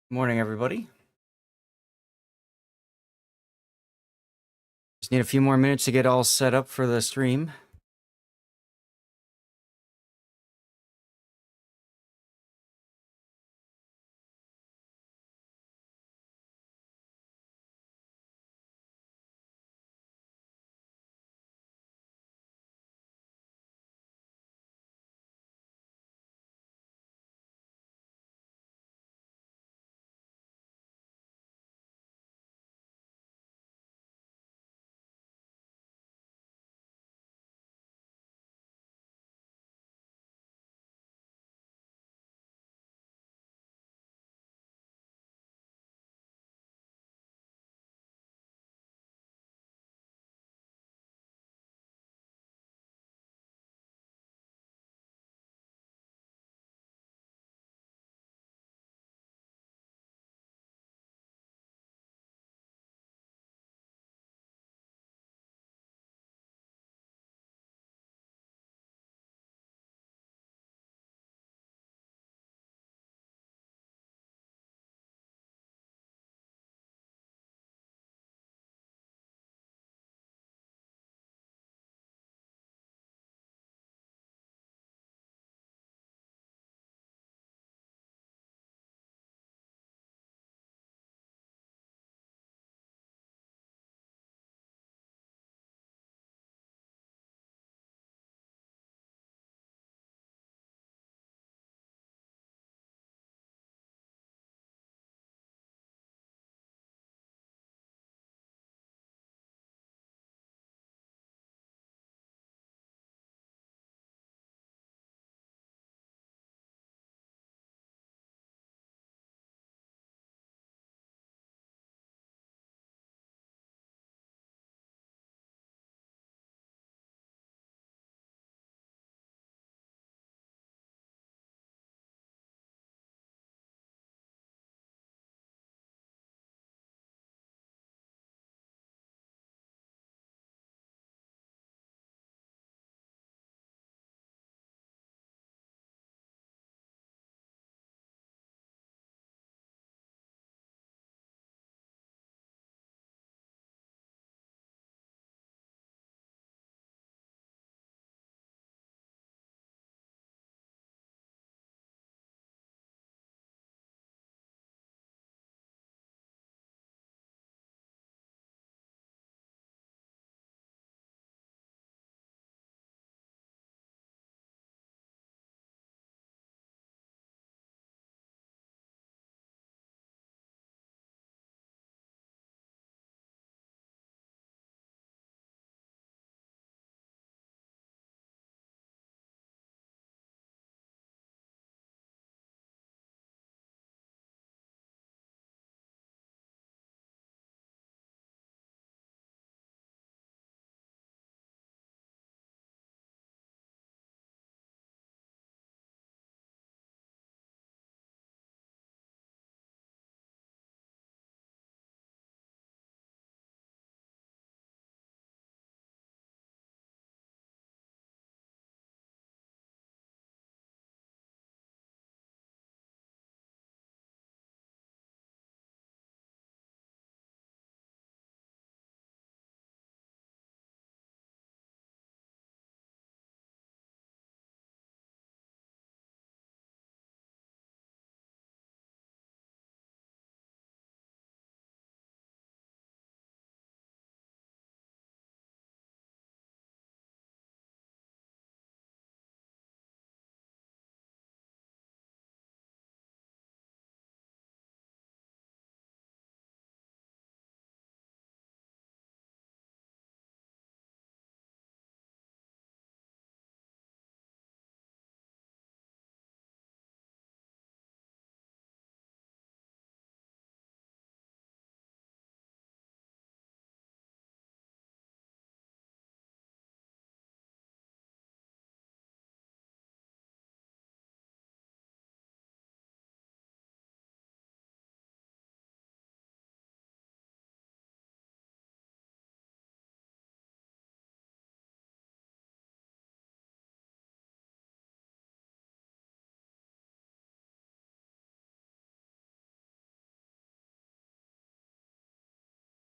Morning, everybody. Just need a few more minutes to get all set up for the stream.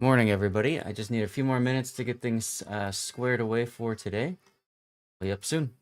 Morning, everybody. I just need a few more minutes to get things squared away for today. Be up soon.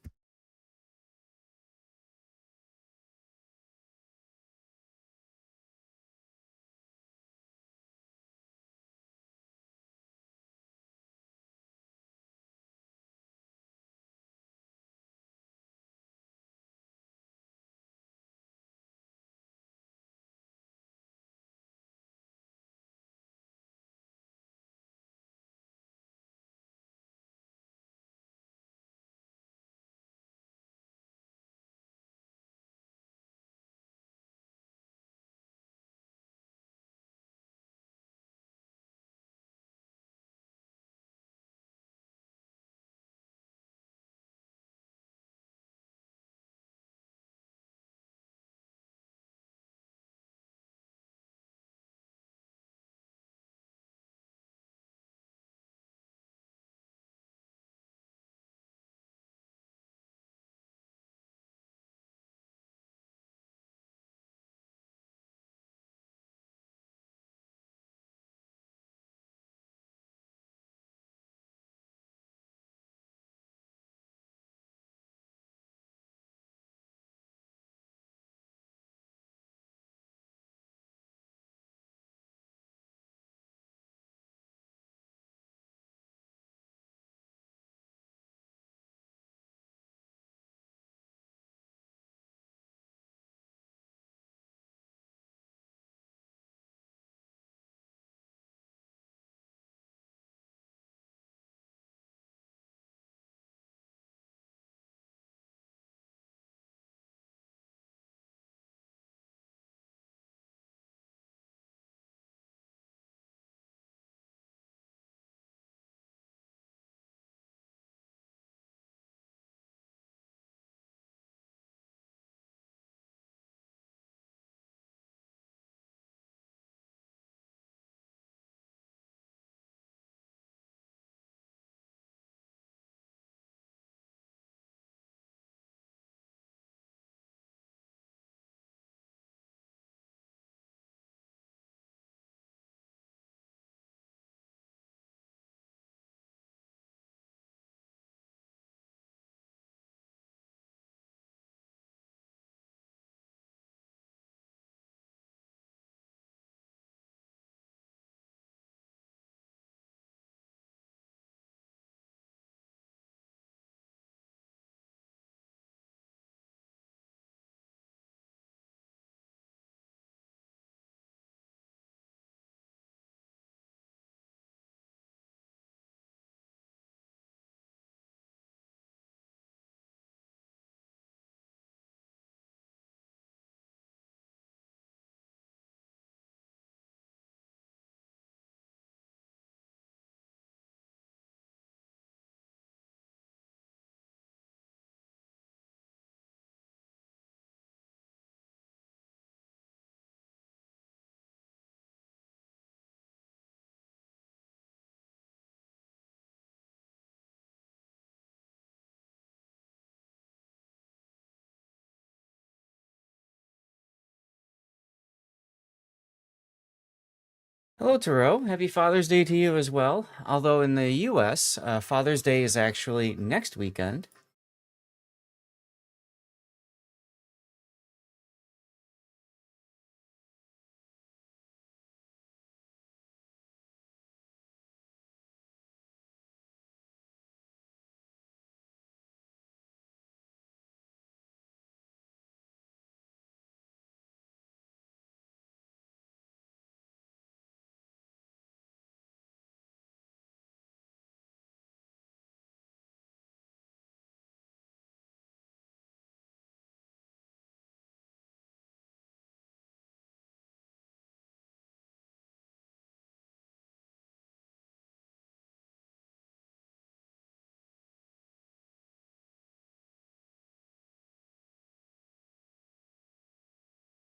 Hello, Taro. Happy Father's Day to you as well. Although in the US, Father's Day is actually next weekend.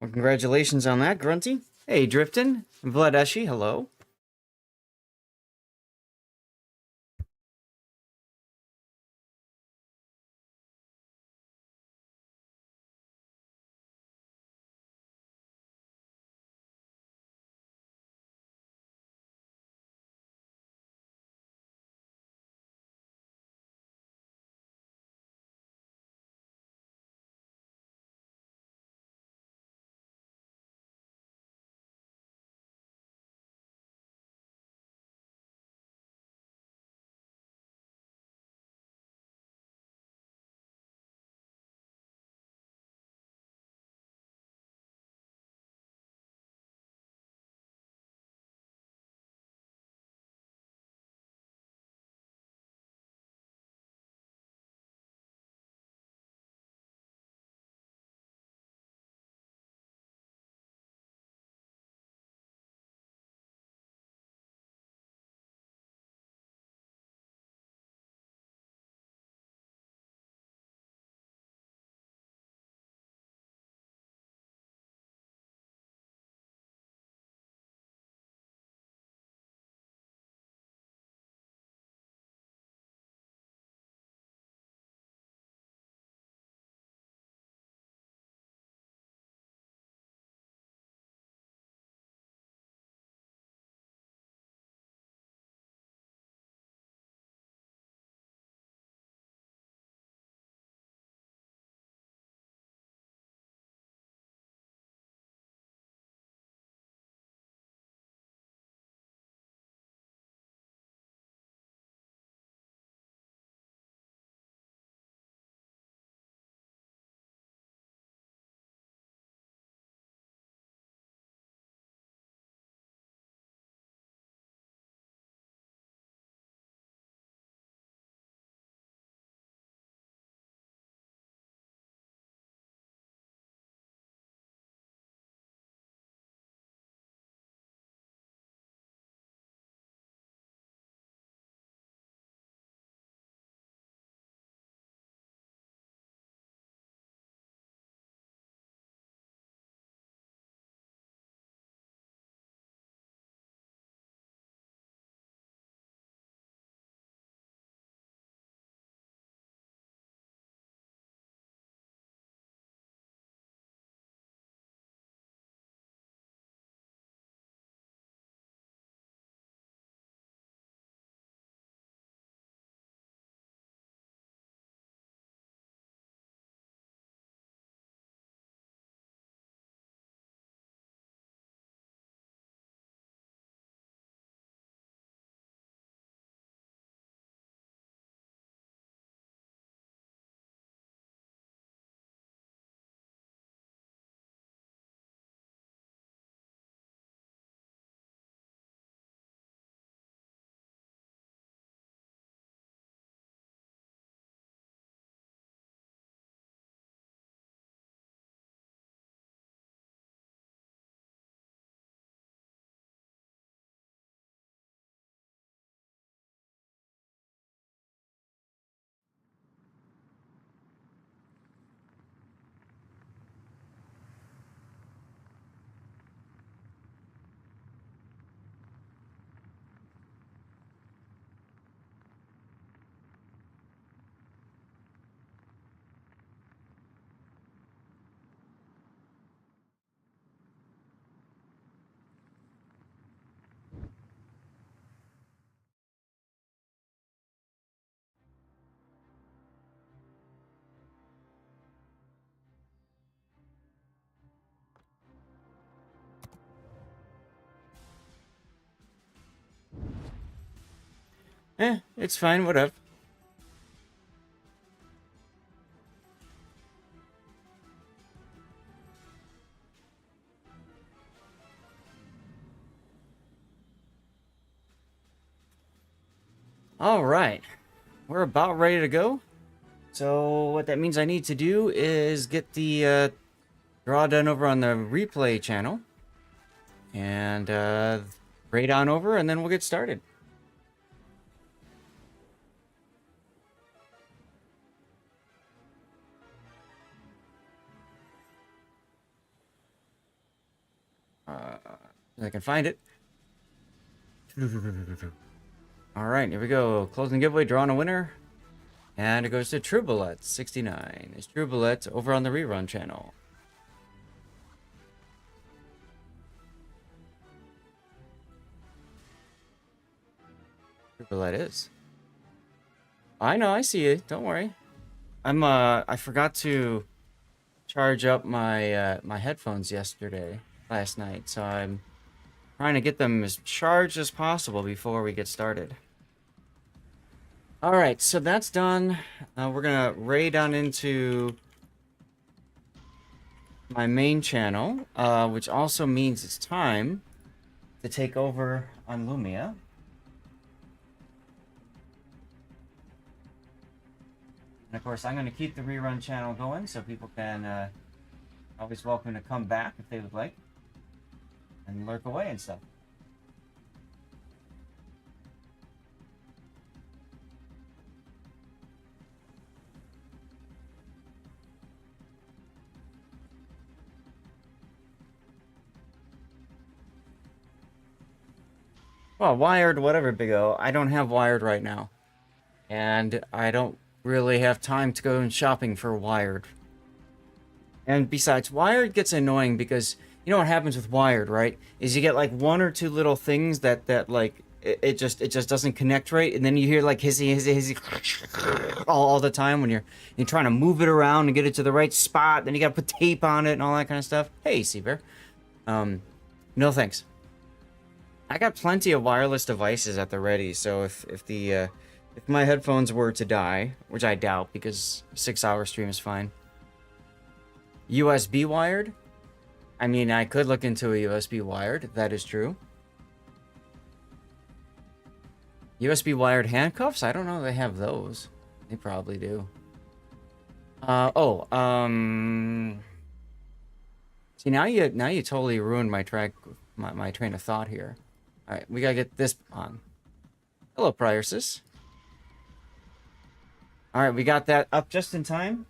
Well, congratulations on that, Grunty. Hey, Driftin. Vladeshi, hello. It's fine, whatever. All right, we're about ready to go. So what that means I need to do is get the draw done over on the replay channel. And raid on over, and then we'll get started. I can find it. All right, here we go. Closing giveaway, drawing a winner. And it goes to Truebullet 69. It's Truebullet over on the rerun channel. Truebullet is. I know, I see you. Don't worry. I forgot to charge up my my headphones last night, so I'm trying to get them as charged as possible before we get started. All right, so that's done. We're gonna raid on into my main channel, which also means it's time to take over on Lumia. And of course, I'm going to keep the rerun channel going, so people can always welcome to come back if they would like, and lurk away and stuff. Well, wired, whatever, Big O. I don't have wired right now. And I don't really have time to go shopping for wired. And besides, wired gets annoying because you know what happens with wired, right? Is you get like one or two little things that like it just doesn't connect right, and then you hear like hizzy all the time when you're trying to move it around and get it to the right spot. Then you gotta put tape on it and all that kind of stuff. Hey, Seabear. No thanks. I got plenty of wireless devices at the ready, so if my headphones were to die, which I doubt because 6-hour stream is fine. USB wired? I mean, I could look into a USB wired, that is true. USB wired handcuffs? I don't know if they have those. They probably do. See, now you totally ruined my my train of thought here. All right, we gotta get this on. Hello, Priorsis. All right, we got that up just in time.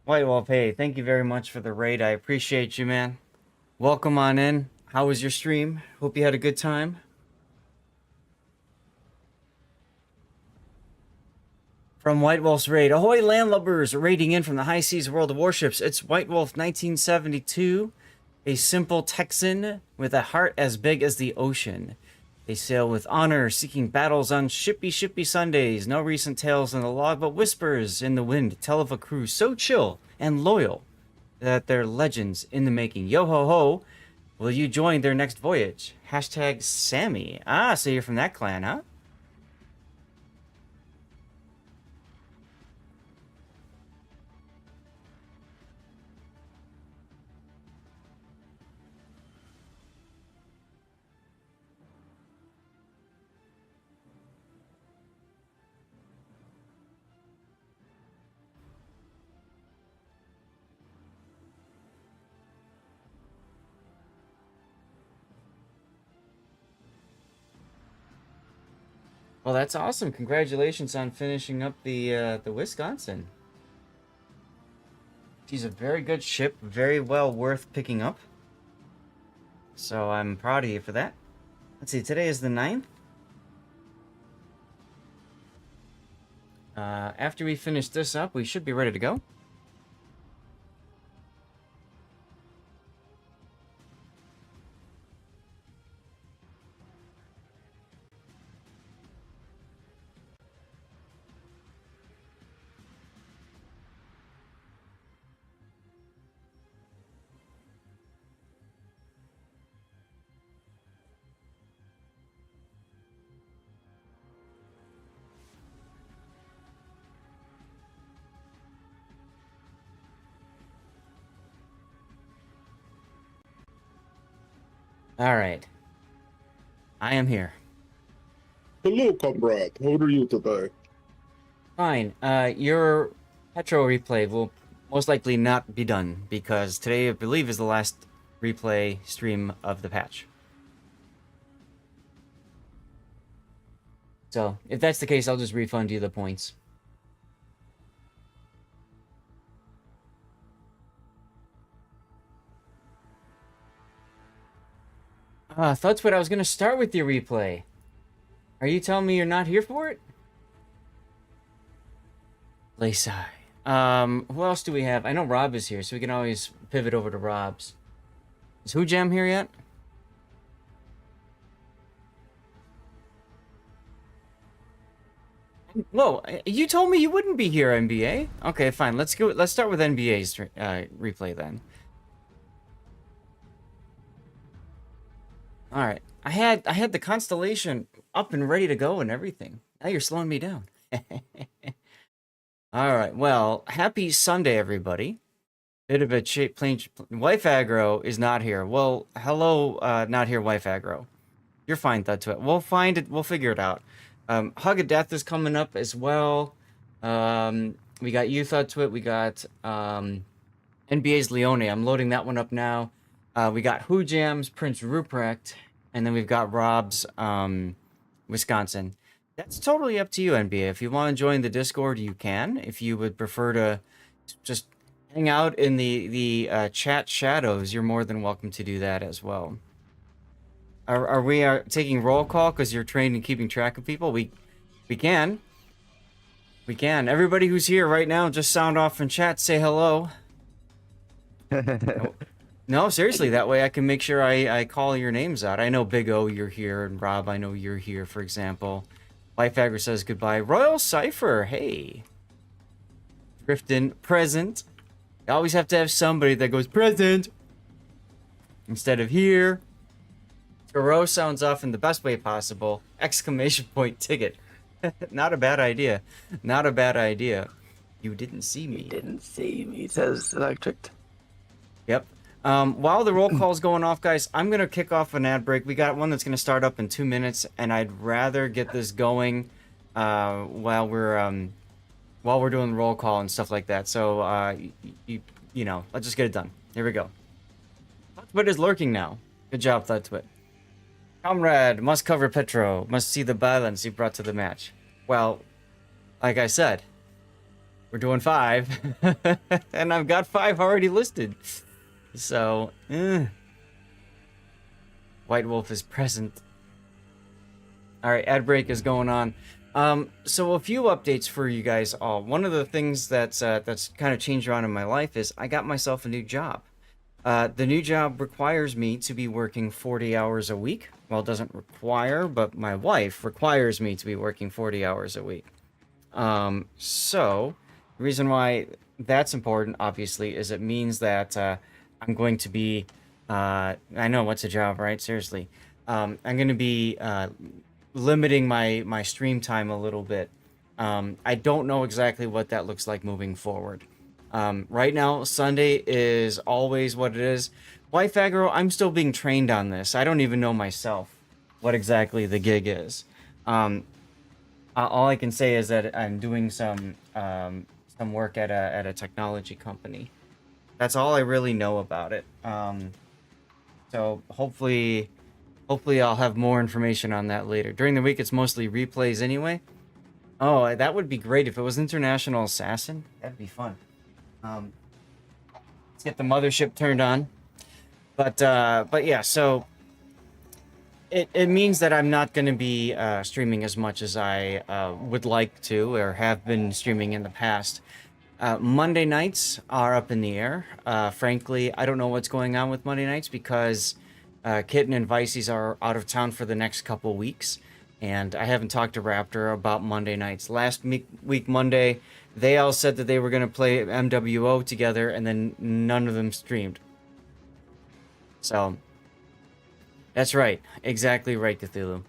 White Wolf, hey, thank you very much for the raid. I appreciate you, man. Welcome on in. How was your stream? Hope you had a good time. From White Wolf's raid. Ahoy, landlubbers! Raiding in from the high seas World of Warships. It's White Wolf 1972. A simple Texan with a heart as big as the ocean. They sail with honor, seeking battles on shippy Sundays. No recent tales in the log, but whispers in the wind tell of a crew so chill and loyal that they're legends in the making. Yo ho ho, will you join their next voyage? Hashtag Sammy. Ah, so you're from that clan, huh? Well, that's awesome. Congratulations on finishing up the Wisconsin. She's a very good ship, very well worth picking up. So I'm proud of you for that. Let's see, today is the 9th. After we finish this up, we should be ready to go. All right. I am here. Hello, comrade. How are you today? Fine. Your Petro replay will most likely not be done because today, I believe, is the last replay stream of the patch. So, if that's the case, I'll just refund you the points. That's what I was gonna start with your replay. Are you telling me you're not here for it? Laysai. Who else do we have? I know Rob is here, so we can always pivot over to Rob's. Is Jam here yet? Whoa, you told me you wouldn't be here, NBA. Okay, fine. Let's go. Let's start with NBA's replay then. All right. I had the constellation up and ready to go and everything. Now you're slowing me down. All right. Well, happy Sunday, everybody. Bit of a plain. Wife aggro is not here. Well, hello, not here, wife aggro. You're fine, Thud to it. We'll find it. We'll figure it out. Hug of Death is coming up as well. We got you, Thud to it. We got NBA's Leone. I'm loading that one up now. We got Who Jam's Prince Ruprecht, and then we've got Rob's Wisconsin. That's totally up to you, NBA. If you want to join the Discord, you can. If you would prefer to just hang out in the chat shadows, you're more than welcome to do that as well. Are we taking roll call because you're trained in keeping track of people? We can. We can. Everybody who's here right now, just sound off in chat, say hello. No, seriously, that way I can make sure I call your names out. I know Big O, you're here, and Rob, I know you're here, for example. Lifeagger says goodbye. Royal Cypher, hey. Driftin, present. You always have to have somebody that goes present instead of here. Taro sounds off in the best way possible. Exclamation point ticket. Not a bad idea. Not a bad idea. You didn't see me. You didn't see me, says Electric. Yep. While the roll call's going off, guys, I'm going to kick off an ad break. We got one that's going to start up in 2 minutes, and I'd rather get this going while we're doing the roll call and stuff like that. So, you know, let's just get it done. Here we go. Thudtwit is lurking now. Good job, Thudtwit. Comrade, must cover Petro. Must see the balance you brought to the match. Well, like I said, we're doing 5. and I've got 5 already listed. So, White Wolf is present. Alright, ad break is going on. So a few updates for you guys all. One of the things that's kind of changed around in my life is I got myself a new job. The new job requires me to be working 40 hours a week. Well, it doesn't require, but my wife requires me to be working 40 hours a week. So, the reason why that's important, obviously, is it means that I'm going to be, I know, what's a job, right? Seriously. I'm going to be limiting my stream time a little bit. I don't know exactly what that looks like moving forward. Right now, Sunday is always what it is. White Fagro, I'm still being trained on this. I don't even know myself what exactly the gig is. All I can say is that I'm doing some work at a technology company. That's all I really know about it. So hopefully I'll have more information on that later. During the week, it's mostly replays anyway. Oh, that would be great if it was International Assassin. That'd be fun. Let's get the mothership turned on. But yeah, so it means that I'm not going to be streaming as much as I would like to or have been streaming in the past. Monday nights are up in the air. Frankly, I don't know what's going on with Monday nights because Kitten and Vicey's are out of town for the next couple weeks. And I haven't talked to Raptor about Monday nights. Last week Monday, they all said that they were going to play MWO together, and then none of them streamed. So, that's right. Exactly right, Cthulhu.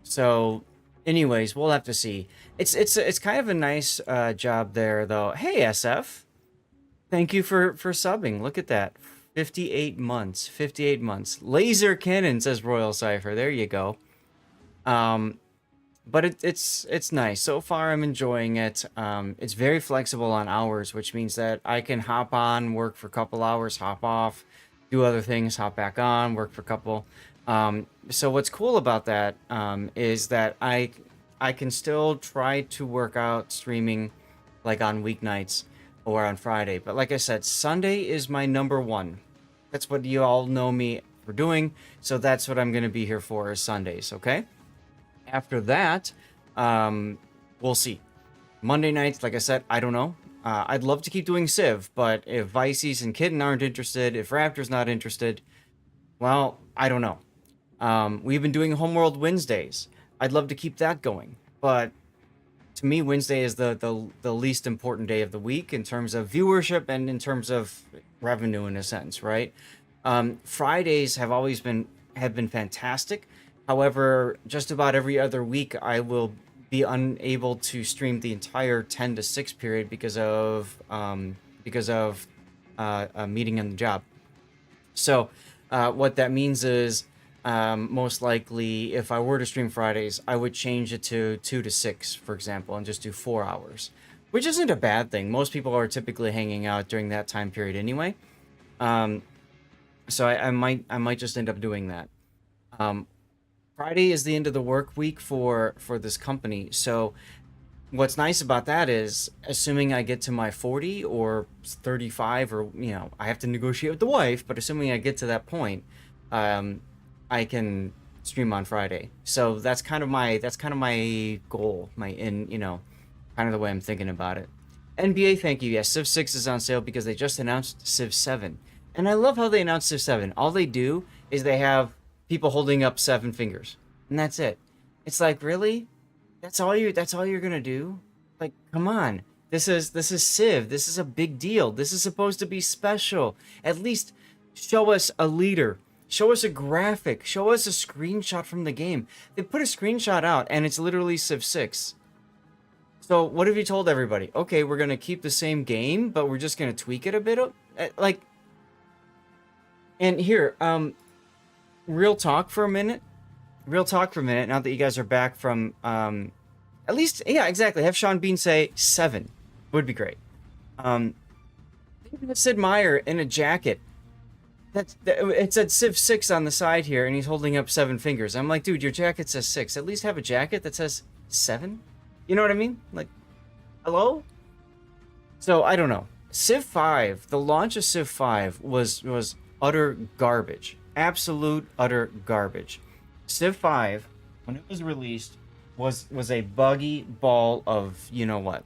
So, anyways, we'll have to see. It's kind of a nice job there, though. Hey, SF. Thank you for subbing. Look at that. 58 months. 58 months. Laser Cannon, says Royal Cypher. There you go. But it's nice. So far, I'm enjoying it. It's very flexible on hours, which means that I can hop on, work for a couple hours, hop off, do other things, hop back on, work for a couple. So what's cool about that is that I can still try to work out streaming like on weeknights or on Friday. But like I said, Sunday is my number one. That's what you all know me for doing. So that's what I'm going to be here for is Sundays, okay? After that, we'll see. Monday nights, like I said, I don't know. I'd love to keep doing Civ, but if Vicey's and Kitten aren't interested, if Raptor's not interested, well, I don't know. We've been doing Homeworld Wednesdays. I'd love to keep that going, but to me, Wednesday is the least important day of the week in terms of viewership and in terms of revenue, in a sense, right? Fridays have been fantastic. However, just about every other week, I will be unable to stream the entire 10 to 6 period because of a meeting on the job. So, what that means is, most likely, if I were to stream Fridays, I would change it to 2 to 6, for example, and just do 4 hours, which isn't a bad thing. Most people are typically hanging out during that time period anyway. So I might just end up doing that. Friday is the end of the work week for this company. So what's nice about that is, assuming I get to my 40 or 35, or I have to negotiate with the wife, but assuming I get to that point, I can stream on Friday. So that's kind of my goal, kind of the way I'm thinking about it. NBA, thank you. Yes, Civ 6 is on sale because they just announced Civ 7. And I love how they announced Civ 7. All they do is they have people holding up 7 fingers, and that's it. It's like, really? That's all you're gonna do? Like, come on. This is Civ. This is a big deal. This is supposed to be special. At least show us a leader. Show us a graphic. Show us a screenshot from the game. They put a screenshot out, and it's literally Civ 6. So what have you told everybody? Okay, we're gonna keep the same game, but we're just gonna tweak it a bit. Like, and here, real talk for a minute. Now that you guys are back from, at least, yeah, exactly. Have Sean Bean say 7 would be great. Sid Meier in a jacket. It said Civ 6 on the side here, and he's holding up 7 fingers. I'm like, dude, your jacket says 6. At least have a jacket that says 7. You know what I mean? Like, hello? So I don't know. Civ 5, the launch of Civ 5 was utter garbage. Absolute utter garbage. Civ 5, when it was released, was a buggy ball of you know what.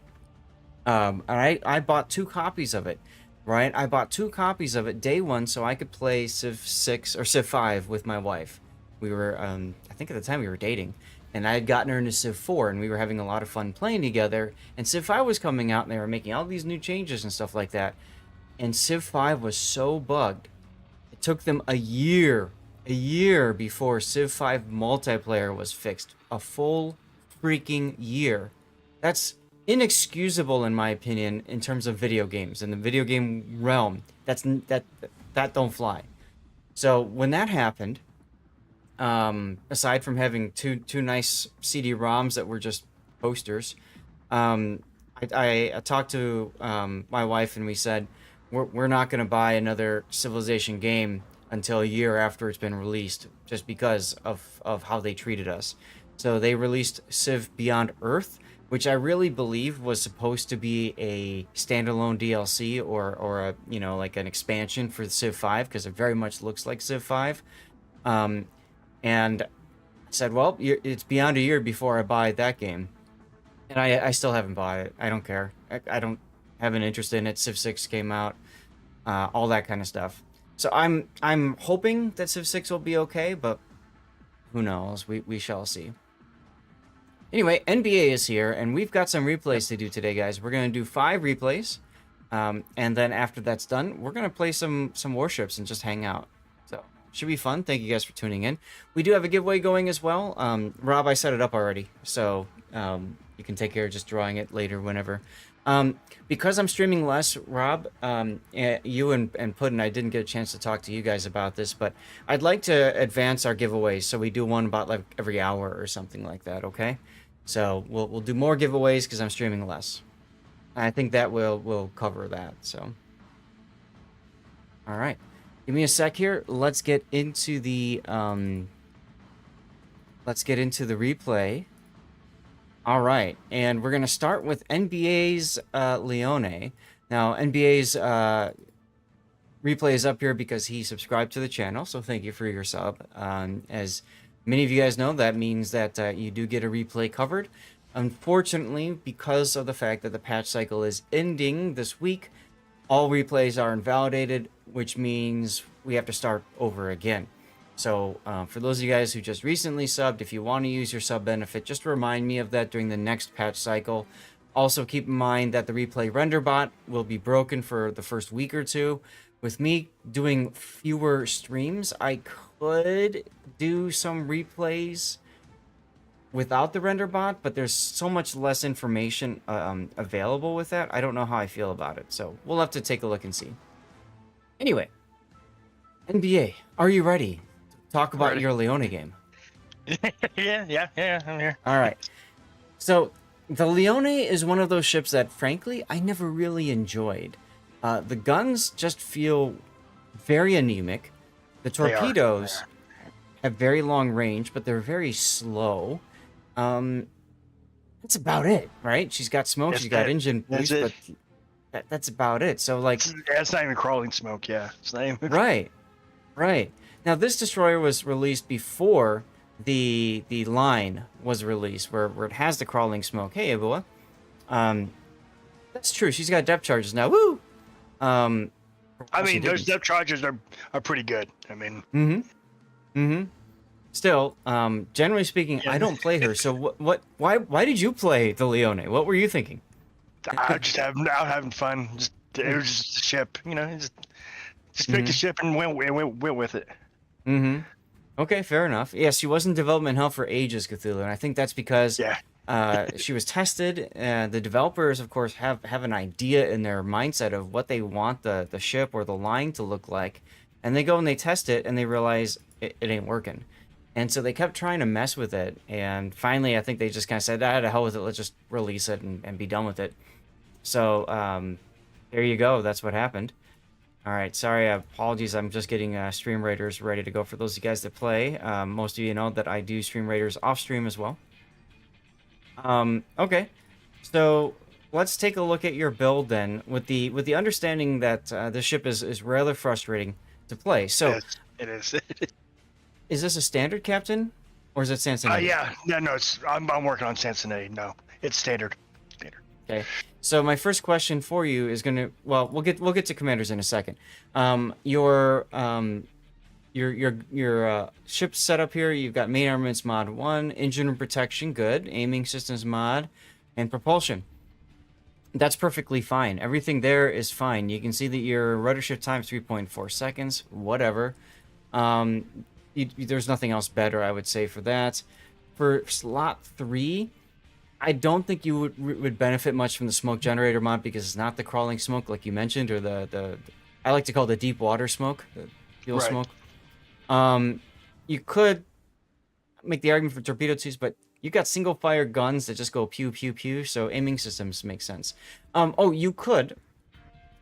And I bought 2 copies of it. right? I bought 2 copies of it day one so I could play Civ 6 or Civ 5 with my wife. We were, I think at the time we were dating, and I had gotten her into Civ 4, and we were having a lot of fun playing together. And Civ 5 was coming out, and they were making all these new changes and stuff like that. And Civ 5 was so bugged. It took them a year before Civ 5 multiplayer was fixed. A full freaking year. That's inexcusable in my opinion in terms of video games in the video game realm. That don't fly. So when that happened, aside from having two nice CD-ROMs that were just posters, I talked to my wife and we said we're not going to buy another Civilization game until a year after it's been released, just because of how they treated us. So they released Civ Beyond Earth, which I really believe was supposed to be a standalone DLC or a, you know, like an expansion for Civ 5, because it very much looks like Civ 5. And I said, well, it's beyond a year before I buy that game. And I still haven't bought it. I don't care. I don't have an interest in it. Civ 6 came out, all that kind of stuff. So I'm hoping that Civ 6 will be okay, but who knows? We shall see. Anyway, NBA is here, and we've got some replays to do today, guys. We're going to do 5 replays, and then after that's done, we're going to play some warships and just hang out. So, should be fun. Thank you guys for tuning in. We do have a giveaway going as well. Rob, I set it up already, so you can take care of just drawing it later whenever. Because I'm streaming less, Rob, you and Puddin', I didn't get a chance to talk to you guys about this, but I'd like to advance our giveaways, so we do one about like every hour or something like that, okay? So we'll do more giveaways because I'm streaming less. I think that will cover that. So, all right, give me a sec here. Let's get into the replay. All right, and we're gonna start with NBA's Leone. Now NBA's replay is up here because he subscribed to the channel, so thank you for your sub. As many of you guys know, that means that you do get a replay covered. Unfortunately, because of the fact that the patch cycle is ending this week, all replays are invalidated, which means we have to start over again. So for those of you guys who just recently subbed, if you want to use your sub benefit, just remind me of that during the next patch cycle. Also keep in mind that the replay render bot will be broken for the first week or two. With me doing fewer streams, I could do some replays without the render bot, but there's so much less information available with that. I don't know how I feel about it, so we'll have to take a look and see. Anyway, NBA, are you ready to talk about your Leone game? Yeah, I'm here. All right. So the Leone is one of those ships that, frankly, I never really enjoyed. The guns just feel very anemic. The torpedoes have very long range, but they're very slow. That's about it, right? She's got smoke, she's got engine boost, but that's about it. So, like, it's not even crawling smoke. Yeah, it's not even right. Now, this destroyer was released before the line was released, where it has the crawling smoke. Hey, Abua. That's true. She's got depth charges now. Woo! I mean, those depth charges are pretty good. I mean, Still, generally speaking, I don't play her. So why did you play the Leone? What were you thinking? I just out having fun. It was just a ship, you know. Just picked a ship and went with it. Okay, fair enough. Yes, she was in development hell for ages, Cthulhu, and I think that's because she was tested. The developers, of course, have an idea in their mindset of what they want the ship or the line to look like, and they go and they test it, and they realize it ain't working. And so they kept trying to mess with it, and finally, I think they just kind of said, to hell with it, let's just release it and be done with it. So, there you go, that's what happened. Alright, sorry, apologies, I'm just getting Stream Raiders ready to go for those of you guys that play. Most of you know that I do Stream Raiders off-stream as well. Okay, so let's take a look at your build then, with the understanding that this ship is rather frustrating to play. So, it is. Is this a standard captain, or is it Sansonite? Yeah, no, I'm working on Sansonite. No, it's standard. Okay. So my first question for you is gonna. Well, we'll get to commanders in a second. Your ship setup here. You've got main armaments mod 1, engine and protection good, aiming systems mod, and propulsion. That's perfectly fine. Everything there is fine. You can see that your rudder shift time is 3.4 seconds. Whatever. There's nothing else better, I would say, for that. For slot 3, I don't think you would benefit much from the smoke generator mod because it's not the crawling smoke like you mentioned, or the I like to call it the deep water smoke, the fuel Right. smoke. You could make the argument for torpedo tubes, but you got single fire guns that just go pew pew pew, so aiming systems make sense.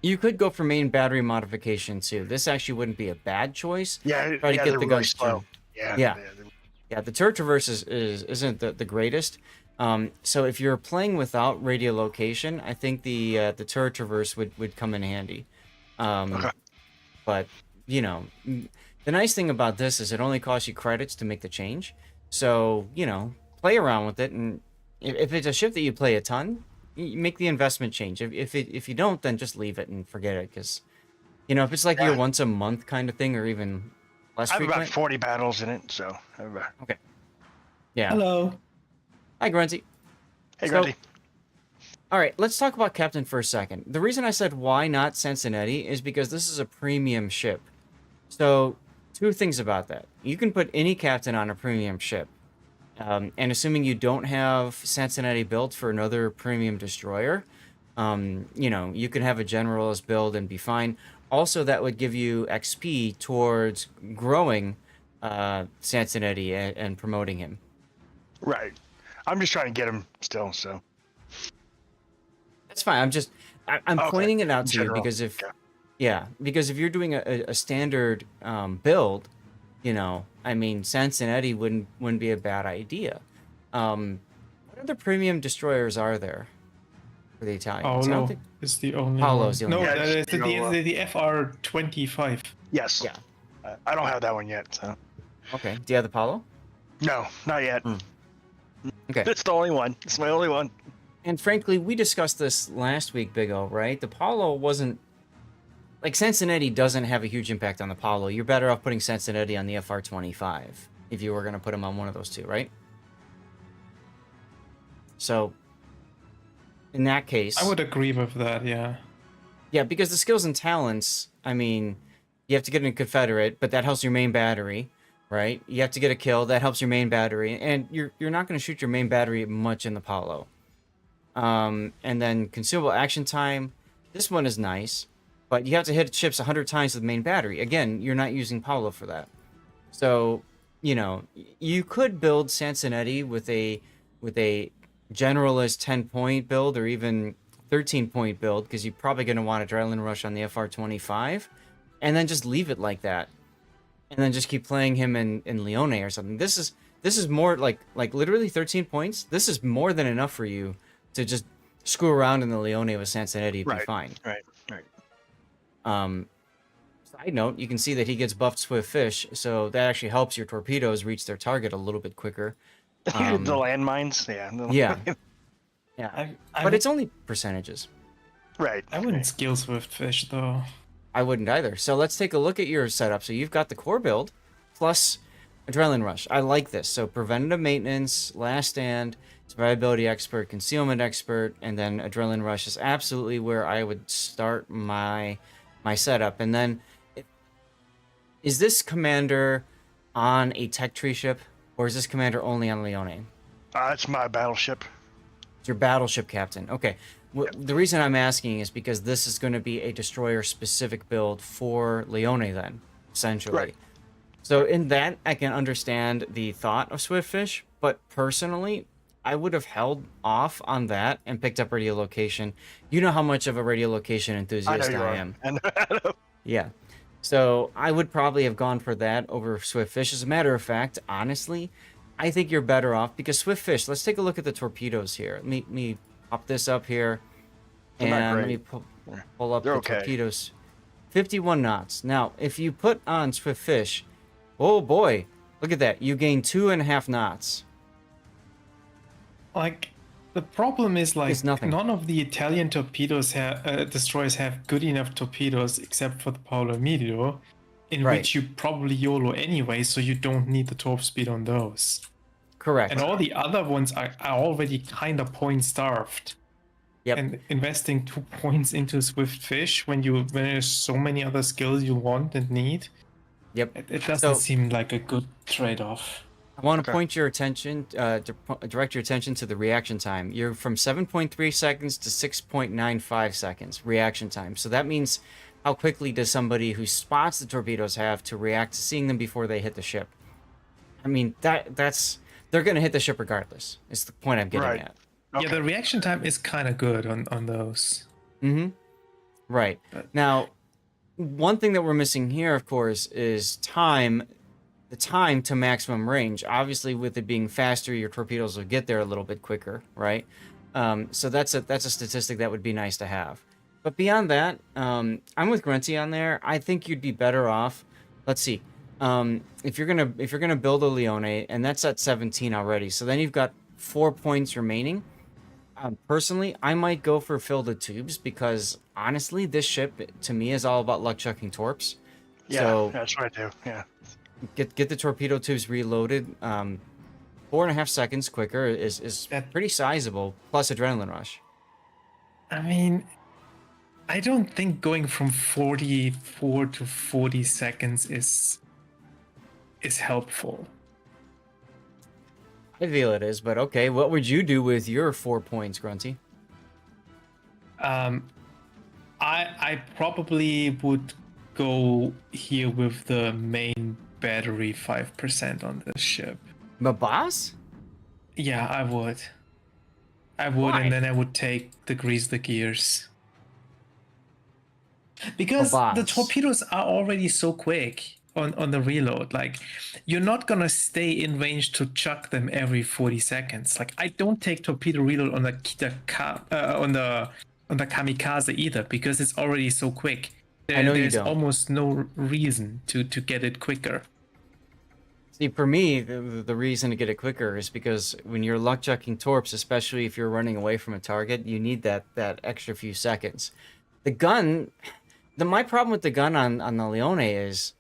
You could go for main battery modification too. This actually wouldn't be a bad choice. Yeah, Try to get they're the really guns slow. turned. Yeah. Yeah. they're- Yeah, the turret traverse isn't the greatest. So if you're playing without radiolocation, I think the turret traverse would come in handy. Okay. But the nice thing about this is it only costs you credits to make the change. So play around with it, and if it's a ship that you play a ton, you make the investment change. If you don't, then just leave it and forget it, because if it's like your once a month kind of thing, or even less I have frequent. about 40 battles in it, so. Okay. Yeah. Hello. Hi, Grunty. Hey, So- Grundy. All right, let's talk about Captain for a second. The reason I said why not Cincinnati is because this is a premium ship. So, two things about that. You can put any captain on a premium ship. And assuming you don't have Cincinnati built for another premium destroyer, you can have a generalist build and be fine. Also, that would give you XP towards growing Cincinnati and promoting him. Right. I'm just trying to get him still, so. That's fine. I'm Okay. pointing it out to you General. because if Okay. because if you're doing a standard build, Cincinnati wouldn't be a bad idea. What other premium destroyers are there for the Italians? I don't Paolo think- is the only Paolo's the one. only No, one. that Yeah, is it's the FR25. Yes. Yeah. I don't have that one yet, so. Okay. Do you have the Paulo? No, not yet. Okay. It's the only one. It's my only one. And frankly, we discussed this last week, Big O, right? The Paulo wasn't like Cincinnati doesn't have a huge impact on the Paulo. You're better off putting Cincinnati on the FR25 if you were going to put him on one of those two, right? So, in that case, I would agree with that, yeah. yeah, because the skills and talents, you have to get a Confederate, but that helps your main battery, right? You have to get a kill, that helps your main battery, and you're not going to shoot your main battery much in the Paulo. And then consumable action time, this one is nice, but you have to hit ships 100 times with the main battery. Again, you're not using Paulo for that. So, you could build Cincinnati with a generalist 10-point build, or even 13-point build, because you're probably going to want adrenaline rush on the FR25, and then just leave it like that, and then just keep playing him in Leone or something. This is more like literally 13 points. This is more than enough for you to just screw around in the Leone with Cincinnati and be fine. Right. Side note, you can see that he gets buffed Swift Fish, so that actually helps your torpedoes reach their target a little bit quicker. the landmines, Yeah. Yeah. I But would- it's only percentages. Right. I wouldn't skill Swiftfish, though. I wouldn't either. So let's take a look at your setup. So you've got the core build plus adrenaline rush. I like this. So preventative maintenance, last stand, survivability expert, concealment expert, and then adrenaline rush is absolutely where I would start my setup. And then is this commander on a tech tree ship, or is this commander only on Leone? It's my battleship. It's your battleship captain. Okay. The reason I'm asking is because this is going to be a destroyer-specific build for Leone then, essentially. Right. So in that, I can understand the thought of Swiftfish, but personally, I would have held off on that and picked up radiolocation. You know how much of a radiolocation I know enthusiast you I are. am. I know. Yeah. So I would probably have gone for that over Swiftfish. As a matter of fact, honestly, I think you're better off because Swiftfish, let's take a look at the torpedoes here. Let me pop this up here. They're not And let me great. pull up They're the okay. torpedoes. 51 knots. Now, if you put on Swiftfish, oh boy, look at that. You gain 2.5 knots. Like, The problem is like nothing. none of the Italian torpedoes destroyers have good enough torpedoes except for the Paolo Emilio, in Right. which you probably YOLO anyway, so you don't need the torp speed on those. Correct. And all the other ones are already kind of point starved. Yep. And investing 2 points into Swift Fish when there's so many other skills you want and need, Yep. it doesn't So- seem like a good trade-off. I want to Okay. point your attention, direct your attention to the reaction time. You're from 7.3 seconds to 6.95 seconds reaction time. So that means how quickly does somebody who spots the torpedoes have to react to seeing them before they hit the ship? I mean, that's they're going to hit the ship regardless. Is the point I'm getting Right. at. Yeah, the reaction time is kind of good on those. Mm-hmm. Right. But- Now, one thing that we're missing here, of course, is time. The time to maximum range. Obviously, with it being faster, your torpedoes will get there a little bit quicker, right? So that's a statistic that would be nice to have. But beyond that, I'm with Grunty on there. I think you'd be better off. Let's see. If you're gonna build a Leone, and that's at 17 already, so then you've got 4 points remaining. Personally, I might go for fill the tubes because honestly, this ship to me is all about luck chucking torps. Yeah, So that's what I do. Yeah. get the torpedo tubes reloaded. 4.5 seconds quicker is pretty sizable. Plus adrenaline rush. I mean, I don't think going from 44 to 40 seconds is helpful. I feel it is, but okay. What would you do with your 4 points, Grunty? I probably would go here with the main battery 5% on this ship. The boss? Yeah, I would. Why? And then I would take the grease the gears. Because boss. the torpedoes are already so quick on the reload. Like, you're not gonna stay in range to chuck them every 40 seconds. Like, I don't take torpedo reload on the kamikaze either because it's already so quick. I know you There's don't. almost no reason to get it quicker. See, for me, the reason to get it quicker is because when you're luck chucking torps, especially if you're running away from a target, you need that extra few seconds. The gun, my problem with the gun on the Leone is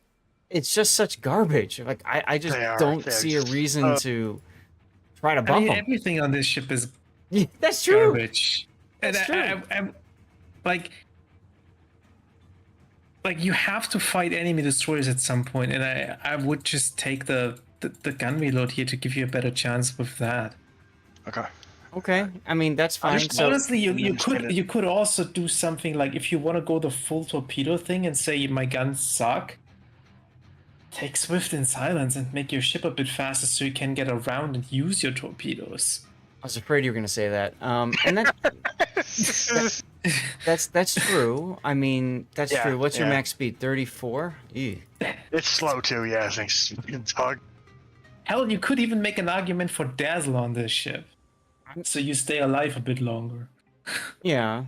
it's just such garbage. Like I just don't They're see a just- reason to try to I bump mean, them. everything on this ship is That's true. garbage. And That's I'm like you have to fight enemy destroyers at some point, and I would just take the gun reload here to give you a better chance with that. Okay. Okay, I mean that's fine. just- So Honestly, you understand it. could also do something like if you want to go the full torpedo thing and say my guns suck, take Swift in silence and make your ship a bit faster so you can get around and use your torpedoes. I was afraid you were gonna say that. And that's true. I mean that's Yeah, true. What's your yeah. max speed? 34. Ew. It's slow too. Yeah, thanks. Dog. Hell, you could even make an argument for Dazzle on this ship, so you stay alive a bit longer. Yeah.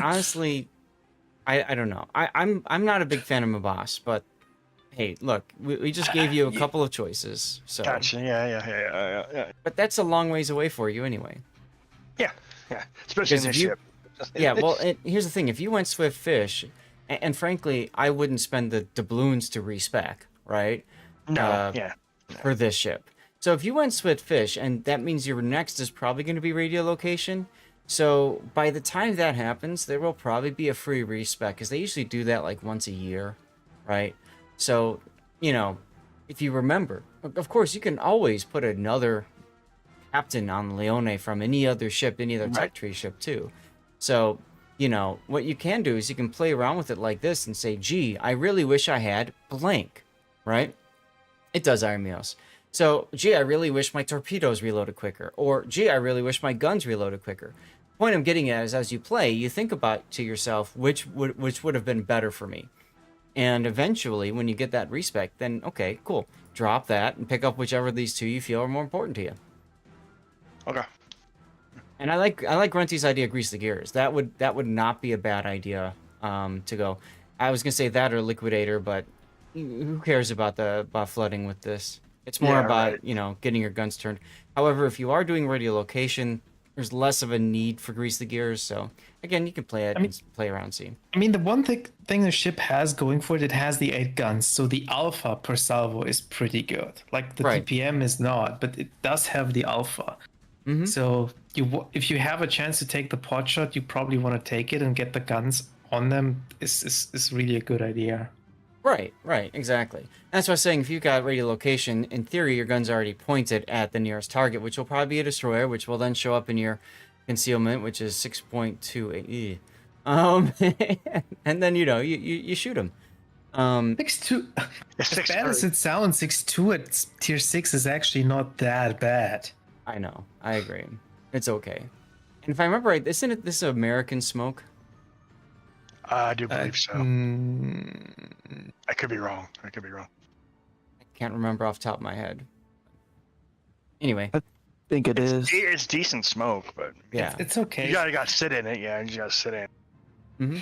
Honestly, I don't know. I'm not a big fan of Mabas, but hey, look, we just gave you a couple of choices. So, Gotcha. Yeah. but that's a long ways away for you anyway. Yeah. Especially Because in if this you- ship. Yeah. Well, here's the thing: if you went Swift Fish, and frankly, I wouldn't spend the doubloons to respec, right? No. Yeah. For this ship. So if you went Swift Fish, and that means your next is probably going to be radio location. So by the time that happens, there will probably be a free respec because they usually do that like once a year, right? So, you know, if you remember, of course, you can always put another captain on Leone from any other ship, any other tech Right. tree ship too. So, you know, what you can do is you can play around with it like this and say, gee, I really wish I had blank, right? It does Iron Meals. So, gee, I really wish my torpedoes reloaded quicker. Or, gee, I really wish my guns reloaded quicker. The point I'm getting at is as you play, you think about to yourself, which would have been better for me. And eventually, when you get that respec, then, okay, cool. Drop that and pick up whichever of these two you feel are more important to you. Okay. And I like Grunty's idea of grease the gears. That would not be a bad idea to go. I was gonna say that or liquidator, but who cares about flooding with this? It's more Yeah, about right. getting your guns turned. However, if you are doing radio location, there's less of a need for grease the gears. So again, you can play it and play around, see. I mean, the one thing the ship has going for it has the 8 guns, so the alpha per salvo is pretty good. Like the Right. DPM is not, but it does have the alpha. Mm-hmm. So if you have a chance to take the pot shot, you probably want to take it and get the guns on them. Is really a good idea. Right, exactly. That's why I was saying if you've got radio location, in theory, your gun's already pointed at the nearest target, which will probably be a destroyer, which will then show up in your concealment, which is 6.28. And then, you shoot them. 6.2. It's As bad as it sounds, 6.2 at tier 6 is actually not that bad. I know, I agree. It's okay. And if I remember right, isn't this American smoke? I do believe so. I could be wrong. I can't remember off the top of my head. Anyway. I think it's It's decent smoke, but Yeah. It's okay. you gotta sit in it. Yeah, you gotta sit in. Mm-hmm.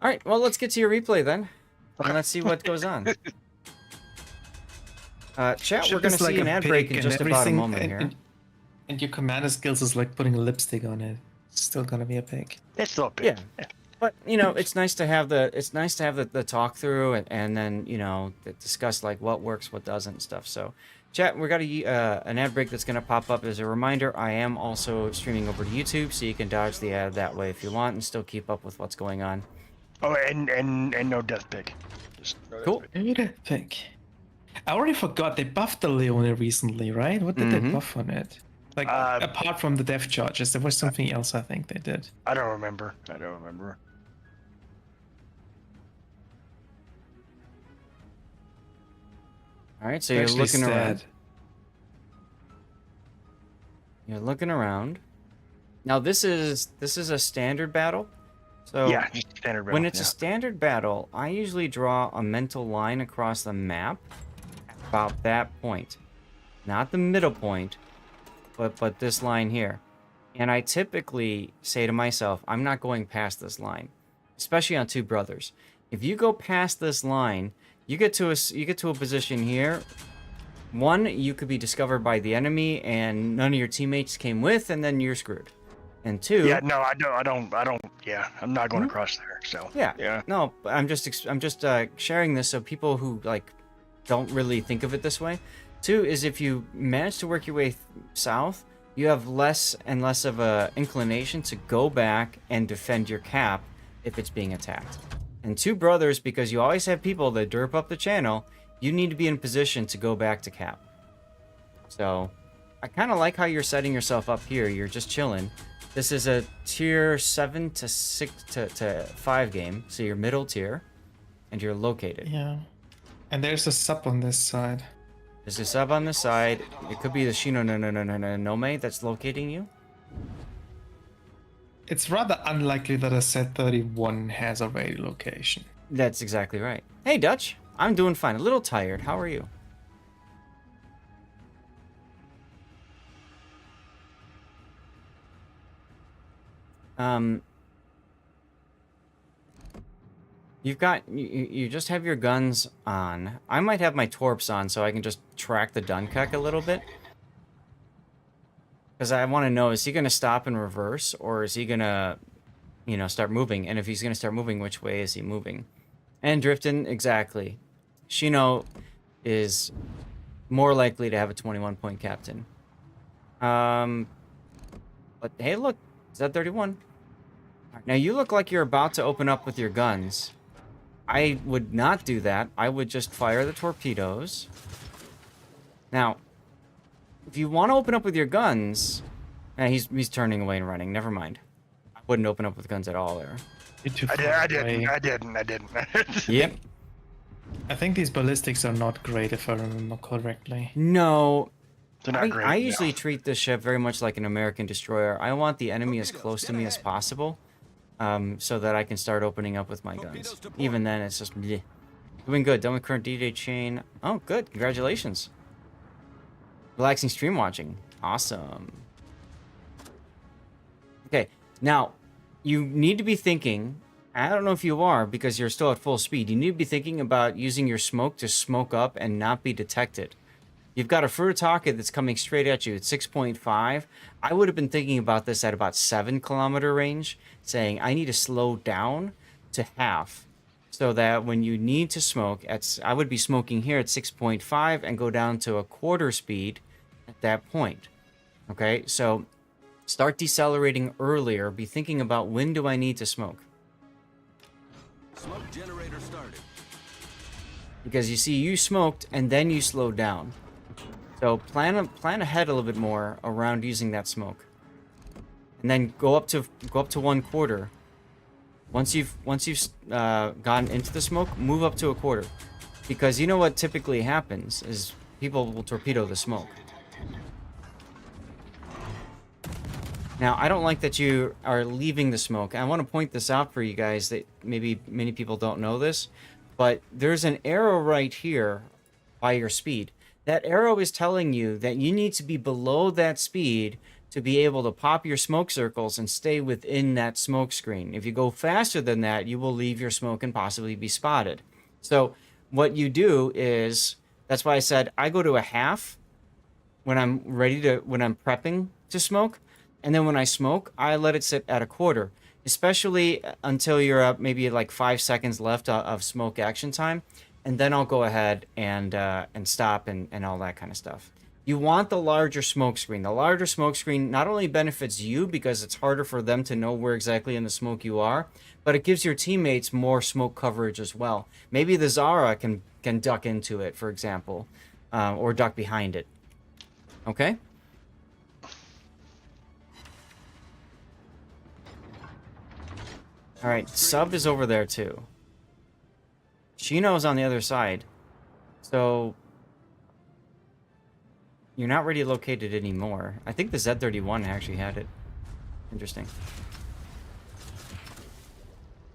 All right, well, let's get to your replay then. And let's see what goes on. Chat, we're going to see an ad break in just about a moment here. And your commander skills is like putting a lipstick on it. It's still gonna be a pig. It's still big. Yeah. But it's nice to have the talk through and then discuss like what works, what doesn't, and stuff. So, chat, we got an ad break that's gonna pop up. As a reminder, I am also streaming over to YouTube, so you can dodge the ad that way if you want and still keep up with what's going on. Oh, and no death pick. Just no death Cool. pick. Maybe the pig. I already forgot they buffed the Leone recently, right? What did they buff on it? Like apart from the death charges, there was something else I think they did. I don't remember. All right, so you're Actually looking around. sad. You're looking around. Now this is a standard battle. So Yeah, just standard when battle, it's a yeah. standard battle, I usually draw a mental line across the map at about that point. Not the middle point, but this line here. And I typically say to myself, I'm not going past this line, especially on Two Brothers. If you go past this line, you get to a position here. One, you could be discovered by the enemy and none of your teammates came with, and then you're screwed. And two, Yeah, no, I don't. Yeah, I'm not going across there. So yeah. No, I'm just sharing this so people who don't really think of it this way. Two is if you manage to work your way south, you have less and less of a inclination to go back and defend your cap if it's being attacked. And Two Brothers, because you always have people that derp up the channel, you need to be in position to go back to cap. So I kind of like how you're setting yourself up here. You're just chilling. This is a tier 7 to 6 to 5 game, so you're middle tier, and you're located. Yeah. And there's a sub on this side. There's a sub on the side. It could be the Shino Nome that's locating you. It's rather unlikely that a set 31 has a radio location. That's exactly right. Hey, Dutch. I'm doing fine. A little tired. How are you? You just have your guns on. I might have my torps on so I can just track the Dunkirk a little bit. Because I want to know, is he going to stop and reverse, or is he going to, start moving? And if he's going to start moving, which way is he moving? And drifting, exactly. Shino is more likely to have a 21-point captain. But hey, look, is that 31? Now you look like you're about to open up with your guns. I would not do that. I would just fire the torpedoes. Now, if you want to open up with your guns, he's turning away and running. Never mind. I wouldn't open up with guns at all there. I didn't. Yep. I think these ballistics are not great if I remember correctly. No. They're not great. I usually treat this ship very much like an American destroyer. I want the enemy as close to me as possible, so that I can start opening up with my guns. Even then, it's just bleh. Doing good. Done with current D-Day chain. Oh, good. Congratulations. Relaxing stream watching. Awesome. Okay, now, you need to be thinking, I don't know if you are, because you're still at full speed, you need to be thinking about using your smoke to smoke up and not be detected. You've got a Furutaka that's coming straight at you at 6.5. I would have been thinking about this at about 7-kilometer range, saying I need to slow down to half, so that when you need to smoke, I would be smoking here at 6.5 and go down to a quarter speed at that point. Okay, so start decelerating earlier. Be thinking about when do I need to smoke. Smoke generator started. Because you see, you smoked and then you slowed down. So plan ahead a little bit more around using that smoke, and then go up to 1/4. Once you've gotten into the smoke, move up to a quarter, because you know what typically happens is people will torpedo the smoke. Now, I don't like that you are leaving the smoke. I want to point this out for you guys that maybe many people don't know this, but there's an arrow right here by your speed. That arrow is telling you that you need to be below that speed to be able to pop your smoke circles and stay within that smoke screen. If you go faster than that, you will leave your smoke and possibly be spotted. So what you do is, that's why I said I go to a half when I'm prepping to smoke. And then when I smoke, I let it sit at a quarter, especially until you're up maybe like 5 seconds left of smoke action time. And then I'll go ahead and stop and all that kind of stuff. You want the larger smoke screen. The larger smoke screen not only benefits you because it's harder for them to know where exactly in the smoke you are, but it gives your teammates more smoke coverage as well. Maybe the Zara can duck into it, for example, or duck behind it. Okay? All right, sub is over there too. Shino's on the other side, so you're not really located anymore. I think the Z-31 actually had it. Interesting.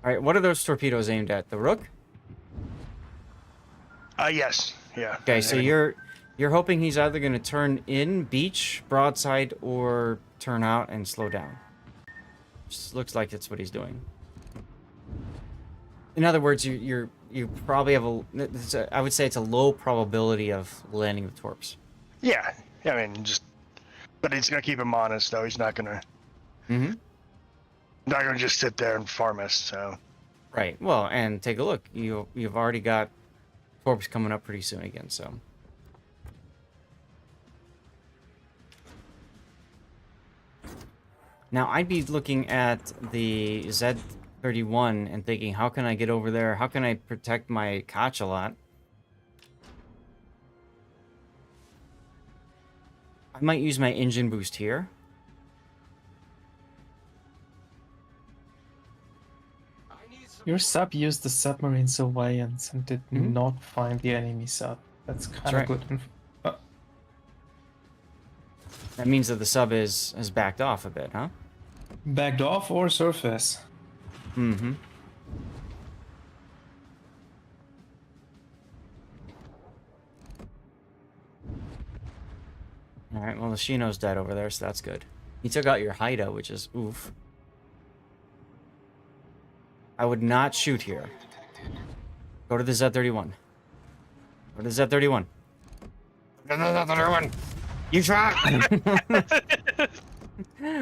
All right, what are those torpedoes aimed at? The Rook? Yes. Yeah. Okay, so you're hoping he's either going to turn in, beach, broadside, or turn out and slow down. Just looks like that's what he's doing. In other words, you probably have I would say it's a low probability of landing the torps. Yeah. I mean, but he's gonna keep him honest, though. He's not gonna. Mm-hmm. Not gonna just sit there and farm us. So. Right. Well, and take a look. You've already got torps coming up pretty soon again. So. Now I'd be looking at the Z-31 and thinking, how can I get over there? How can I protect my Koch a lot? I might use my engine boost here. Your sub used the submarine surveillance and did not find the enemy sub. That's kind of right. good. That means that the sub has backed off a bit, huh? Backed off or surface? Mm-hmm. Alright, well, the Shino's dead over there, so that's good. He took out your hideout, which is oof. I would not shoot here. Go to the Z-31. Go to the Z-31. Go to the Z-31! You try!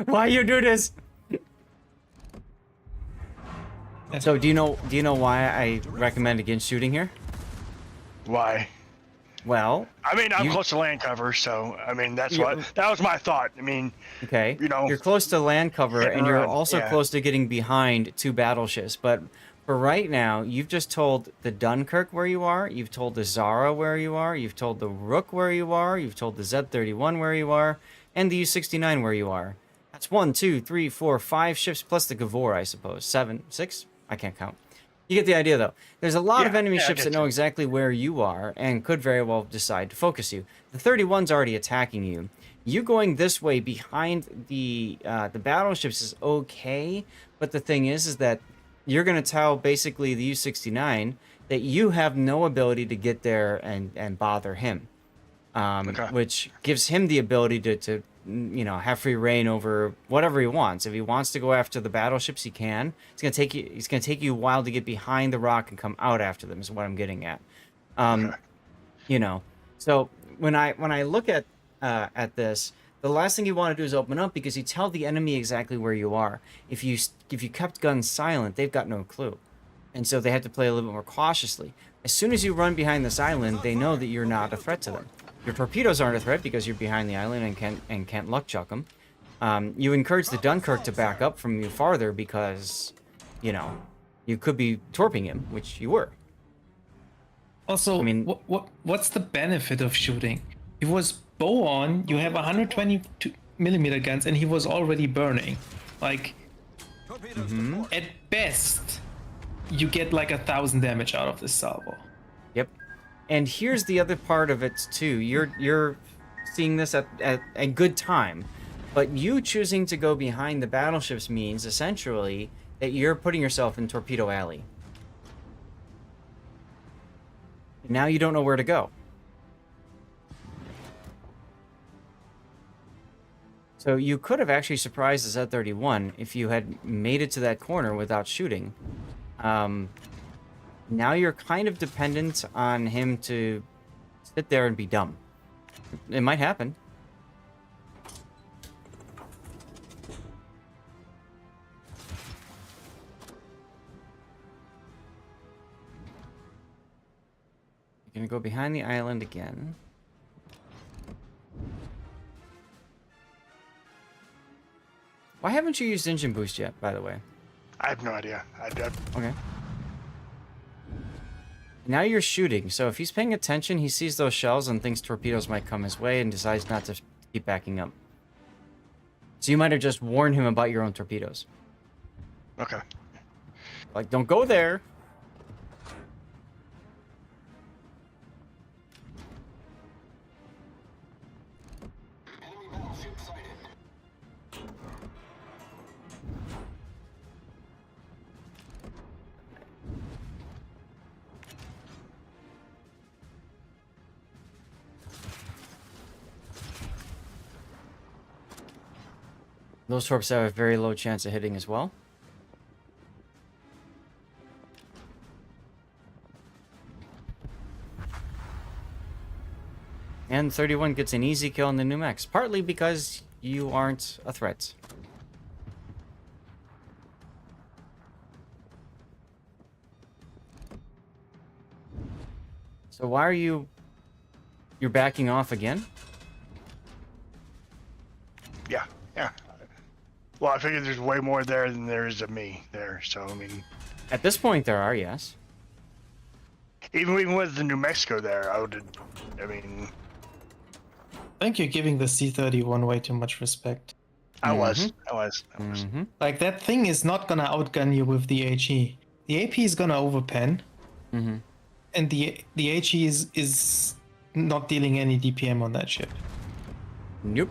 Why you do this? So do you know why I recommend against shooting here? Why? Well, I mean, I'm close to land cover, so I mean that was my thought. I mean, okay, you know, you're close to land cover, and you're also yeah. close to getting behind 2 battleships. But for right now, you've just told the Dunkirk where you are. You've told the Zara where you are. You've told the Rook where you are. You've told the Z-31 where you are, and the U-69 where you are. That's 1, 2, 3, 4, 5 ships plus the Gavor, I suppose. 7, 6. I can't count. You get the idea, though. There's a lot of enemy ships that know exactly where you are and could very well decide to focus you. The 31's already attacking you. You going this way behind the battleships is okay, but the thing is that you're going to tell basically the U-69 that you have no ability to get there and bother him, which gives him the ability to have free reign over whatever he wants. If he wants to go after the battleships, he can. It's gonna take you a while to get behind the rock and come out after them. Is what I'm getting at. So when I look at this, the last thing you want to do is open up because you tell the enemy exactly where you are. If you kept guns silent, they've got no clue, and so they have to play a little bit more cautiously. As soon as you run behind this island, they know that you're not a threat to them. Your torpedoes aren't a threat because you're behind the island and can't luck chuck them. You encourage the Dunkirk to back up from you farther because, you know, you could be torping him, which you were. Also, I mean- what's the benefit of shooting? He was bow on. You have 120 millimeter guns, and he was already burning. Like, at best, you get like 1,000 damage out of this salvo. Yep. And here's the other part of it too. You're seeing this at a good time, but you choosing to go behind the battleships means essentially that you're putting yourself in torpedo alley. Now you don't know where to go. So you could have actually surprised the Z-31 if you had made it to that corner without shooting. Now you're kind of dependent on him to sit there and be dumb. It might happen. You're gonna go behind the island again. Why haven't you used engine boost yet, by the way? I have no idea. Okay. Now you're shooting, so if he's paying attention, he sees those shells and thinks torpedoes might come his way and decides not to keep backing up. So you might have just warned him about your own torpedoes. Okay. Like, don't go there. Those torps have a very low chance of hitting as well. And 31 gets an easy kill on the Numex, partly because you aren't a threat. So why are you're backing off again? Yeah. Well, I figured there's way more there than there is of me there. So I mean, At this point, there are, yes. even with the New Mexico there, I would. I mean, I think you're giving the C-31 way too much respect. I was. Mm-hmm. Like, that thing is not gonna outgun you with the HE. The AP is gonna overpen, Mm-hmm. and the HE is not dealing any DPM on that ship. Nope.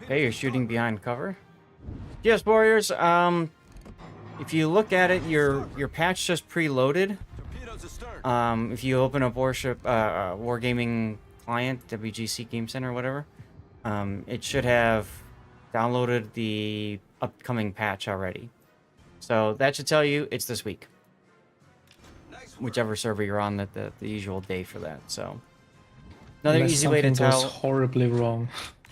Okay, you're shooting behind cover. Yes, warriors. If you look at it, your patch just preloaded. If you open up Warship, Wargaming client, WGC Game Center, whatever, it should have downloaded the upcoming patch already. So that should tell you it's this week. Whichever server you're on, the usual day for that. So another Unless easy way to something goes tell. horribly wrong.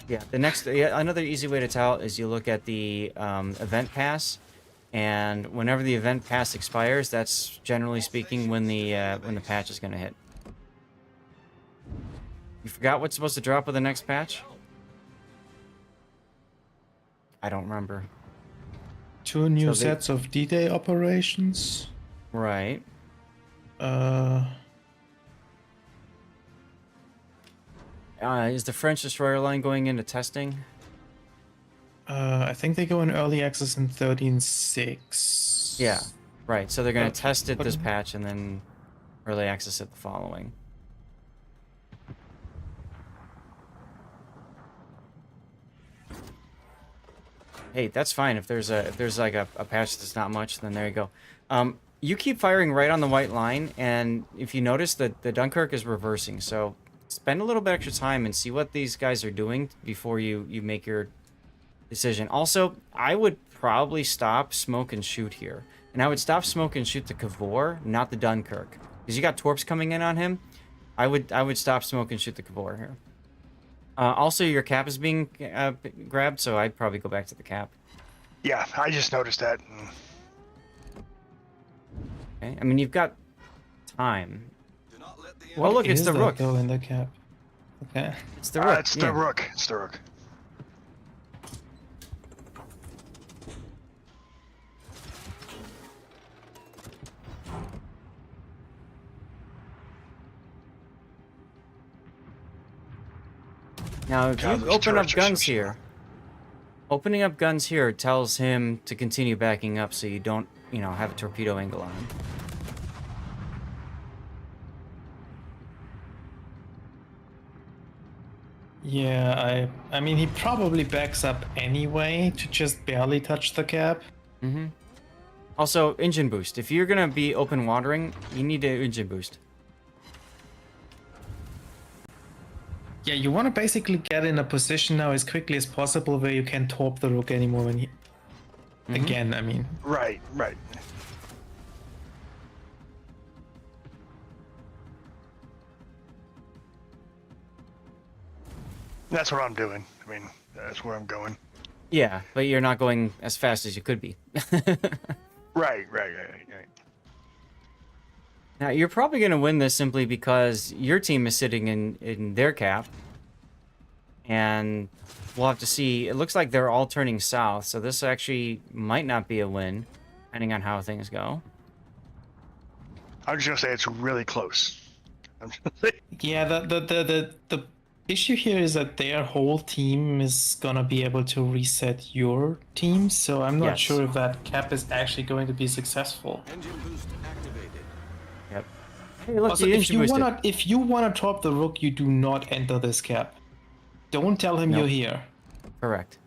Yeah, another easy way to tell is you look at the event pass, and whenever the event pass expires, that's generally speaking when the patch is going to hit. You forgot what's supposed to drop with the next patch? I don't remember. 2 new So they- sets of D-Day operations. Right. Is the French destroyer line going into testing? I think they go in early access in 13.6. Yeah. Right. So they're going to test it this but- patch and then early access it the following. Hey, that's fine. If there's like a patch that's not much, then there you go. you keep firing right on the white line, and if you notice that the Dunkirk is reversing, so spend a little bit extra time and see what these guys are doing before you make your decision. Also, I would probably stop, smoke, and shoot here. And I would stop, smoke, and shoot the Cavor, not the Dunkirk. Because you got Torps coming in on him. I would stop, smoke, and shoot the Cavor here. Also, your cap is being grabbed, so I'd probably go back to the cap. Yeah, I just noticed that. Okay? I mean, you've got time. Well, What look, it's is the that Rook. though in the cap? Okay. It's the Rook. It's yeah. the Rook. It's the Rook. Now, if God, you those open up turrets are so guns slow. here, opening up guns here tells him to continue backing up so you don't, have a torpedo angle on him. Yeah, I mean he probably backs up anyway to just barely touch the cap. Mm-hmm. Also, engine boost. If you're gonna be open watering, you need to engine boost. Yeah, you want to basically get in a position now as quickly as possible where you can torp the Rook anymore when he... Again, I mean... Right, right. That's what I'm doing. I mean, that's where I'm going. Yeah, but you're not going as fast as you could be. Right. Now, you're probably gonna win this simply because your team is sitting in their cap. And we'll have to see. It looks like they're all turning south, so this actually might not be a win, depending on how things go. I'm just gonna say it's really close. I'm just gonna say, Yeah, the issue here is that their whole team is gonna be able to reset your team, so I'm not Yes. sure if that cap is actually going to be successful. Yep. Hey, look, Also, you if engine you boosted. if you wanna top the Rook, you do not enter this cap. Don't tell him Nope. you're here. Correct.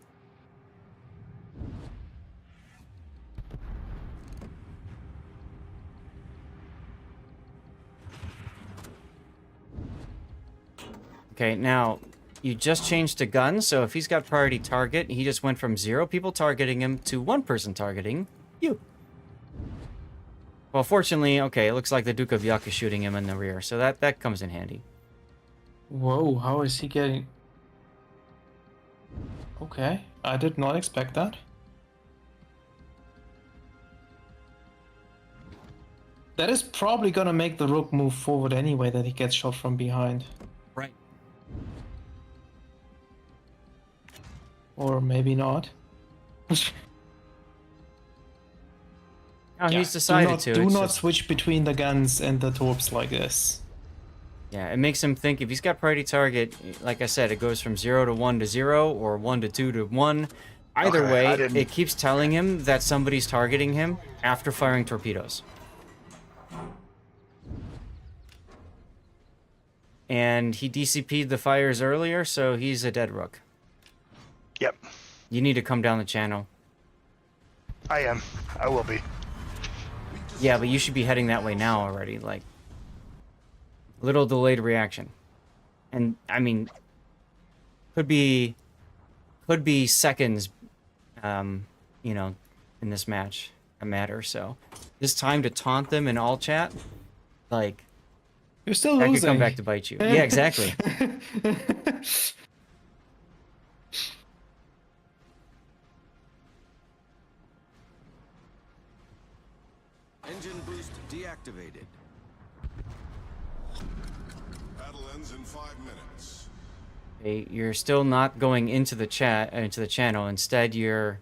Okay, now, you just changed to gun, so if he's got priority target, he just went from 0 people targeting him to 1 person targeting you. Well, fortunately, okay, it looks like the Duke of Yuck is shooting him in the rear, so that comes in handy. Whoa, how is he getting... Okay, I did not expect that. That is probably gonna make the Rook move forward anyway, that he gets shot from behind. Right. Or maybe not. Oh, he's decided to. Do It's not just- switch between the guns and the torps like this. Yeah, it makes him think if he's got priority target, like I said, it goes from 0 to 1 to 0 or 1 to 2 to 1. Either Okay, way, I didn't- it keeps telling him that somebody's targeting him after firing torpedoes. And he DCP'd the fires earlier, so he's a dead Rook. yep, You need to come down the channel. I am. I will be. Yeah, but you should be heading that way now already, like... Little delayed reaction. And, I mean... Could be seconds, in this match. A matter, so... This time to taunt them in all chat, like... You're still That losing. could come back to bite you. Yeah, exactly. Engine boost deactivated. Battle ends in 5 minutes. Okay, you're still not going into the into the channel. Instead, you're...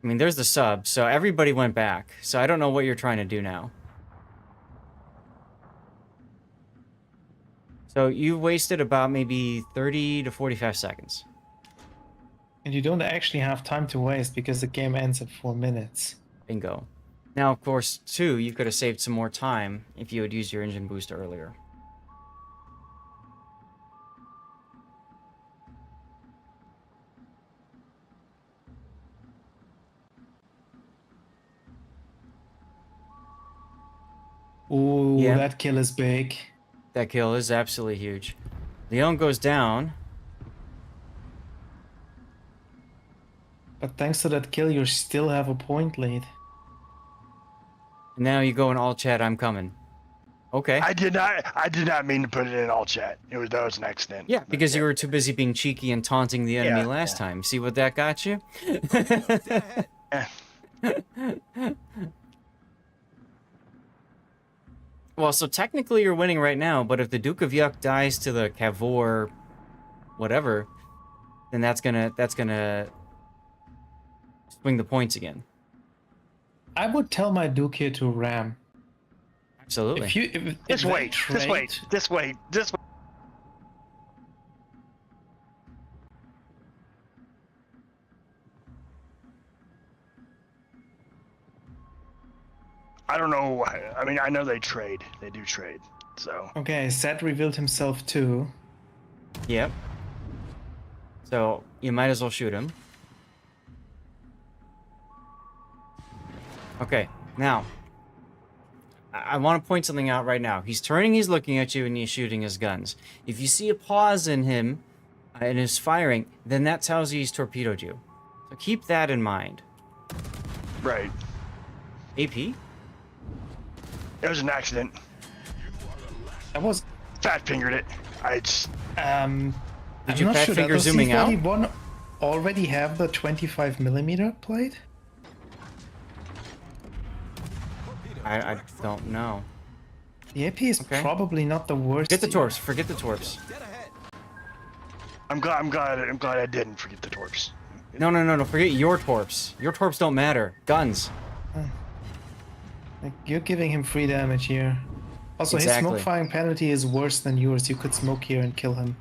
I mean, there's the sub, so everybody went back. So I don't know what you're trying to do now. So you wasted about maybe 30 to 45 seconds. And you don't actually have time to waste because the game ends at 4 minutes. Bingo. Now, of course, too, you could have saved some more time if you had used your engine boost earlier. Ooh, Yeah. that kill is big. That kill is absolutely huge. Leon goes down. But thanks to that kill, you still have a point lead. And now you go in all chat, I'm coming. Okay. I did not mean to put it in all chat. That was an accident. Yeah, because you were too busy being cheeky and taunting the enemy last time. See what that got you? Yeah. Well, so technically you're winning right now, but if the Duke of Yuck dies to the Cavor whatever, then that's gonna swing the points again. I would tell my Duke here to ram. Absolutely. If Just they wait. Just wait. I don't know. I mean, I know they trade. They do trade. So. Okay, Zed revealed himself too. Yep. So you might as well shoot him. Okay, now I want to point something out right now. He's turning, he's looking at you, and he's shooting his guns. If you see a pause in him and his firing, then that tells you he's torpedoed you. So keep that in mind. Right. AP? It was an accident. That was Fat fingered it. I just. Did you fat finger zooming out? Does already have the 25mm plate? I don't know. The AP is Okay. probably not the worst. Forget the here. torps. Forget the torps. I'm glad I didn't forget the torps. No. Forget your torps. Your torps don't matter. Guns. Like, you're giving him free damage here. Also, his Exactly. smoke firing penalty is worse than yours. You could smoke here and kill him.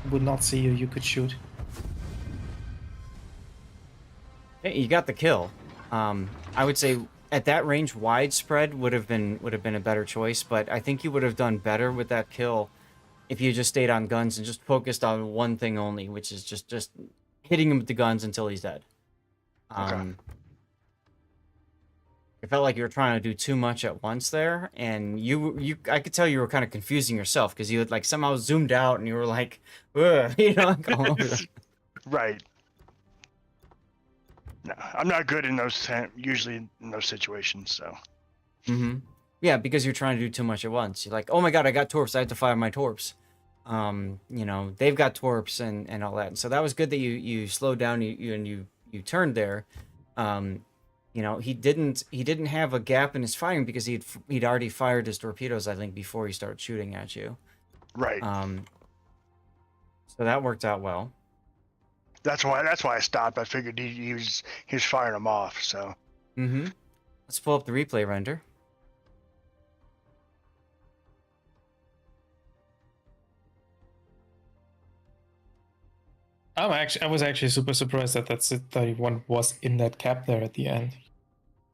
He would not see you. You could shoot. Hey, you got the kill. I would say at that range, widespread would have been a better choice, but I think you would have done better with that kill if you just stayed on guns and just focused on one thing only, which is just hitting him with the guns until he's dead. Okay. It felt like you were trying to do too much at once there, and I could tell you were kind of confusing yourself because you had like somehow zoomed out and you were like, ugh, you know, like all over the... Right. No, I'm not good in usually in those situations. So. Mm-hmm. Yeah, because you're trying to do too much at once. You're like, oh my god, I got torps. I have to fire my torps. You know, they've got torps and all that. And so that was good that you slowed down. You turned there. You know, he didn't have a gap in his firing because he'd already fired his torpedoes, I think, before he started shooting at you. Right. So that worked out well. That's why I stopped. I figured he was firing them off. So. Mm-hmm. Let's pull up the replay render. I was actually super surprised that that SID-31 was in that cap there at the end.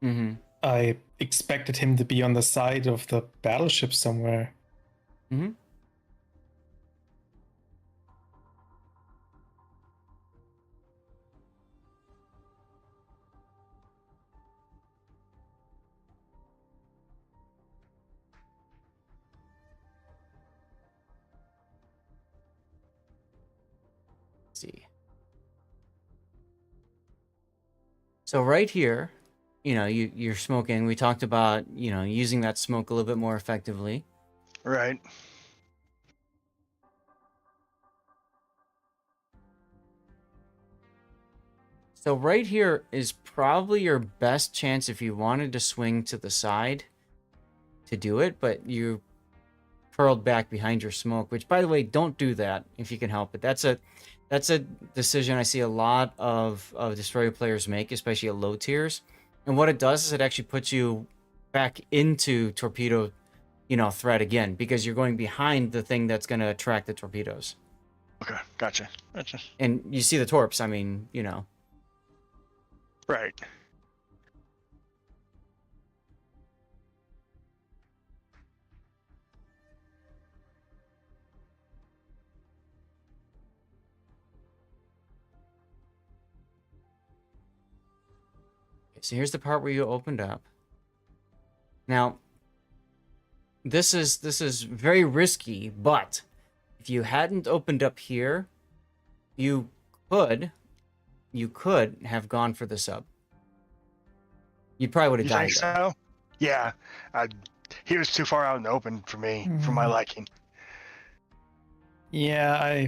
Mm-hmm. I expected him to be on the side of the battleship somewhere. Mm-hmm. See. So right here, you know, you're smoking. We talked about, you know, using that smoke a little bit more effectively. Right. So right here is probably your best chance if you wanted to swing to the side to do it, but you curled back behind your smoke, which, by the way, don't do that if you can help it. That's a decision I see a lot of destroyer players make, especially at low tiers. And what it does is it actually puts you back into torpedo, you know, threat again, because you're going behind the thing that's going to attract the torpedoes. Okay. Gotcha. And you see the torps, I mean, you know. Right. So here's the part where you opened up. Now, this is very risky, but if you hadn't opened up here, you could have gone for the sub. You probably would have You died. think Though. so? Yeah. He was too far out in the open for me, for my liking. Yeah,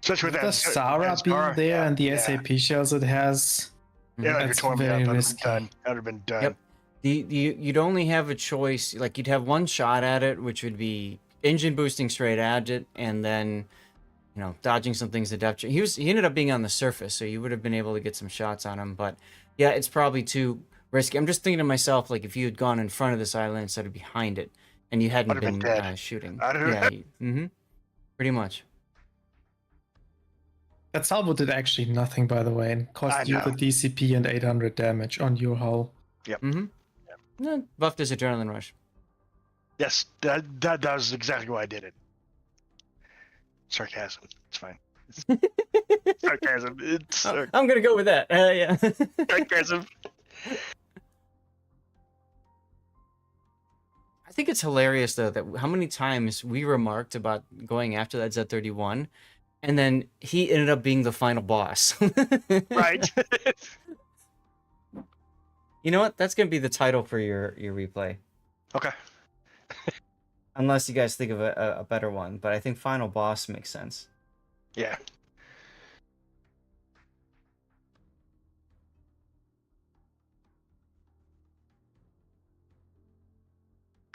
Especially with the that Zara that being Zara, there yeah, and the yeah. SAP shells it has. Yeah, like That's tore me up. very That would have been risky. done. That would have been done. Yep. You'd only have a choice, like you'd have one shot at it, which would be engine boosting straight at it, and then, dodging some things to depth. He ended up being on the surface, so you would have been able to get some shots on him. But yeah, it's probably too risky. I'm just thinking to myself, like if you had gone in front of this island instead of behind it, and you hadn't I'd have been been dead. shooting. I'd have- Yeah. Pretty much. That salvo did actually nothing, by the way, and I cost you know. the DCP and 800 damage on your hull. No, buffed his adrenaline rush. Yes, that was exactly why I did it. Sarcasm. It's fine. Sarcasm. It's I'm gonna go with that. Yeah. sarcasm. I think it's hilarious though that how many times we remarked about going after that Z31, and then he ended up being the final boss. Right. You know what? That's gonna be the title for your replay, Okay. unless you guys think of a better one. But I think final boss makes sense. Yeah.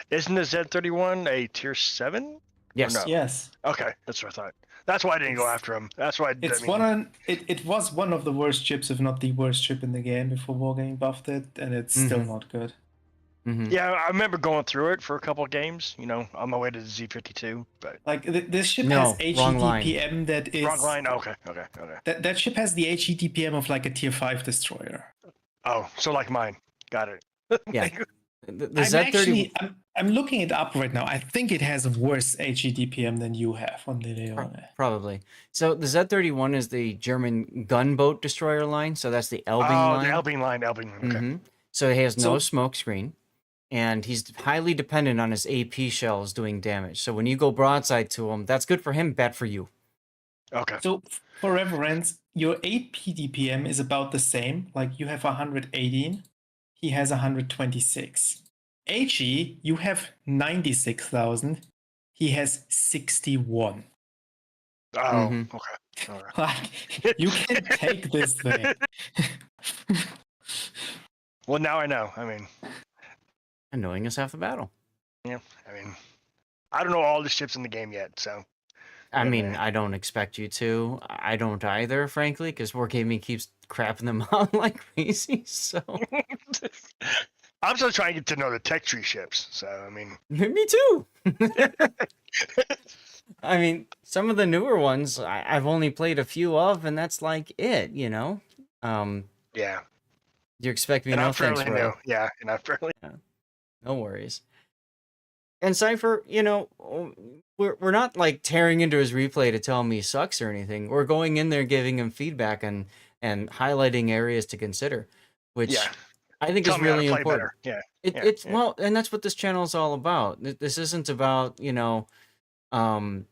Isn't the Z31 a tier 7? Yes. no? Yes. Okay, that's what I thought. That's why I didn't go after him. That's why It's I mean, it was one of the worst chips, if not the worst chip in the game before Wargaming buffed it, and it's still not good. Mhm. Yeah, I remember going through it for a couple of games, on my way to the Z52, but Like this ship No, has wrong line. HEDPM that is wrong line. Okay. that ship has the HEDPM of like a tier 5 destroyer. Oh, so like mine. Got it. Yeah. The I'm Z30. actually I'm looking it up right now. I think it has worse HEDPM than you have on the Leone. Probably. So the Z31 is the German gunboat destroyer line. So that's the Elbing Oh, line. the Elbing line. Okay. Mhm. So he has no So- smoke screen, and he's highly dependent on his AP shells doing damage. So when you go broadside to him, that's good for him, bad for you. Okay. So for reference, your 8 PDPM is about the same. Like you have 118, he has 126. HE, you have 96,000, he has 61. Oh, Mhm. okay. All right. Like you can take this thing. Well, now I know. I mean, Annoying is half the battle. I don't know all the ships in the game yet, so. I Yeah, mean, man. I don't expect you to. I don't either, frankly, because Wargaming keeps crapping them out like crazy. So I'm still trying to get to know the tech tree ships, so I mean. me too. I mean, some of the newer ones I've only played a few of, and that's like it. Yeah. You expect me And no I'm thanks, fairly bro. new. Yeah, and I'm fairly. No worries. And Cypher, we're not like tearing into his replay to tell him he sucks or anything. We're going in there giving him feedback and highlighting areas to consider, which Yeah. I think Tell is me how to really play important. better. Yeah. It's yeah. well, and that's what this channel is all about. This isn't about stroking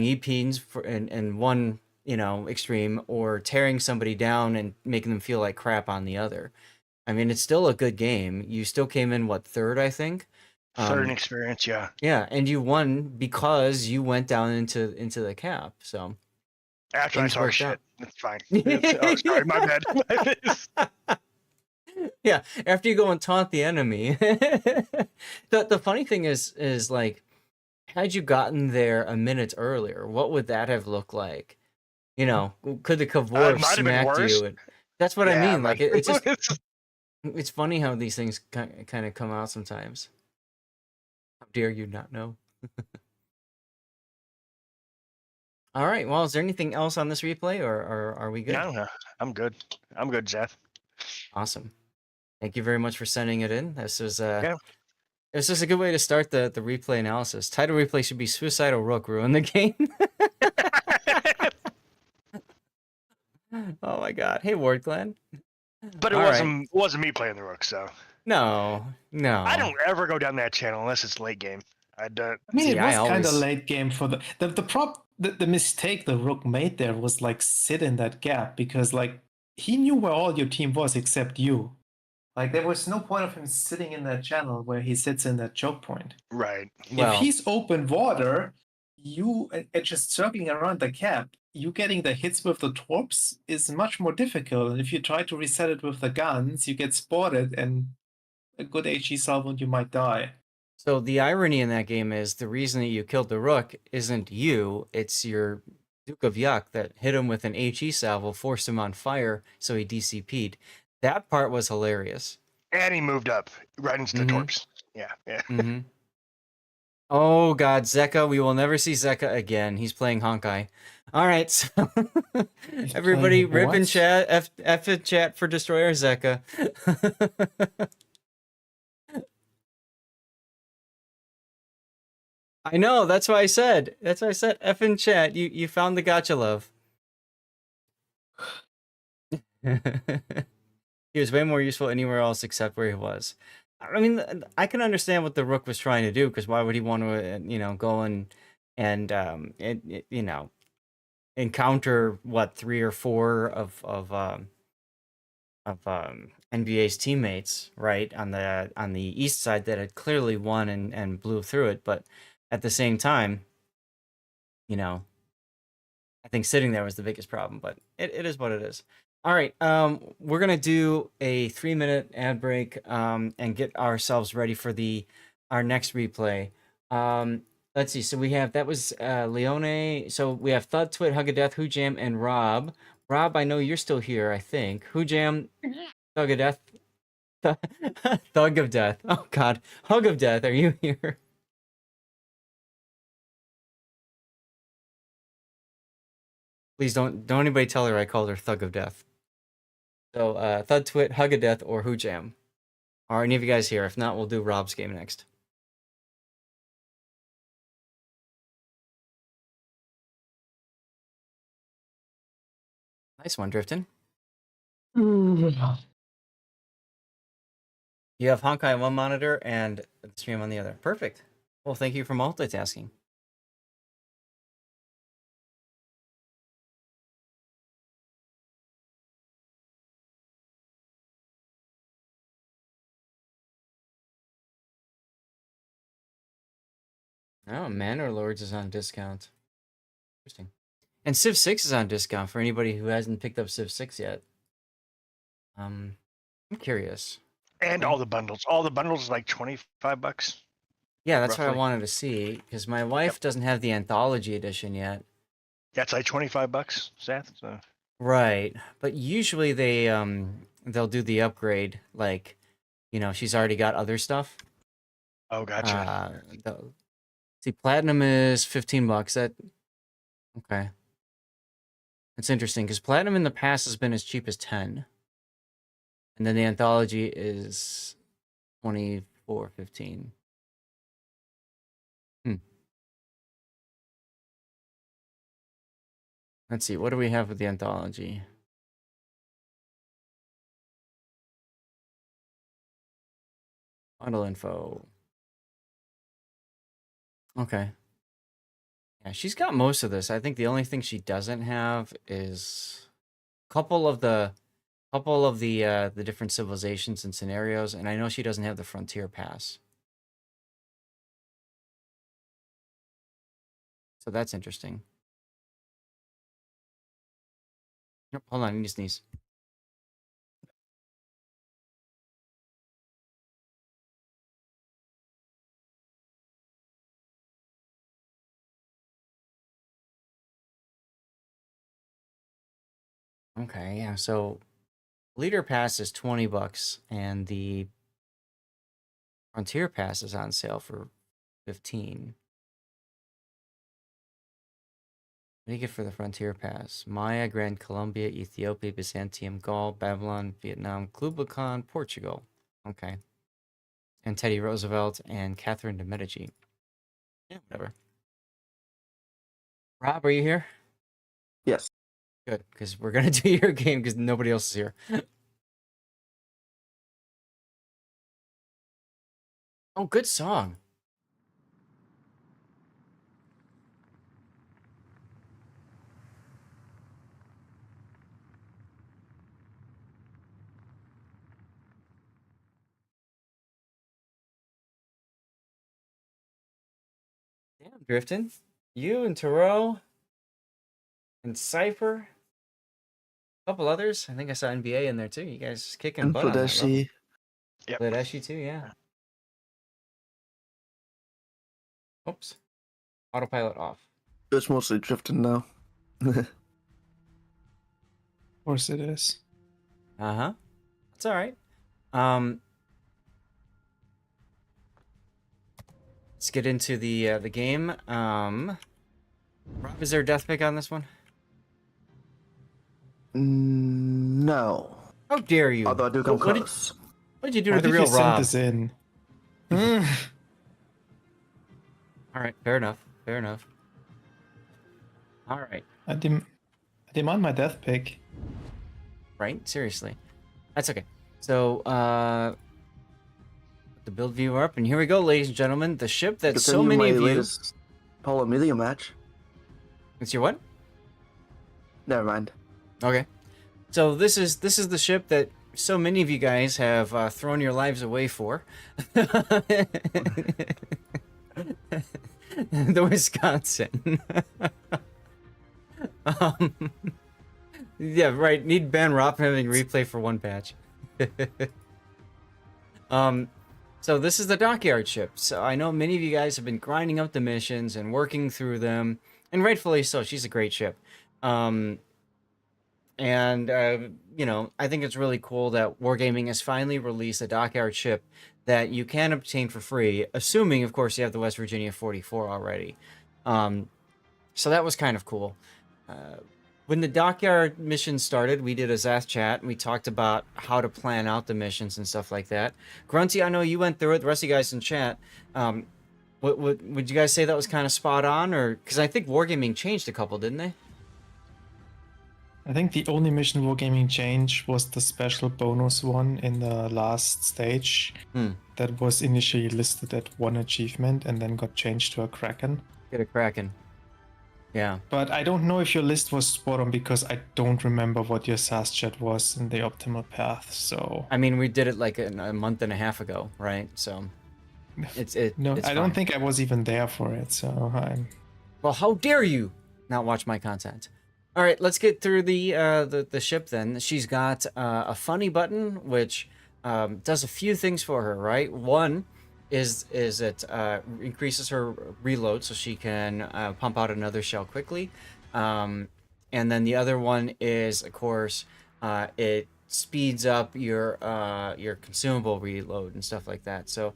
EPs in one extreme or tearing somebody down and making them feel like crap on the other. I mean, it's still a good game. You still came in third, I think. Third experience, yeah. Yeah, and you won because you went down into the cap. So After I things talk worked shit, out. it's fine. Oh, sorry, my bad. Yeah, after you go and taunt the enemy. The funny thing is like, had you gotten there a minute earlier, what would that have looked like? Could the Cavor have might have been smacked worse. you? That's what I Yeah, mean. Like, but- it's just it's funny how these things kind of come out sometimes. How dare you not know? All right. Well, is there anything else on this replay, or are we good? No, I'm good. I'm good, Seth. Awesome. Thank you very much for sending it in. This was Yeah. This is a good way to start the replay analysis. Title replay should be Suicidal Rook ruin the game. Oh my god. Hey Ward Clan. But it All right. wasn't me playing the rook, so No, no. I don't ever go down that channel unless it's late game. I don't. I mean, See, it I was kind of always- late game for the mistake the Rook made there was like sit in that gap because like he knew where all your team was except you. Like there was no point of him sitting in that channel where he sits in that choke point. Right. If Well, he's open water, you and just circling around the cap, you getting the hits with the torps is much more difficult. And if you try to reset it with the guns, you get spotted and a good HE salvo and you might die. so the irony in that game is the reason that you killed the Rook isn't you, it's your Duke of Yuck that hit him with an HE salvo, forced him on fire, so he DCP'd. That part was hilarious. And he moved up right into the Mhm. torps. Yeah. Yeah. Mm-hmm. Oh God, Zeka, we will never see Zeka again. He's playing Honkai. All right, so everybody playing rip in what? chat, F in chat for Destroyer Zeka. I know, that's why I said. That's why I said F in chat. You found the gotcha love. He was way more useful anywhere else except where he was. I mean, I can understand what the Rook was trying to do, because why would he want to, go and encounter what 3 or 4 of NBA's teammates, right, on the east side that had clearly won and blew through it, but at the same time, I think sitting there was the biggest problem, but it is what it is. All right, we're gonna do a 3-minute ad break and get ourselves ready for our next replay. Let's see. So that was Leone. So we have Thud, Twit, Hug of Death, Who Jam, and Rob. Rob, I know you're still here. I think Who Jam, Thug of Death, Thug of Death. Oh God, Hug of Death. Are you here? Please don't anybody tell her I called her Thug of Death. So Thud, Twit, Hug of Death, or Who Jam. Are any of you guys here? If not, we'll do Rob's game next. Nice one, Driftin. You have Honkai on one monitor and the stream on the other. Perfect. Well, thank you for multitasking. Oh, Manor Lords is on discount. Interesting. And Civ 6 is on discount for anybody who hasn't picked up Civ 6 yet. I'm curious. And Okay. all the bundles. All the bundles is like $25. Yeah, that's what I Roughly. wanted to see, because my wife doesn't have the anthology edition yet. That's like $25, Seth. So. Right, but usually they'll do the upgrade, like, she's already got other stuff. Oh, gotcha. See, platinum is $15. Okay. That's interesting, because platinum in the past has been as cheap as 10. And then the anthology is $24.15. Let's see, what do we have with the anthology? Bundle info. Okay. Yeah, she's got most of this. I think the only thing she doesn't have is a couple of the different civilizations and scenarios, and I know she doesn't have the Frontier Pass. So that's interesting. Nope, hold on, I need to sneeze. Okay, yeah, so Leader Pass is $20, and the Frontier Pass is on sale for $15. What do you get for the Frontier Pass? Maya, Grand Colombia, Ethiopia, Byzantium, Gaul, Babylon, Vietnam, Kublai, Portugal. Okay. And Teddy Roosevelt and Catherine de Medici. Yeah, whatever. Rob, are you here? Yes. Good, because we're gonna do your game because nobody else is here. Oh, good song. Damn, Drifting. You and Taro and Cypher. A couple others. I think I saw NBA in there too. You guys kicking And butt on that level. Fladeshi. Yep. Fladeshi too, yeah. Oops. Autopilot off. It's mostly drifting now. Of course it is. Uh-huh. That's all right. Let's get into the game. Rob, is there a death pick on this one? No. How dare you? Although I do come What did- close. What did you do Why to the did real you send Rob? this in? All right, fair enough. Fair enough. All right. I demand my death pick. Right? Seriously. That's okay. So, the build viewer up, and here we go, ladies and gentlemen. The ship that so Continue many my of you... latest Polo Media match. It's your what? Never mind. Okay. So this is the ship that so many of you guys have thrown your lives away for. The Wisconsin. um, yeah, right. Need ban Rob from having replay for one patch. So this is the dockyard ship. So I know many of you guys have been grinding up the missions and working through them, and rightfully so. She's a great ship. You know, I think it's really cool that Wargaming has finally released a dockyard ship that you can obtain for free, assuming, of course, you have the West Virginia 44 already. So that was kind of cool. When the dockyard mission started, we did a Zath chat, and we talked about how to plan out the missions and stuff like that. Grunty, I know you went through it. The rest of you guys in chat, would you guys say that was kind of spot on? Or because I think Wargaming changed a couple, didn't they? I think the only mission Wargaming changed was the special bonus one in the last stage that was initially listed at 1 achievement and then got changed to a Kraken. Get a Kraken. Yeah. But I don't know if your list was spot on because I don't remember what your SAS chat was in the optimal path. So I mean, we did it like a month and a half ago, right? So it's no, it's I don't fine. think I was even there for it. So I'm. Well, how dare you not watch my content? All right, let's get through the ship then. She's got a funny button which does a few things for her, right? One is it increases her reload so she can pump out another shell quickly, and then the other one is, of course, it speeds up your consumable reload and stuff like that. So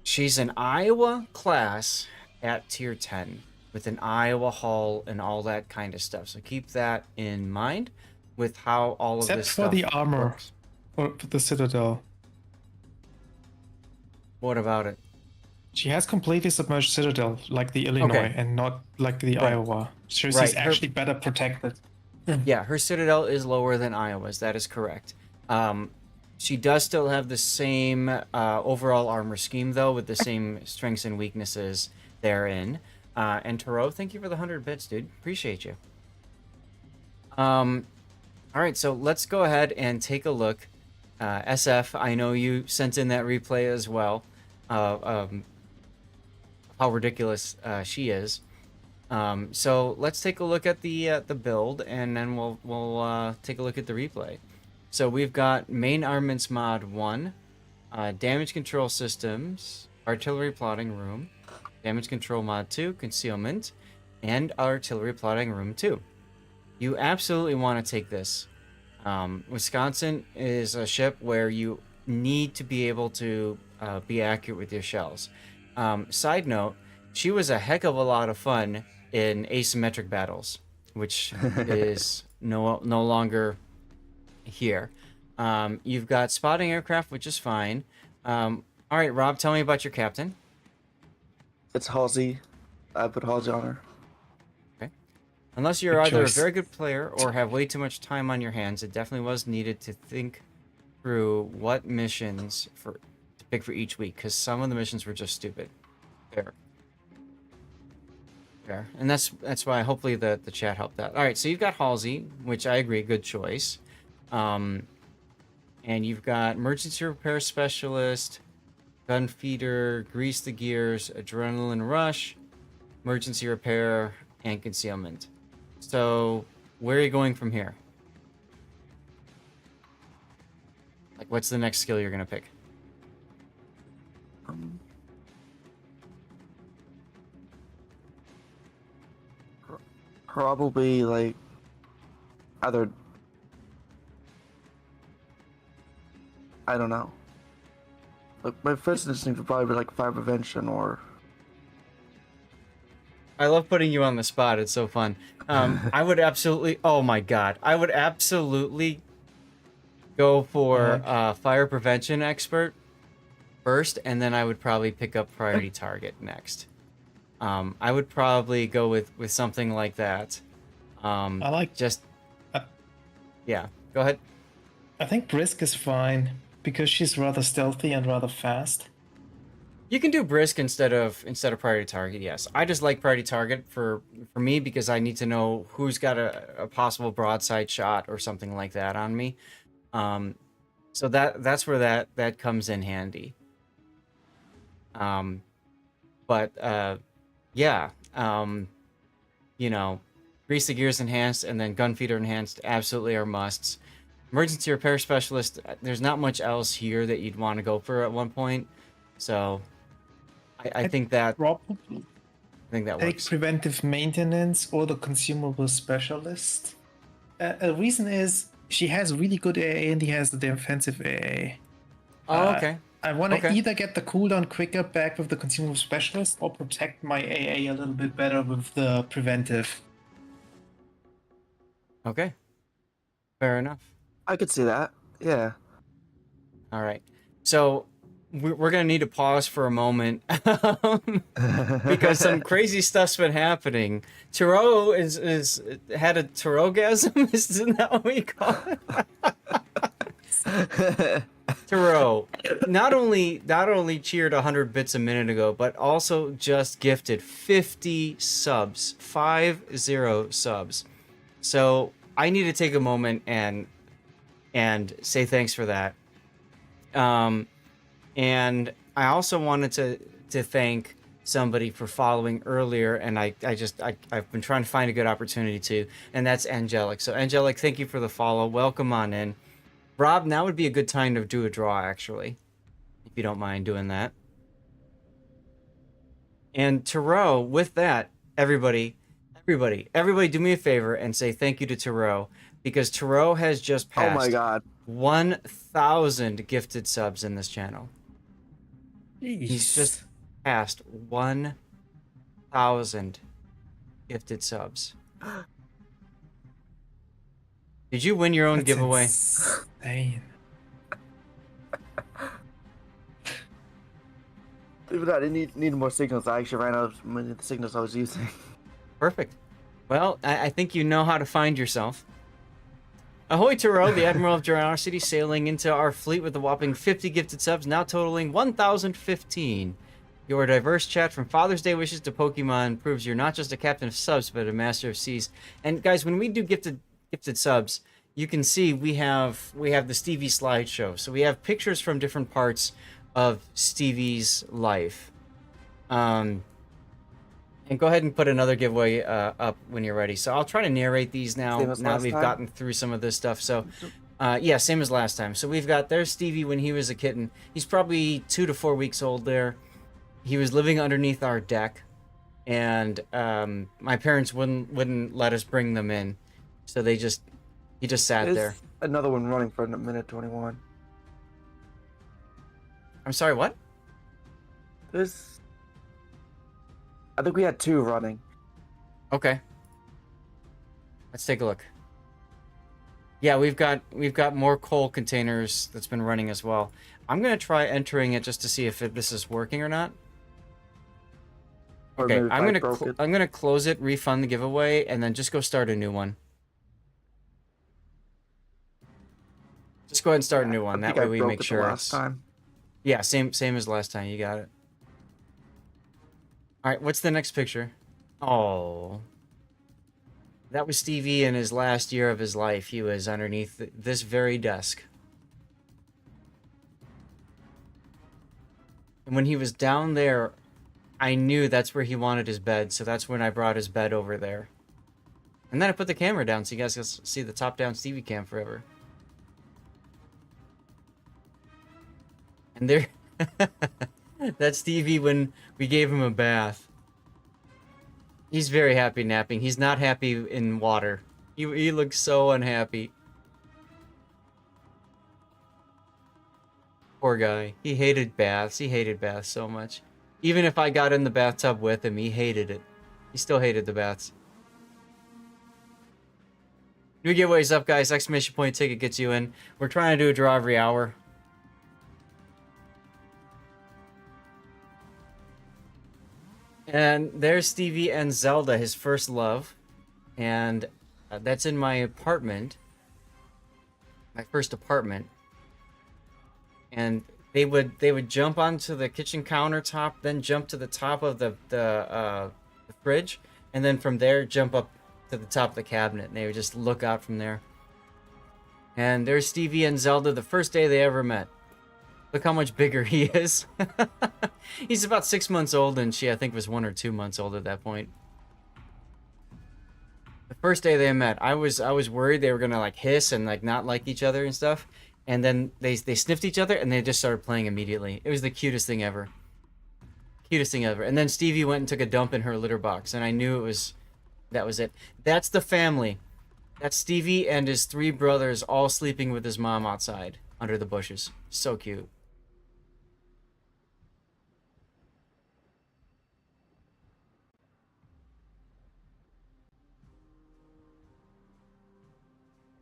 she's an Iowa class at tier 10 with an Iowa hull and all that kind of stuff. So keep that in mind with how all of Except this for stuff the armor works. or the Citadel. What about it? She has completely submerged Citadel like the Illinois Okay. and not like the Right. Iowa. So Right. she's actually better protected. Yeah, her Citadel is lower than Iowa's. That is correct. She does still have the same overall armor scheme, though, with the same strengths and weaknesses therein. And Taro, thank you for the 100 bits, dude. Appreciate you. All right, so let's go ahead and take a look. SF, I know you sent in that replay as well. How ridiculous she is. So let's take a look at the build, and then we'll take a look at the replay. So we've got main armaments mod 1, damage control systems, artillery plotting room, damage control mod 2, concealment, and artillery plotting room 2. You absolutely want to take this. Wisconsin is a ship where you need to be able to be accurate with your shells. Side note, she was a heck of a lot of fun in asymmetric battles, which is no longer here. You've got spotting aircraft, which is fine. All right, Rob, tell me about your captain. It's Halsey. I put Halsey on her. Unless you're Good either choice. a very good player or have way too much time on your hands, it definitely was needed to think through what missions to pick for each week because some of the missions were just stupid. Fair. Fair. And that's why hopefully the chat helped out. All right, so you've got Halsey, which I agree, good choice. And you've got emergency repair specialist, gun feeder, grease the gears, adrenaline rush, emergency repair, and concealment. So where are you going from here? Like, what's the next skill you're gonna pick? Probably like either. I don't know. Like my first instinct would probably be like fire prevention or. I love putting you on the spot. It's so fun. I would absolutely. Oh my god, I would absolutely go for fire prevention expert first, and then I would probably pick up priority target next. I would probably go with something like that. I like. Yeah. Go ahead. I think Brisk is fine because she's rather stealthy and rather fast. You can do brisk instead of priority target. Yes, I just like priority target for me because I need to know who's got a possible broadside shot or something like that on me. So that's where that comes in handy. Yeah. You know, grease the gears enhanced and then gun feeder enhanced absolutely are musts. Emergency repair specialist. There's not much else here that you'd want to go for at one point. So. I think that probably that take works. preventive maintenance or the consumable specialist. A reason is she has really good AA and he has the defensive AA. Oh, okay. I want to Okay. either get the cooldown quicker back with the consumable specialist or protect my AA a little bit better with the preventive. Okay. Fair enough. I could see that. Yeah. All right. So we're gonna need to pause for a moment because some crazy stuff's been happening. Tarot is had a Tarot-gasm. Isn't that what we call it? Tarot not only cheered 100 bits a minute ago, but also just gifted 50 subs, 50 subs. So I need to take a moment and say thanks for that. And I also wanted to thank somebody for following earlier, and I've been trying to find a good opportunity to, and that's Angelic. So Angelic, thank you for the follow. Welcome on in. Rob, now would be a good time to do a draw, actually, if you don't mind doing that. And Tarot, with that, everybody do me a favor and say thank you to Tarot, because Tarot has just passed Oh my god. 1,000 gifted subs in this channel. He's just Jeez. passed 1,000 gifted subs. Did you win your own That's giveaway? insane. Even that, I need more signals. I actually ran out of many of the signals I was using. Perfect. Well, I think you know how to find yourself. Ahoy, Tarot, the Admiral of Generosity, sailing into our fleet with a whopping 50 gifted subs, now totaling 1,015. Your diverse chat from Father's Day wishes to Pokemon proves you're not just a captain of subs, but a master of seas. And guys, when we do gifted subs, you can see we have the Stevie slideshow. So we have pictures from different parts of Stevie's life. And go ahead and put another giveaway up when you're ready. So I'll try to narrate these now. Same as Now last we've time? gotten through some of this stuff. So, yeah, same as last time. So we've got there's Stevie when he was a kitten. He's probably 2 to 4 weeks old there. He was living underneath our deck, and my parents wouldn't let us bring them in, so he just sat There's there. another one running for a minute 21. I'm sorry, what? I think we had 2 running. Okay. Let's take a look. Yeah, we've got more coal containers that's been running as well. I'm gonna try entering it just to see if this is working or not. Or Okay, maybe I'm if I broke it. gonna close it, refund the giveaway, and then just go start a new one. Just go ahead and start a new one. I That think way I we broke make it the sure last time. Yeah, same as last time. You got it. All right, what's the next picture? Oh, that was Stevie in his last year of his life. He was underneath this very desk. And when he was down there, I knew that's where he wanted his bed, so that's when I brought his bed over there. And then I put the camera down so you guys can see the top-down Stevie cam forever. And there... That's Stevie when we gave him a bath. He's very happy napping. He's not happy in water. He looks so unhappy. Poor guy. He hated baths. He hated baths so much. Even if I got in the bathtub with him, he hated it. He still hated the baths. New giveaways up, guys. Exclamation point ticket gets you in. We're trying to do a draw every hour. And there's Stevie and Zelda, his first love. And that's in my apartment. My first apartment. And they would jump onto the kitchen countertop, then jump to the top of the fridge, and then from there jump up to the top of the cabinet. And they would just look out from there. And there's Stevie and Zelda the first day they ever met. Look how much bigger he is. He's about 6 months old, and she, I think, was 1 or 2 months old at that point. The first day they met, I was worried they were gonna like hiss and like not like each other and stuff. And then they sniffed each other, and they just started playing immediately. It was the cutest thing ever. Cutest thing ever. And then Stevie went and took a dump in her litter box, and I knew that was it. That's the family. That's Stevie and his 3 brothers all sleeping with his mom outside under the bushes. So cute.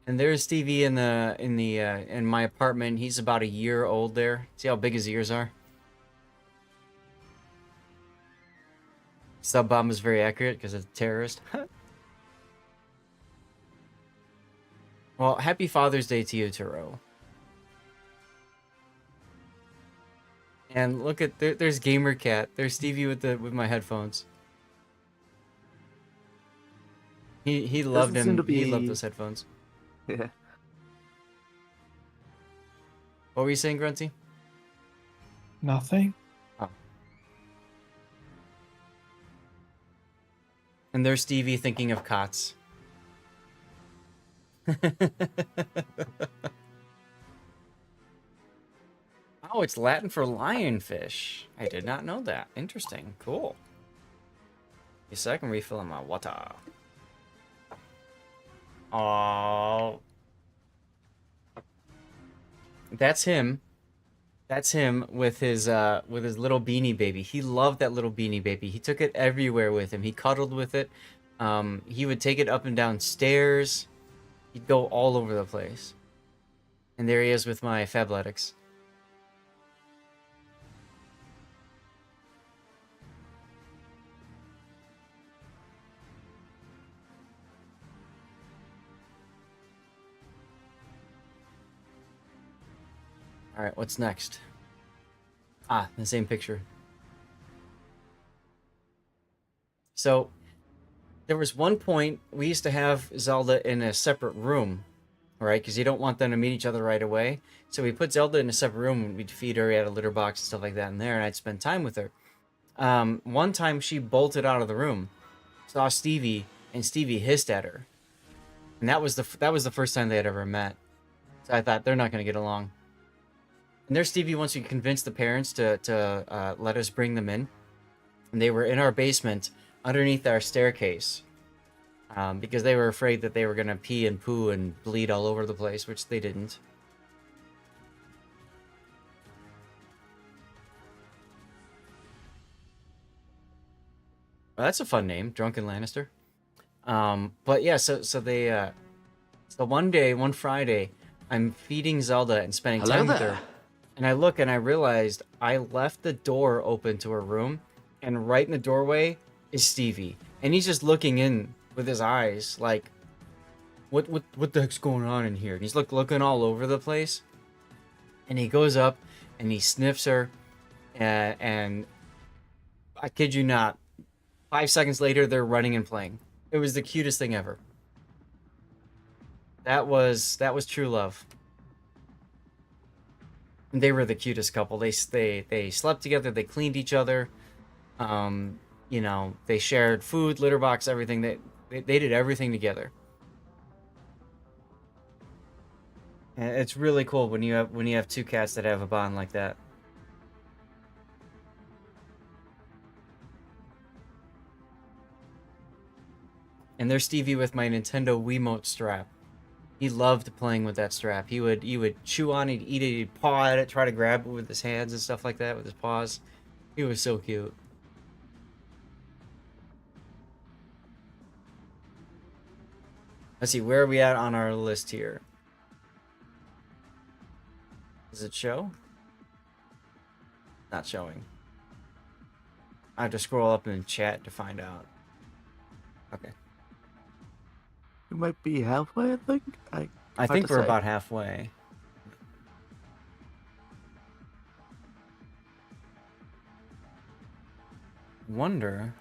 And there's Stevie in my apartment. He's about a year old there. See how big his ears are? Sub bomb is very accurate because it's a terrorist. Well, happy Father's Day to you, Turo. And look at there's Gamer Cat. There's Stevie with my headphones. He loved Doesn't seem him. to He be- loved those headphones. Yeah. What were you saying, Grunty? Nothing. Oh. And there's Stevie thinking of cots. Oh, it's Latin for lionfish. I did not know that. Interesting. Cool. A second refill on my water. Oh. That's him. That's him with his little beanie baby. He loved that little beanie baby. He took it everywhere with him. He cuddled with it. He would take it up and down stairs. He'd go all over the place. And there he is with my Fabletics. All right, what's next? Ah, the same picture. So, there was one point we used to have Zelda in a separate room, right? Because you don't want them to meet each other right away. So we put Zelda in a separate room, and we'd feed her, we had a litter box and stuff like that in there, and I'd spend time with her. One time she bolted out of the room, saw Stevie, and Stevie hissed at her. And that was the first time they had ever met. So I thought, they're not going to get along. And there's Stevie once we convinced the parents to let us bring them in. And they were in our basement underneath our staircase because they were afraid that they were going to pee and poo and bleed all over the place, which they didn't. Well, that's a fun name, Drunken Lannister. But yeah, so one Friday, I'm feeding Zelda and spending time with her. And I look and I realized I left the door open to her room, and right in the doorway is Stevie. And he's just looking in with his eyes like, what the heck's going on in here? And he's looking all over the place. And he goes up and he sniffs her, and I kid you not, 5 seconds later they're running and playing. It was the cutest thing ever. That was true love. And they were the cutest couple. They slept together. They cleaned each other. You know, they shared food, litter box, everything. They did everything together. And it's really cool when you have two cats that have a bond like that. And there's Stevie with my Nintendo Wiimote strap. He loved playing with that strap. He would chew on it, eat it, he'd paw at it, try to grab it with his hands and stuff like that with his paws. He was so cute. Let's see, where are we at on our list here? Does it show? Not showing. I have to scroll up in the chat to find out. Okay. We might be halfway, I think. I think we're about halfway. Wonder.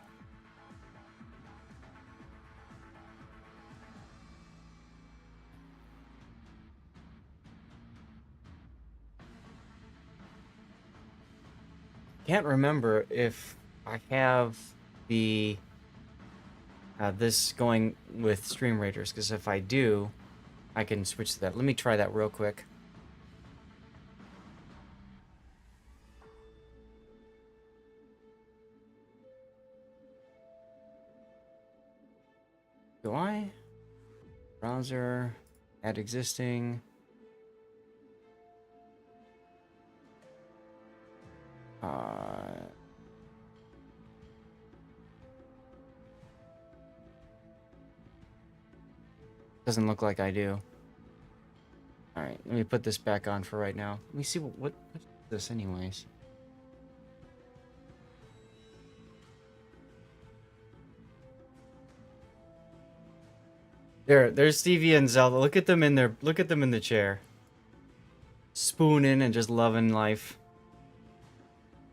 Can't remember if I have the this going with Stream Raiders, because if I do, I can switch to that. Let me try that real quick. Do I? Browser, add existing. Doesn't look like I do. Alright, let me put this back on for right now. Let me see what is this anyways. There's Stevie and Zelda. Look at them in the chair. Spooning and just loving life.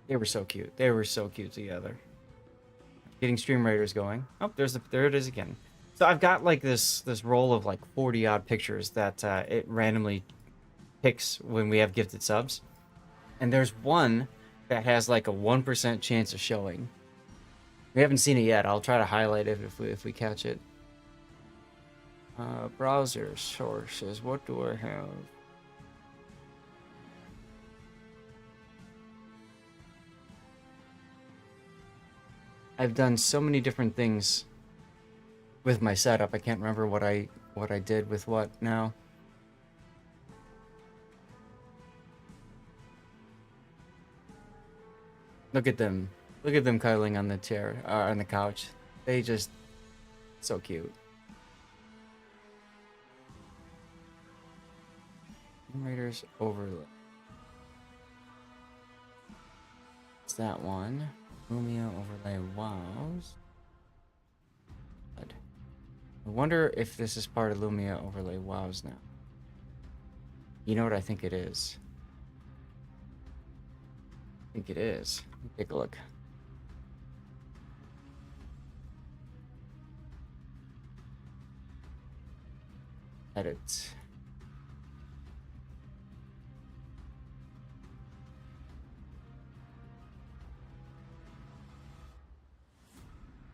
They were so cute. They were so cute together. Getting Stream Raiders going. Oh, there it is again. So I've got like this roll of like 40 odd pictures that it randomly picks when we have gifted subs. And there's one that has like a 1% chance of showing. We haven't seen it yet. I'll try to highlight it if we catch it. Browser sources. What do I have? I've done so many different things with my setup. I can't remember what I did with what now. Look at them. Look at them cuddling on the chair, on the couch. They just so cute. Raiders overlay. It's that one. Lumia overlay wows. I wonder if this is part of Lumia overlay wows now. You know what I think it is? I think it is. Take a look. Edit.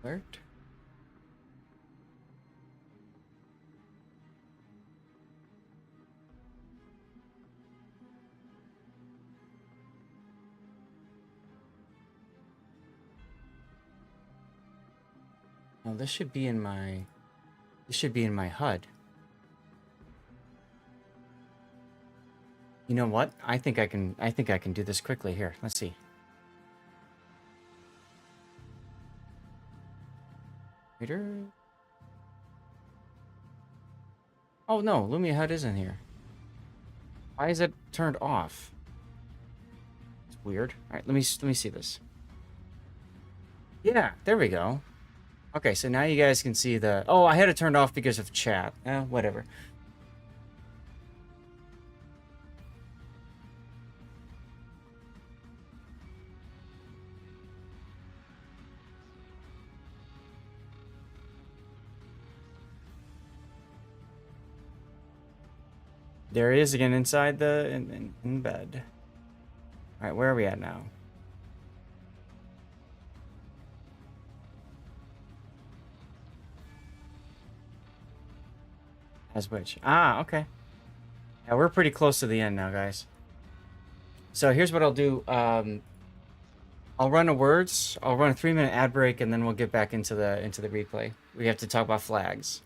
Alert. Now this should be in my HUD. You know what? I think I can do this quickly here. Let's see. Reader. Oh no, Lumia HUD isn't here. Why is it turned off? It's weird. All right, let me see this. Yeah, there we go. Okay, so now you guys can see the... Oh, I had it turned off because of chat. Whatever. There he is again inside the in bed. All right, where are we at now? As which? Ah, okay. Yeah, we're pretty close to the end now, guys. So here's what I'll do. I'll run a words. I'll run a 3-minute ad break, and then we'll get back into the replay. We have to talk about flags.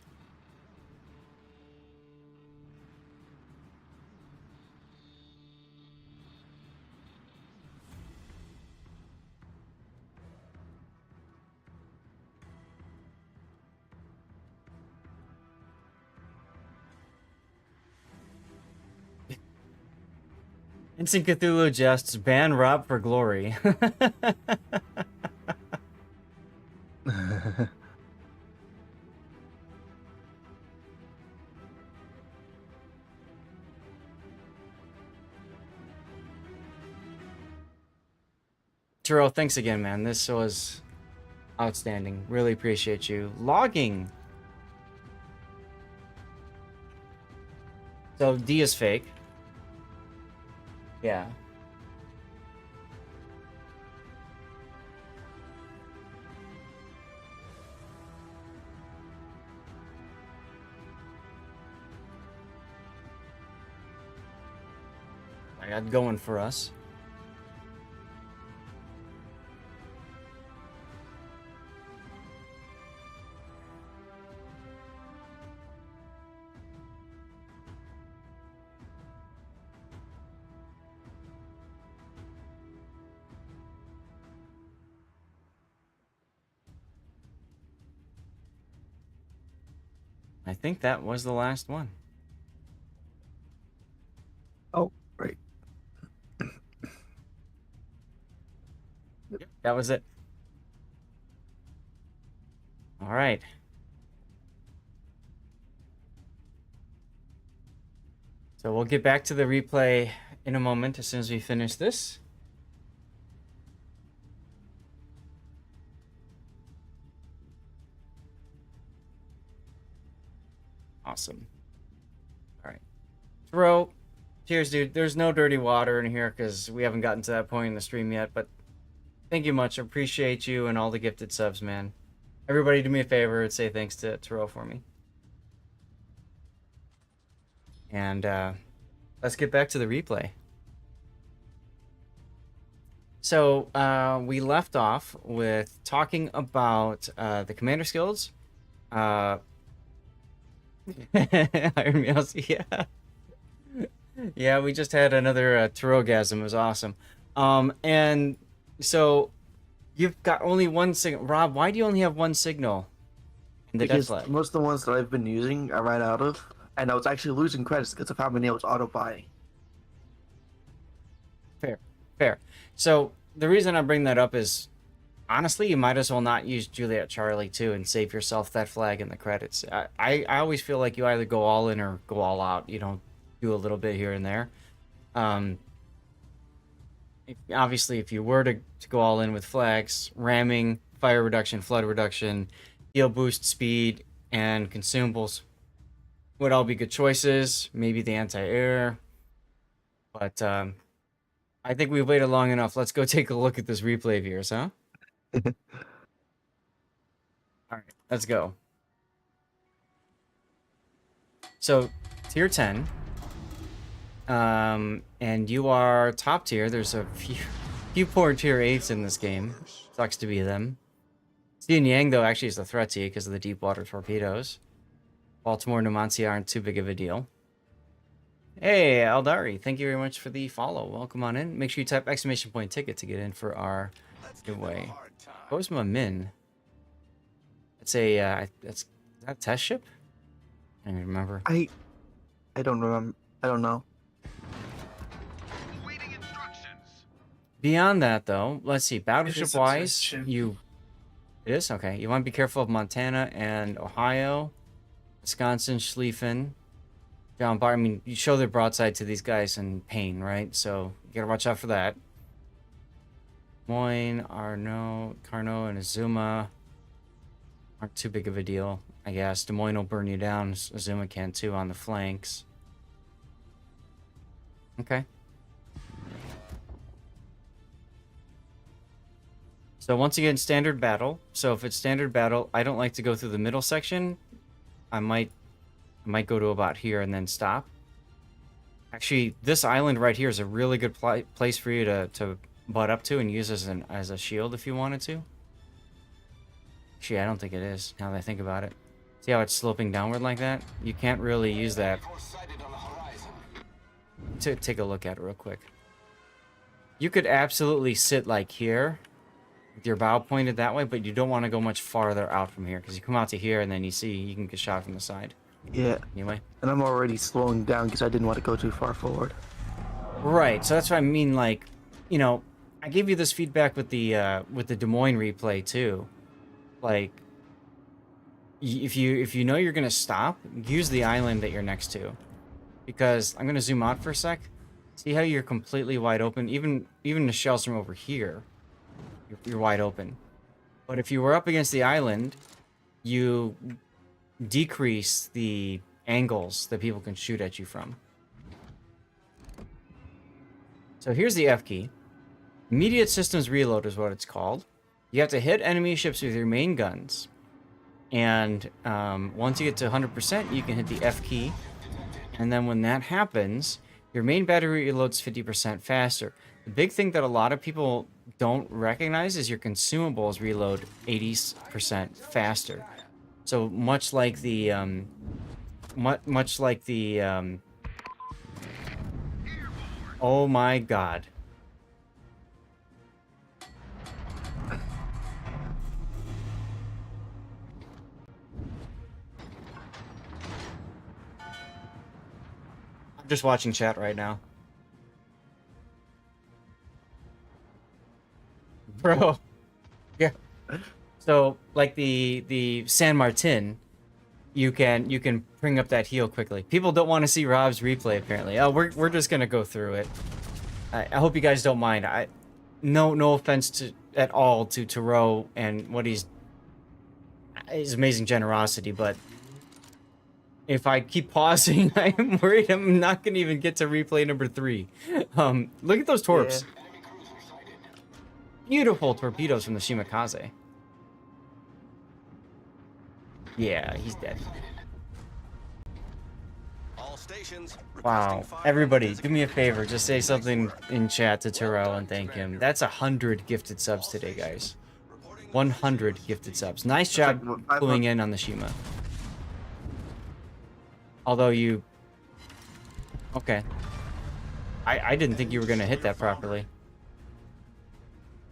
Instant Cthulhu jests ban Rob for glory. Turo, thanks again, man. This was outstanding. Really appreciate you. Logging. So D is fake. Yeah. I got going for us. I think that was the last one. Oh, right. Yep, that was it. All right. So we'll get back to the replay in a moment as soon as we finish this. Awesome. All right. Throw. Cheers, dude. There's no dirty water in here because we haven't gotten to that point in the stream yet, but thank you much. Appreciate you and all the gifted subs, man. Everybody do me a favor and say thanks to Taro for me. And let's get back to the replay. So we left off with talking about the commander skills. Iron Meows, yeah. Yeah, we just had another Tarogasm. It was awesome. And so you've got only one signal. Rob, why do you only have one signal in the death Because flag? most of the ones that I've been using I ran out of, and I was actually losing credits because of how many I was auto buying. Fair. So the reason I bring that up is, honestly, you might as well not use Juliet Charlie too and save yourself that flag in the credits. I always feel like you either go all in or go all out. You don't do a little bit here and there. Obviously, if you were to go all in with flags, ramming, fire reduction, flood reduction, heal boost, speed, and consumables would all be good choices. Maybe the anti-air. But I think we've waited long enough. Let's go take a look at this replay, viewers, huh? All right, let's go. So, tier 10. And you are top tier. There's a few poor tier 8s in this game. Sucks to be them. Xian Yang, though, actually is a threat to you because of the deep water torpedoes. Baltimore and Numancia aren't too big of a deal. Hey, Aldari, thank you very much for the follow. Welcome on in. Make sure you type !ticket to get in for our giveaway. Cosma Min. It's a, is that a test ship? I don't even remember. I don't remember. I don't know. Beyond that, though, let's see. Battleship-wise, ship. you... It is? Okay. You want to be careful of Montana and Ohio, Wisconsin, Schlieffen, John Bar. I mean, you show their broadside to these guys in pain, right? So you gotta watch out for that. Des Moines, Carnot, and Azuma aren't too big of a deal, I guess. Des Moines will burn you down. Azuma can too on the flanks. Okay. So once again, standard battle. So if it's standard battle, I don't like to go through the middle section. I might go to about here and then stop. Actually, this island right here is a really good place for you to butt up to and use as a shield if you wanted to. Actually, I don't think it is, now that I think about it. See how it's sloping downward like that? You can't really use that. To take a look at it real quick. You could absolutely sit like here with your bow pointed that way, but you don't want to go much farther out from here because you come out to here and then you see you can get shot from the side. Yeah. Anyway. And I'm already slowing down because I didn't want to go too far forward. Right, so that's what I mean, like, you know, I gave you this feedback with the Des Moines replay too. Like, if you know you're gonna stop, use the island that you're next to, because I'm gonna zoom out for a sec. See how you're completely wide open, even the shells from over here, you're wide open. But if you were up against the island, you decrease the angles that people can shoot at you from. So here's the F key. Immediate systems reload is what it's called. You have to hit enemy ships with your main guns. And once you get to 100%, you can hit the F key. And then when that happens, your main battery reloads 50% faster. The big thing that a lot of people don't recognize is your consumables reload 80% faster. So much like the oh my god. I'm just watching chat right now. Bro. Yeah. So, like the San Martin, you can bring up that heal quickly. People don't want to see Rob's replay apparently. Oh, we're just gonna go through it. I hope you guys don't mind. No offense at all to Taro and what his amazing generosity, but if I keep pausing, I'm worried I'm not gonna even get to replay number 3. Look at those torps. Yeah. Beautiful torpedoes from the Shimakaze. Yeah, he's dead. All stations Wow. requesting fire Everybody, as do me a favor. Just say something in chat to Terrell and thank him. That's 100 gifted subs today, guys. 100 gifted subs. Nice job cluing in on the Shima. Although you... Okay. I didn't think you were going to hit that properly.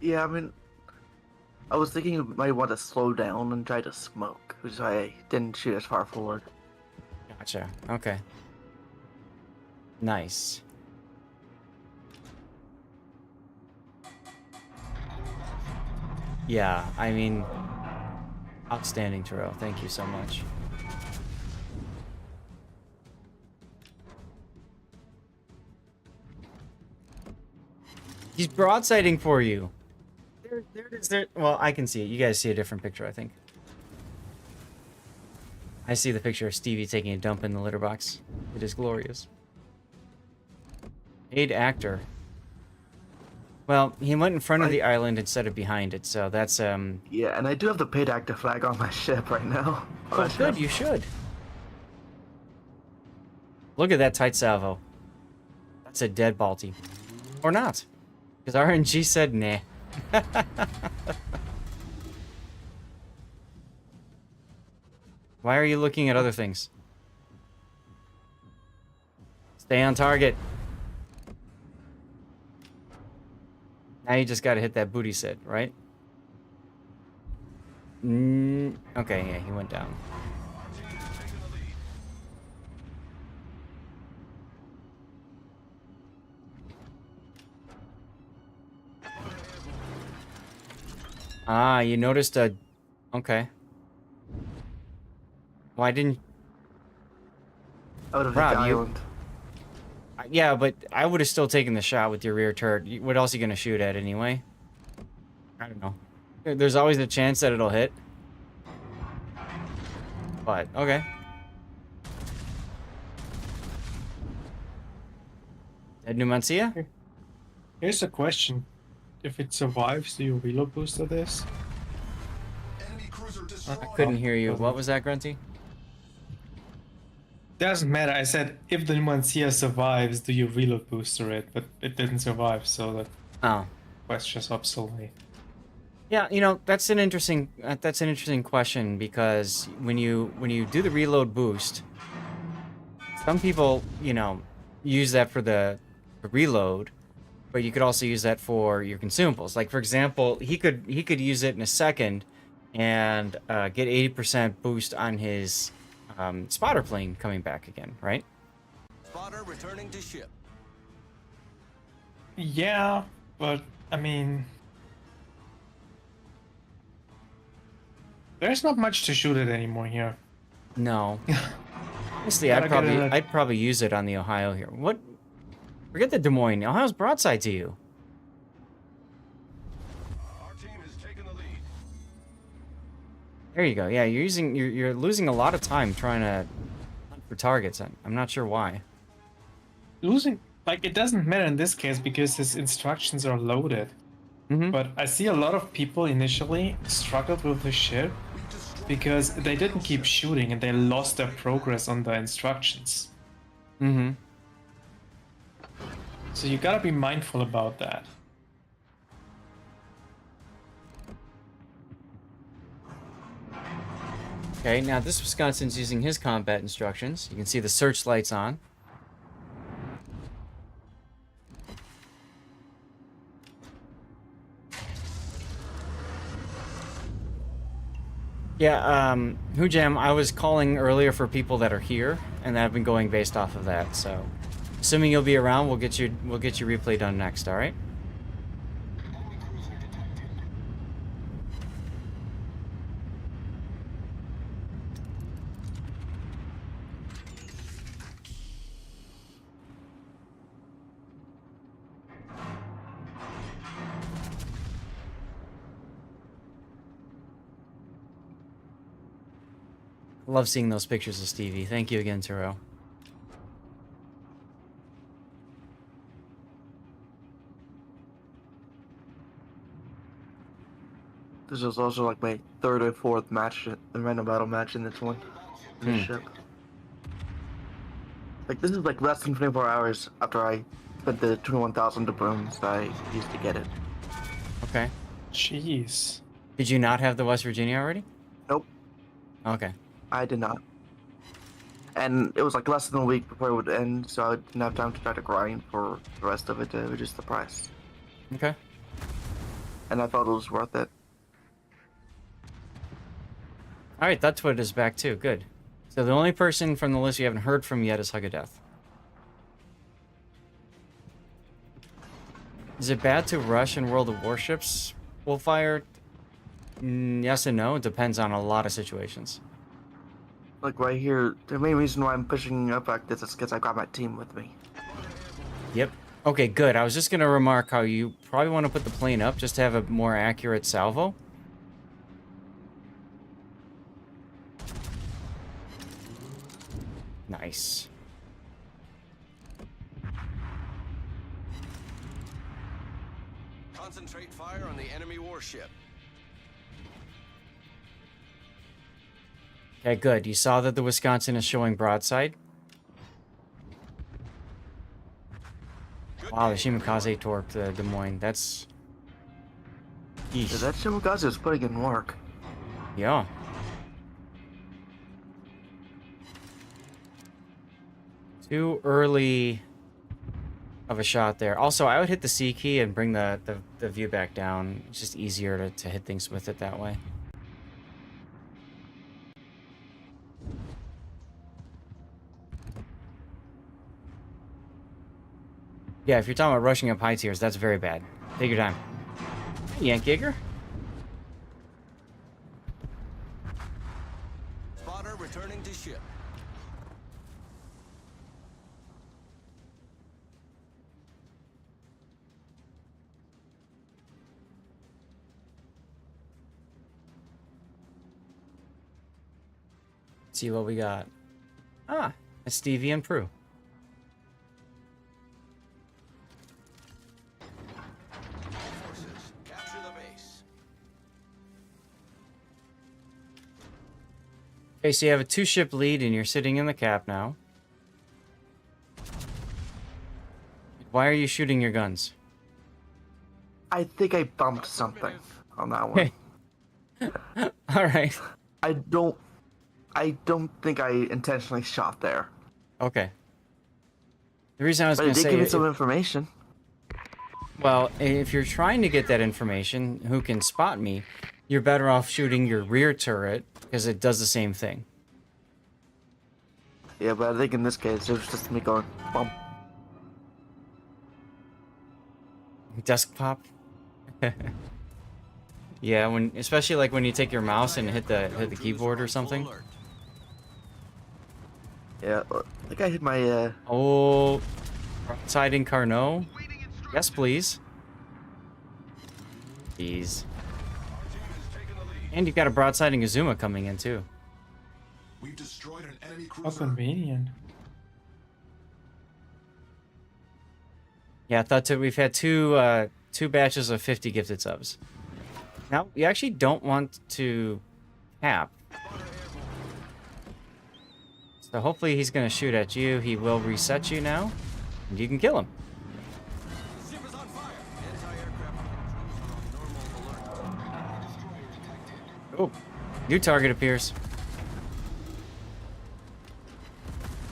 Yeah, I mean, I was thinking you might want to slow down and try to smoke, which is why I didn't shoot as far forward. Gotcha. Okay. Nice. Yeah, I mean, outstanding, Terrell. Thank you so much. He's broadsiding for you. There it is. There. Well, I can see it. You guys see a different picture, I think. I see the picture of Stevie taking a dump in the litter box. It is glorious. Paid actor. Well, he went in front of the island instead of behind it, so that's Yeah, and I do have the paid actor flag on my ship right now. Oh, good. You should. Look at that tight salvo. That's a dead Balti. Or not. Because RNG said nah. Why are you looking at other things? Stay on target. Now you just gotta hit that booty set, right? Okay, yeah, he went down. Ah, you noticed a... Okay. Why didn't... I would have hit Rob, the you- island. Yeah, but I would have still taken the shot with your rear turret. What else are you gonna shoot at anyway? I don't know. There's always a chance that it'll hit. But, okay. At Numancia? Here's a question. If it survives, do you reload booster this? Enemy cruiser I destroyed. couldn't hear you. doesn't- What was that, Grunty? Doesn't matter. I said if the Numancia survives, do you reload booster it? But it didn't survive, so that Oh. question's obsolete. Yeah, you know, that's an interesting question because when you do the reload boost, some people, you know, use that for the reload, but you could also use that for your consumables. Like for example, he could use it in a second and get 80% boost on his spotter plane coming back again, right? Spotter returning to ship. Yeah, but I mean, there's not much to shoot at anymore here. No. Honestly, Gotta get it. I'd probably use it on the Ohio here. What? Forget the Des Moines. Ohio's broadside to you. Our team has taken the lead. There you go. Yeah, you're losing a lot of time trying to hunt for targets. I'm not sure why. Losing, like, it doesn't matter in this case because his instructions are loaded. Mm-hmm. But I see a lot of people initially struggled with the ship because they didn't keep shooting and they lost their progress on the instructions. Mm-hmm. So you gotta be mindful about that. Okay, now this Wisconsin's using his combat instructions. You can see the searchlights on. Yeah, Hujam, I was calling earlier for people that are here, and I've been going based off of that, so assuming you'll be around, we'll get your replay done next, alright? Love seeing those pictures of Stevie. Thank you again, Turo. This is also like my third or fourth match, the random battle match in this one. In this ship. Like, this is like less than 24 hours after I spent the 21,000 doubloons that I used to get it. Okay. Jeez. Did you not have the West Virginia already? Nope, Okay. I did not. And it was like less than a week before it would end, so I didn't have time to try to grind for the rest of it to reduce the price. Okay. And I thought it was worth it. Alright, that's what it is back too. Good. So the only person from the list you haven't heard from yet is Hug of Death. Is it bad to rush in World of Warships? Wolfire? Yes and no. It depends on a lot of situations. Like right here, the main reason why I'm pushing up like this is because I got my team with me. Yep. Okay, good. I was just going to remark how you probably want to put the plane up just to have a more accurate salvo. Nice. Concentrate fire on the enemy warship. Okay, good. You saw that the Wisconsin is showing broadside. Wow, the Shimakaze torqued the Des Moines. That's... Yeah, Eesh. that Shimakaze is putting in work. Yeah. Too early of a shot there. Also, I would hit the C key and bring the view back down. It's just easier to hit things with it that way. Yeah, if you're talking about rushing up high tiers, that's very bad. Take your time. Yank Giger? Spotter returning to ship. Let's see what we got. Ah, a Stevie and Prue. Okay, so you have a 2-ship lead and you're sitting in the cap now. Why are you shooting your guns? I think I bumped something on that one. Alright. I don't think I intentionally shot there. Okay. The reason I was But going it to did give me say... some information. Well, if you're trying to get that information, who can spot me, you're better off shooting your rear turret, because it does the same thing. Yeah, but I think in this case, it was just me going, bump. Desk pop? Yeah, especially like when you take your mouse and hit the keyboard or something. Yeah, I think I hit my, Oh, siding Carnot? Yes, please. Jeez. And you've got a broadsiding Azuma coming in, too. We've destroyed an enemy How cruiser. convenient. Yeah, I thought we've had two batches of 50 gifted subs. Now, you actually don't want to cap. So hopefully he's going to shoot at you. He will reset you now, and you can kill him. Ship is on fire. Anti-aircraft troops are on normal alert. Oh, new target appears.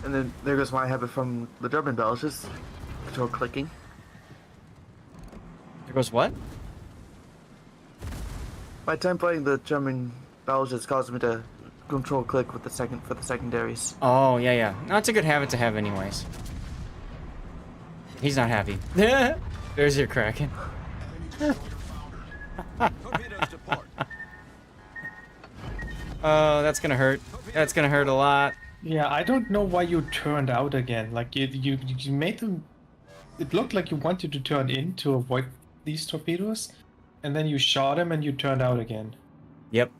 and then there goes my habit from the German Belgians. Control clicking. There goes what? My time playing the German Belgians caused me to control click with the secondaries. Oh, yeah, yeah. No, it's a good habit to have anyways. He's not happy. There's your Kraken. Torpedoes to port. Oh, that's gonna hurt. That's gonna hurt a lot. Yeah, I don't know why you turned out again. Like you made them. It looked like you wanted to turn in to avoid these torpedoes, and then you shot him and you turned out again. Yep.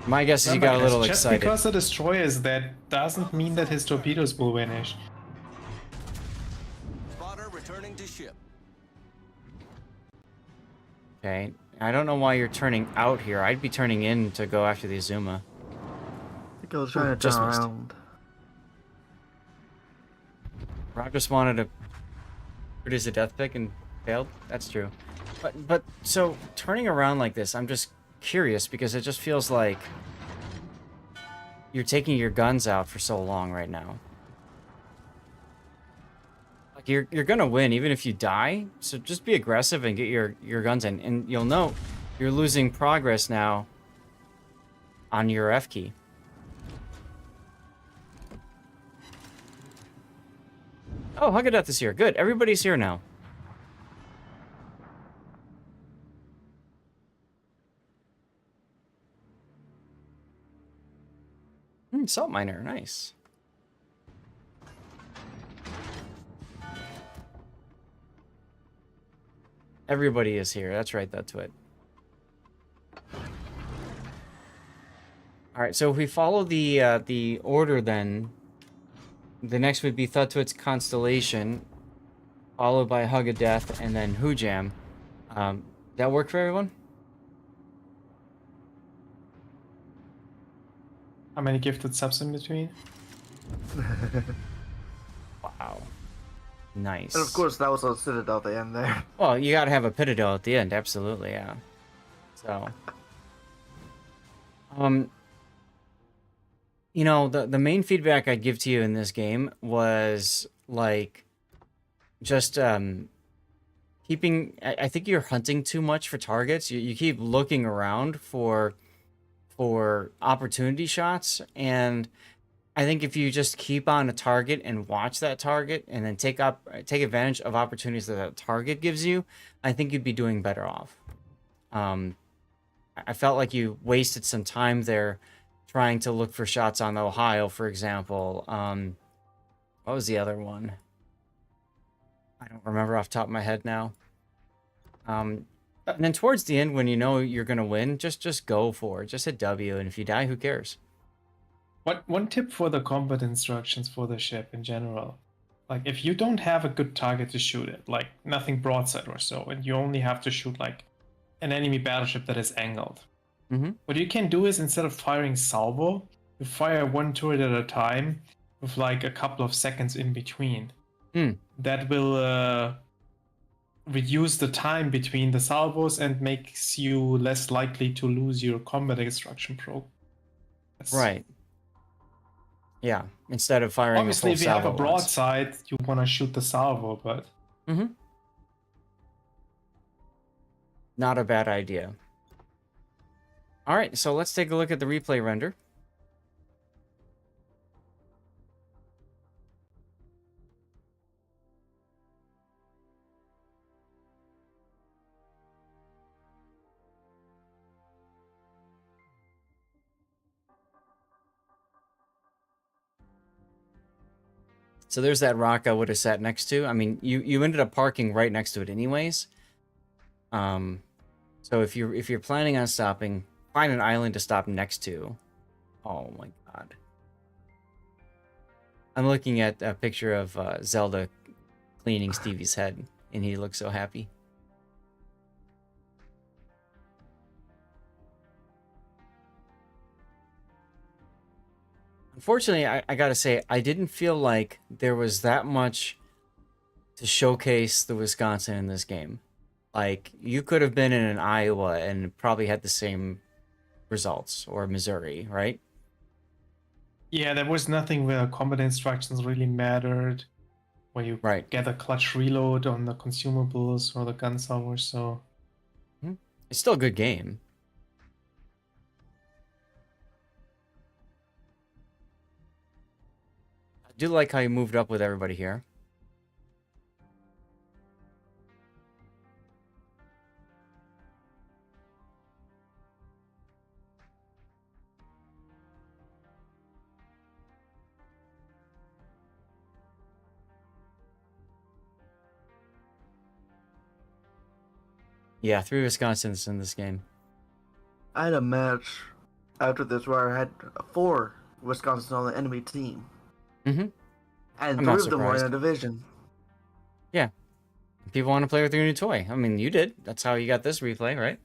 My guess is you got a little just excited. because the destroyer is dead doesn't mean that his torpedoes will vanish. Spotter returning to ship. Okay. I don't know why you're turning out here. I'd be turning in to go after the Azuma. I think I was trying to Just turn missed. around. Rob just wanted to produce a death pick and failed. That's true. But so turning around like this, I'm just curious because it just feels like you're taking your guns out for so long right now. Like you're gonna win even if you die. So just be aggressive and get your guns in, and you'll know you're losing progress now on your F key. Oh, Huggadeath is here. Good. Everybody's here now. Salt miner. Nice. Everybody is here. That's right. That's it. All right. So if we follow the order, then the next would be Thutwit's Constellation, followed by Huggadeath, and then Hujam. That work for everyone? How many gifted subs in between? Wow. Nice. And of course, that was a Citadel at the end there. Well, you gotta have a Pitadel at the end, absolutely, yeah. So, you know, the main feedback I'd give to you in this game was like, just keeping. I think you're hunting too much for targets. You keep looking around for opportunity shots, and I think if you just keep on a target and watch that target and then take advantage of opportunities that target gives you, I think you'd be doing better off. I felt like you wasted some time there trying to look for shots on the Ohio, for example. What was the other one? I don't remember off the top of my head now. And then towards the end, when you know you're gonna win, just go for it. Just hit W, and if you die, who cares? One tip for the combat instructions for the ship in general. Like, if you don't have a good target to shoot at, like nothing broadside or so, and you only have to shoot like an enemy battleship that is angled, Mm-hmm. What you can do is instead of firing salvo, you fire one turret at a time with like a couple of seconds in between. Hmm. That will reduce the time between the salvos and makes you less likely to lose your combat extraction progress. Right. Yeah. Instead of firing Obviously, a full if you have a salvo once. broadside, you want to shoot the salvo, but Mm-hmm. Not a bad idea. All right, so let's take a look at the replay render. So there's that rock I would have sat next to. I mean, you ended up parking right next to it anyways. So if you're planning on stopping, find an island to stop next to. Oh my god. I'm looking at a picture of Zelda cleaning Stevie's head, and he looks so happy. Unfortunately, I gotta say, I didn't feel like there was that much to showcase the Wisconsin in this game. Like, you could have been in an Iowa and probably had the same results, or Missouri, right? yeah, there was nothing where combat instructions really mattered, where you Right. get a clutch reload on the consumables or the gun salvo, so It's still a good game. I do like how you moved up with everybody here. Yeah, 3 Wisconsins in this game. I had a match after this where I had 4 Wisconsin on the enemy team, Mm-hmm. and I'm 3 not of them were in a surprised. division. Yeah. People want to play with your new toy. I mean, you did. That's how you got this replay, right?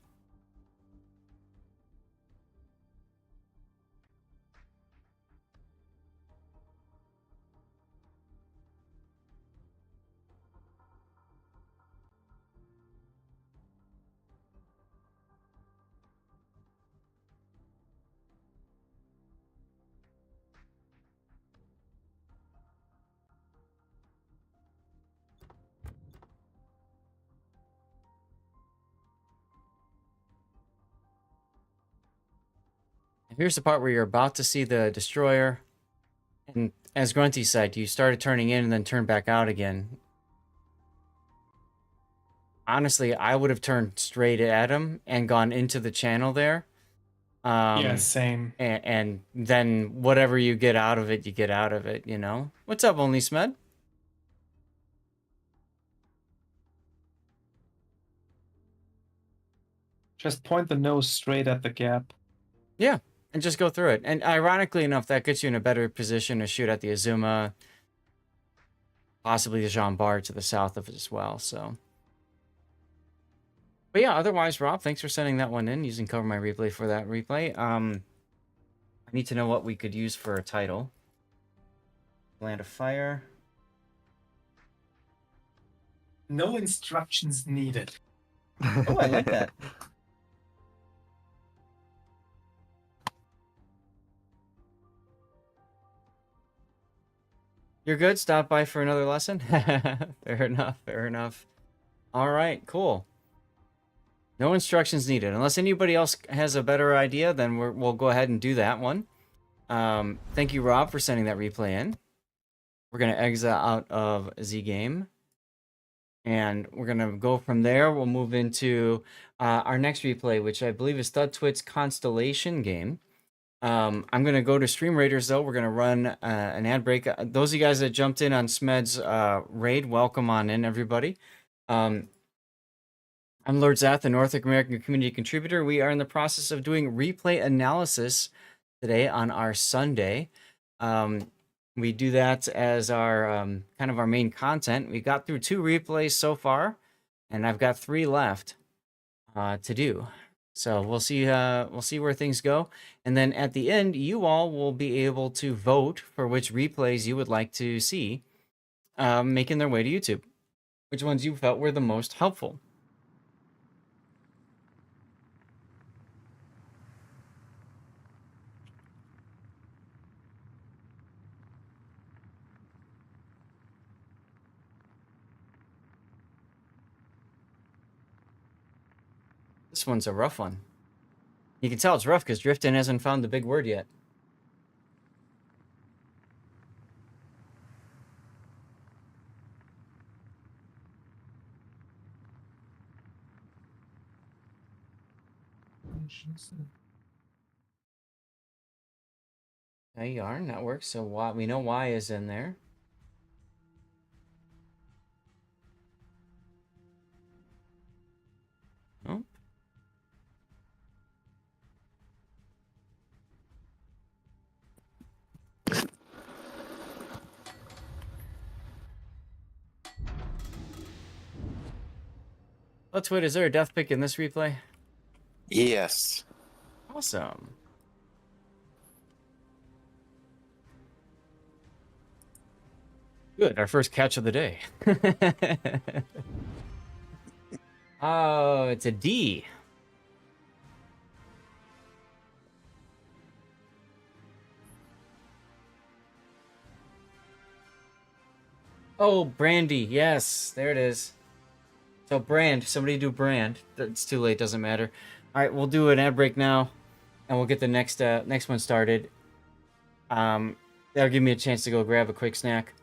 Here's the part where you're about to see the destroyer. And as Grunty said, you started turning in and then turned back out again. Honestly, I would have turned straight at him and gone into the channel there. yeah, same. And then whatever you get out of it, you get out of it, you know? What's up, Only Smed? Just point the nose straight at the gap. Yeah, and just go through it. And ironically enough, that gets you in a better position to shoot at the Azuma, possibly the Jean Bart to the south of it as well, so. But yeah, otherwise, Rob, thanks for sending that one in, using Cover My Replay for that replay. I need to know what we could use for a title. Land of Fire. No instructions needed. Oh, I like that. You're good? Stop by for another lesson? Fair enough, fair enough. All right, cool. No instructions needed. Unless anybody else has a better idea, then we'll go ahead and do that one. Thank you, Rob, for sending that replay in. We're going to exit out of Z-Game. And we're going to go from there. We'll move into our next replay, which I believe is Stud Twit's Constellation game. I'm going to go to Stream Raiders, though. We're going to run an ad break. Those of you guys that jumped in on Smed's raid, welcome on in, everybody. I'm Lord Zath, the North American community contributor. We are in the process of doing replay analysis today on our Sunday. We do that as our kind of our main content. We got through 2 replays so far, and I've got 3 left to do. So we'll see where things go, and then at the end, you all will be able to vote for which replays you would like to see making their way to YouTube, which ones you felt were the most helpful. This one's a rough one. You can tell it's rough because Driftin hasn't found the big word yet. There you are, network. So why we know Y is in there. Oh. Let's wait. Is there a death pick in this replay? Yes. Awesome. Good, our first catch of the day. Oh, it's a D. Oh, Brandy. Yes, there it is. So Brand, somebody do Brand. It's too late, doesn't matter. All right, we'll do an ad break now, and we'll get the next one started. That'll give me a chance to go grab a quick snack.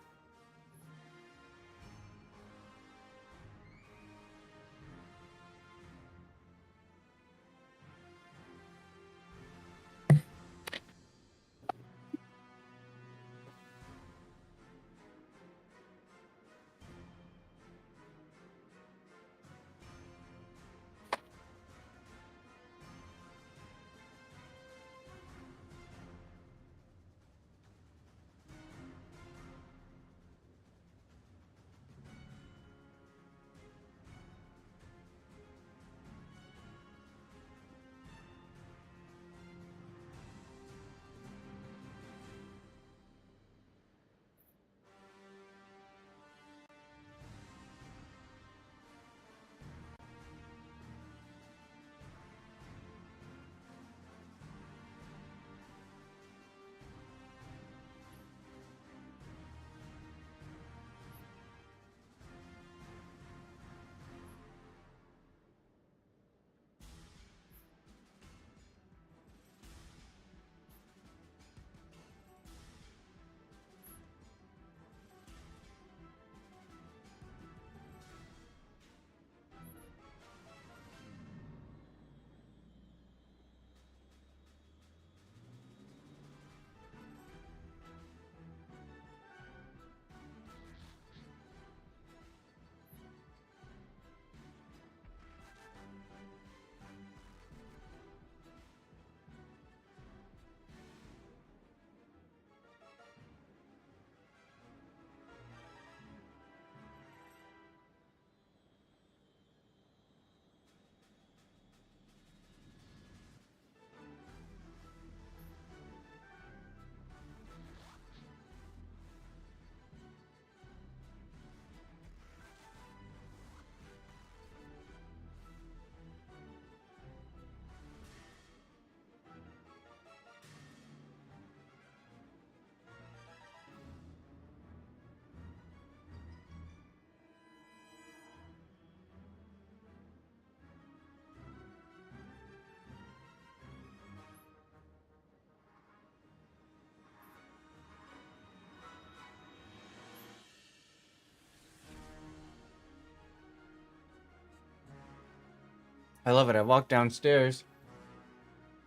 I love it. I walk downstairs,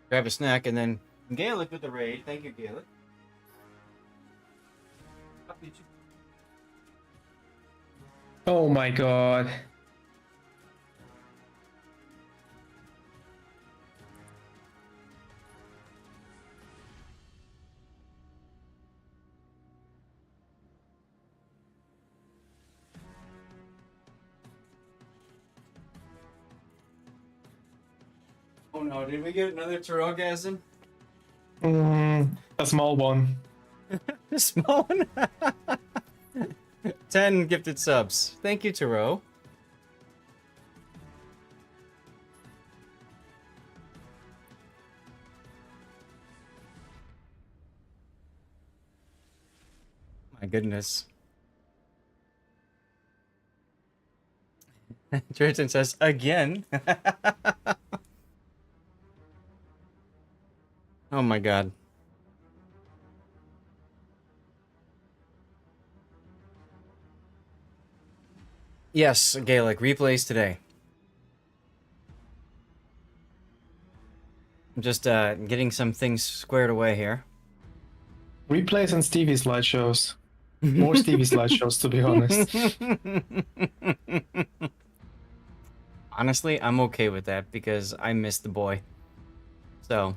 grab a snack, and then Gaelic with the raid. Thank you, Gaelic. Oh my god. Oh no, did we get another Tarogasm? A small one. A small one? 10 gifted subs. Thank you, Taro. My goodness. Tristan says, again? Oh my god. Yes, Gaelic, replays today. I'm just getting some things squared away here. Replays and Stevie slideshows. More Stevie slideshows, to be honest. Honestly, I'm okay with that because I miss the boy. So,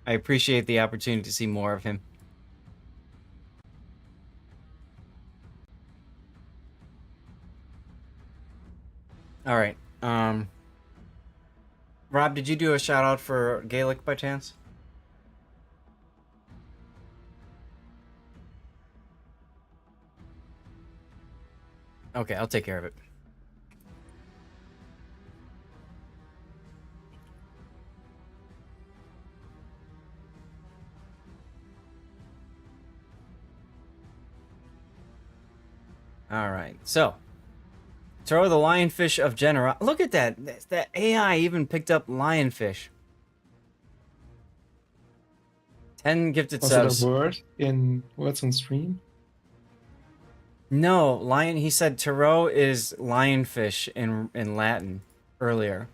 I appreciate the opportunity to see more of him. All right. Rob, did you do a shout out for Gaelic by chance? Okay, I'll take care of it. All right, so throw the lionfish of Genera. Look at that. That AI even picked up lionfish. 10 gifted Was subs. it a word in Words on Stream? No, lion. He said Tarot is lionfish in Latin earlier.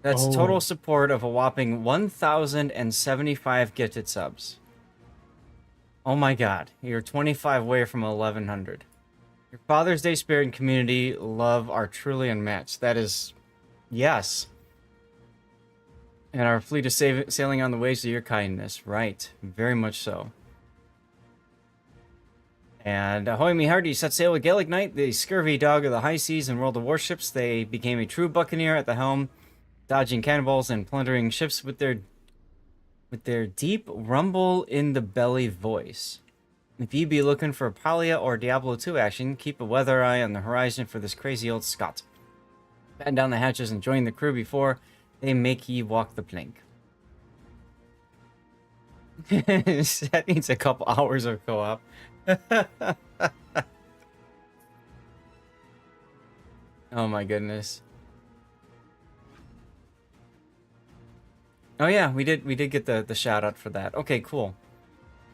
That's Oh. total support of a whopping 1,075 gifted subs. Oh my god, you're 25 away from 1,100. Your Father's Day spirit and community love are truly unmatched. That is, yes. And our fleet is sailing on the waves of your kindness. Right, very much so. And ahoy me hearty, set sail with Gaelic Knight, the scurvy dog of the high seas and World of Warships. They became a true buccaneer at the helm, dodging cannonballs and plundering ships with their deep rumble in the belly voice. If you be looking for Palia or Diablo 2 action, keep a weather eye on the horizon for this crazy old Scot. Batten down the hatches and join the crew before they make ye walk the plank. That needs a couple hours of co-op. Oh my goodness. Oh yeah, we did get the shout out for that. Okay, cool.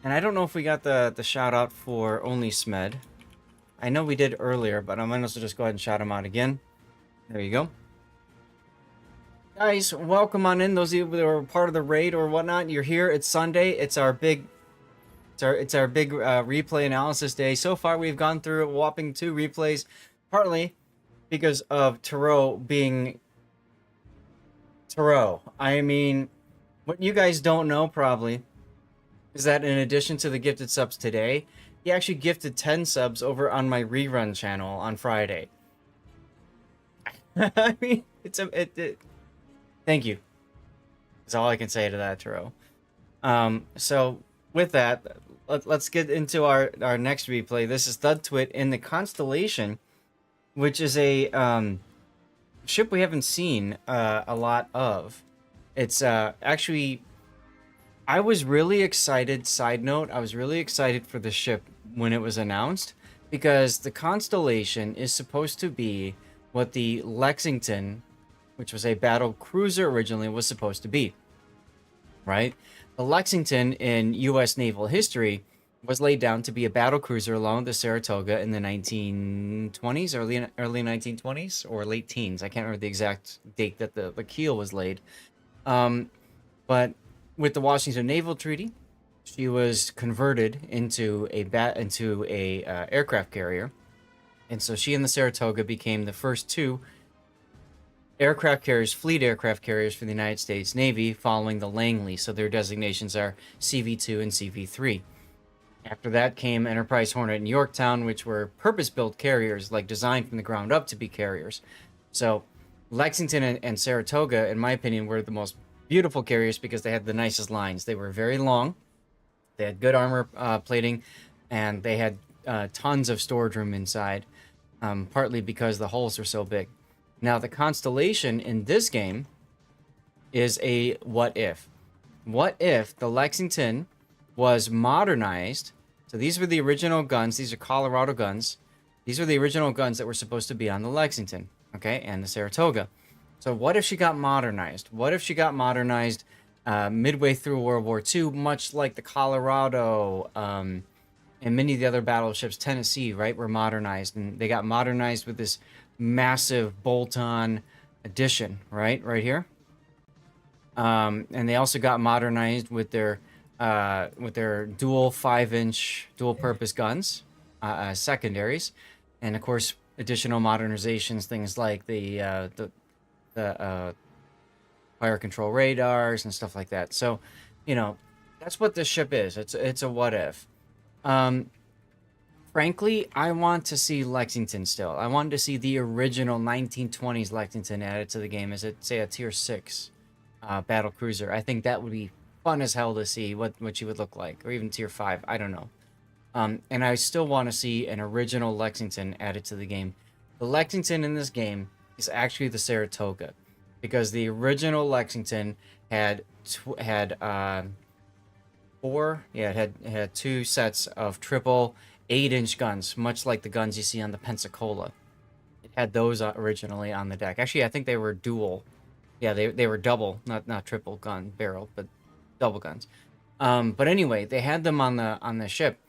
And I don't know if we got the shout out for only Smed. I know we did earlier, but I might as well just go ahead and shout him out again. There you go. Guys, welcome on in. Those of you that were part of the raid or whatnot, you're here. It's Sunday. It's our big replay analysis day. So far, we've gone through a whopping 2 replays, partly because of Tarot being Tarot. I mean, what you guys don't know probably is that in addition to the gifted subs today, he actually gifted 10 subs over on my rerun channel on Friday. I mean, thank you. That's all I can say to that, Tarot. So with that, let's get into our next replay. This is Thud Twit in the Constellation, which is a ship we haven't seen a lot of. It's actually, I was really excited. Side note, I was really excited for the ship when it was announced because the Constellation is supposed to be what the Lexington, which was a battle cruiser originally, was supposed to be. Right? The Lexington in U.S. naval history was laid down to be a battle cruiser along with the Saratoga in the 1920s, early 1920s, or late teens. I can't remember the exact date that the keel was laid. But with the Washington Naval Treaty, she was converted into a aircraft carrier, and so she and the Saratoga became the first 2 aircraft carriers, fleet aircraft carriers for the United States Navy following the Langley. So their designations are CV2 and CV3. After that came Enterprise, Hornet, and Yorktown, which were purpose-built carriers, like designed from the ground up to be carriers. So Lexington and Saratoga, in my opinion, were the most Beautiful carriers because they had the nicest lines. They were very long. They had good armor plating, and they had tons of storage room inside, partly because the hulls were so big. Now, the Constellation in this game is a what if. What if the Lexington was modernized? So these were the original guns. These are Colorado guns. These are the original guns that were supposed to be on the Lexington, okay, and the Saratoga. So what if she got modernized? What if she got modernized midway through World War II, much like the Colorado and many of the other battleships, Tennessee, right, were modernized, and they got modernized with this massive bolt-on addition, right here. And they also got modernized with their dual 5-inch dual-purpose guns, secondaries, and of course additional modernizations, things like the fire control radars and stuff like that. So, you know, that's what this ship is. It's a what if. Frankly, I want to see Lexington still. I wanted to see the original 1920s Lexington added to the game as, say, a tier 6 battle cruiser. I think that would be fun as hell to see what she would look like, or even tier 5. I don't know. And I still want to see an original Lexington added to the game. The Lexington in this game is actually the Saratoga, because the original Lexington had two sets of triple 8-inch guns, much like the guns you see on the Pensacola. It had those originally on the deck. Actually, I think they were dual. Yeah, they were double, not triple gun barrel, but double guns. But anyway, they had them on the ship,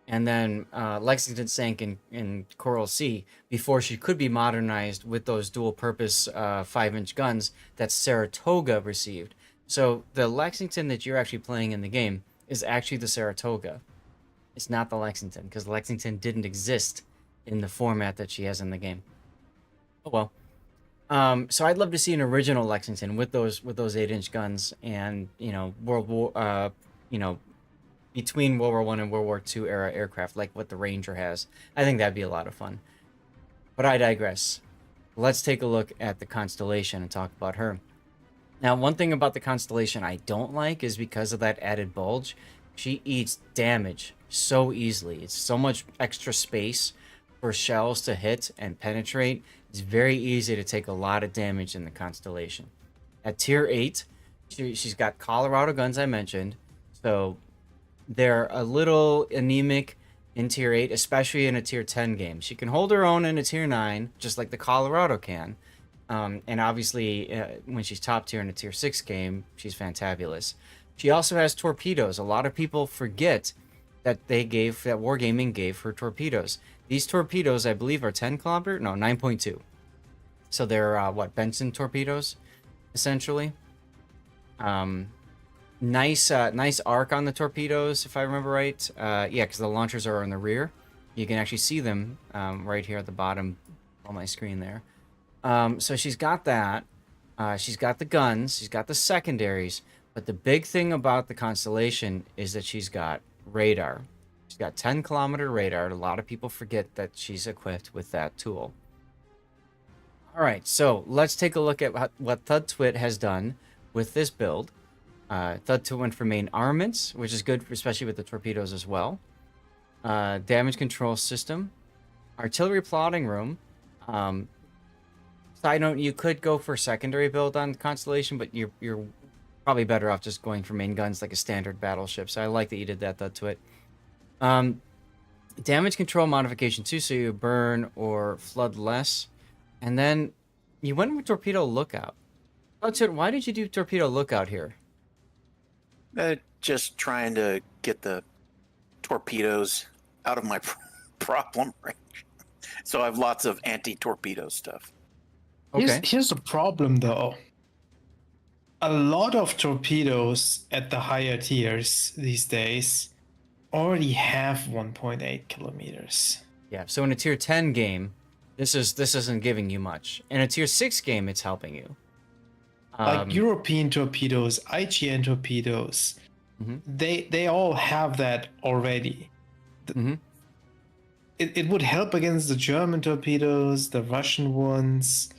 and then Lexington sank in Coral Sea before she could be modernized with those dual-purpose 5-inch guns that Saratoga received. So the Lexington that you're actually playing in the game is actually the Saratoga. It's not the Lexington, because Lexington didn't exist in the format that she has in the game. Oh well. So I'd love to see an original Lexington with those 8-inch guns, and between World War I and World War II era aircraft, like what the Ranger has. I think that'd be a lot of fun. But I digress. Let's take a look at the Constellation and talk about her. Now, one thing about the Constellation I don't like is because of that added bulge, she eats damage so easily. It's so much extra space for shells to hit and penetrate. It's very easy to take a lot of damage in the Constellation. At tier 8, she's got Colorado guns, I mentioned. So they're a little anemic in tier 8, especially in a tier 10 game. She can hold her own in a tier 9, just like the Colorado can. And obviously, when she's top tier in a tier 6 game, she's fantabulous. She also has torpedoes. A lot of people forget that Wargaming gave her torpedoes. These torpedoes, I believe, are 10 kilometer? No, 9.2. So they're, Benson torpedoes, essentially. Nice arc on the torpedoes, if I remember right. Yeah, because the launchers are in the rear. You can actually see them right here at the bottom on my screen there. So she's got that. She's got the guns. She's got the secondaries. But the big thing about the Constellation is that she's got radar. She's got 10-kilometer radar. A lot of people forget that she's equipped with that tool. All right, so let's take a look at what Thud Twit has done with this build. Thud Twit went for main armaments, which is good, especially with the torpedoes as well. Damage control system. Artillery plotting room. Side note, you could go for secondary build on Constellation, but you're probably better off just going for main guns like a standard battleship. So I like that you did that to it. Damage control modification too, so you burn or flood less. And then you went with torpedo lookout. Why did you do torpedo lookout here? Just trying to get the torpedoes out of my problem range. So I have lots of anti-torpedo stuff. Okay. Here's the problem, though. A lot of torpedoes at the higher tiers these days already have 1.8 kilometers. Yeah, so in a tier 10 game, this isn't giving you much. In a tier 6 game, it's helping you. Like European torpedoes, IGN torpedoes, they all have that already. It would help against the German torpedoes, the Russian ones.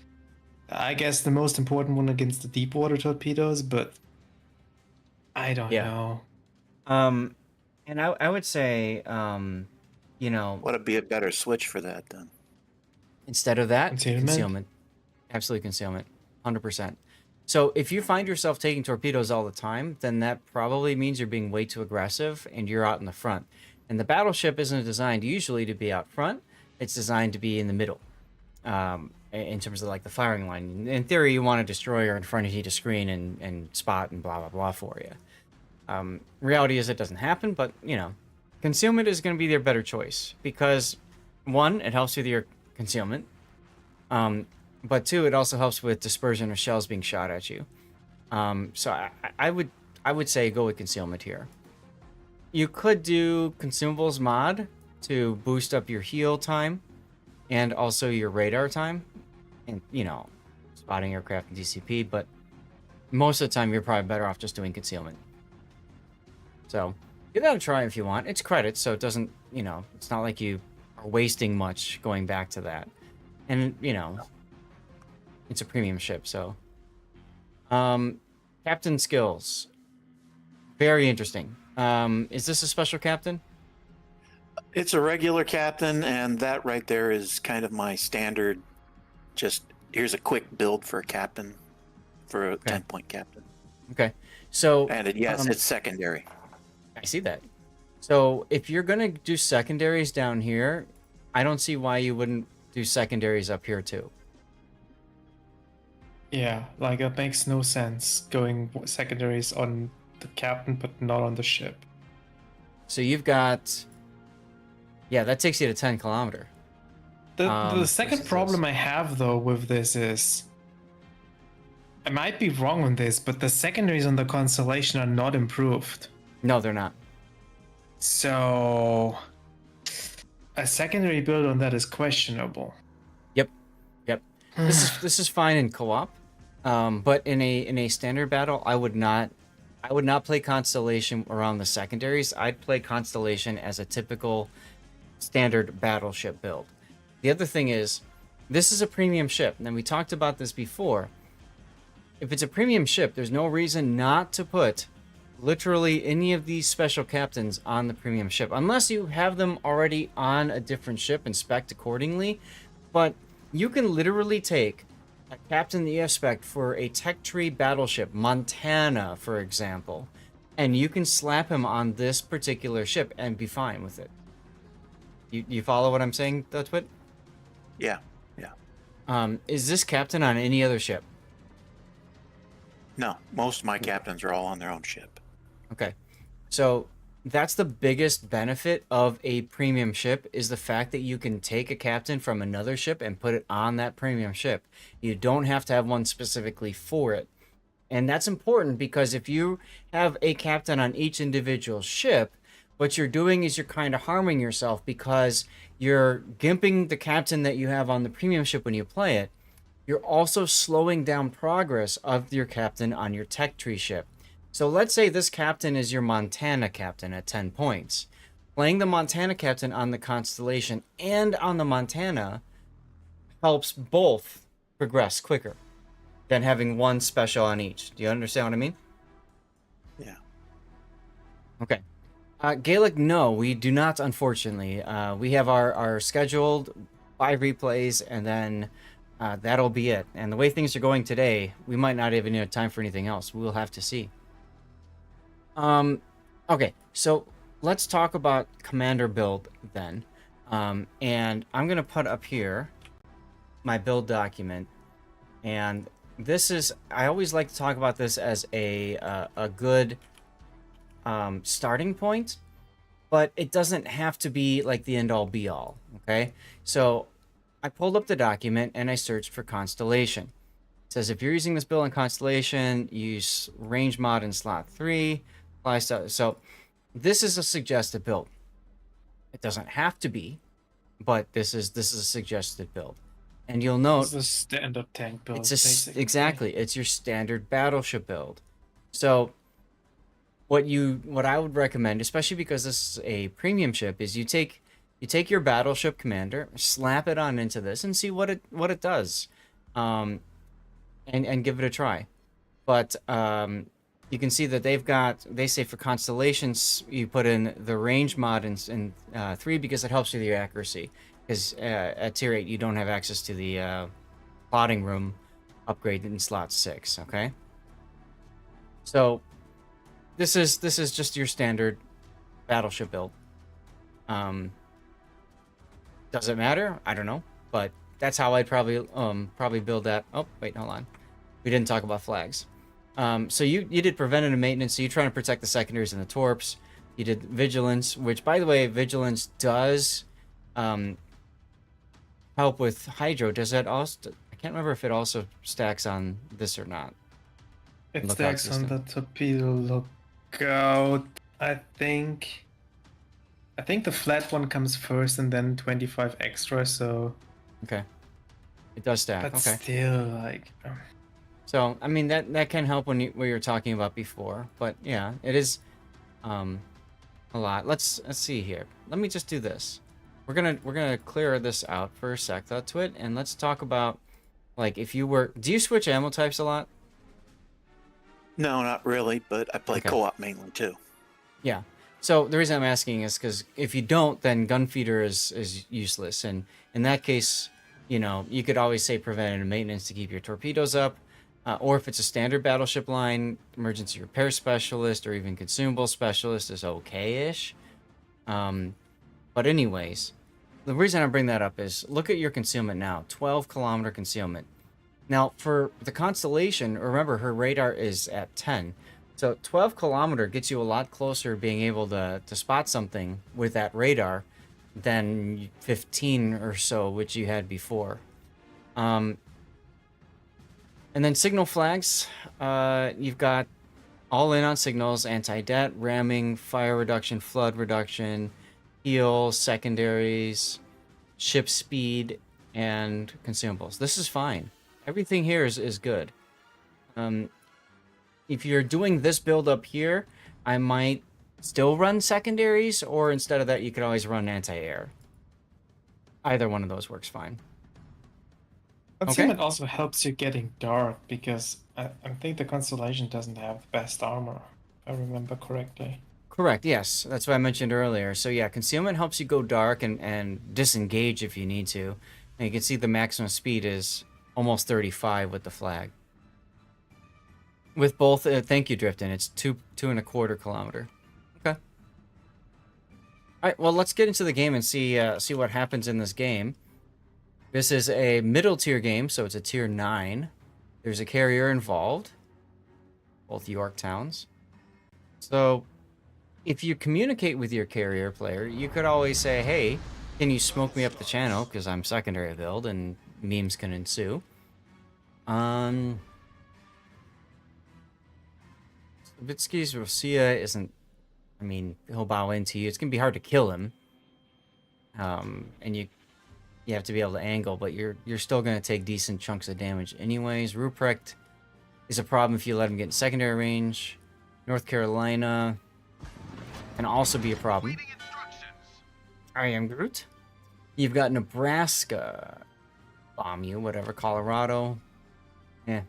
I guess the most important one against the deep water torpedoes, but I don't Yeah. know. And I would say, you know, What'd be a better switch for that then? instead of that, Concealment? concealment. Absolutely concealment. 100%. So if you find yourself taking torpedoes all the time, then that probably means you're being way too aggressive and you're out in the front. And the battleship isn't designed usually to be out front. It's designed to be in the middle, in terms of like the firing line. In theory, you want a destroyer in front of you to screen and spot and blah, blah, blah for you. Reality is it doesn't happen, but, you know, concealment is going to be their better choice because, one, it helps with your concealment. But two, it also helps with dispersion of shells being shot at you. So I would say go with concealment here. You could do consumables mod to boost up your heal time and also your radar time, and you know, spotting aircraft and DCP. But most of the time, you're probably better off just doing concealment. So give that a try if you want. It's credits, so it doesn't, you know, it's not like you are wasting much going back to that. And you know, it's a premium ship, so. Captain skills. Very interesting. Is this a special captain? It's a regular captain, and that right there is kind of my standard. Just here's a quick build for a captain, for a 10-point captain. Okay. So. And yes, it's secondary. I see that. So if you're gonna do secondaries down here, I don't see why you wouldn't do secondaries up here too. Yeah, like it makes no sense going secondaries on the captain but not on the ship. So you've got, yeah, that takes you to 10 kilometer. The second versus problem this. I have though with this is, I might be wrong on this, but the secondaries on the Constellation are not improved. No, they're not. So a secondary build on that is questionable. Yep. This is fine in co-op, but in a standard battle, I would not play Constellation around the secondaries. I'd play Constellation as a typical standard battleship build. The other thing is, this is a premium ship, and we talked about this before. If it's a premium ship, there's no reason not to put literally any of these special captains on the premium ship, unless you have them already on a different ship and spec'd accordingly. But you can literally take a captain that you have spec'd for a tech tree battleship, Montana, for example, and you can slap him on this particular ship and be fine with it. You follow what I'm saying, though, Twit? Yeah. Is this captain on any other ship? No, most of my captains are all on their own ship. Okay. So that's the biggest benefit of a premium ship, is the fact that you can take a captain from another ship and put it on that premium ship. You don't have to have one specifically for it. And that's important because if you have a captain on each individual ship, what you're doing is you're kind of harming yourself because you're gimping the captain that you have on the premium ship when you play it. You're also slowing down progress of your captain on your tech tree ship. So let's say this captain is your Montana captain at 10 points. Playing the Montana captain on the Constellation and on the Montana helps both progress quicker than having one special on each. Do you understand what I mean? Yeah. Okay. Gaelic, no, we do not, unfortunately. We have our scheduled 5 replays, and then that'll be it. And the way things are going today, we might not even have time for anything else. We'll have to see. Okay, so let's talk about commander build then. And I'm gonna put up here my build document, and this is, I always like to talk about this as a good starting point, but it doesn't have to be like the end all be all. Okay, so I pulled up the document and I searched for Constellation. It says if you're using this build in Constellation, use range mod in slot 3. So this is a suggested build. It doesn't have to be, but this is a suggested build. And you'll note It's a standard tank build. it's basically. exactly, it's your standard battleship build. So what I would recommend, especially because this is a premium ship, is you take your battleship commander, slap it on into this, and see what it does, and give it a try. But you can see that they say for constellations, you put in the range mod in 3 because it helps with your accuracy. Because at tier 8, you don't have access to the plotting room upgrade in slot 6, okay? So, this is just your standard battleship build. Does it matter? I don't know, but that's how I'd probably build that. Oh, wait, hold on. We didn't talk about flags. So you did preventative maintenance, so you're trying to protect the secondaries and the torps. You did vigilance, which, by the way, vigilance does help with hydro. Does that also? I can't remember if it also stacks on this or not. It Lookout stacks on system. the torpedo lookout. I think the flat one comes first and then 25 extra, so Okay. It does stack. but Okay. still like So I mean that can help when you were talking about before, but yeah, it is a lot. Let's see here. Let me just do this. We're gonna clear this out for a sec, though, to it, and let's talk about like if you were. Do you switch ammo types a lot? No, not really, but I play Okay. co-op mainly too. Yeah. So the reason I'm asking is because if you don't, then gunfeeder is useless, and in that case, you know, you could always say preventative maintenance to keep your torpedoes up, or if it's a standard battleship line, emergency repair specialist or even consumable specialist is okay-ish. But anyways, the reason I bring that up is look at your concealment now, 12-kilometer concealment. Now for the Constellation, remember her radar is at 10. So 12-kilometer gets you a lot closer to being able to spot something with that radar than 15 or so, which you had before. And then signal flags, you've got all in on signals, anti-det, ramming, fire reduction, flood reduction, heal, secondaries, ship speed, and consumables. This is fine. Everything here is good. If you're doing this build up here, I might still run secondaries, or instead of that, you could always run anti-air. Either one of those works fine. concealment also helps you getting dark because I think the Constellation doesn't have the best armor, if I remember correctly. Correct, yes. That's what I mentioned earlier. So yeah, concealment helps you go dark and disengage if you need to. And you can see the maximum speed is almost 35 with the flag. With both, thank you, Driftin. It's 2.25 kilometer. Okay. All right. Well, let's get into the game and see what happens in this game. This is a middle tier game, so it's a tier 9. There's a carrier involved, both Yorktowns. So, if you communicate with your carrier player, you could always say, "Hey, can you smoke me up the channel? Because I'm secondary build, and memes can ensue." Vitsky's Rosia isn't. I mean, he'll bow into you. It's gonna be hard to kill him. And you have to be able to angle, but you're still gonna take decent chunks of damage anyways. Ruprecht is a problem if you let him get in secondary range. North Carolina can also be a problem. I am Groot. You've got Nebraska. Bomb you, whatever. Colorado. Yeah.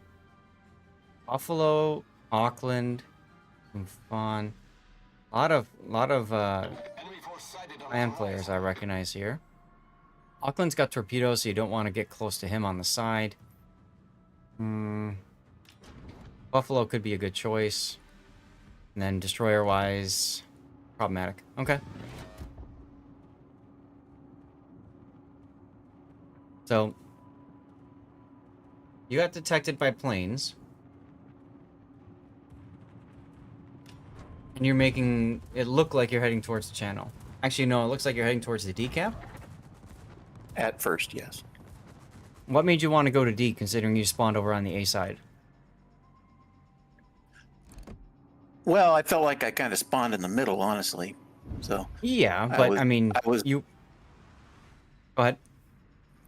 Buffalo, Auckland, and Fawn. A lot of clan players I recognize here. Auckland's got torpedoes, so you don't want to get close to him on the side. Buffalo could be a good choice. And then destroyer-wise, problematic. Okay. So, you got detected by planes. And you're making it look like you're heading towards the channel. Actually, no, it looks like you're heading towards the D cap. At first, yes. What made you want to go to D, considering you spawned over on the A side? Well, I felt like I kind of spawned in the middle, honestly. So Yeah, but I mean, you... Go ahead.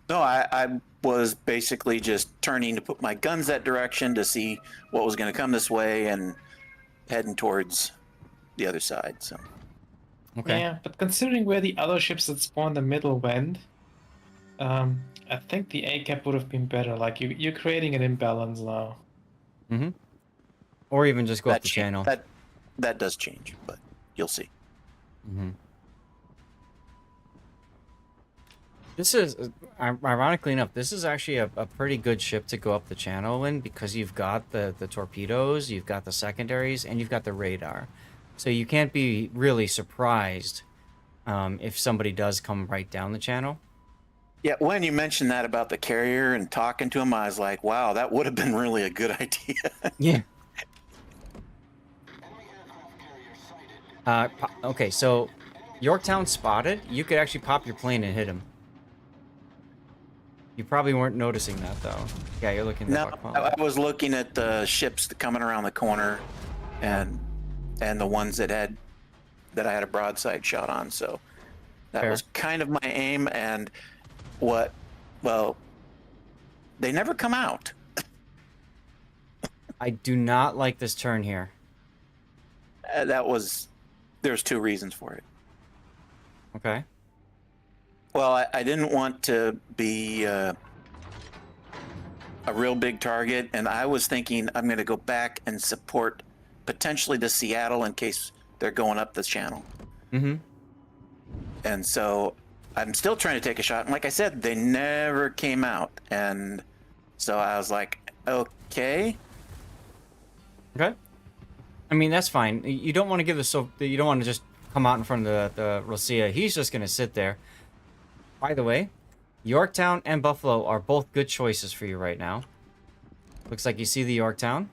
No, I was basically just turning to put my guns that direction to see what was going to come this way and heading towards the other side. So. Okay. Yeah, but considering where the other ships that spawned in the middle went, I think the A cap would have been better. Like you're creating an imbalance now. Mm-hmm. Or even just go up That the cha- channel. that does change, but you'll see. Mm-hmm. This is, ironically enough, this is actually a pretty good ship to go up the channel in because you've got the torpedoes, you've got the secondaries, and you've got the radar. So you can't be really surprised if somebody does come right down the channel. Yeah, when you mentioned that about the carrier and talking to him, I was like, wow, that would have been really a good idea. Yeah. Okay, so Yorktown spotted. You could actually pop your plane and hit him. You probably weren't noticing that, though. Yeah, you're looking at No, the I was looking at the ships coming around the corner, and the ones that I had a broadside shot on. So that Fair. was kind of my aim. And well, they never come out. I do not like this turn here. There's two reasons for it. Okay. Well, I didn't want to be a real big target, and I was thinking I'm going to go back and support potentially the Seattle in case they're going up the channel. Mm-hmm. And so I'm still trying to take a shot. And like I said, they never came out. And so I was like, okay. Okay. I mean, that's fine. You don't want to give you don't want to just come out in front of the Rosia. He's just going to sit there. By the way, Yorktown and Buffalo are both good choices for you right now. Looks like you see the Yorktown.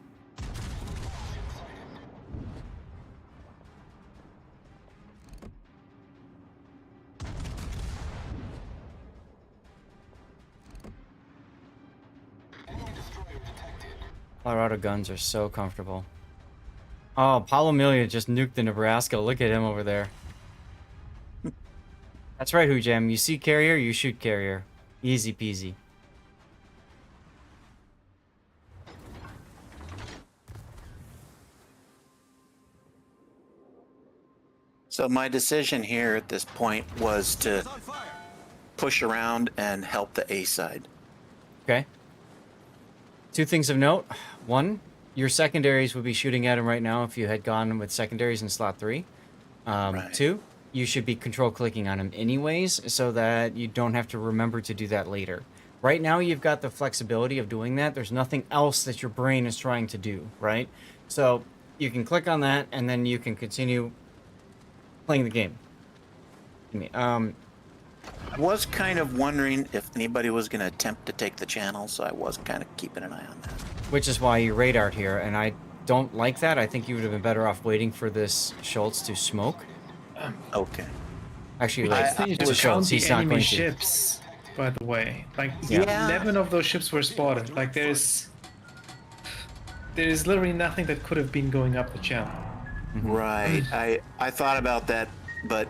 Colorado guns are so comfortable. Oh, Paulo Amelia just nuked the Nebraska. Look at him over there. That's right, Hujam. You see carrier, you shoot carrier. Easy peasy. So my decision here at this point was to push around and help the A side. Okay. Two things of note. One, your secondaries would be shooting at him right now if you had gone with secondaries in slot 3. Right. Two, you should be control clicking on him anyways so that you don't have to remember to do that later. Right now, you've got the flexibility of doing that. There's nothing else that your brain is trying to do, right? So you can click on that and then you can continue playing the game. I was kind of wondering if anybody was going to attempt to take the channel, so I was kind of keeping an eye on that. Which is why you radared here, and I don't like that. I think you would have been better off waiting for this Schultz to smoke. Okay. Actually, I like, think you to just Schultz, count the he's not enemy going to. ships, by the way. Like, Yeah. 11 of those ships were spotted. Like, there's literally nothing that could have been going up the channel. Right. I thought about that, but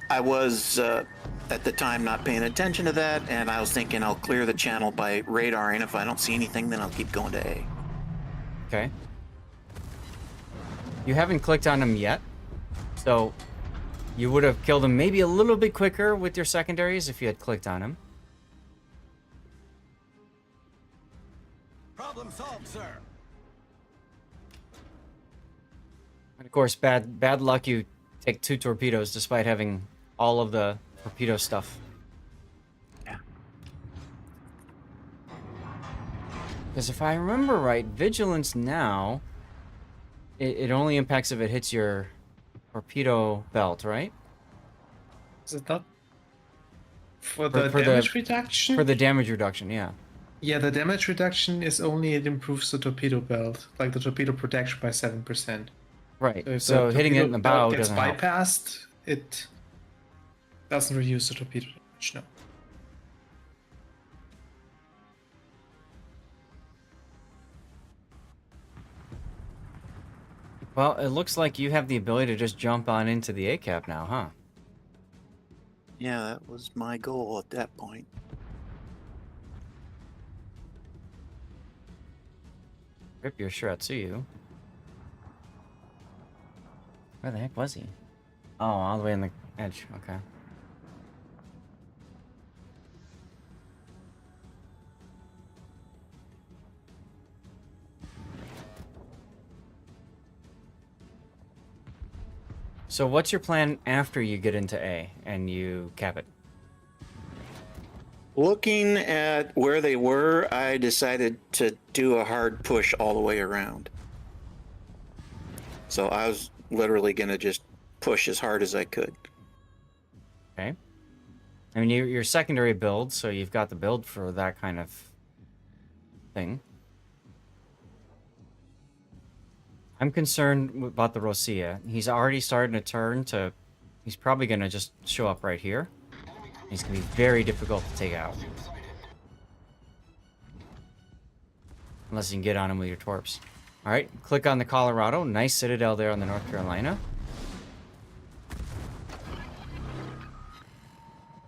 I was at the time not paying attention to that, and I was thinking I'll clear the channel by radaring. If I don't see anything, then I'll keep going to A. Okay. You haven't clicked on him yet, so you would have killed him maybe a little bit quicker with your secondaries if you had clicked on him. Problem solved, sir. And of course, bad luck. You take 2 torpedoes despite having all of the torpedo stuff. Yeah. Because if I remember right, vigilance now, it only impacts if it hits your torpedo belt, right? Is it not? For the damage reduction? For the damage reduction, yeah. Yeah, the damage reduction is only it improves the torpedo belt, like the torpedo protection by 7%. Right. If So the hitting it torpedo in the belt bow gets doesn't help. bypassed, it doesn't reduce the torpedo damage, no. Well, it looks like you have the ability to just jump on into the A-cap now, huh? Yeah, that was my goal at that point. Rip your Shiratsuyu. Where the heck was he? Oh, all the way in the edge. Okay. So what's your plan after you get into A and you cap it? Looking at where they were, I decided to do a hard push all the way around. So I was literally going to just push as hard as I could. Okay. I mean, you're secondary build, so you've got the build for that kind of thing. I'm concerned about the Rosia. He's already starting to turn to... He's probably going to just show up right here. He's going to be very difficult to take out. Unless you can get on him with your torps. Alright, click on the Colorado. Nice citadel there on the North Carolina.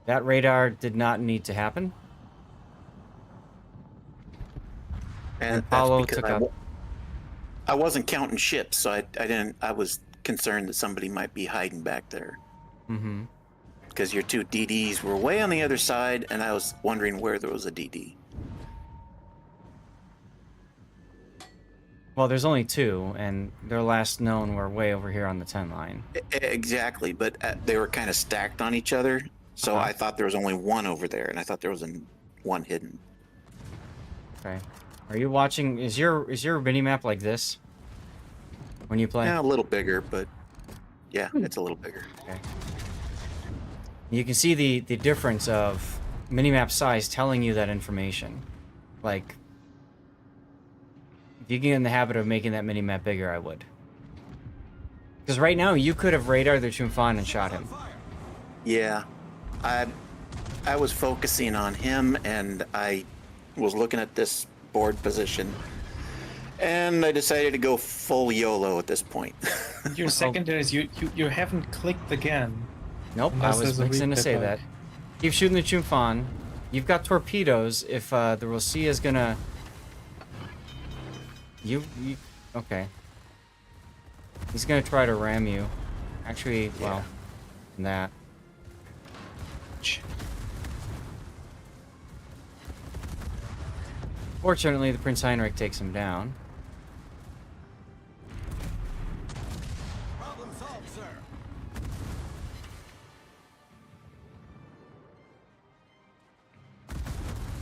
That radar did not need to happen. And that's Apollo because took out... I wasn't counting ships, so I didn't. I was concerned that somebody might be hiding back there. Mm-hmm. Because your two DDs were way on the other side, and I was wondering where there was a DD. Well, there's only two, and their last known were way over here on the 10 line. Exactly, but they were kind of stacked on each other, so I thought there was only one over there, and I thought there was one hidden. Okay. Are you watching... Is your minimap like this? When you play? Yeah, a little bigger, but yeah, it's a little bigger. Okay. You can see the difference of minimap size telling you that information. Like, if you get in the habit of making that minimap bigger, I would. Because right now, you could have radared the Chumfan and shot him. Yeah, I was focusing on him, and I was looking at this board position, and I decided to go full YOLO at this point. Your secondaries, you haven't clicked again. Nope, Unless I was there's a fixing to replay say bug. that. Keep shooting the Chumfan. You've got torpedoes if the Rosia is gonna... You... Okay. He's gonna try to ram you. Actually, well, that. Fortunately, the Prince Heinrich takes him down. Problem solved, sir.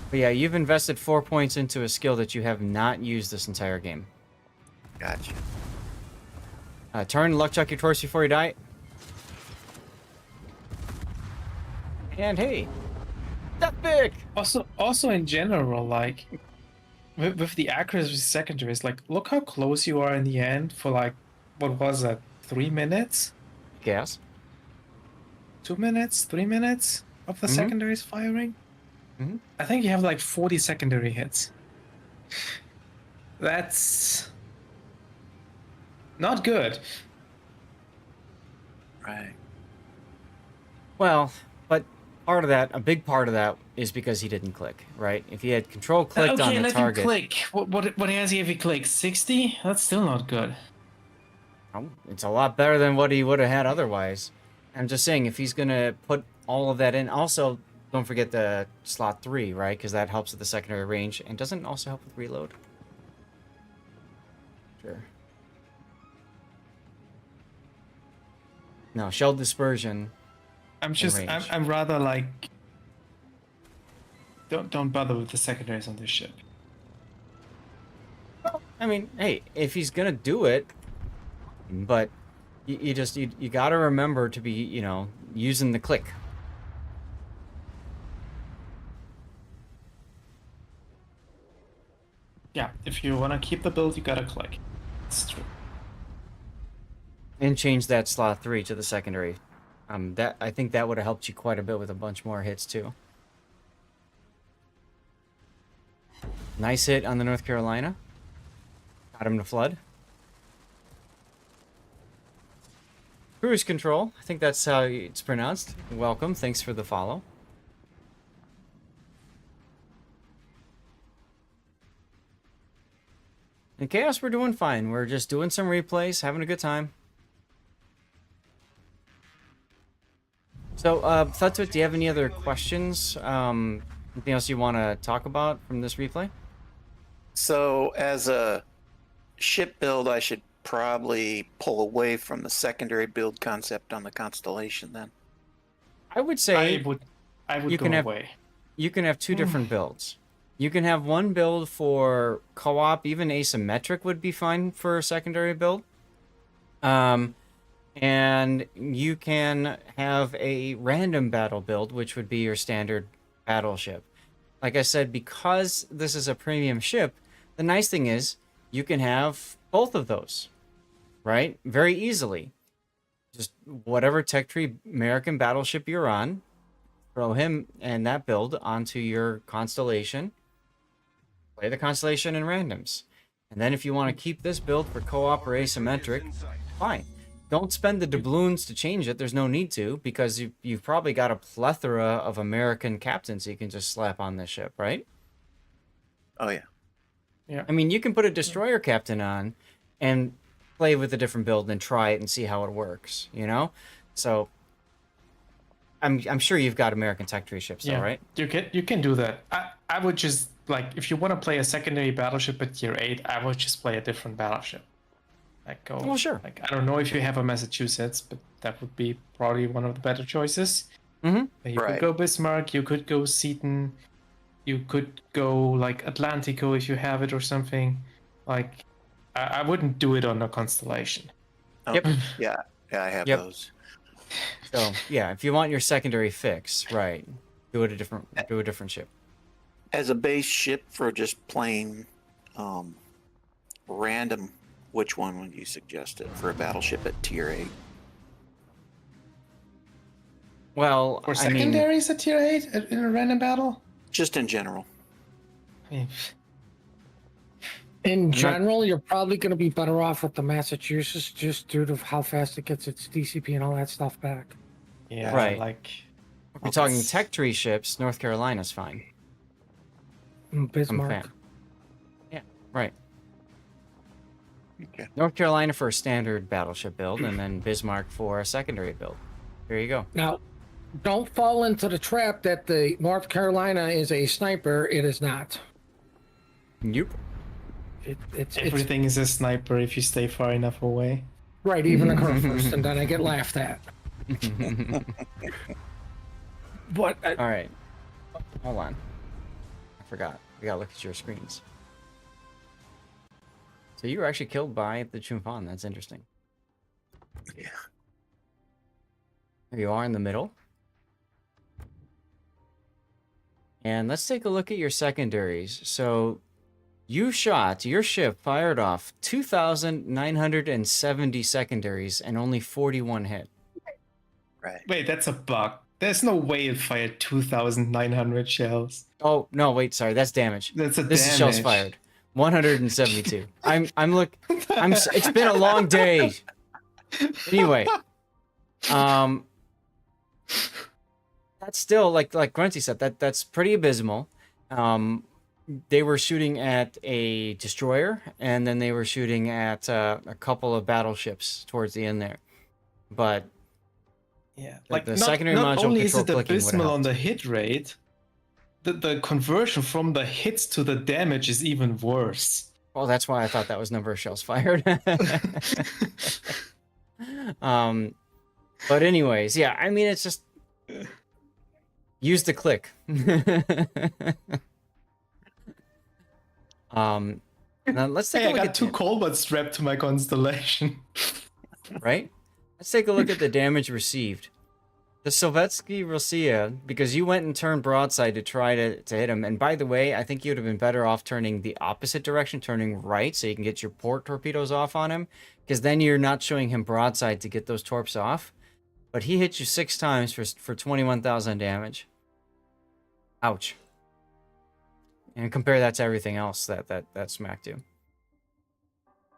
But yeah, you've invested 4 points into a skill that you have not used this entire game. Gotcha. Turn, luck chuck your torch before you die. And hey, that big. Also in general, like with the accuracy secondaries, like look how close you are in the end for like what was that? 3 minutes? Gas. 2 minutes? 3 minutes of the secondaries firing? Mhm. I think you have like 40 secondary hits. That's not good. Right. Well, but part of that, a big part of that, is because he didn't click, right? If he had control clicked on the let target, him click. What has he if he clicks? 60? That's still not good. oh, it's a lot better than what he would have had otherwise. I'm just saying, if he's gonna put all of that in, also don't forget the slot 3, right? Because that helps with the secondary range and doesn't also help with reload. Sure. No, shell dispersion. I'm just range. I'm rather like don't bother with the secondaries on this ship. I mean, hey, if he's gonna do it, but you gotta remember to be, using the click. Yeah, if you want to keep the build, you gotta click. It's true. And change that slot 3 to the secondary. I think that would have helped you quite a bit with a bunch more hits too. Nice hit on the North Carolina. Got him to flood. Cruise control. I think that's how it's pronounced. Welcome. Thanks for the follow. In Chaos, we're doing fine. We're just doing some replays, having a good time. So, Thutwit, do you have any other questions? Anything else you want to talk about from this replay? So as a ship build, I should probably pull away from the secondary build concept on the Constellation then. I would say I would you go can have away. you can have two different builds. You can have one build for co-op, even asymmetric would be fine for a secondary build. And you can have a random battle build, which would be your standard battleship. Like I said, because this is a premium ship, the nice thing is you can have both of those, right? Very easily. Just whatever tech tree American battleship you're on, throw him and that build onto your Constellation. Play the Constellation in randoms. And then if you want to keep this build for co-op or asymmetric, fine. Don't spend the doubloons to change it. There's no need to, because you've probably got a plethora of American captains you can just slap on this ship, right? Oh yeah. Yeah. I mean, you can put a destroyer captain on and play with a different build and try it and see how it works, you know? So I'm sure you've got American tech tree ships, though, right? You can do that. I would just, like, if you want to play a secondary battleship at tier 8, I would just play a different battleship. Like, go. Well, sure. Like, I don't know if you have a Massachusetts, but that would be probably one of the better choices. Mm-hmm. You Right. could go Bismarck, you could go Seaton, you could go, like, Atlantico if you have it or something. Like, I wouldn't do it on a Constellation. Oh, Yep. Yeah, I have Yep. those. So yeah, if you want your secondary fix, right, do a different ship. As a base ship for just plain random, which one would you suggest it for a battleship at tier 8? Well, For I mean, secondaries at tier 8 in a random battle? Just in general. I mean, In general, you're probably going to be better off with the Massachusetts just due to how fast it gets its DCP and all that stuff back. yeah, Right. like... if we're talking tech tree ships, North Carolina's fine. I'm a Bismarck. fan. Yeah, right. Okay. North Carolina for a standard battleship build, and then Bismarck for a secondary build. There you go. Now, don't fall into the trap that the North Carolina is a sniper. It is not. Nope. It's Everything is a sniper if you stay far enough away. right, even a first, and then I get laughed at. But All right. Hold on. I forgot. We gotta look at your screens. So you were actually killed by the Chumfan. That's interesting. Yeah. There you are in the middle. And let's take a look at your secondaries. So your ship fired off 2,970 secondaries and only 41 hit. Right. Wait, that's a bug. There's no way it fired 2,900 shells. Oh, no, wait, sorry. That's damage. That's a This damage. is shells fired. 172. It's been a long day. Anyway, that's still like Grunty said, that's pretty abysmal. They were shooting at a destroyer, and then they were shooting at a couple of battleships towards the end there. But Yeah, The- like the not, secondary not module only is control it clicking would've abysmal on helped. the hit rate, the conversion from the hits to the damage is even worse. well, that's why I thought that was number of shells fired. But anyways, yeah, I mean, it's just use the click. Now let's take Hey, a I look got at 2 Colbert strapped to my Constellation. right? Let's take a look at the damage received. The Sovietsky Rossiya, because you went and turned broadside to try to hit him, and by the way, I think you'd have been better off turning the opposite direction, turning right, so you can get your port torpedoes off on him, because then you're not showing him broadside to get those torps off. But he hit you 6 times for 21,000 damage. Ouch. And compare that to everything else that smacked you.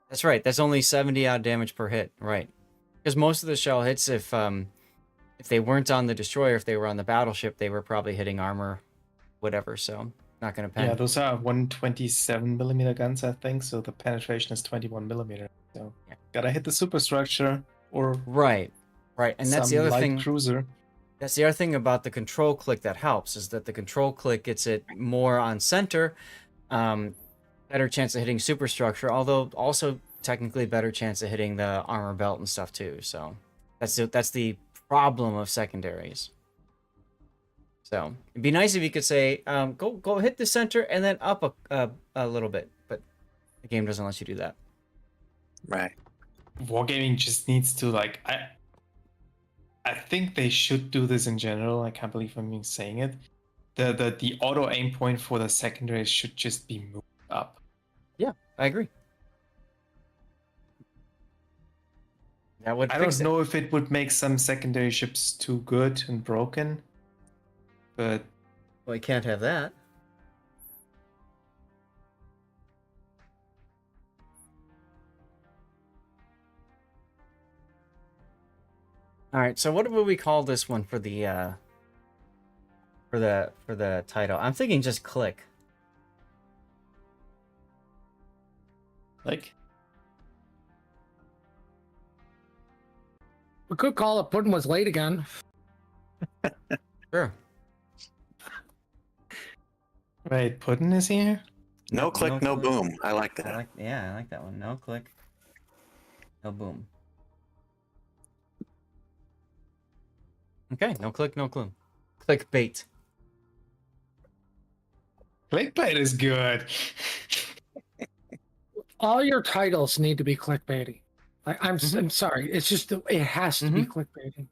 That's right, that's only 70 odd damage per hit, right. Because most of the shell hits, if they weren't on the destroyer, if they were on the battleship, they were probably hitting armor, whatever, so not going to pen. Yeah, those are 127mm guns, I think, so the penetration is 21mm. So Yeah. gotta hit the superstructure or Right, and that's the some other light thing. cruiser. That's the other thing about the control click that helps, is that the control click gets it more on center, better chance of hitting superstructure, although also technically better chance of hitting the armor belt and stuff too. So that's the problem of secondaries. So it'd be nice if you could say, go hit the center and then up a little bit, but the game doesn't let you do that. Right. Wargaming just needs to like I think they should do this in general. I can't believe I'm even saying it. The auto aim point for the secondaries should just be moved up. Yeah, I agree. That would I fix don't it. know if it would make some secondary ships too good and broken, but Well, you can't have that. All right, so what would we call this one for the title? I'm thinking just click. like We could call it Puddin' was late again. Sure. wait, Puddin is here? No click, no boom. I like I that. like that one. No click. No boom. Okay, no click, no clue. Clickbait. Clickbait is good. All your titles need to be clickbaity. I'm sorry. It's just it has to be clickbaity.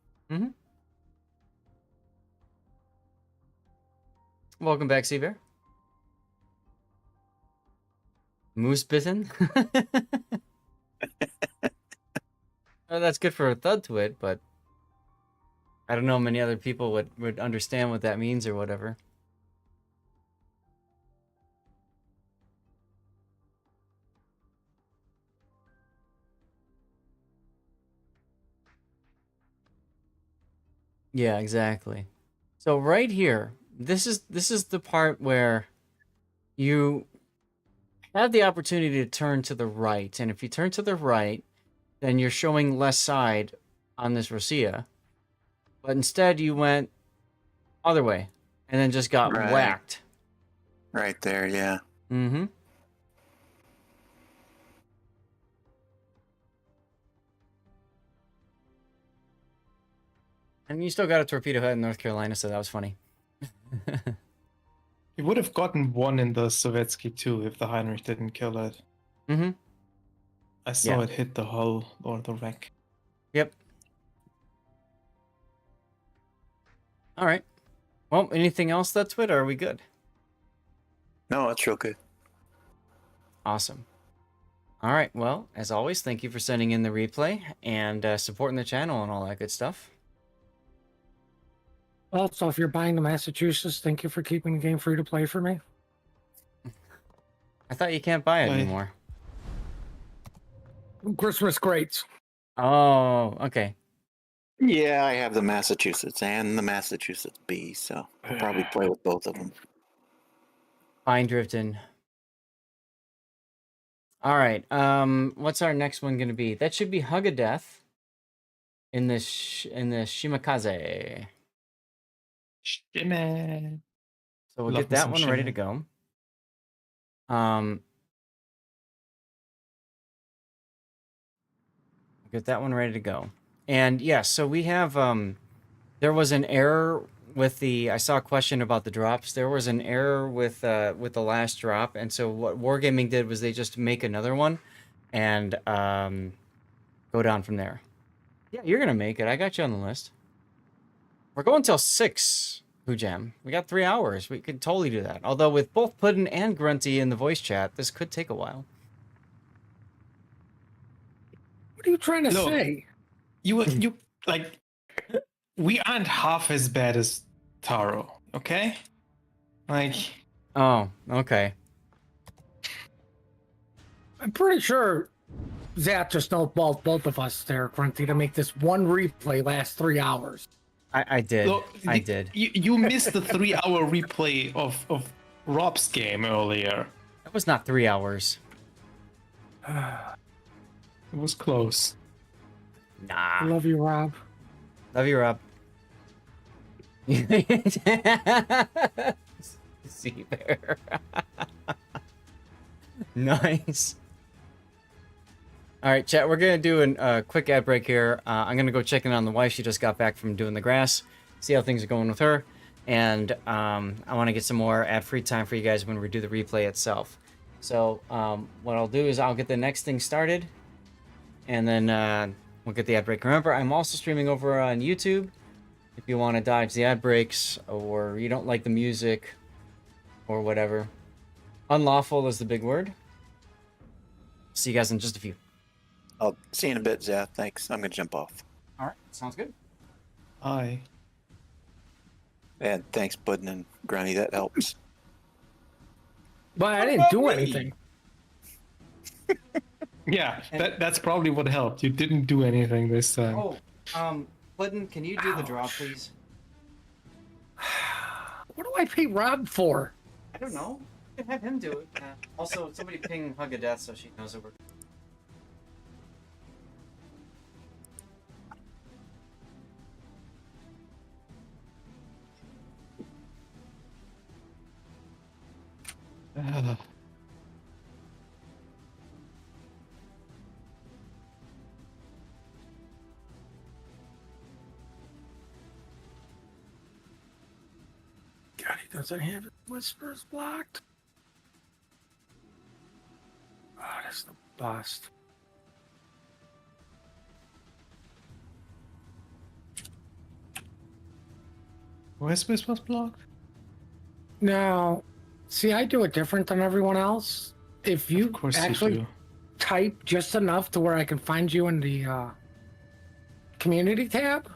Welcome back, Seabear. Moose bitten. Oh, that's good for a thud to it, but I don't know many other people would understand what that means or whatever. Yeah, exactly. So right here, this is the part where you have the opportunity to turn to the right, and if you turn to the right, then you're showing less side on this Rosia. But instead you went other way and then just got Right. whacked. Right there, yeah. Mm-hmm. And you still got a torpedo head in North Carolina, so that was funny. He would have gotten one in the Sovietsky too if the Heinrich didn't kill it. Mm-hmm. I saw Yeah. it hit the hull or the wreck. Yep. All right. Well, anything else that's it, or are we good? No, that's real good. Awesome. All right. Well, as always, thank you for sending in the replay and supporting the channel and all that good stuff. Also, if you're buying the Massachusetts, thank you for keeping the game free to play for me. I thought you can't buy it Why? anymore. Christmas greats. Oh, okay. Yeah, I have the Massachusetts and the Massachusetts B, so I'll probably play with both of them. Fine drifting. All right. What's our next one gonna be? That should be Hug of Death in the Shimakaze. Shimmy. So we'll Love get me that some one ready to shimmy. go. Get that one ready to go. And yes, so we have there was an error with the I saw a question about the drops. There was an error with the last drop, and so what Wargaming did was they just make another one and go down from there. Yeah, you're gonna make it. I got you on the list. We're going till 6, Jam. We got 3 hours. We could totally do that. Although with both Puddin and Grunty in the voice chat, this could take a while. What are you trying to Look. say? You like we aren't half as bad as Taro, okay? Like Oh, okay. I'm pretty sure Zach just snowballed both of us there, Grunty, to make this one replay last 3 hours. I did. look, I did. You missed the 3-hour replay of Rob's game earlier. That was not 3 hours. It was close. Nah. Love you, Rob. Love you, Rob. Sea bear. Nice. All right, chat. We're gonna do a quick ad break here. I'm gonna go check in on the wife. She just got back from doing the grass. See how things are going with her, and I want to get some more ad-free time for you guys when we do the replay itself. So what I'll do is I'll get the next thing started, and then we'll get the ad break. Remember, I'm also streaming over on YouTube. If you want to dodge the ad breaks, or you don't like the music, or whatever. Unlawful is the big word. See you guys in just a few. I'll see you in a bit, Zeth. Thanks. I'm going to jump off. All right, sounds good. Hi. And thanks, Puddin' and Granny. That helps. But I didn't do anything. Yeah, that's probably what helped. You didn't do anything this time. Oh, Puddin', can you do the draw, please? What do I pay Rob for? I don't know. You can have him do it. Also, somebody ping Hug of Death so she knows that we're... God, he doesn't have his whispers blocked. Oh, that's the bust. Where's was blocked? Now, see, I do it different than everyone else. If you Of course actually you do. type just enough to where I can find you in the community tab,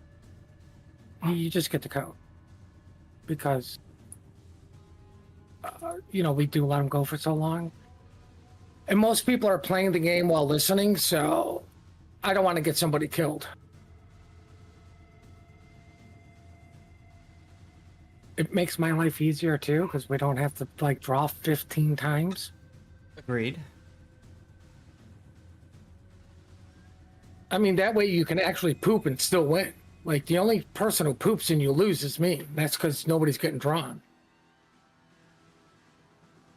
you just get the code. Because, we do let them go for so long. And most people are playing the game while listening, so I don't want to get somebody killed. It makes my life easier too, because we don't have to draw 15 times. Agreed. I mean, that way you can actually poop and still win. Like, the only person who poops and you lose is me. That's because nobody's getting drawn.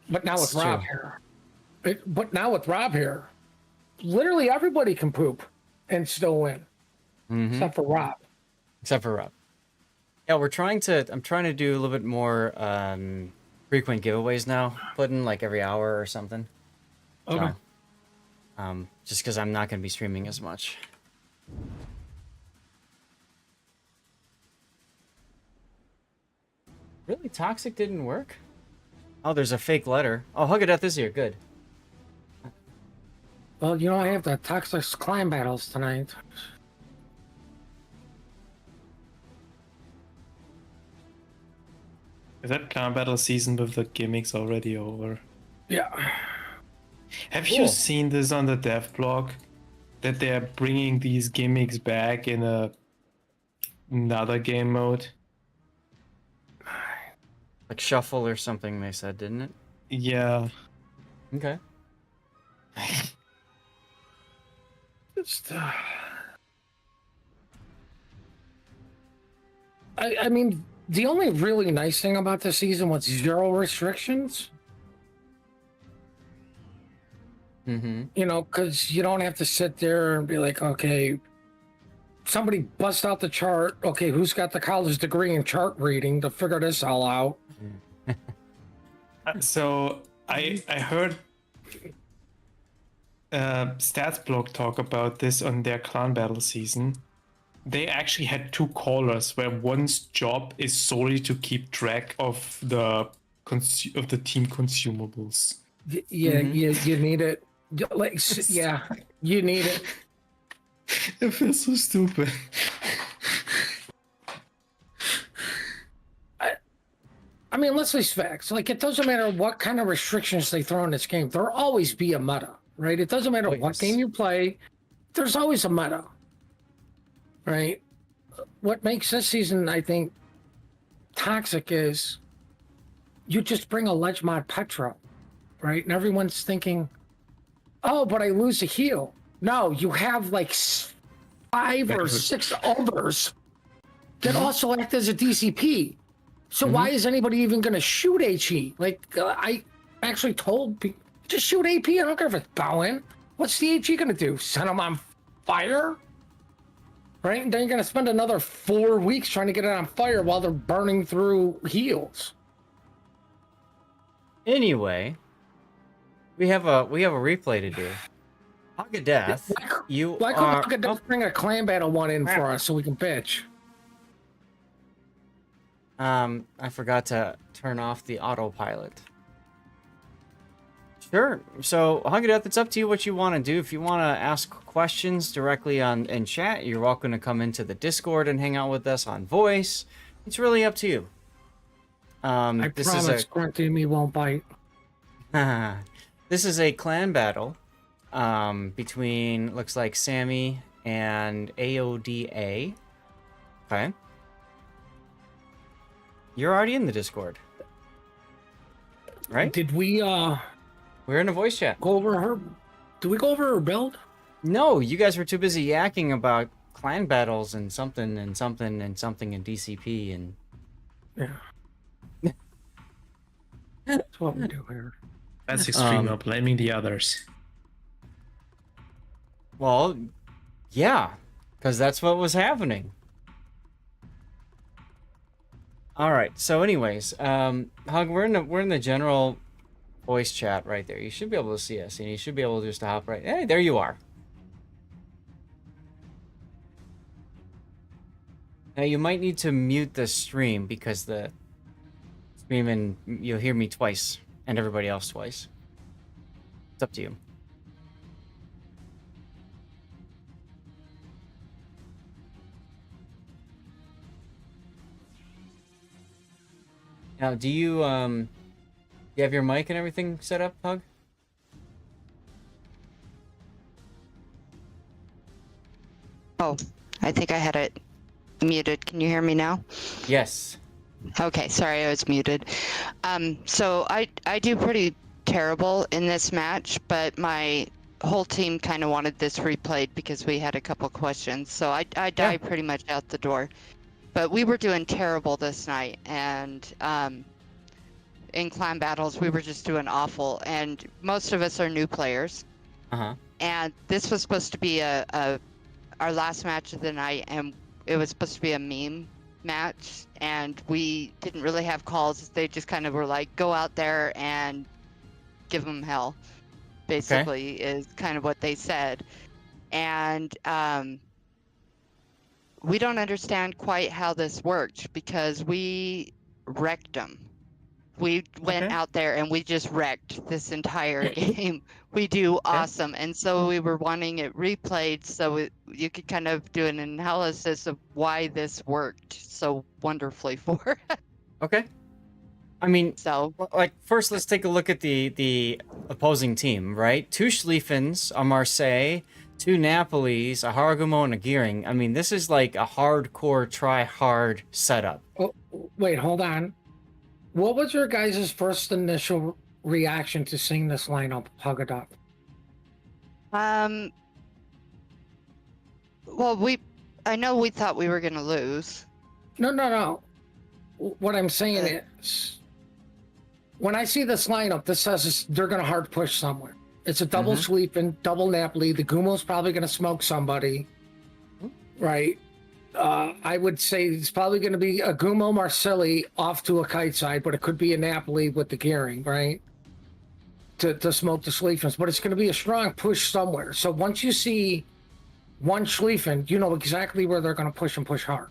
But now with That's Rob true. here, literally everybody can poop and still win, except for Rob. Except for Rob. Yeah, I'm trying to do a little bit more frequent giveaways now, putting like every hour or something. Okay. So, just because I'm not going to be streaming as much. Really? Toxic didn't work? Oh, there's a fake letter. Oh, Hug of Death is here. Good. Well, I have the Toxic climb battles tonight. Is that clan battle season with the gimmicks already over? Yeah. Have Cool. you seen this on the dev blog? That they're bringing these gimmicks back in another game mode? Like shuffle or something, they said, didn't it? Yeah. Okay. Just, I mean, the only really nice thing about this season was 0 restrictions. Mm-hmm. Because you don't have to sit there and be like, okay, somebody bust out the chart. Okay, who's got the college degree in chart reading to figure this all out? So I heard Stats blog talk about this on their clan battle season. They actually had 2 callers where one's job is solely to keep track of the team consumables. Yeah, you need it. Yeah, you need it. It feels so stupid. I mean, let's face facts. It doesn't matter what kind of restrictions they throw in this game. There'll always be a meta, right? It doesn't matter what game you play. There's always a meta, right? What makes this season, I think, toxic is you just bring a ledge mod Petro, right? And everyone's thinking, oh, but I lose a heal. No, you have 5 or 6 others that also act as a DCP. So why is anybody even going to shoot HE? I actually told people, just shoot AP. I don't care if it's bowing. What's the AG gonna do? Set them on fire? Right? And then you're gonna spend another 4 weeks trying to get it on fire while they're burning through heals. Anyway, we have a replay to do. Hog of Death, you Why are... couldn't I bring a clan battle one in for us so we can bitch? I forgot to turn off the autopilot. Sure. So, Hug It Up, it's up to you what you want to do. If you want to ask questions directly in chat, you're welcome to come into the Discord and hang out with us on voice. It's really up to you. I promise Grunty and me won't bite. This is a clan battle between, looks like, Sammy and AODA. Okay. You're already in the Discord. Right? Did we, We're in a voice chat. go over her? Did we go over her build? No, you guys were too busy yakking about clan battles and something and something and something in DCP and... Yeah. That's what we do here. That's extreme of blaming the others. Well, yeah, because that's what was happening. All right. So, anyways, Hug, we're in the general voice chat right there. You should be able to see us, and you should be able to just hop right. Hey, there you are. Now you might need to mute the stream because the stream and you'll hear me twice and everybody else twice. It's up to you. Now, do you have your mic and everything set up, Hug? Oh, I think I had it muted. Can you hear me now? Yes. Okay, sorry, I was muted. So I do pretty terrible in this match, but my whole team kind of wanted this replayed because we had a couple questions. So I died pretty much out the door. But we were doing terrible this night, and in clan battles, we were just doing awful. And most of us are new players. Uh-huh. And this was supposed to be our last match of the night, and it was supposed to be a meme match, and we didn't really have calls. They just kind of were like, go out there and give them hell, basically, is kind of what they said. And we don't understand quite how this worked because we wrecked them. We went out there and we just wrecked this entire game. We do awesome. And so we were wanting it replayed so you could kind of do an analysis of why this worked so wonderfully for us. Okay. I mean, so like, first let's take a look at the opposing team, right? 2 Schlieffens, a Marseille, 2 Napolis, a Hargumo, and a Gearing. I mean, this is like a hardcore try-hard setup. Oh, wait, hold on. What was your guys' first initial reaction to seeing this lineup, Hug It Up? Well, I know we thought we were gonna lose. No. What I'm saying is, when I see this lineup, this says they're gonna hard push somewhere. It's a double Schlieffin, double Napoli. The Gumo's probably gonna smoke somebody, right? I would say it's probably going to be a Gumo Marsilli off to a kite side, but it could be a Napoli with the gearing, right? To smoke the Schlieffens, but it's going to be a strong push somewhere. So once you see one Schlieffen, you know exactly where they're going to push and push hard.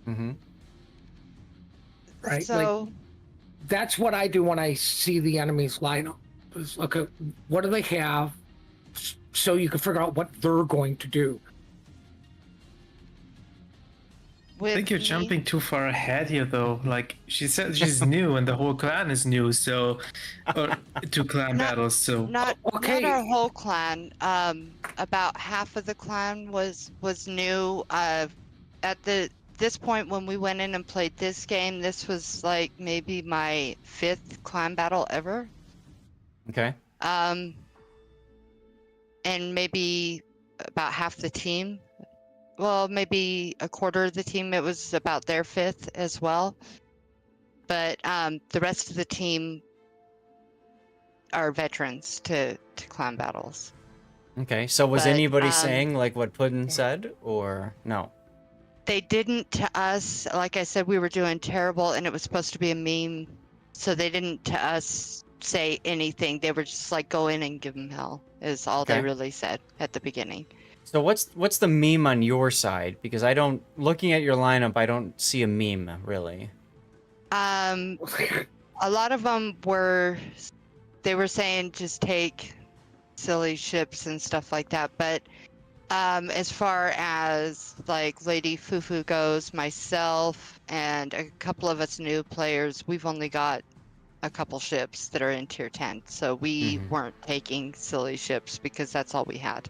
Mm-hmm. Right? So like, that's what I do when I see the enemy's lineup. Is look at what do they have, so you can figure out what they're going to do. I think you're jumping too far ahead here, though. Like, she said she's new, and the whole clan is new, so... Or, to clan battles, so... Not our whole clan. About half of the clan was new. At this point, when we went in and played this game, this was, like, maybe my 5th clan battle ever. Okay. And maybe about half the team. Well, maybe a quarter of the team, it was about their 5th as well. But the rest of the team are veterans to clan battles. Okay, so was But, anybody saying like what Puddin said, or no? They didn't to us. Like I said, we were doing terrible, and it was supposed to be a meme. So they didn't to us say anything. They were just like, go in and give them hell, is all they Okay. really said at the beginning. So what's the meme on your side? Because I don't, looking at your lineup, I don't see a meme really. A lot of them were, they were saying just take silly ships and stuff like that. But as far as like Lady Fufu goes, myself and a couple of us new players, we've only got a couple ships that are in tier 10. So we weren't taking silly ships because that's all we had.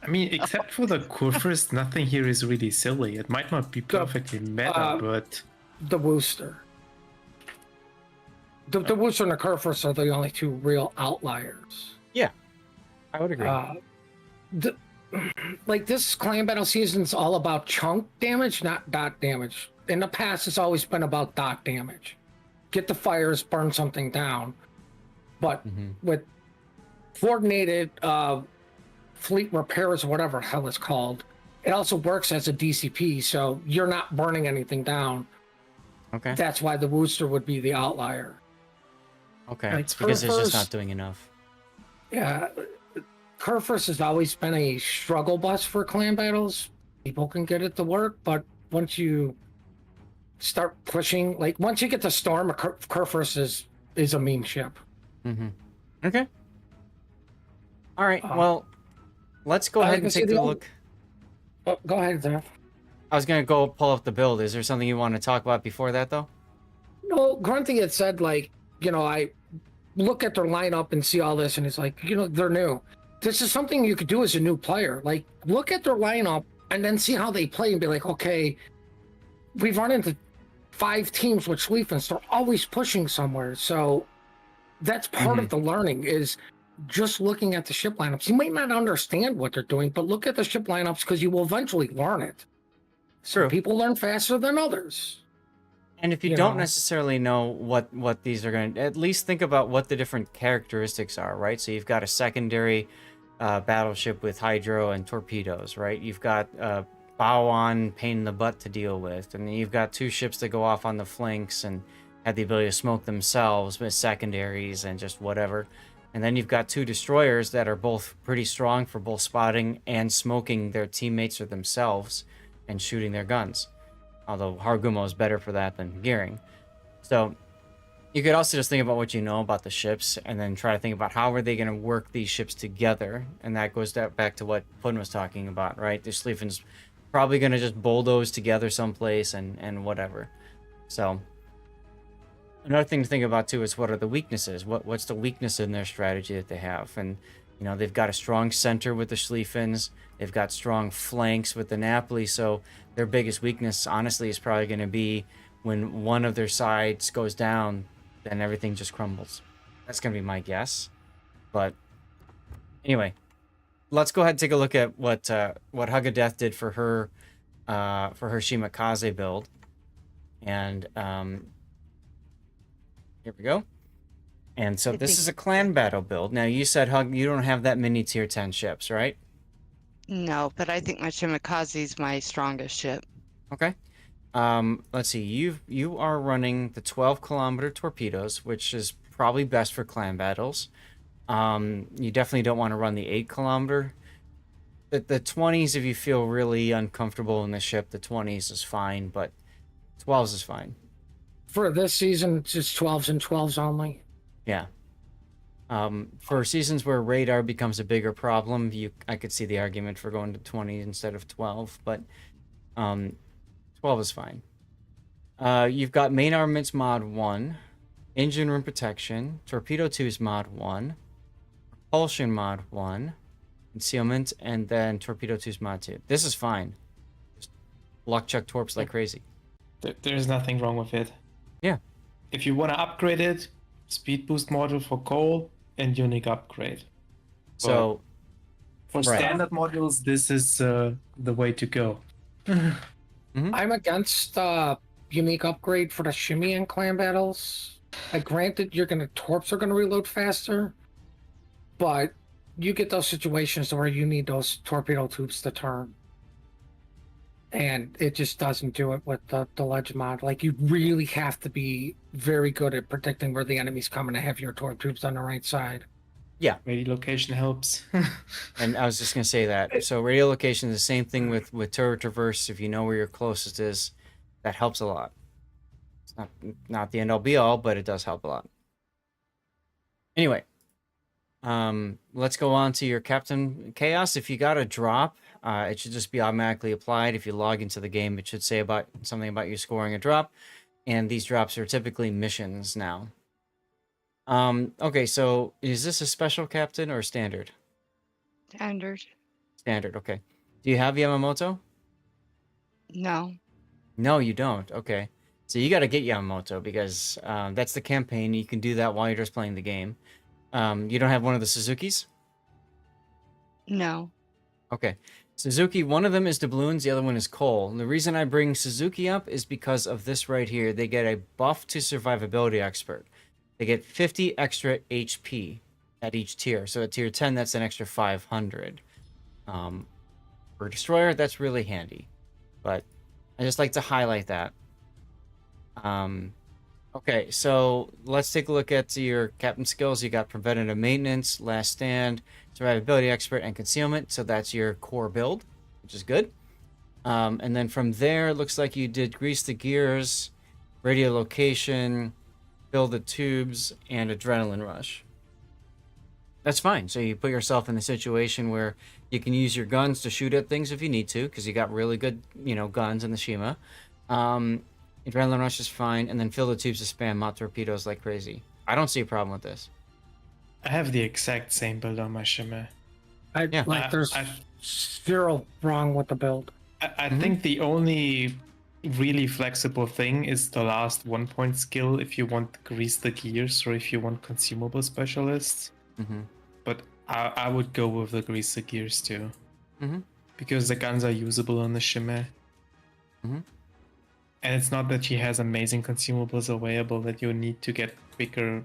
I mean, except for the Kurfürst, nothing here is really silly. It might not be perfectly meta, but The Wooster. The Wooster and the Kurfürst are the only two real outliers. Yeah, I would agree. Like this clan battle season is all about chunk damage, not dot damage. In the past, it's always been about dot damage. Get the fires, burn something down. But with coordinated fleet repairs, or whatever the hell it's called, it also works as a DCP, so you're not burning anything down. Okay. That's why the Wooster would be the outlier. Okay. Like, It's because it's just Kurfürst- not doing enough. Yeah, Kurfürst has always been a struggle bus for clan battles. People can get it to work, but once you start pushing, like once you get to Storm, Kurfürst is a meme ship. Okay. All right. Well, let's go ahead and can see take a the- look. Oh, go ahead, Zeph. I was gonna go pull up the build. Is there something you want to talk about before that, though? No, Grunty had said, like, I look at their lineup and see all this, and it's like, they're new. This is something you could do as a new player. Like, look at their lineup and then see how they play and be like, okay, we've run into 5 teams with Schlieffens. They're always pushing somewhere. So that's part of the learning is just looking at the ship lineups. You might not understand what they're doing, but look at the ship lineups because you will eventually learn it. True. People learn faster than others. And if you don't necessarily know what these are going to, at least think about what the different characteristics are, right? So you've got a secondary battleship with hydro and torpedoes, right? You've got bow on, pain in the butt to deal with, and then you've got 2 ships that go off on the flanks and have the ability to smoke themselves with secondaries and just whatever. And then you've got 2 destroyers that are both pretty strong for both spotting and smoking their teammates or themselves and shooting their guns. Although Hargumo is better for that than Gearing. So you could also just think about what you know about the ships and then try to think about how are they going to work these ships together. And that goes back to what Puddin was talking about, right? The Schlieffen's probably going to just bulldoze together someplace and whatever. So another thing to think about too is what are the weaknesses? What's the weakness in their strategy that they have? And they've got a strong center with the Schlieffens. They've got strong flanks with the Napoli. So their biggest weakness, honestly, is probably going to be when one of their sides goes down, then everything just crumbles. That's going to be my guess. But anyway, let's go ahead and take a look at what Huggadeath did for her Shimakaze build. And here we go. And so this is a clan battle build. Now you said, Hug, you don't have that many tier 10 ships, right? No, but I think my Shimakaze is my strongest ship. Okay. Let's see. You are running the 12-kilometer torpedoes, which is probably best for clan battles. You definitely don't want to run the 8-kilometer. The 20s, if you feel really uncomfortable in the ship, the 20s is fine, but 12s is fine. For this season, it's just 12s and 12s only. Yeah. For seasons where radar becomes a bigger problem, I could see the argument for going to 20 instead of 12, but 12 is fine. You've got main armaments mod 1, engine room protection, torpedo 2's mod 1, propulsion mod 1, concealment, and then torpedo 2's mod 2. This is fine. Just luck chuck torps like crazy. There's nothing wrong with it. Yeah. If you want to upgrade it, speed boost module for coal and unique upgrade. So for standard modules, this is the way to go. I'm against unique upgrade for the shimmy and clan battles. Granted, torps are gonna reload faster, but you get those situations where you need those torpedo tubes to turn. And it just doesn't do it with the ledge mod. Like, you really have to be very good at predicting where the enemy's coming to have your torp tubes on the right side. Yeah. Radio location helps. And I was just gonna say that. So radio location is the same thing with turret traverse. If you know where your closest is, that helps a lot. It's not the end all be all, but it does help a lot. Anyway, let's go on to your Captain Chaos. If you got a drop, it should just be automatically applied. If you log into the game, it should say about something about you scoring a drop, and these drops are typically missions now. Okay, so is this a special captain or standard? Standard. Standard, okay. Do you have Yamamoto? No. No, you don't. Okay. So you got to get Yamamoto because that's the campaign. You can do that while you're just playing the game. You don't have one of the Suzukis? No. Okay. Suzuki, one of them is doubloons, the other one is coal. And the reason I bring Suzuki up is because of this right here. They get a buff to survivability expert. They get 50 extra HP at each tier. So at tier 10, that's an extra 500. For Destroyer, that's really handy. But I just like to highlight that. Okay, so let's take a look at your captain skills. You got preventative maintenance, last stand, survivability expert, and concealment. So that's your core build, which is good. And then from there, it looks like you did grease the gears, radio location, fill the tubes, and adrenaline rush. That's fine. So you put yourself in a situation where you can use your guns to shoot at things if you need to, because you got really good, guns in the Shima. Adrenaline rush is fine, and then fill the tubes to spam mott torpedoes like crazy. I don't see a problem with this. I have the exact same build on my Shimmer. There's zero wrong with the build. I think the only really flexible thing is the last 1 point skill if you want grease the gears or if you want consumable specialists. But I would go with the grease the gears too. Because the guns are usable on the Shimmer. And it's not that she has amazing consumables available that you need to get quicker.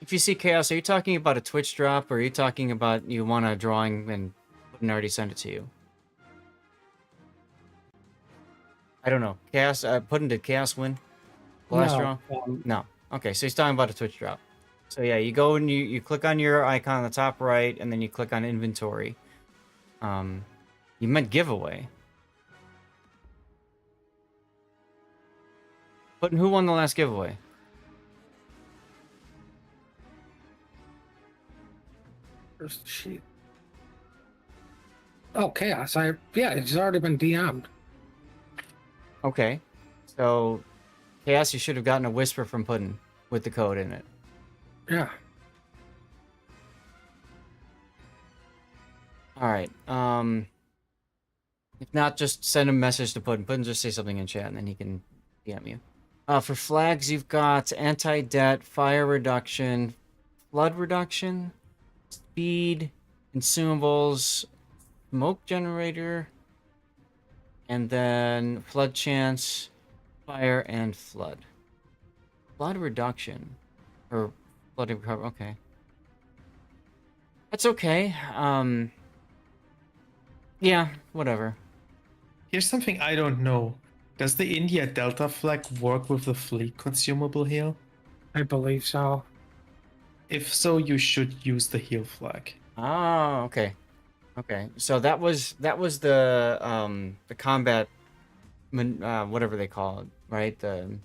If you see Chaos, are you talking about a Twitch drop, or are you talking about you want a drawing and wouldn't already send it to you? I don't know. Chaos, did Chaos win the last draw? No. Okay, so he's talking about a Twitch drop. So yeah, you go and you click on your icon on the top right, and then you click on inventory. You meant giveaway. But who won the last giveaway? Where's the sheet? Oh, Chaos. It's already been DM'd. Okay. So, Chaos, you should have gotten a whisper from Puddin with the code in it. Yeah. Alright. If not, just send a message to Puddin. Puddin, just say something in chat, and then he can DM you. For flags, you've got anti-det, fire reduction, flood reduction, speed, consumables, smoke generator, and then flood chance, fire, and flood. Flood reduction. Or flood recovery, okay. That's okay. Yeah, whatever. Here's something I don't know. Does the India Delta flag work with the fleet consumable heal? I believe so. If so, you should use the heal flag. Oh, okay. Okay. So that was the combat whatever they call it, right? The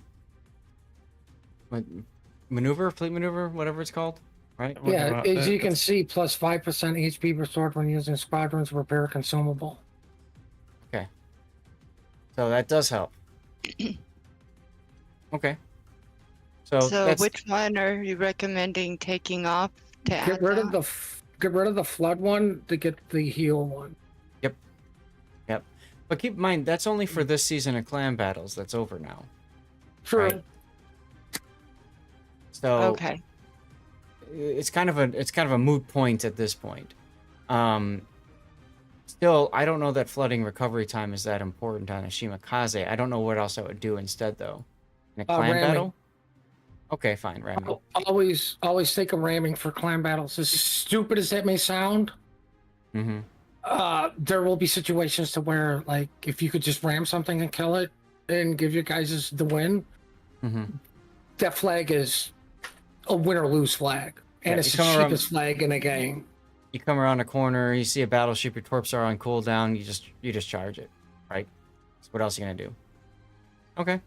maneuver, fleet maneuver, whatever it's called, right? Yeah, as you can see, plus 5% HP restored when using squadrons repair consumable. Okay. So that does help. Okay. So which one are you recommending taking off to Get rid of the flood one to get the heal one. Yep. But keep in mind that's only for this season of clan battles. That's over now. True. Right? So okay. It's kind of a moot point at this point. Still, I don't know that flooding recovery time is that important on a Shimakaze. I don't know what else I would do instead though. In a clan battle. Okay, fine, ramming. Always take a ramming for clan battles. As stupid as that may sound, Mm-hmm. there will be situations to where, like, if you could just ram something and kill it and give your guys the win, Mm-hmm. that flag is a win or lose flag, and Yeah, it's you the come around- cheapest flag in a game. You come around a corner, you see a battleship, your torps are on cooldown, you just charge it, right? So what else are you gonna do? Okay.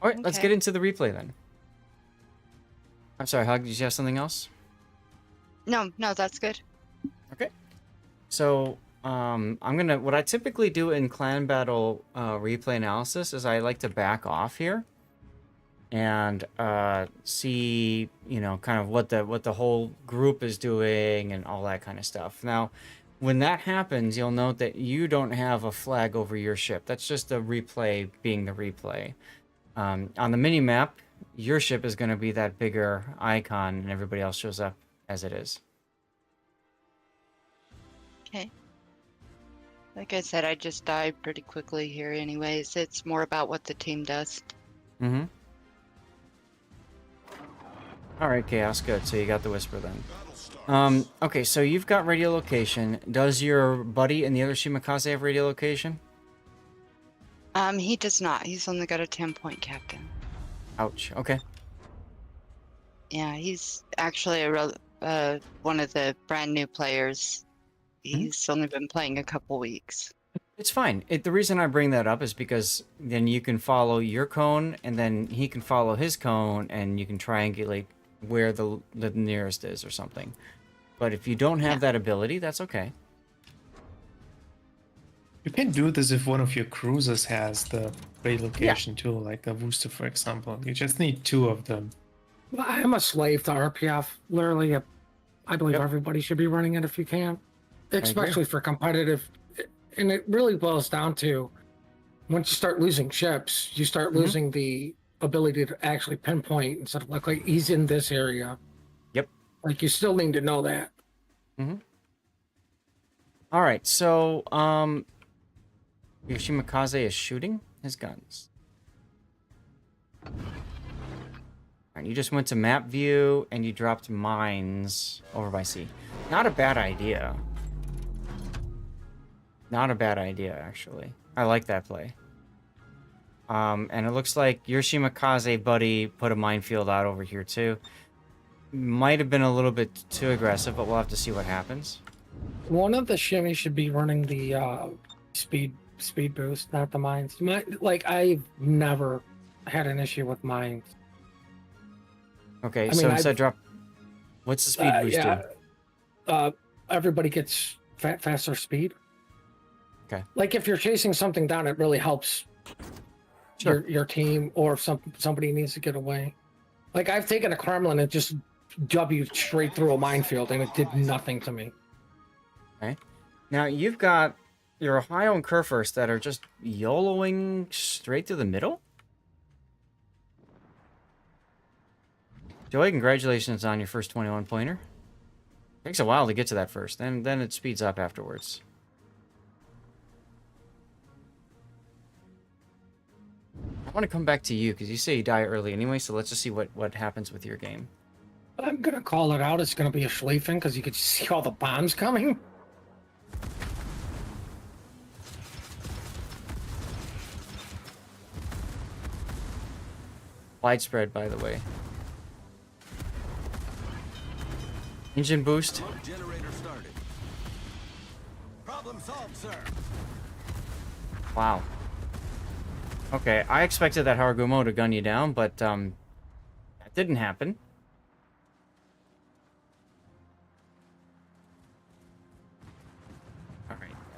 All right, let's Okay. get into the replay then. I'm sorry, Hug, did you have something else? No, that's good. Okay. So, what I typically do in clan battle replay analysis is I like to back off here and see, kind of what the whole group is doing and all that kind of stuff. Now, when that happens, you'll note that you don't have a flag over your ship. That's just the replay being the replay. On the mini map, your ship is going to be that bigger icon, and everybody else shows up as it is. Okay. Like I said, I just died pretty quickly here anyways. It's more about what the team does. Mm-hmm. All right, Chaos, good. So you got the Whisper then. Okay, so you've got radio location. Does your buddy and the other Shimakaze have radio location? He does not. He's only got a 10-point captain. Ouch. Okay. Yeah, he's actually one of the brand new players. He's only been playing a couple weeks. It's fine. The reason I bring that up is because then you can follow your cone, and then he can follow his cone, and you can triangulate where the nearest is or something. But if you don't have that ability, that's okay. You can do this if one of your cruisers has the relocation too, like the Wooster, for example. You just need 2 of them. Well, I'm a slave to RPF. Literally, I believe everybody should be running it if you can, especially for competitive. And it really boils down to, once you start losing ships, you start losing the ability to actually pinpoint instead of like he's in this area. Yep. Like, you still need to know that. Mm-hmm. All right, so Yoshimikaze is shooting his guns. Alright, you just went to map view and you dropped mines over by sea. Not a bad idea. Not a bad idea, actually. I like that play. And it looks like your Shimakaze buddy put a minefield out over here too. Might have been a little bit too aggressive, but we'll have to see what happens. One of the shimmies should be running the speed boost, not the mines. Like, I've never had an issue with mines. Okay, so instead drop... What's the speed boost do? Everybody gets faster speed. Okay. Like, if you're chasing something down, it really helps your team, or if somebody needs to get away. Like, I've taken a Kremlin and just W'd straight through a minefield, and it did nothing to me. Okay. Now, you've got your Ohio and Kurfürst that are just YOLOing straight to the middle? Joey, congratulations on your first 21-pointer. Takes a while to get to that first, then it speeds up afterwards. I want to come back to you, because you say you die early anyway, so let's just see what happens with your game. I'm going to call it out. It's going to be a Schleifen, because you could see all the bombs coming. Widespread, by the way. Engine boost. Generator started. Problem solved, sir. Wow. Okay, I expected that Haragumo to gun you down, but that didn't happen.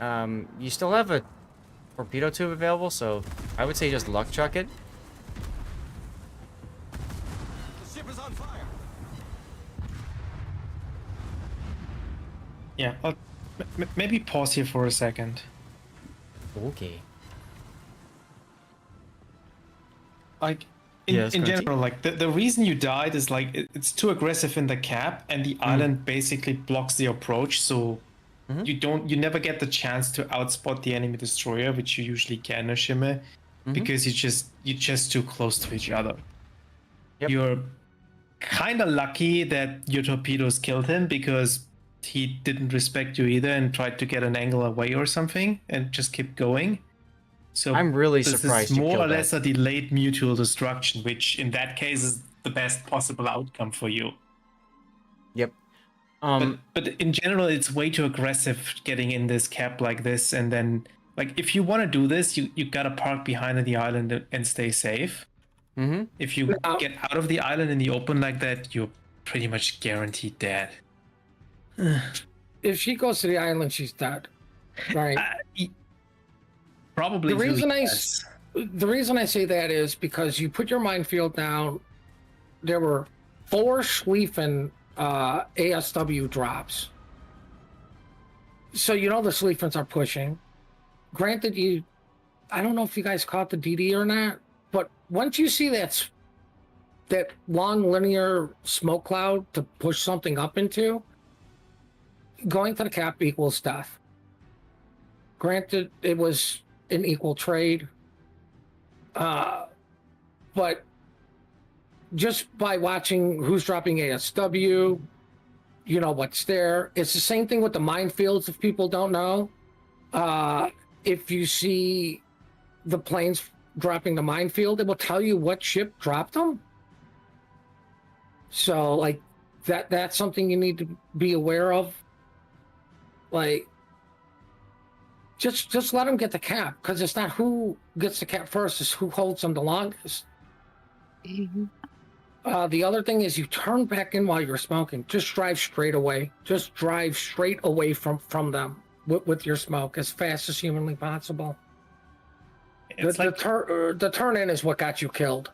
Alright, you still have a torpedo tube available, so I would say just luck chuck it. The ship is on fire. Yeah, maybe pause here for a second. Okay. Like, Yes, in continue. general, like, the reason you died is, like, it's too aggressive in the cap, and the island basically blocks the approach, so you never get the chance to outspot the enemy destroyer, which you usually can in a shimmer. because you're just too close to each other. Yep. You're kind of lucky that your torpedoes killed him because he didn't respect you either and tried to get an angle away or something and just kept going. So I'm really this surprised is you more killed or less that. a delayed mutual destruction, which in that case is the best possible outcome for you. Yep. But in general, it's way too aggressive getting in this cap like this, and then like if you want to do this, you gotta park behind the island and stay safe. Mm-hmm. If you get out of the island in the open like that, you're pretty much guaranteed dead. If she goes to the island, she's dead. Right. Probably. The reason I say that is because you put your minefield down. There were 4 Schlieffen ASW drops. So you know the Schlieffens are pushing. Granted, I don't know if you guys caught the DD or not, but once you see that long linear smoke cloud to push something up into, going to the cap equals death. Granted, it was an equal trade, but just by watching who's dropping ASW, you know what's there. It's the same thing with the minefields, if people don't know. If you see the planes dropping the minefield, it will tell you what ship dropped them. So, like, that's something you need to be aware of. Like, just let them get the cap, because it's not who gets the cap first, it's who holds them the longest. The other thing is you turn back in while you're smoking. Just drive straight away. Just drive straight away from them with your smoke as fast as humanly possible. The turn in is what got you killed.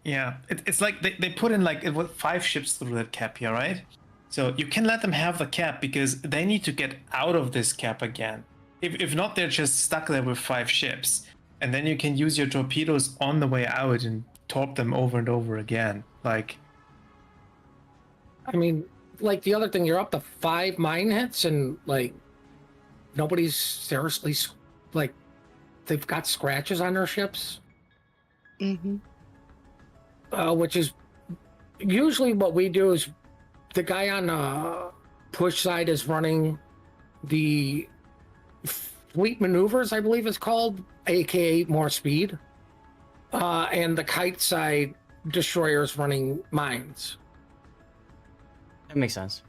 Yeah, it's like they put in like 5 ships through that cap here, right? So you can let them have the cap because they need to get out of this cap again. If not, they're just stuck there with 5 ships. And then you can use your torpedoes on the way out and torp them over and over again. Like, I mean, like the other thing, you're up to 5 mine hits and like nobody's seriously like they've got scratches on their ships. Which is usually what we do is the guy on the push side is running the fleet maneuvers, I believe it's called, aka more speed. And the kite side destroyers running mines. That makes sense.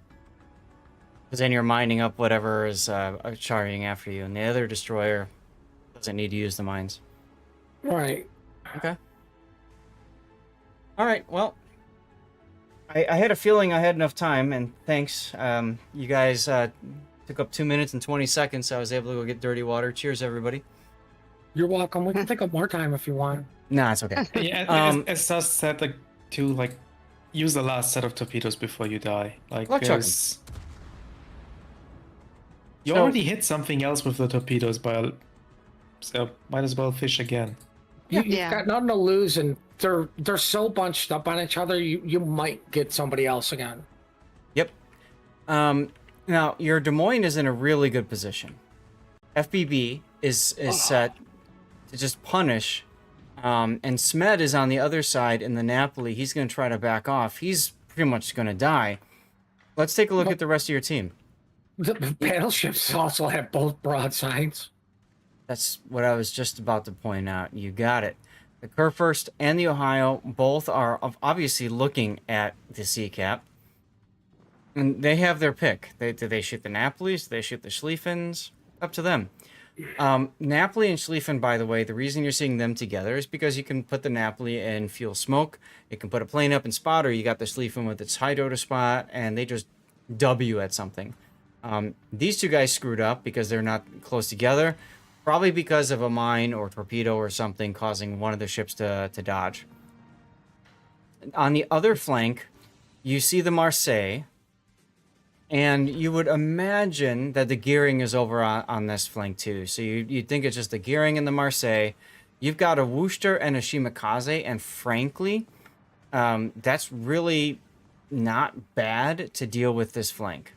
Because then you're mining up whatever is charging after you, and the other destroyer doesn't need to use the mines. Right. Okay. All right. Well, I had a feeling I had enough time, and thanks. You guys took up 2 minutes and 20 seconds, so I was able to go get dirty water. Cheers, everybody. You're welcome. We can take up more time if you want. Nah, it's okay. Yeah, as Sus said, like to use the last set of torpedoes before you die. Like, there's... You already hit something else with the torpedoes, so might as well fish again. You've got nothing to lose, and they're so bunched up on each other. You might get somebody else again. Yep. Now your Des Moines is in a really good position. FBB is set to just punish, and Smed is on the other side in the Napoli. He's going to try to back off. He's pretty much going to die. Let's take a look at the rest of your team. The battleships also have both broadsides. That's what I was just about to point out. You got it. The Kurfürst and the Ohio both are obviously looking at the sea cap. And they have their pick. Do they shoot the Napolis? Do they shoot the Schlieffens? Up to them. Napoli and Schlieffen, by the way, the reason you're seeing them together is because you can put the Napoli in fuel smoke. You can put a plane up in spot, or you got the Schlieffen with its hydro to spot, and they just W at something. These two guys screwed up because they're not close together. Probably because of a mine or torpedo or something causing one of the ships to dodge. On the other flank, you see the Marseille. And you would imagine that the gearing is over on this flank too. So you'd think it's just the gearing and the Marseille. You've got a Worcester and a Shimakaze. And frankly, that's really not bad to deal with this flank.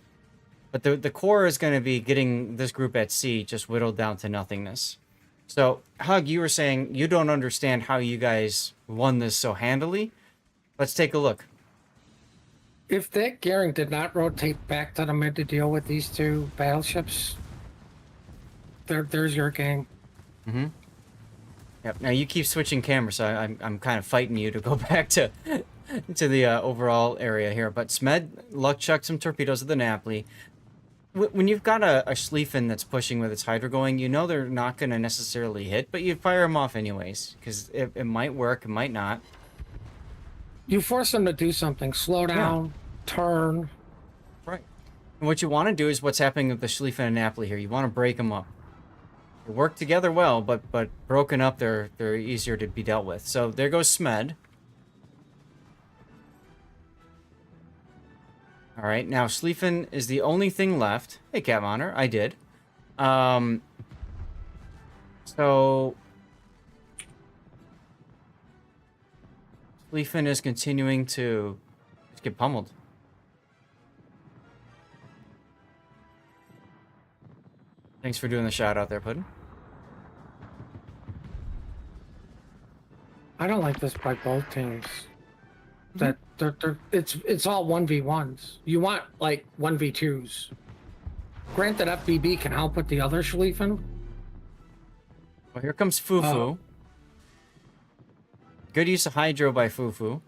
But the core is going to be getting this group at sea just whittled down to nothingness. So, Hug, you were saying you don't understand how you guys won this so handily. Let's take a look. If that gearing did not rotate back to the mid to deal with these two battleships, there's your game. Mm-hmm. Yep. Now you keep switching cameras, so I'm kind of fighting you to go back to the overall area here. But Smed, luck chucked some torpedoes at the Napoli. When you've got a Schlieffen that's pushing with its Hydra going, you know they're not going to necessarily hit, but you fire them off anyways, because it might work, it might not. You force them to do something. Slow down, turn. Right. And what you want to do is what's happening with the Schlieffen and Napoli here. You want to break them up. They work together well, but broken up, they're easier to be dealt with. So there goes Smed. All right, now Schlieffen is the only thing left. Hey, Cat Monitor, I did. So Schlieffen is continuing to just get pummeled. Thanks for doing the shout out there, Puddin. I don't like this by both teams. That it's all 1v1s. You want like 1v2s. Granted, FBB can help with the other Schlieffen. Well, here comes Fufu. Good use of Hydro by Fufu.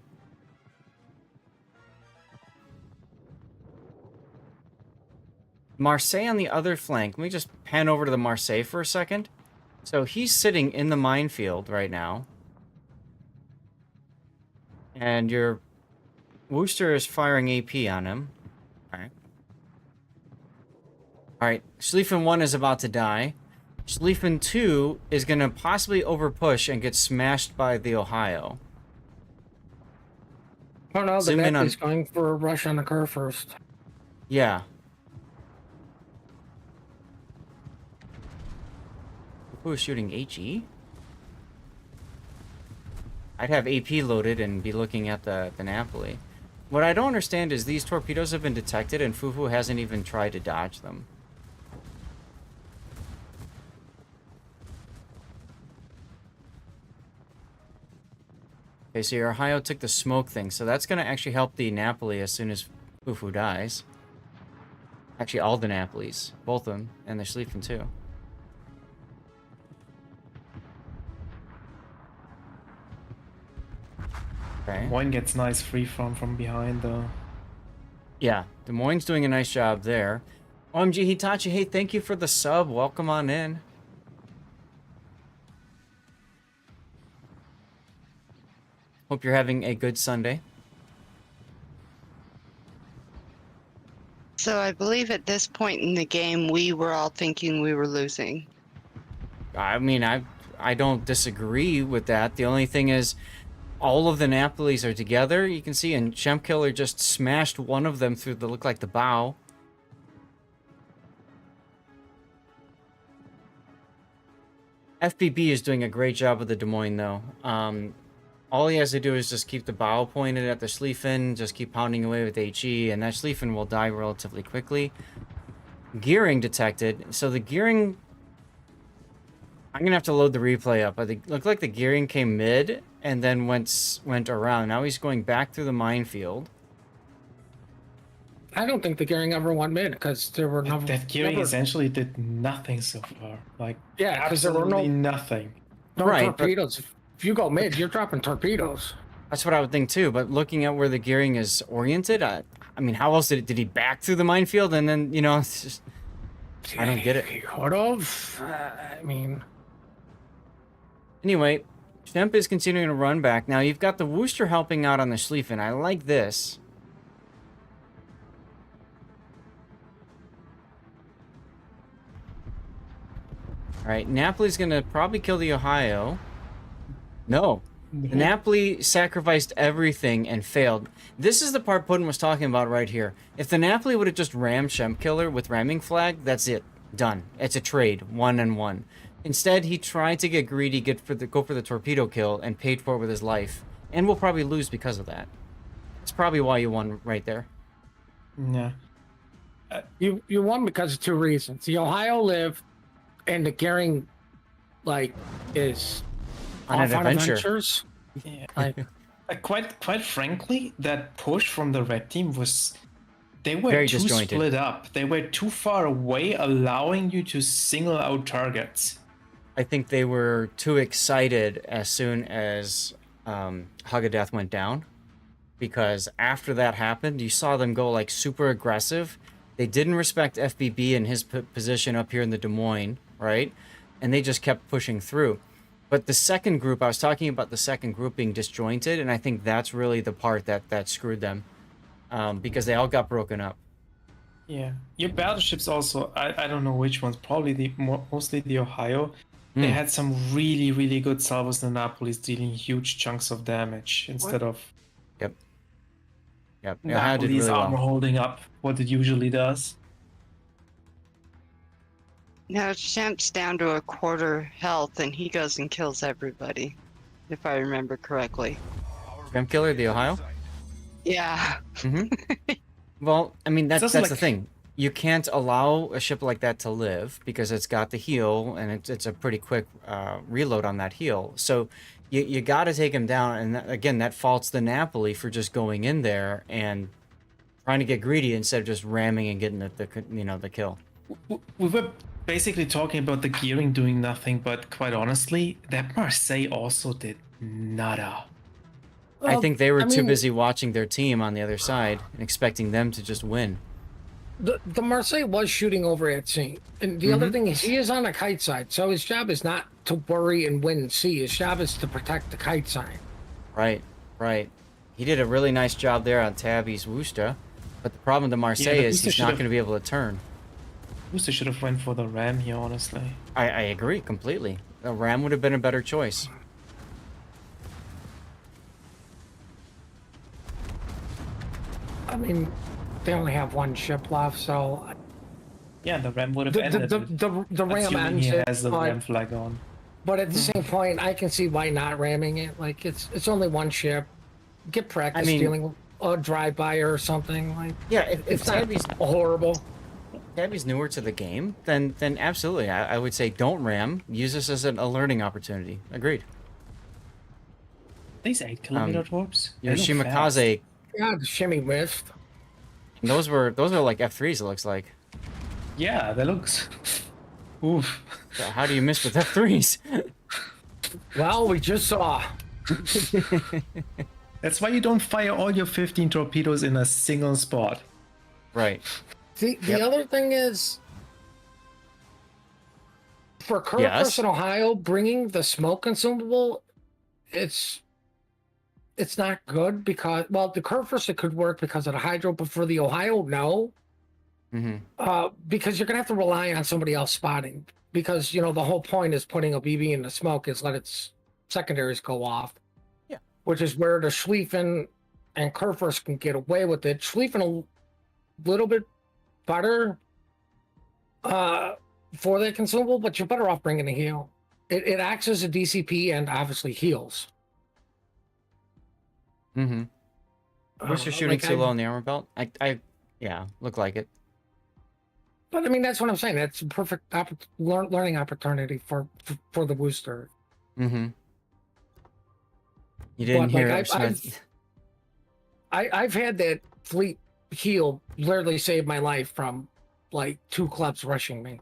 Marseille on the other flank. Let me just pan over to the Marseille for a second. So he's sitting in the minefield right now. And your Worcester is firing AP on him. Alright. Alright, Schlieffen 1 is about to die. Schlieffen 2 is going to possibly overpush and get smashed by the Ohio. Oh no, the Zoom in Napoli's going for a rush on the curve first. Yeah. Who is shooting HE? I'd have AP loaded and be looking at the Napoli. What I don't understand is these torpedoes have been detected and Fufu hasn't even tried to dodge them. Okay, so your Ohio took the smoke thing, so that's going to actually help the Napoli as soon as Fufu dies. Actually, all the Napolis. Both of them, and the Schlieffen too. Okay. One gets nice free from behind though. Yeah, Des Moines doing a nice job there. OMG Hitachi, hey, thank you for the sub. Welcome on in. Hope you're having a good Sunday. So I believe at this point in the game, we were all thinking we were losing. I mean, I don't disagree with that. The only thing is, all of the Napolis are together, you can see, and Chemkiller just smashed one of them through the, look like the bow. FBB is doing a great job with the Des Moines, though. All he has to do is just keep the bow pointed at the Schlieffen, just keep pounding away with HE, and that Schlieffen will die relatively quickly. Gearing detected. So the gearing... I'm going to have to load the replay up. But it looked like the gearing came mid and then went around. Now he's going back through the minefield. I don't think the gearing ever went mid because there were no. That gearing essentially did nothing so far. Like, yeah, because there were nothing. No right, torpedoes. If you go mid, you're dropping torpedoes. That's what I would think too. But looking at where the gearing is oriented, I mean, how else did he back through the minefield and then, you know, it's just, I don't get it. He could have. I mean. Anyway, Schemp is continuing to run back. Now you've got the Worcester helping out on the Schlieffen. I like this. Alright, Napoli's gonna probably kill the Ohio. No. The Napoli sacrificed everything and failed. This is the part Putin was talking about right here. If the Napoli would have just rammed Chemkiller with ramming flag, that's it. Done. It's a trade. 1-1. Instead, he tried to get greedy, go for the torpedo kill, and paid for it with his life. And will probably lose because of that. That's probably why you won right there. Yeah. You won because of two reasons. The Ohio lived, and the gearing like is On an off on adventure. adventures. Yeah. Like, Quite frankly, that push from the red team was they were Very too disjointed. split up. They were too far away, allowing you to single out targets. I think they were too excited as soon as Hug of Death went down, because after that happened, you saw them go like super aggressive. They didn't respect FBB and his position up here in the Des Moines, right? And they just kept pushing through. But the second group, I was talking about the second group being disjointed, and I think that's really the part that screwed them, because they all got broken up. Yeah, your battleships also. I don't know which ones. Probably mostly the Ohio. They had some really good salvos in Annapolis dealing huge chunks of damage instead of Yep. Ohio did Napoli's really armor well. holding up what it usually does. Now Shemp's down to a quarter health, and he goes and kills everybody, if I remember correctly. Grim Killer, the Ohio? Yeah. Well, I mean, that's also the like- thing. You can't allow a ship like that to live because it's got the heal, and it's a pretty quick reload on that heal. So you got to take him down, and again, that faults the Napoli for just going in there and trying to get greedy instead of just ramming and getting the kill. We were basically talking about the gearing doing nothing, but quite honestly, that Marseille also did nada. I think they were too mean, busy watching their team on the other side and expecting them to just win. the Marseille was shooting over at sea. And the other thing is he is on the kite side, so his job is not to worry and win sea. His job is to protect the kite side. Right. He did a really nice job there on Tabby's Worcester, but the problem with the Marseille the is Worcester he's not should've- going to be able to turn. Booster should have went for the ram here, honestly. I agree completely. A ram would have been a better choice. I mean, they only have one ship left, so Yeah, the ram would have the ended. the ram assuming ends he it, has the but, ram flag on. but at the same point, I can see why not ramming it. Like it's only one ship. Get practice mean- dealing a drive-by or something. Like Yeah, if it's not Tabby's horrible. newer to the game, then absolutely, I would say don't ram. Use this as a learning opportunity. Agreed. These 8-kilometer torps. they look fast. Yoshimikaze, Yeah, the shimmy missed. those were like F3s. It looks like. Yeah, that looks. Oof. So how do you miss with F3s? Well, we just saw. That's why you don't fire all your 15 torpedoes in a single spot. Right. The Yep. other thing is, for Curve Yes. in Ohio, bringing the smoke consumable, it's not good because, well, the Curve it could work because of the hydro, but for the Ohio, no. Because you're gonna have to rely on somebody else spotting. Because the whole point is putting a BB in the smoke is let its secondaries go off. Yeah. Which is where the Schlieffen and Curve can get away with it. Schlieffen a little bit better for the consumable, but you're better off bringing a heal. It acts as a DCP and obviously heals. What's your shooting like too I- low on the armor belt? Yeah, look like it. But I mean, that's what I'm saying. That's a perfect learning opportunity for the booster. You didn't But, like, hear I- it. Smith. I've had that fleet heal literally saved my life from like 2 clubs rushing me.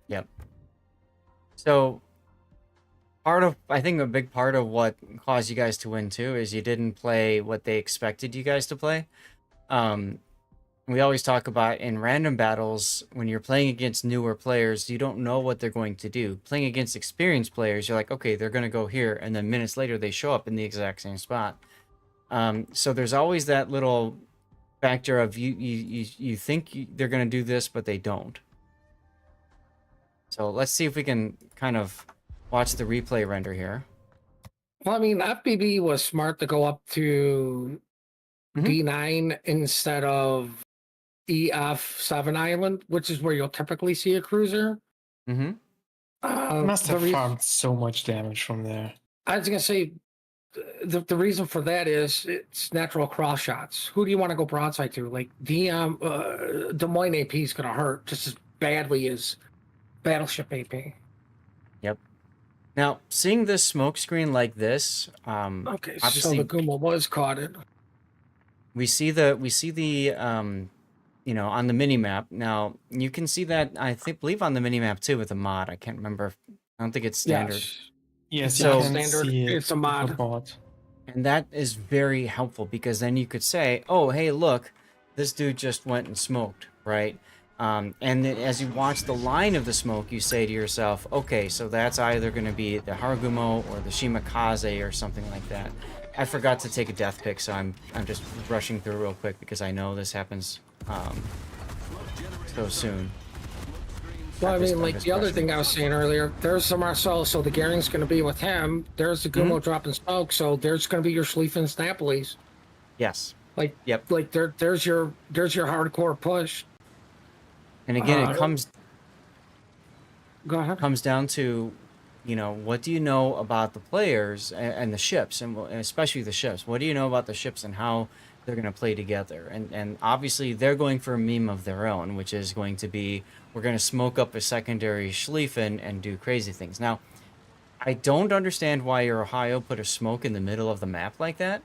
Yep. So, I think a big part of what caused you guys to win too is you didn't play what they expected you guys to play. We always talk about in random battles, when you're playing against newer players, you don't know what they're going to do. Playing against experienced players, you're like, okay, they're going to go here, and then minutes later they show up in the exact same spot. So there's always that little factor of you think they're going to do this, but they don't. So let's see if we can kind of watch the replay render here. Well, I mean, FBB was smart to go up to D9 instead of EF7 Island, which is where you'll typically see a cruiser. Must have the farmed so much damage from there. I was gonna say the reason for that is it's natural cross shots. Who do you want to go broadside to? Like Des Moines AP is gonna hurt just as badly as Battleship AP. Yep. Now, seeing this smoke screen like this, Okay, so obviously the Guma was caught it. we see the you know, on the mini map. Now you can see that believe on the mini map too with a mod. I can't remember. I don't think it's standard. Yes. Yes, So- you can Standard, see it it's a with mod. the mod. And that is very helpful because then you could say, oh, hey, look, this dude just went and smoked, right? And then as you watch the line of the smoke, you say to yourself, okay, so that's either going to be the Harugumo or the Shimakaze or something like that. I forgot to take a death pick, so I'm just rushing through real quick because I know this happens so soon. Well, I I'm just- mean, I'm like just the other rushing. thing I was saying earlier, there's the Marcel, so the Garing's going to be with him. There's the Gumo dropping smoke, so there's going to be your Schlieffens, Napolis. Yes. Like, Yep. like there's your hardcore push. And again, it comes Go ahead. down to, you know, what do you know about the players and the ships, and especially the ships? What do you know about the ships and how they're going to play together? And obviously, they're going for a meme of their own, which is going to be, we're going to smoke up a secondary Schlieffen and do crazy things. Now, I don't understand why your Ohio put a smoke in the middle of the map like that.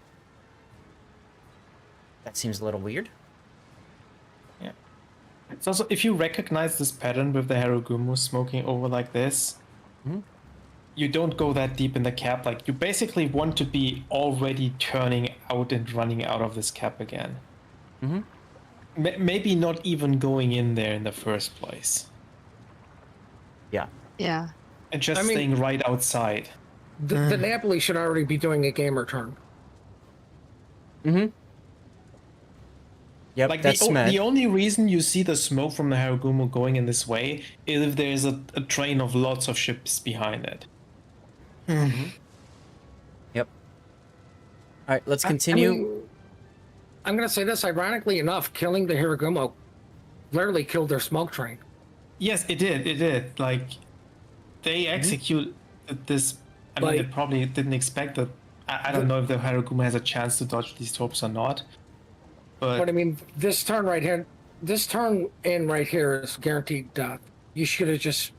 That seems a little weird. It's also, if you recognize this pattern with the Harugumo smoking over like this, you don't go that deep in the cap. Like, you basically want to be already turning out and running out of this cap again. Maybe not even going in there in the first place. Yeah. Yeah. And just I mean- staying right outside. The Napoli should already be doing a gamer turn. Yep, Like, that's Smed. the only reason you see the smoke from the Harugumo going in this way is if there's a train of lots of ships behind it. Yep. All right, let's continue. I mean, I'm going to say this, ironically enough, killing the Hiragumo literally killed their smoke train. Yes, it did. It did. Like, they execute this. I mean, they Like- probably didn't expect that. I don't know if the Harugumo has a chance to dodge these torps or not. But I mean, this turn right here, this turn in right here is guaranteed death. You should have just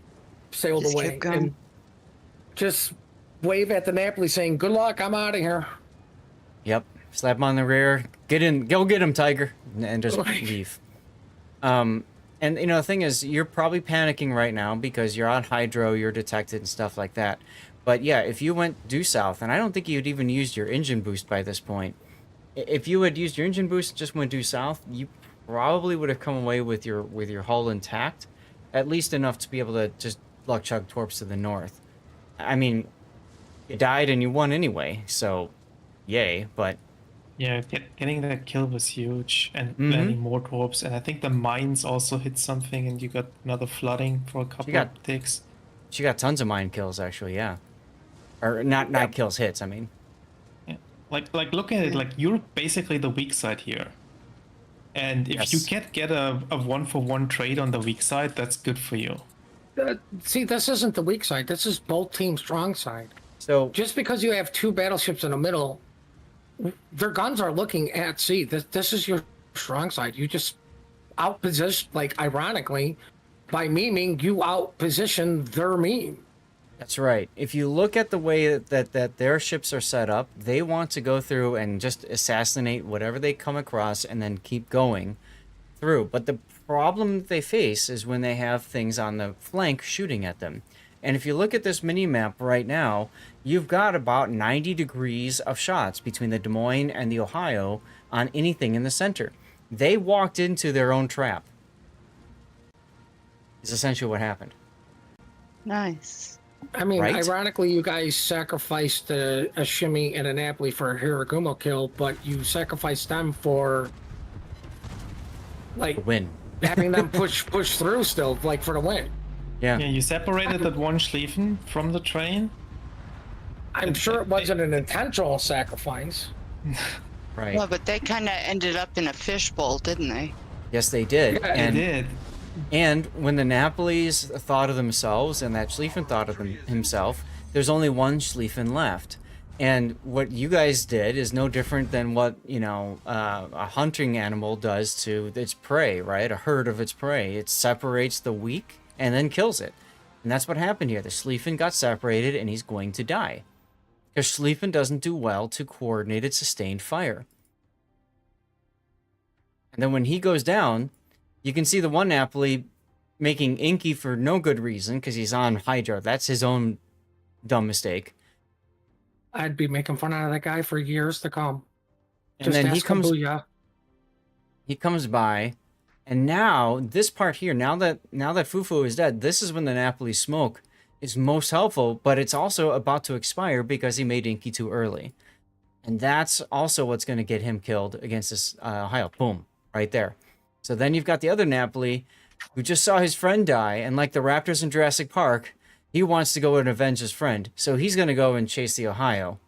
sailed Just away kept going. and just wave at the Napoli saying, good luck, I'm out of here. Yep. Slap him on the rear. Get in. Go get him, Tiger. And just leave. And, you know, the thing is, you're probably panicking right now because you're on hydro, you're detected and stuff like that. But yeah, if you went due south, and I don't think you'd even used your engine boost by this point. If you had used your engine boost and just went due south, you probably would have come away with your hull intact. At least enough to be able to just luck chug torps to the north. I mean, you died and you won anyway, so yay, but yeah, getting that kill was huge, and landing more torps. And I think the mines also hit something, and you got another flooding for a couple got- of ticks. she got tons of mine kills actually, yeah. Or not kills, hits, I mean. Yeah. Like look at it. Like, you're basically the weak side here. And if you Yes. get a 1-for-1 trade on the weak side, that's good for you. See, this isn't the weak side. This is both teams' strong side. So Just because you have two battleships in the middle, their guns are looking at sea. This is your strong side. You just outposition, like, ironically, by memeing, you outposition their meme. that's right. If you look at the way that their ships are set up, they want to go through and just assassinate whatever they come across and then keep going through. But the problem that they face is when they have things on the flank shooting at them. And if you look at this mini map right now, you've got about 90 degrees of shots between the Des Moines and the Ohio on anything in the center. They walked into their own trap. Is essentially what happened. Nice. I mean, Right? ironically, you guys sacrificed a Shimmy and a Napoli for a Hiragumo kill, but you sacrificed them for, like, Win. having them push through still, like, for the win. Yeah. Yeah, you separated that one Schlieffen from the train. I'm sure it wasn't an intentional sacrifice. Right. Well, but they kind of ended up in a fishbowl, didn't they? Yes, they did. Yeah, They and did. And when the Napolis thought of themselves and that Schlieffen thought of himself, there's only one Schlieffen left. And what you guys did is no different than what, you know, a hunting animal does to its prey, right? A herd of its prey. It separates the weak and then kills it. And that's what happened here. The Schlieffen got separated, and he's going to die. Because Schlieffen doesn't do well to coordinated, sustained fire. And then when he goes down, you can see the one Napoli making Inky for no good reason, because he's on Hydra. That's his own dumb mistake. I'd be making fun out of that guy for years to come. And then he comes... Kabuya. He comes by, and now this part here, now that Fufu is dead, this is when the Napoli smoke is most helpful, but it's also about to expire because he made Inky too early. And that's also what's going to get him killed against this Ohio. Boom, right there. So then you've got the other Napoli who just saw his friend die, and like the Raptors in Jurassic Park, he wants to go and avenge his friend. So he's going to go and chase the Ohio.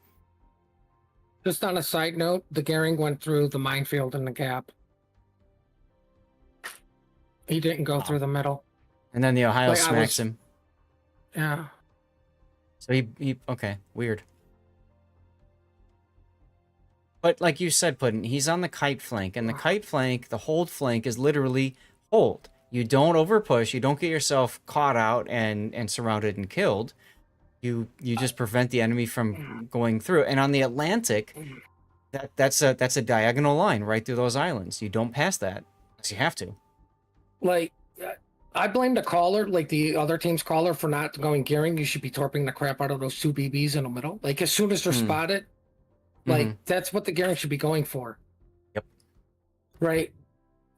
Just on a side note, the Gehring went through the minefield in the gap. He didn't go through the middle. And then the Ohio smacks him. Yeah. So he okay, weird. But like you said, Puddin', he's on the kite flank, and the kite flank, the hold flank is literally hold. You don't overpush, you don't get yourself caught out and surrounded and killed. You just prevent the enemy from going through. And on the Atlantic, that's a diagonal line right through those islands. You don't pass that unless you have to. Like, I blame the caller, like the other team's caller, for not going Gehring. You should be torping the crap out of those two BBs in the middle. Like, as soon as they're spotted, like, that's what the Gehring should be going for. Yep. Right?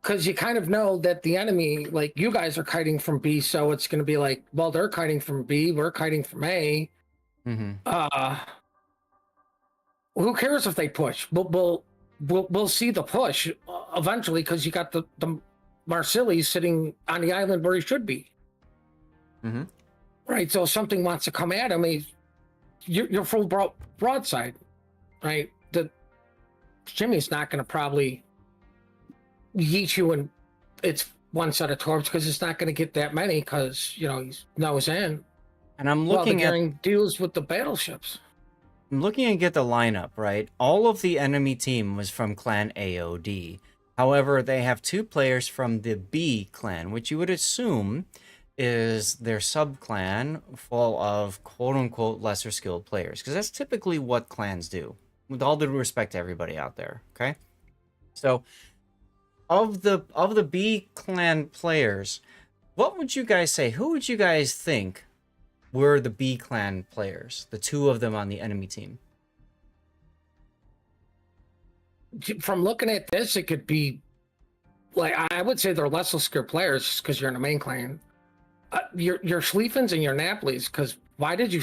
Because you kind of know that the enemy, like, you guys are kiting from B, so it's going to be like, well, they're kiting from B, we're kiting from A. Who cares if they push? We'll see the push eventually, because you got the Marsilli sitting on the island where he should be. Right, so if something wants to come at him, you're full broadside, right? Jimmy's not going to probably yeet you and it's one set of torps, because it's not going to get that many, because, you know, he's nose in. And I'm looking at deals with the battleships. I'm looking at the lineup, right? All of the enemy team was from clan AOD. However, they have two players from the B clan, which you would assume is their sub-clan full of quote-unquote lesser skilled players, because that's typically what clans do, with all due respect to everybody out there, okay? So, of the B clan players, what would you guys say? Who would you guys think were the B clan players, the two of them on the enemy team? From looking at this, it could be, like, I would say they're lesser skilled players because you're in a main clan. Your Schlieffens and your Napolis, because why did you,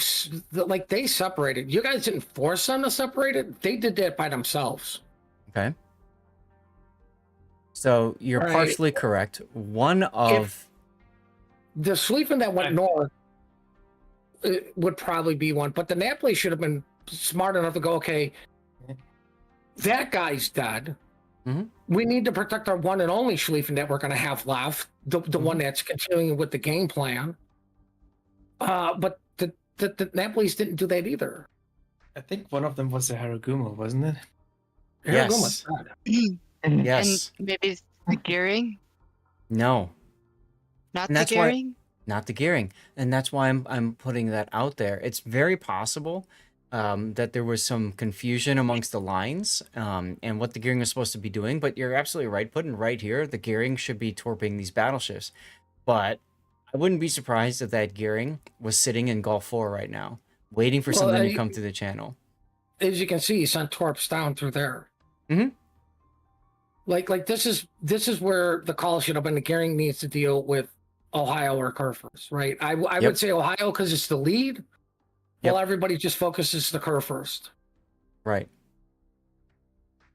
like, they separated. You guys didn't force them to separate it. They did that by themselves. Okay. So you're partially correct. One of the Schlieffen that went north would probably be one, but the Napoli should have been smart enough to go, okay, that guy's dead. We need to protect our one and only Schlieffen that we're going to have left, the one that's continuing with the game plan. But the Napolis didn't do that either. I think one of them was a Haragumo, wasn't it? Yes. Yes. And maybe the Gehring? No. Not And the that's why- Gehring? Not the Gehring. And that's why I'm putting that out there. It's very possible that there was some confusion amongst the lines and what the Gehring was supposed to be doing. But you're absolutely right. Putting right here, the Gehring should be torping these battleships. But I wouldn't be surprised if that Gehring was sitting in Gulf 4 right now, waiting for something to come through the channel. As you can see, he sent torps down through there. Like this is where the call should have been. The Gehring needs to deal with Ohio or Kurfürst, right? I would say Ohio because it's the lead, while everybody just focuses the Kurfürst. Right.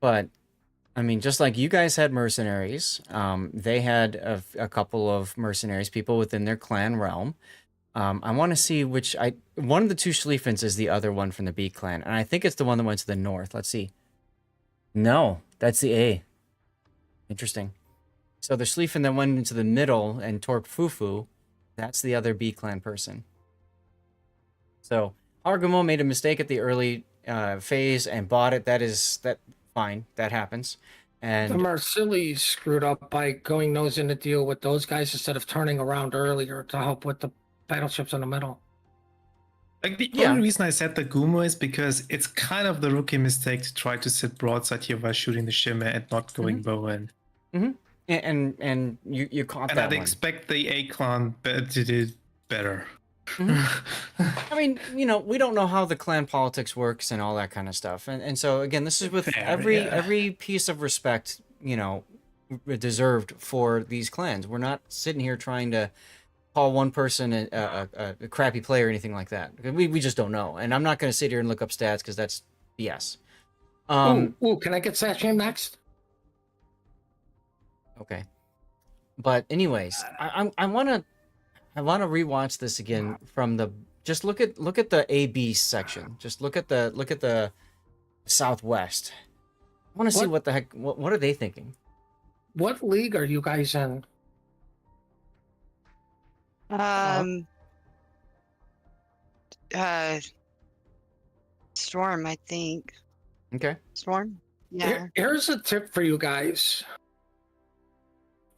But, I mean, just like you guys had mercenaries, they had a couple of mercenaries, people within their clan realm. I want to see which... one of the two Schlieffens is the other one from the B clan, and I think it's the one that went to the north. Let's see. No, that's the A. Interesting. So the Schlieffen that went into the middle and torped Fufu, that's the other B clan person. So Argumo made a mistake at the early phase and bought it. That fine. That happens. And the Marsilli screwed up by going nose in to deal with those guys instead of turning around earlier to help with the battleships in the middle. Like the Yeah. only reason I said the Gumo is because it's kind of the rookie mistake to try to sit broadside here while shooting the shimmer and not going bow in. And you caught And that I'd one. expect the A clan to do better. I mean, we don't know how the clan politics works and all that kind of stuff. And so again, this is with Fair, every piece of respect, deserved for these clans. We're not sitting here trying to call one person a crappy player or anything like that. We just don't know. And I'm not going to sit here and look up stats because that's BS. Ooh, can I get Sachin next? Okay. But anyways, I want to rewatch this again from the just look at the AB section. Just look at the Southwest. I want to see what the heck what are they thinking? What league are you guys in? Storm, I think. Okay. Storm? Yeah. Here's a tip for you guys.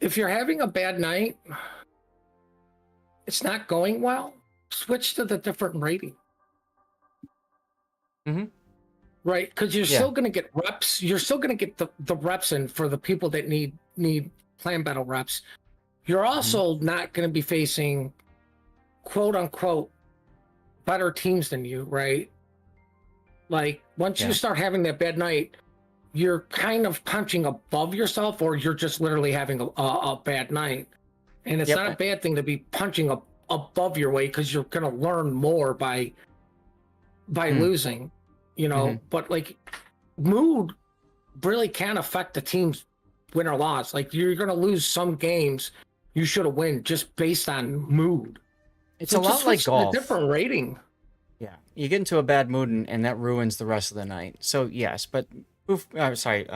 If you're having a bad night, it's not going well, switch to the different rating. Right, because you're still going to get reps. You're still going to get the reps in for the people that need clan battle reps. You're also not going to be facing quote unquote better teams than you, right? Like once you start having that bad night, you're kind of punching above yourself, or you're just literally having a bad night. And it's not a bad thing to be punching above your weight, because you're going to learn more by losing, But like mood really can affect the team's win or loss. Like you're going to lose some games you should have won just based on mood. It's a lot like golf. A different rating. Yeah, you get into a bad mood and that ruins the rest of the night. So yes, but sorry,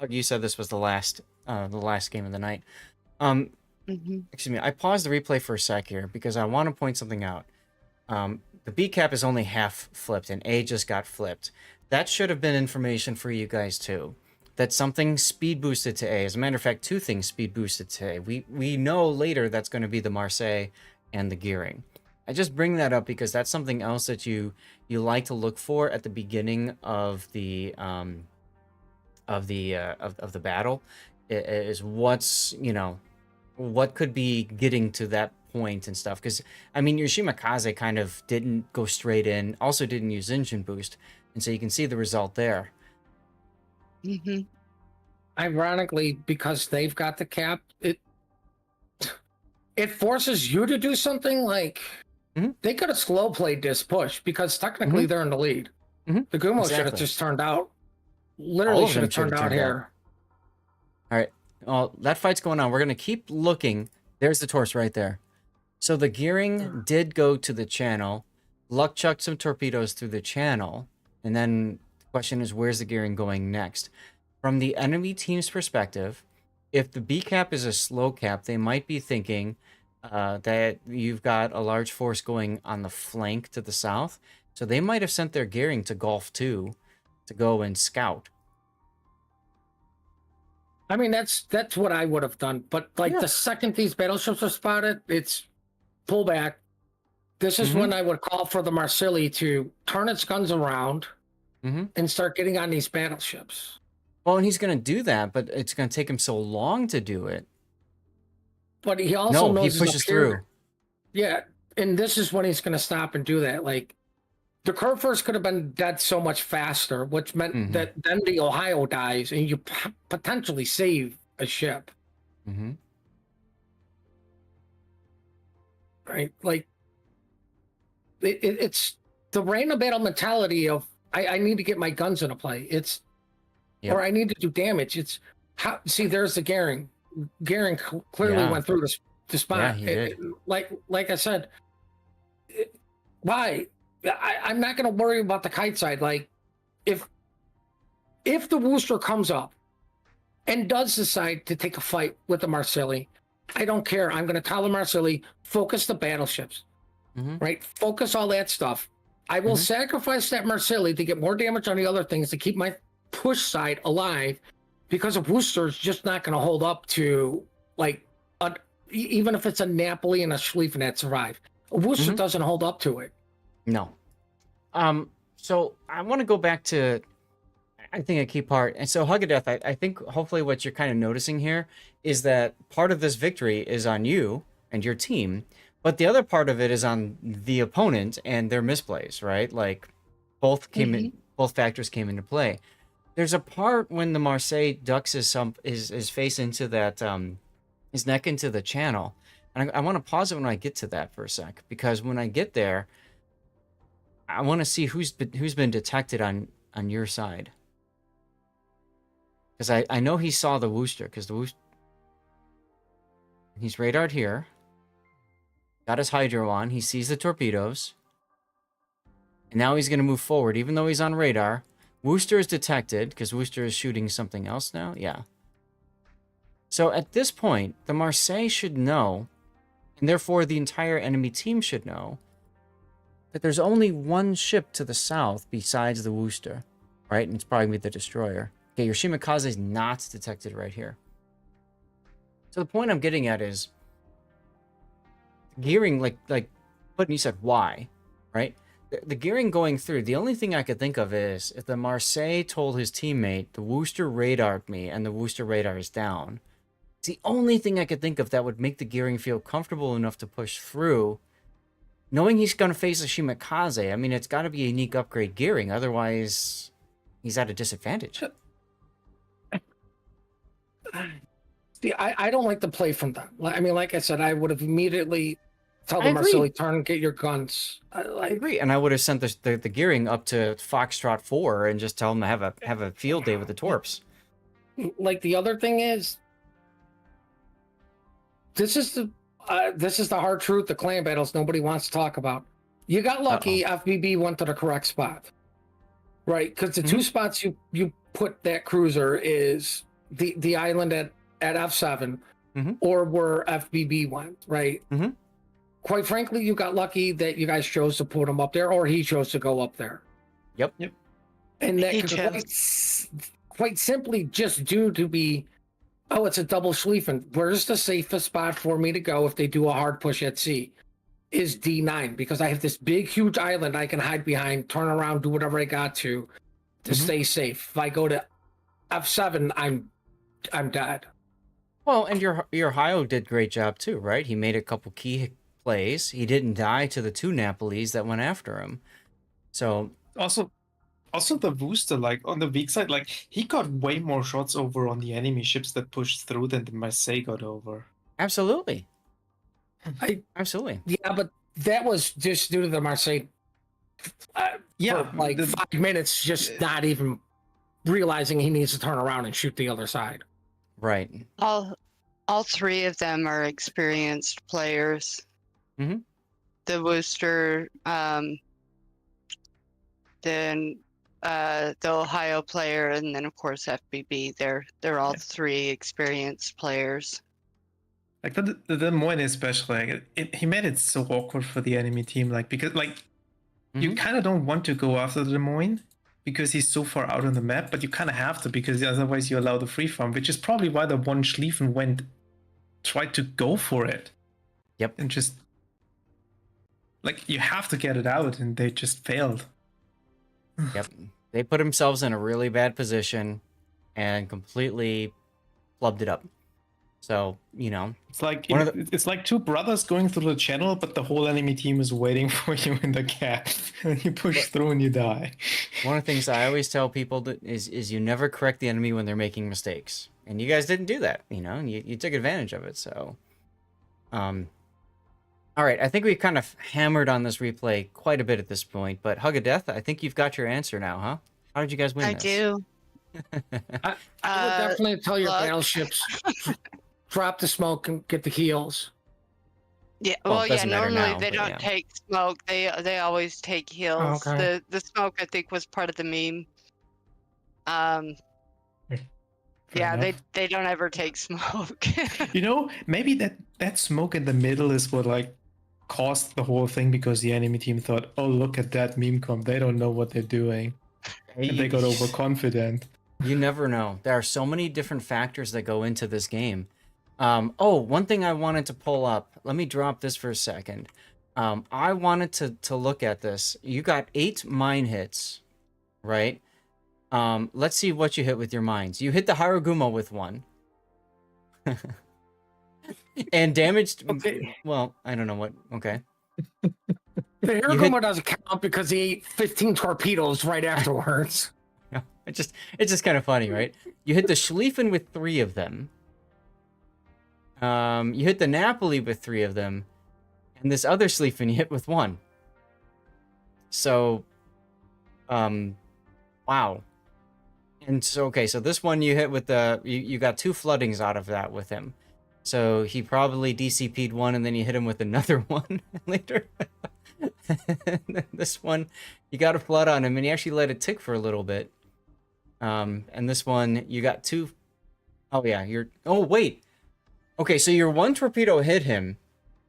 you said this was the last game of the night. Excuse me, I paused the replay for a sec here because I want to point something out. The B cap is only half flipped and A just got flipped. That should have been information for you guys too. That something speed boosted to A. As a matter of fact, two things speed boosted to A. We know later that's going to be the Marseille and the gearing. I just bring that up because that's something else that you like to look for at the beginning of the battle. Is what's what could be getting to that point and stuff. Because I mean, your Shimakaze kind of didn't go straight in, also didn't use engine boost, and so you can see the result there. Ironically, because they've got the cap, it forces you to do something. Like they could have slow played this push because technically they're in the lead. The Gumo should have just turned out. Literally should have turned out here. All right. Well, that fight's going on. We're going to keep looking. There's the torch right there. So the gearing did go to the channel. Luck chucked some torpedoes through the channel. And then the question is, where's the gearing going next? From the enemy team's perspective, if the B cap is a slow cap, they might be thinking that you've got a large force going on the flank to the south. So they might have sent their gearing to Gulf 2 to go and scout. I mean, that's what I would have done. But like the second these battleships are spotted, it's pull back. This is when I would call for the Marseille to turn its guns around and start getting on these battleships. Well, and he's going to do that, but it's going to take him so long to do it. But he also knows he pushes through. Yeah, and this is when he's going to stop and do that. Like, the curve first could have been dead so much faster, which meant that then the Ohio dies and you potentially save a ship. Right? Like, it's the rain of battle mentality of, I need to get my guns into play. It's, or I need to do damage. It's, see, there's the Gehring. Gehring clearly went through the spot. Yeah, he did. Like I said, why? I'm not going to worry about the kite side. Like, if the Worcester comes up and does decide to take a fight with the Marseille, I don't care. I'm going to tell the Marseille, focus the battleships, right? Focus all that stuff. I will sacrifice that Marseille to get more damage on the other things to keep my push side alive, because a Worcester is just not going to hold up to, like, even if it's a Napoli and a Schlieffen that survive. Worcester Mhm. doesn't hold up to it. No. So I want to go back to, I think, a key part. And so, Hugadeth, I think hopefully what you're kind of noticing here is that part of this victory is on you and your team, but the other part of it is on the opponent and their misplays, right? Like both factors came into play. There's a part when the Marseille ducks his face into that his neck into the channel. And I want to pause it when I get to that for a sec, because when I get there, I want to see who's been detected on your side. Because I know he saw the Wooster, because he's radared here. Got his hydro on. He sees the torpedoes. And now he's going to move forward, even though he's on radar. Wooster is detected, because Wooster is shooting something else now. Yeah. So at this point, the Marseille should know, and therefore the entire enemy team should know, that there's only one ship to the south besides the Wooster, right? And it's probably the destroyer. Okay, your Shimakaze is not detected right here. So the point I'm getting at is gearing, like, but you said why, right? The gearing going through, the only thing I could think of is if the Marseille told his teammate, the Wooster radared me and the Wooster radar is down. It's the only thing I could think of that would make the gearing feel comfortable enough to push through. Knowing he's going to face a Shimakaze, I mean, it's got to be a unique upgrade gearing. Otherwise, he's at a disadvantage. See, I don't like the play from them. I mean, like I said, I would have immediately tell I them, agree. Marceli, turn and get your guns. I agree, and I would have sent the gearing up to Foxtrot 4 and just tell them to have a field day with the Torps. Like, the other thing is, this is the hard truth, the clan battles nobody wants to talk about. You got lucky. FBB went to the correct spot, right? Because the two spots you put that cruiser is the island at F7 or where FBB went, right? Quite frankly, you got lucky that you guys chose to put him up there, or he chose to go up there. Yep. And that could quite simply just due to be, oh, it's a double Schlieffen. Where's the safest spot for me to go if they do a hard push at sea? Is D9, because I have this big, huge island I can hide behind, turn around, do whatever I got to stay safe. If I go to F7, I'm dead. Well, and your Hio did great job too, right? He made a couple key plays. He didn't die to the two Napolis that went after him. So Also the Wooster, like on the weak side, like he got way more shots over on the enemy ships that pushed through than the Marseille got over. absolutely. Yeah, but that was just due to the Marseille. For like 5 minutes, just not even realizing he needs to turn around and shoot the other side. Right. All three of them are experienced players. The Wooster, then the Ohio player, and then of course FBB. They're all three experienced players. Like the Des Moines especially, he made it so awkward for the enemy team. Like because you kind of don't want to go after the Des Moines because he's so far out on the map, but you kind of have to because otherwise you allow the free farm, which is probably why the one Schlieffen tried to go for it. Yep. And just like you have to get it out, and they just failed. Yep. They put themselves in a really bad position and completely flubbed it up. So, It's like it's like two brothers going through the channel, but the whole enemy team is waiting for you in the gap. And you push through and you die. one of the things I always tell people is you never correct the enemy when they're making mistakes. And you guys didn't do that, and you took advantage of it. So, all right, I think we've kind of hammered on this replay quite a bit at this point, but Hugadeth, I think you've got your answer now, huh? How did you guys win I this? do. I would definitely tell your battleships, drop the smoke and get the heals. Yeah, Well, well, it yeah. doesn't matter Normally now, they but don't yeah. take smoke. They always take heals. Okay. The smoke I think was part of the meme. Fair Yeah, enough. they don't ever take smoke. Maybe that smoke in the middle is what caused the whole thing because the enemy team thought, oh, look at that meme comp. They don't know what they're doing. And they got overconfident. You never know. There are so many different factors that go into this game. One thing I wanted to pull up. Let me drop this for a second. I wanted to look at this. You got 8 mine hits, right? Let's see what you hit with your mines. You hit the Harugumo with 1. And damaged. Okay. Well, I don't know what. Okay. The You Hiraguma doesn't count because he ate 15 torpedoes right afterwards. it's just kind of funny, right? You hit the Schlieffen with 3 of them. You hit the Napoli with 3 of them, and this other Schlieffen you hit with 1. So, wow. And so, okay, so this one you hit with the you got 2 floodings out of that with him. So he probably DCP'd 1, and then you hit him with another one later. This one, you got a flood on him, and he actually let it tick for a little bit. And this one, you got 2. Oh yeah, oh wait. Okay, so your 1 torpedo hit him.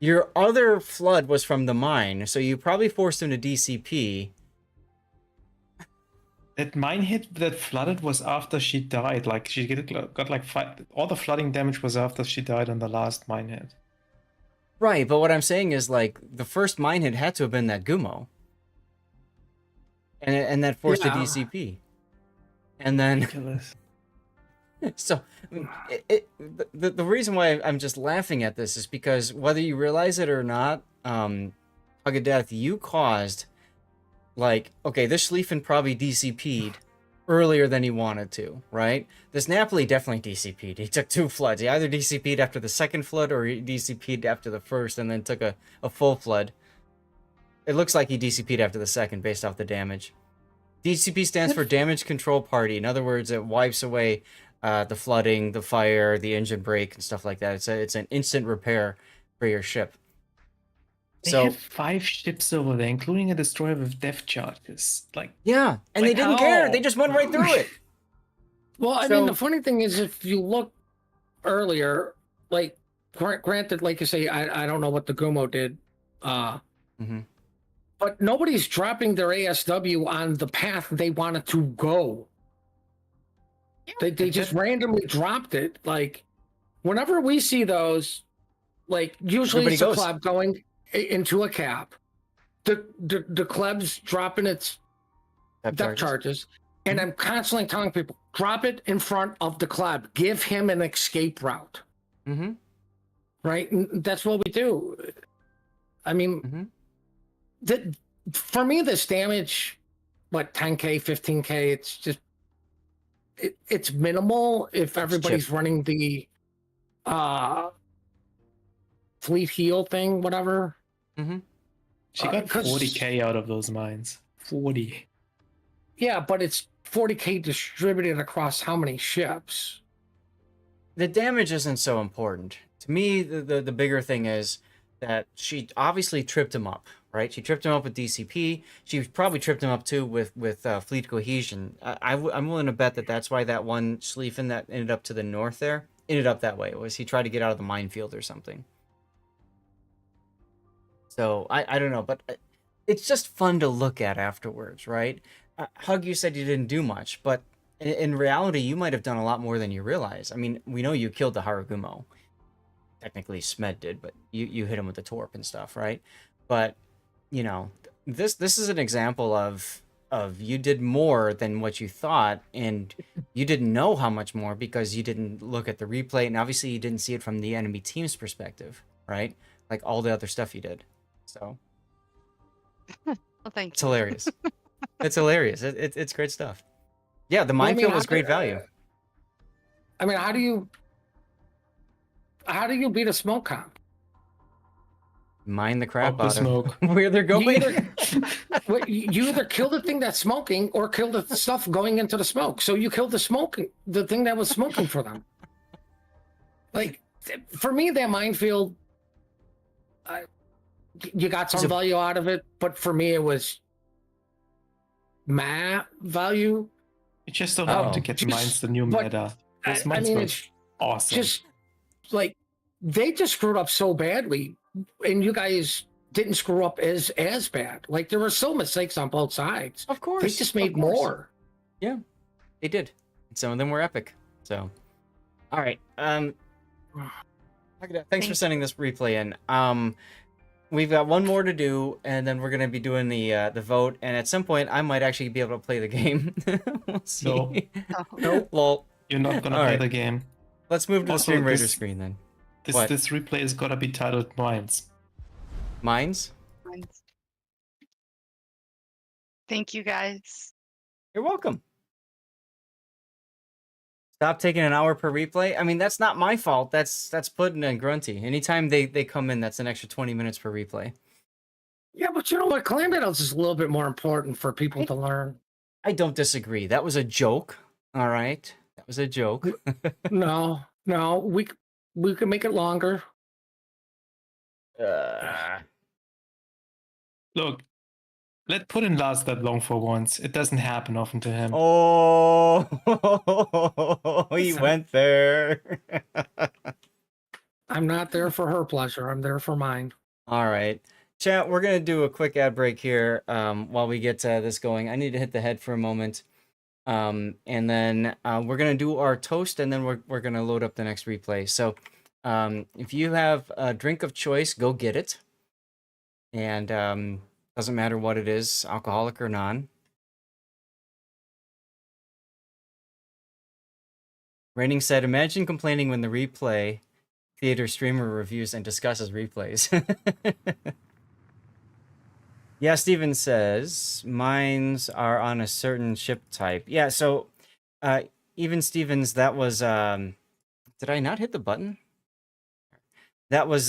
Your other flood was from the mine, so you probably forced him to DCP. That mine hit that flooded was after she died. Like she got like all the flooding damage was after she died on the last mine hit. Right, but what I'm saying is like the first mine hit had to have been that Gumo. And that forced the DCP. And then Ridiculous. so the reason why I'm just laughing at this is because whether you realize it or not, Hug of Death, you caused like, okay, this Schlieffen probably DCP'd earlier than he wanted to, right? This Napoli definitely DCP'd. He took 2 floods. He either DCP'd after the second flood or he DCP'd after the first and then took a full flood. It looks like he DCP'd after the second based off the damage. DCP stands for Damage Control Party. In other words, it wipes away the flooding, the fire, the engine break, and stuff like that. It's an instant repair for your ship. They So had 5 ships over there, including a destroyer with depth charges. Like yeah, and like they didn't care. how? They just went right through it. Well, I mean, the funny thing is, if you look earlier, like, granted, like you say, I don't know what the Gumo did, but nobody's dropping their ASW on the path they wanted to go. They just randomly dropped it. Like, whenever we see those, like, usually Everybody it's a goes. club going into a cap. The club's dropping its depth charges. And I'm constantly telling people, drop it in front of the club. Give him an escape route. Right? And that's what we do. I mean, for me, this damage, what, 10K, 15K, it's just, it's minimal if everybody's running the fleet heal thing, whatever. She got 40K out of those mines. 40. Yeah, but it's 40K distributed across how many ships? The damage isn't so important. To me, the bigger thing is that she obviously tripped him up, right? She tripped him up with DCP. She probably tripped him up too with fleet cohesion. I'm willing to bet that that's why that one Schlieffen that ended up to the north there ended up that way. It was he tried to get out of the minefield or something. So I don't know, but it's just fun to look at afterwards, right? Hug, you said you didn't do much, but in reality, you might have done a lot more than you realize. I mean, we know you killed the Harugumo. Technically, Smed did, but you hit him with the torp and stuff, right? But you know, this is an example of you did more than what you thought, and you didn't know how much more because you didn't look at the replay, and obviously you didn't see it from the enemy team's perspective, right? Like all the other stuff you did. So, well, thank you. It's hilarious. It's hilarious. It's great stuff. Yeah, the minefield was great value. I mean, how do you beat a smoke comp? Mine the crap Up the out smoke. of where they're going. You either kill the thing that's smoking or kill the stuff going into the smoke. So you killed the thing that was smoking for them. Like, for me, that minefield, you got some value out of it, but for me, it was value. You just don't have to get the mines the new meta. Those mines were awesome. Just like they just screwed up so badly, and you guys didn't screw up as bad. Like there were still mistakes on both sides. Of course, they just made more. Yeah, they did. Some of them were epic. So, all right. Thanks for sending this replay in. we've got one more to do, and then we're gonna be doing the vote. And at some point, I might actually be able to play the game. We'll see. No. Nope. Lol. You're not gonna All play right. the game. Let's move to the Also, Stream Raider this- screen then. This What? this replay is gonna be titled Mines. Mines? Thank you guys. You're welcome. Stop taking an hour per replay. I mean, that's not my fault. That's Puddin' and Grunty. Anytime they come in, that's an extra 20 minutes per replay. Yeah, but you know what? Clan battles is a little bit more important for people to learn. I don't disagree. That was a joke. All right. That was a joke. No, we can make it longer. Look, let Puddin last that long for once. It doesn't happen often to him. Oh, he went there. I'm not there for her pleasure. I'm there for mine. All right. Chat, we're going to do a quick ad break here while we get this going. I need to hit the head for a moment. And then we're going to do our toast, and then we're going to load up the next replay. So if you have a drink of choice, go get it. And doesn't matter what it is, alcoholic or non. Raining said, imagine complaining when the replay theater streamer reviews and discusses replays. Yeah, Steven says, mines are on a certain ship type. Yeah, so even Stevens, that was, did I not hit the button? That was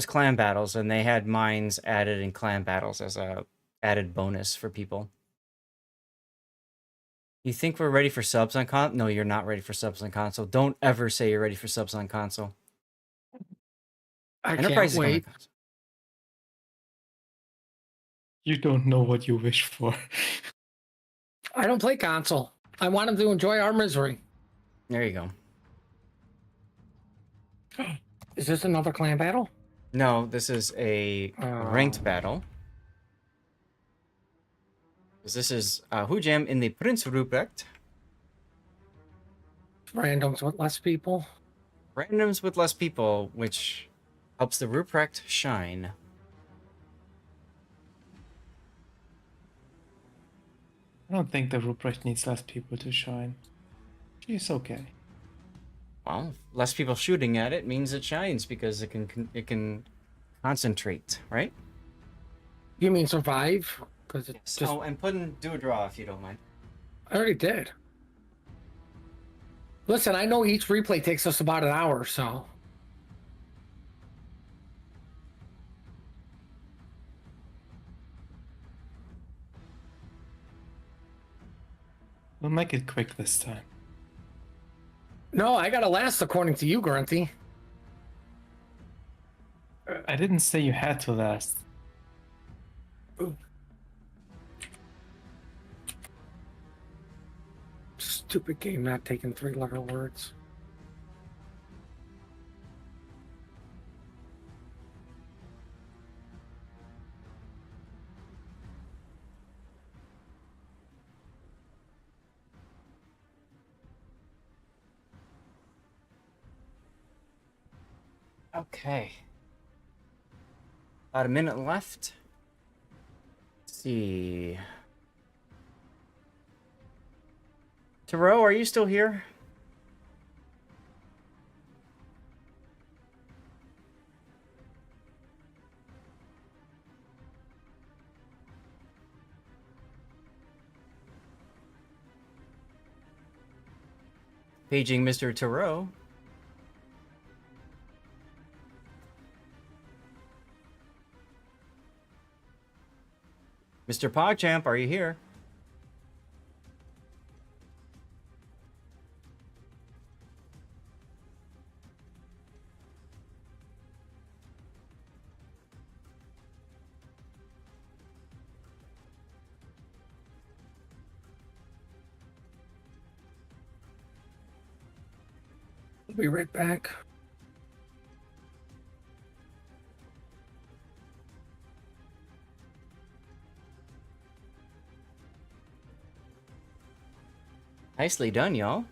clan battles, and they had mines added in clan battles as a added bonus for people. You think we're ready for subs on console? No, you're not ready for subs on console. Don't ever say you're ready for subs on console. I Enterprise is can't coming on wait. console. You don't know what you wish for. I don't play console. I want them to enjoy our misery. There you go. Is this another clan battle? No, this is a ranked battle. This is Hujam in the Prince Ruprecht. Randoms with less people. Randoms with less people, which helps the Ruprecht shine. I don't think the Ruprecht needs less people to shine. She's okay. Well, less people shooting at it means it shines because it can concentrate, right? You mean survive? Because it's just. Oh, and do a draw if you don't mind. I already did. Listen, I know each replay takes us about an hour, so. We'll make it quick this time. No, I gotta last according to you, Grunty. I didn't say you had to last. Stupid game not taking 3-letter words. Okay. About a minute left. Let's see. Taro, are you still here? Paging Mr. Taro. Mr. PogChamp, are you here? I'll be right back. Nicely done, y'all.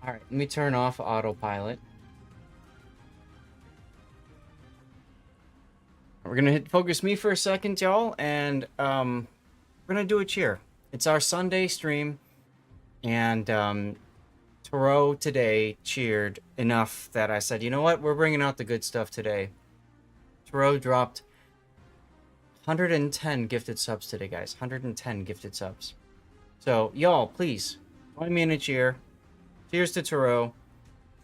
Alright, let me turn off autopilot. We're gonna hit focus me for a second, y'all, and we're gonna do a cheer. It's our Sunday stream, and Taro today cheered enough that I said, you know what, we're bringing out the good stuff today. Taro dropped 110 gifted subs today, guys. 110 gifted subs. So, y'all, please join me in a cheer. Cheers to Taro.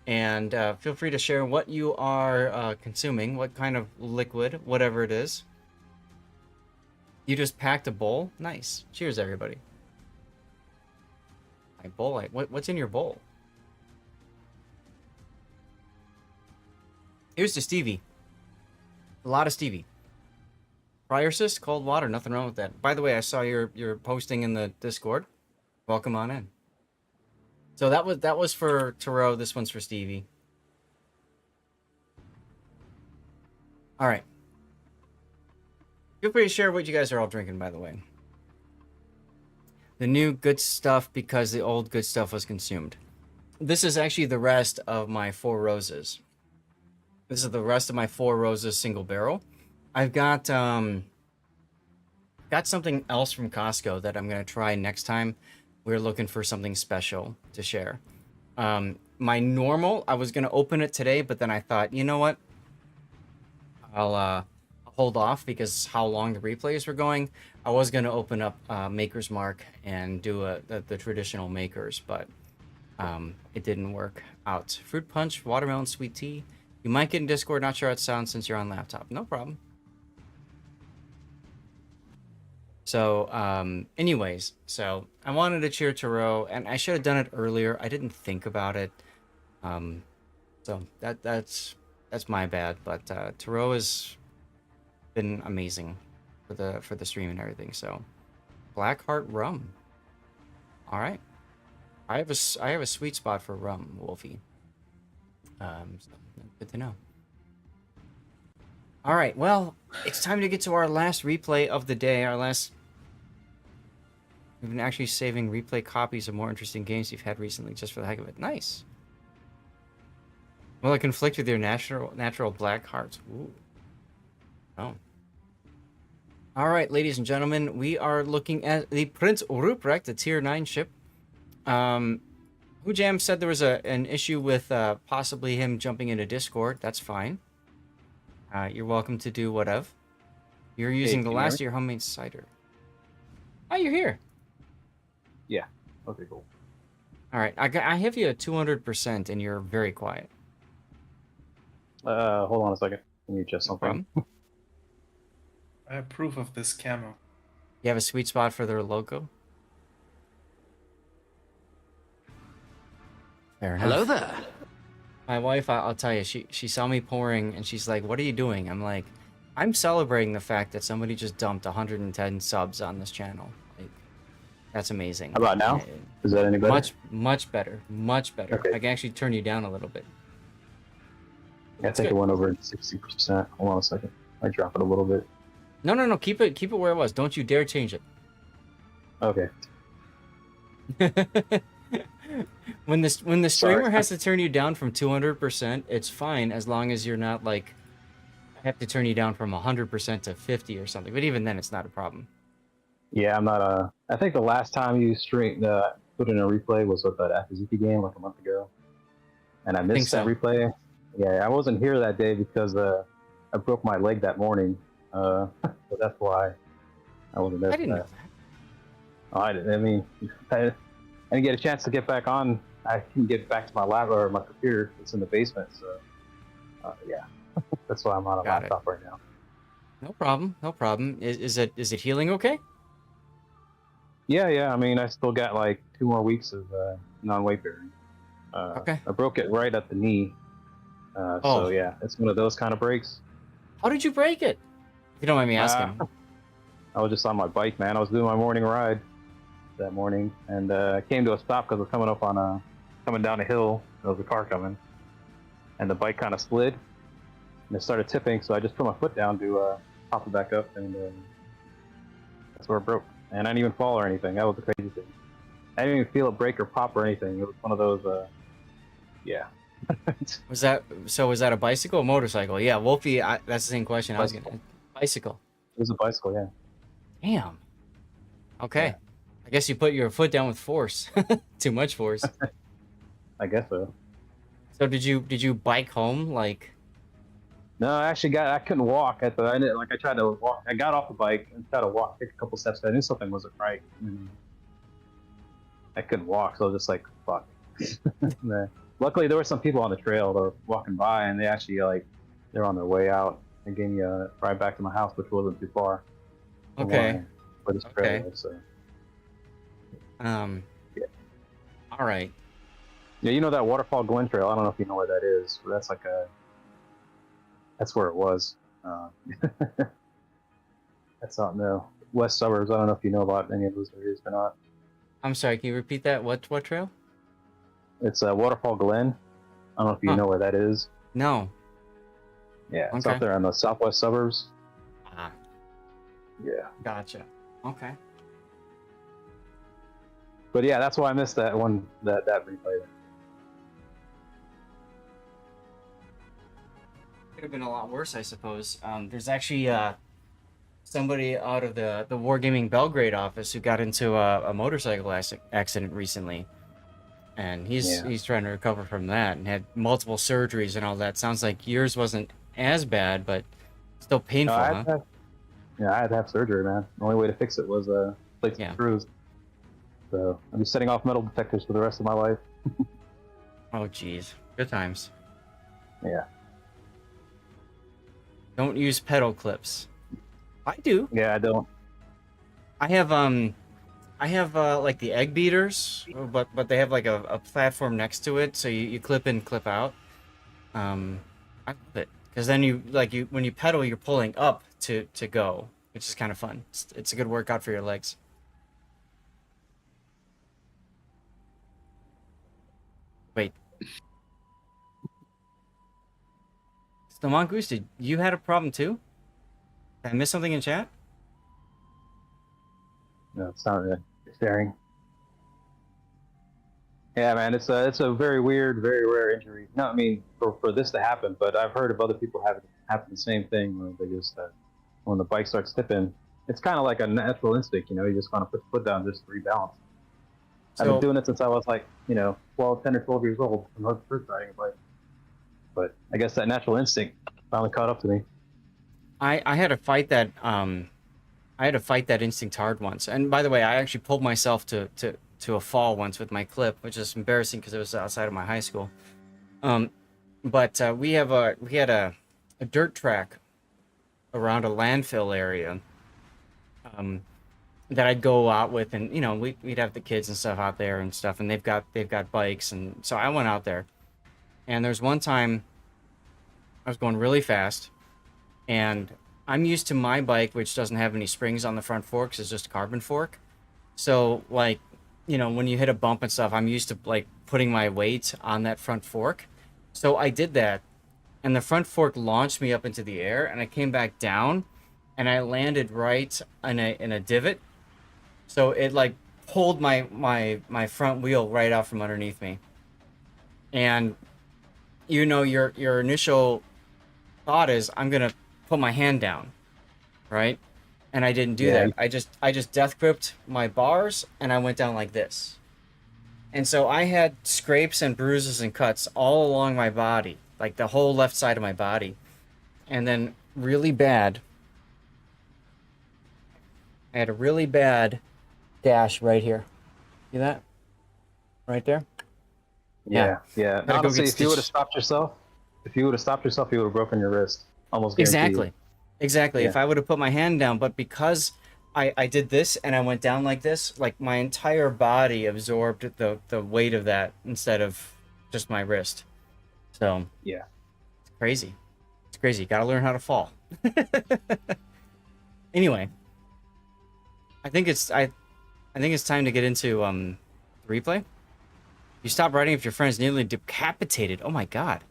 And feel free to share what you are consuming, what kind of liquid, whatever it is. You just packed a bowl? Nice. Cheers, everybody. My bowl? What's in your bowl? Here's to Stevie. A lot of Stevie. Prior cyst, cold water, nothing wrong with that. By the way, I saw your posting in the Discord. Welcome on in. So that was for Taro. This one's for Stevie. All right. Feel free to share what you guys are all drinking, by the way. The new good stuff because the old good stuff was consumed. This is actually the rest of my Four Roses. This is the rest of my Four Roses single barrel. I've got something else from Costco that I'm gonna try next time. We're looking for something special to share. My normal, I was gonna open it today, but then I thought, you know what? I'll hold off because how long the replays were going. I was gonna open up Maker's Mark and do the traditional Makers, but it didn't work out. Fruit punch, watermelon sweet tea. You might get in Discord. Not sure how it sounds since you're on laptop. No problem. So, anyways, so I wanted to cheer Taro, and I should have done it earlier. I didn't think about it. So that's my bad. But Taro has been amazing for the stream and everything. So, Blackheart rum. All right, I have a sweet spot for rum, Wolfie. So good to know. All right, well, it's time to get to our last replay of the day. We've been actually saving replay copies of more interesting games you've had recently, just for the heck of it. Nice. Will it conflict with your natural black hearts? Ooh. Oh. All right, ladies and gentlemen, we are looking at the Prince Ruprecht, the Tier 9 ship. Hujam said there was an issue with possibly him jumping into Discord. That's fine. You're welcome to do whatever. You're using the last of your homemade cider. Oh, you're here. Yeah. Okay, cool. All right. I have you at 200% and you're very quiet. Hold on a second. Let me adjust something. I have proof of this camo. You have a sweet spot for their logo? Fair enough. Hello there. My wife, I'll tell you, she saw me pouring and she's like, what are you doing? I'm like, I'm celebrating the fact that somebody just dumped 110 subs on this channel. Like, that's amazing. How about now? Is that any better? Much better. Much better. Okay. I can actually turn you down a little bit. Yeah, I think it went over 60%. Hold on a second. I drop it a little bit. No. Keep it where it was. Don't you dare change it. Okay. When the streamer has to turn you down from 200%, it's fine as long as you're not like, I have to turn you down from 100% to 50 or something. But even then, it's not a problem. Yeah, I'm not I think the last time you put in a replay was with that Akazuki game like a month ago, and I missed that replay. Yeah, I wasn't here that day because I broke my leg that morning, so that's why I wasn't there. I didn't know that. Oh, I didn't. I mean, I didn't get a chance to get back on. I can get back to my lab or my computer. It's in the basement, so yeah, that's why I'm on a laptop right now. No problem. Is it healing okay? Yeah. I mean, I still got like 2 more weeks of non-weight bearing. Okay. I broke it right at the knee. So yeah, it's one of those kind of breaks. How did you break it? If you don't mind me asking. I was just on my bike, man. I was doing my morning ride that morning, and I came to a stop because I was coming down a hill. There was a car coming, and the bike kind of slid, and it started tipping. So I just put my foot down to pop it back up, and that's where it broke. And I didn't even fall or anything. That was the crazy thing. I didn't even feel it break or pop or anything. It was one of those, yeah. Was that a bicycle or motorcycle? Yeah, Wolfie, that's the same question I was gonna. Bicycle. It was a bicycle, yeah. Damn. Okay. Yeah. I guess you put your foot down with force. Too much force. I guess so. So did you bike home like? No, I couldn't walk at the. I tried to walk. I got off the bike and tried to walk, take a couple steps. I knew something wasn't right. I couldn't walk, so I was just like, fuck. Luckily, there were some people on the trail that were walking by, and they actually they're on their way out and gave me a ride back to my house, which wasn't too far. Okay. Where this trail was, so. Yeah. All right. Yeah, you know that Waterfall Glen Trail. I don't know if you know where that is, but that's that's where it was. That's out in the west suburbs. I don't know if you know about any of those areas or not. I'm sorry. Can you repeat that? What trail? It's Waterfall Glen. I don't know if you know where that is. No. Yeah, it's out there in the southwest suburbs. Ah. Yeah. Gotcha. Okay. But yeah, that's why I missed that one. That replay. Could have been a lot worse, I suppose. There's actually somebody out of the Wargaming Belgrade office who got into a motorcycle accident recently, and he's trying to recover from that and had multiple surgeries and all that. Sounds like yours wasn't as bad, but still painful, huh? I had to have surgery, man. The only way to fix it was plates and screws. So I'll be setting off metal detectors for the rest of my life. Oh, geez. Good times. Yeah. Don't use pedal clips. I do. Yeah, I don't. I have like the egg beaters, but they have like a platform next to it, so you clip in, clip out. I love it because then when you pedal, you're pulling up to go, which is kind of fun. It's a good workout for your legs. Wait. The Mongoose, you had a problem too? Did I miss something in chat? No, it's not really staring. Yeah, man, it's a very weird, very rare injury. No, I mean for this to happen, but I've heard of other people having the same thing where they just when the bike starts tipping, it's kind of like a natural instinct, you just want to put the foot down just to rebalance. I've been doing it since I was 10 or 12 years old when I was first riding a bike. But I guess that natural instinct finally caught up to me. I had to fight that instinct hard once. And by the way, I actually pulled myself to a fall once with my clip, which is embarrassing because it was outside of my high school. But we had a dirt track around a landfill area that I'd go out with, and we'd have the kids and stuff out there and stuff, and they've got bikes, and so I went out there. And there's one time I was going really fast, and I'm used to my bike, which doesn't have any springs on the front forks. It's just a carbon fork. So, when you hit a bump and stuff, I'm used to, putting my weight on that front fork. So I did that, and the front fork launched me up into the air, and I came back down, and I landed right in a divot. So it, pulled my front wheel right out from underneath me. And your initial thought is, I'm gonna put my hand down, right? And I didn't do that. I just death gripped my bars, and I went down like this. And so I had scrapes and bruises and cuts all along my body, like the whole left side of my body. And then really bad, I had a really bad dash right here. See that? Right there? Yeah. Honestly, if you would have stopped yourself, you would have broken your wrist. Almost guaranteed. Exactly. Yeah. If I would have put my hand down, but because I did this and I went down like this, my entire body absorbed the weight of that instead of just my wrist. So yeah, it's crazy. It's crazy. Got to learn how to fall. Anyway, I think it's time to get into replay. You stop writing if your friend's nearly decapitated. Oh my god.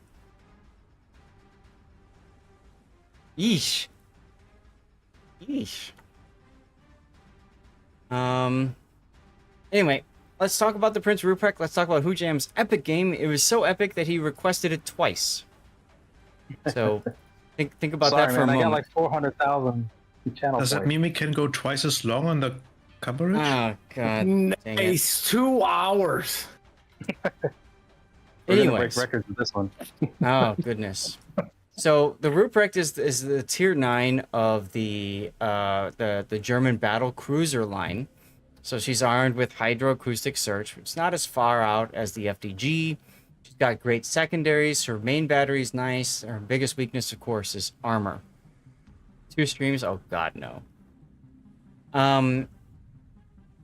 Yeesh. Anyway, let's talk about the Prince Rupert. Let's talk about Hujam's epic game. It was so epic that he requested it twice. So, Think about Sorry, that for a man. I got moment. like 400,000 channel Does that points. mean we can go twice as long on the coverage? Oh god, dang it. Nice. 2 hours. We're gonna break Anyways, records with this one. oh goodness. So the Ruprecht is the tier 9 of the German battle cruiser line. So she's armed with hydroacoustic search, which is not as far out as the FDG. She's got great secondaries. Her main battery is nice. Her biggest weakness, of course, is armor. 2 streams? Oh god, no.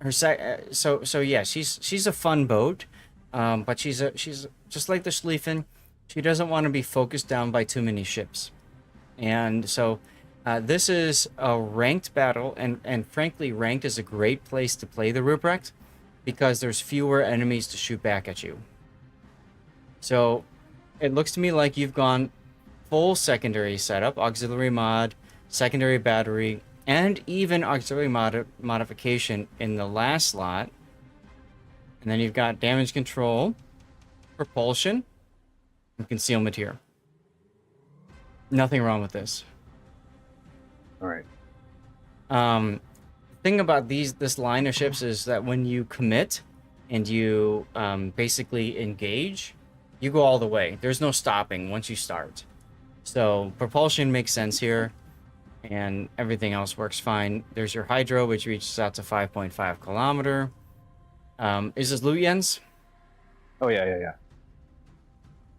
So yeah, she's a fun boat, but she's just like the Schlieffen. She doesn't want to be focused down by too many ships, and so this is a ranked battle, and frankly, ranked is a great place to play the Ruprecht because there's fewer enemies to shoot back at you. So it looks to me like you've gone full secondary setup, auxiliary mod, secondary battery, and even auxiliary modification in the last slot. And then you've got damage control, propulsion, and concealment here. Nothing wrong with this. All right. Thing about this line of ships is that when you commit and you basically engage, you go all the way. There's no stopping once you start. So propulsion makes sense here, and everything else works fine. There's your hydro, which reaches out to 5.5 kilometer. Is this Lutyens? Oh yeah.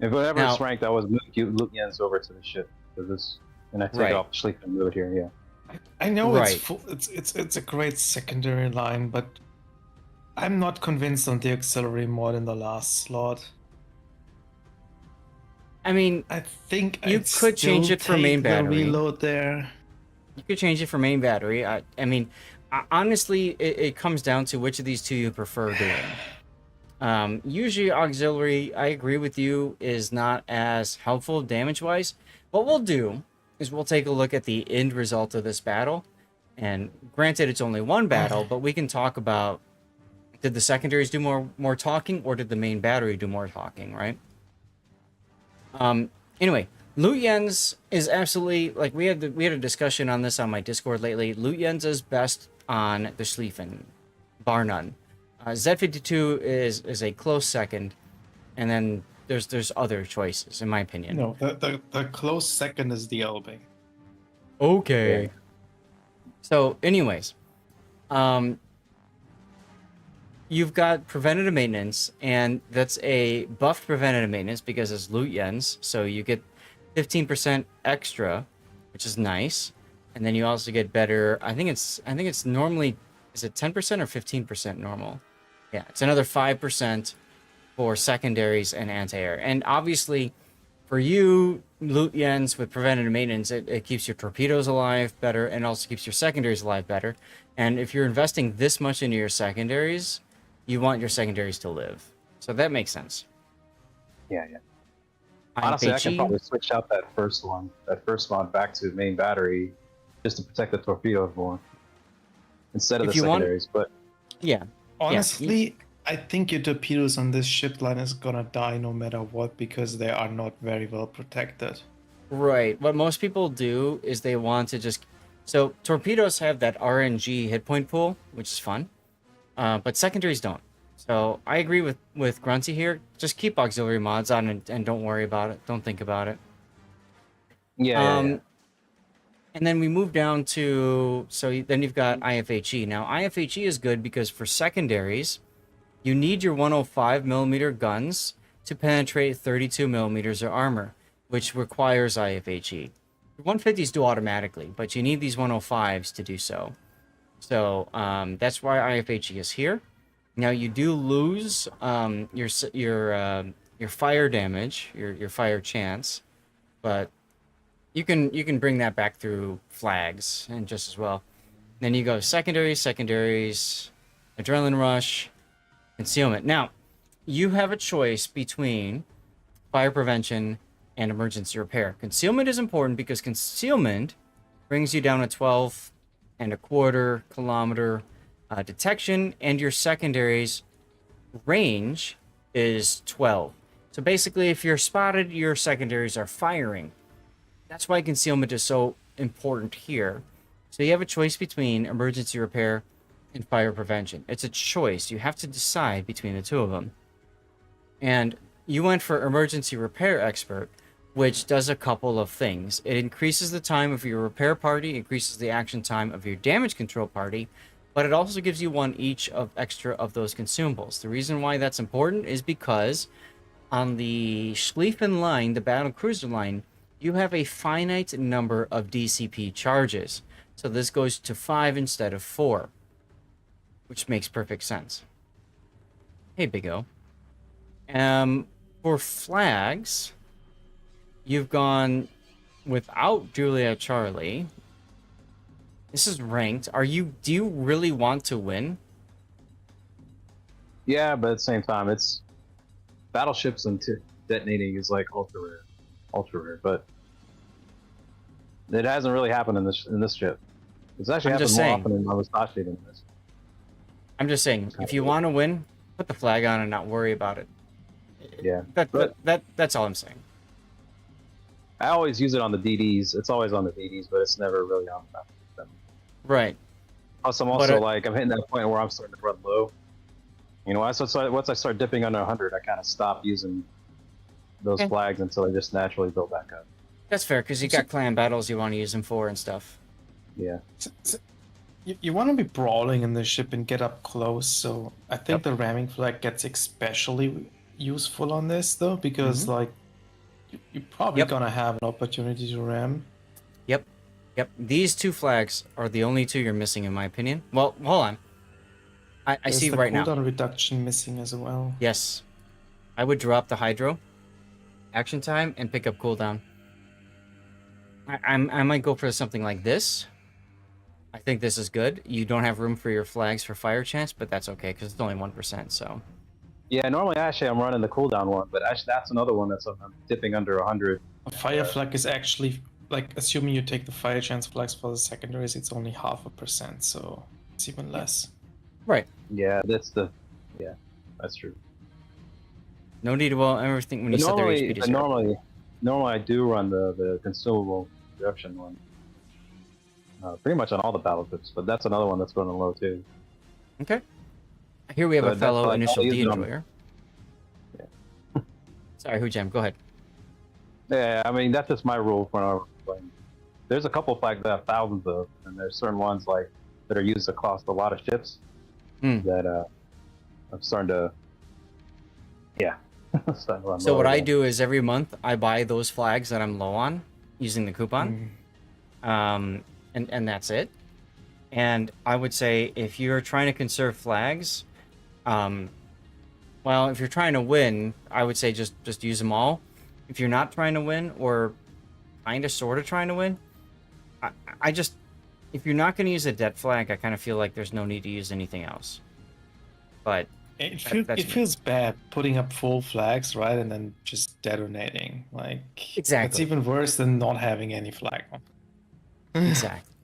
If whenever Now- it's ranked, I was moving Lutyens over to the ship for this, and I take Right. it off Schlieffen and move it here. Yeah. I know Right. it's a great secondary line, but I'm not convinced on the auxiliary mod in the last slot. I mean, I think You I'd could change still it for main take the battery. reload there. you could change it for main battery. I mean, honestly, it comes down to which of these two you prefer doing. Usually auxiliary, I agree with you, is not as helpful damage-wise. What we'll do is we'll take a look at the end result of this battle. And granted, it's only one battle, but we can talk about, did the secondaries do more talking, or did the main battery do more talking, right? Anyway, Lutyens is absolutely, like, we had a discussion on this on my Discord lately. Lutyens is best on the Schlieffen, bar none. Z52 is a close second, and then there's other choices, in my opinion. No, the close second is the Elbing. Okay. Yeah. So, anyways, you've got preventative maintenance, and that's a buffed preventative maintenance because it's Lutyens, so you get 15% extra, which is nice, and then you also get better. I think it's normally, is it 10% or 15% normal? Yeah, it's another 5% for secondaries and anti-air, and obviously, for you, Lutyens with preventative maintenance, it keeps your torpedoes alive better and also keeps your secondaries alive better. And if you're investing this much into your secondaries, you want your secondaries to live. So that makes sense. Yeah. Honestly, I can IFHE, probably switch out that first mod back to main battery just to protect the torpedoes more instead of If the you want- secondaries. But yeah. Honestly, I think your torpedoes on this ship line is gonna die no matter what because they are not very well protected. Right. What most people do is they want to just... So torpedoes have that RNG hit point pool, which is fun. But secondaries don't. So I agree with Grunty here. Just keep auxiliary mods on and don't worry about it. Don't think about it. yeah. And then we move down to... So then you've got IFHE. Now, IFHE is good because for secondaries, you need your 105 millimeter guns to penetrate 32 millimeters of armor, which requires IFHE. The 150s do automatically, but you need these 105s to do so. So that's why IFHE is here. Now you do lose your fire damage, your fire chance, but you can bring that back through flags and just as well. Then you go secondaries, adrenaline rush, concealment. Now, you have a choice between fire prevention and emergency repair. Concealment is important because concealment brings you down to 12.25 kilometer detection, and your secondaries range is 12. So basically, if you're spotted, your secondaries are firing. That's why concealment is so important here. So you have a choice between emergency repair and fire prevention. It's a choice. You have to decide between the two of them. And you went for emergency repair expert, which does a couple of things. It increases the time of your repair party, increases the action time of your damage control party, but it also gives you one each of extra of those consumables. The reason why that's important is because on the Schlieffen line, the battle cruiser line, you have a finite number of DCP charges. So this goes to 5 instead of 4, which makes perfect sense. Hey, Big O. For flags, you've gone without Julia Charlie. This is ranked. Do you really want to win? Yeah, but at the same time, it's battleships and detonating is like ultra rare. But it hasn't really happened in this ship. It's actually happened more often in Musashi than this. I'm just saying, if you want to win, put the flag on and not worry about it. Yeah, that's all I'm saying. I always use it on the DDs. It's always on the DDs, but it's never really on them. Right. Also, I'm also I'm hitting that point where I'm starting to run low. You know, once I start dipping under 100, I kind of stop using those flags until they just naturally build back up. That's fair, because you got clan battles you want to use them for and stuff. Yeah. You want to be brawling in the ship and get up close, so I think the ramming flag gets especially useful on this, though, because, like, you're probably going to have an opportunity to ram. Yep. These two flags are the only two you're missing, in my opinion. Well, hold on. I see right now. There's the cooldown reduction missing as well. Yes. I would drop the Hydro action time and pick up cooldown. I might go for something like this. I think this is good. You don't have room for your flags for fire chance, but that's okay because it's only 1%. So. Yeah, normally I'm running the cooldown one, but actually that's another one that's I'm dipping under 100. A fire flag is actually, like, assuming you take the fire chance flags for the secondaries, it's only 0.5%, so it's even less. Right. Yeah, that's true. No need to everything when you set their HP to zero. Normally I do run the consumable reduction one. Pretty much on all the battleships, but that's another one that's running low too. Okay. Here we have a fellow initial D enjoyer. Yeah. Sorry, Hujam, go ahead. Yeah, I mean that's just my rule for playing. There's a couple flags that have thousands of, and there's certain ones like that are used across a lot of ships that I'm starting to. Yeah. So what I do is every month I buy those flags that I'm low on using the coupon, and that's it. And I would say if you're trying to conserve flags, well, if you're trying to win, I would say just use them all. If you're not trying to win or kind of sort of trying to win, I just if you're not going to use a det flag, I kind of feel like there's no need to use anything else. But it feels bad putting up full flags, right, and then just detonating. Like exactly, it's even worse than not having any flag on.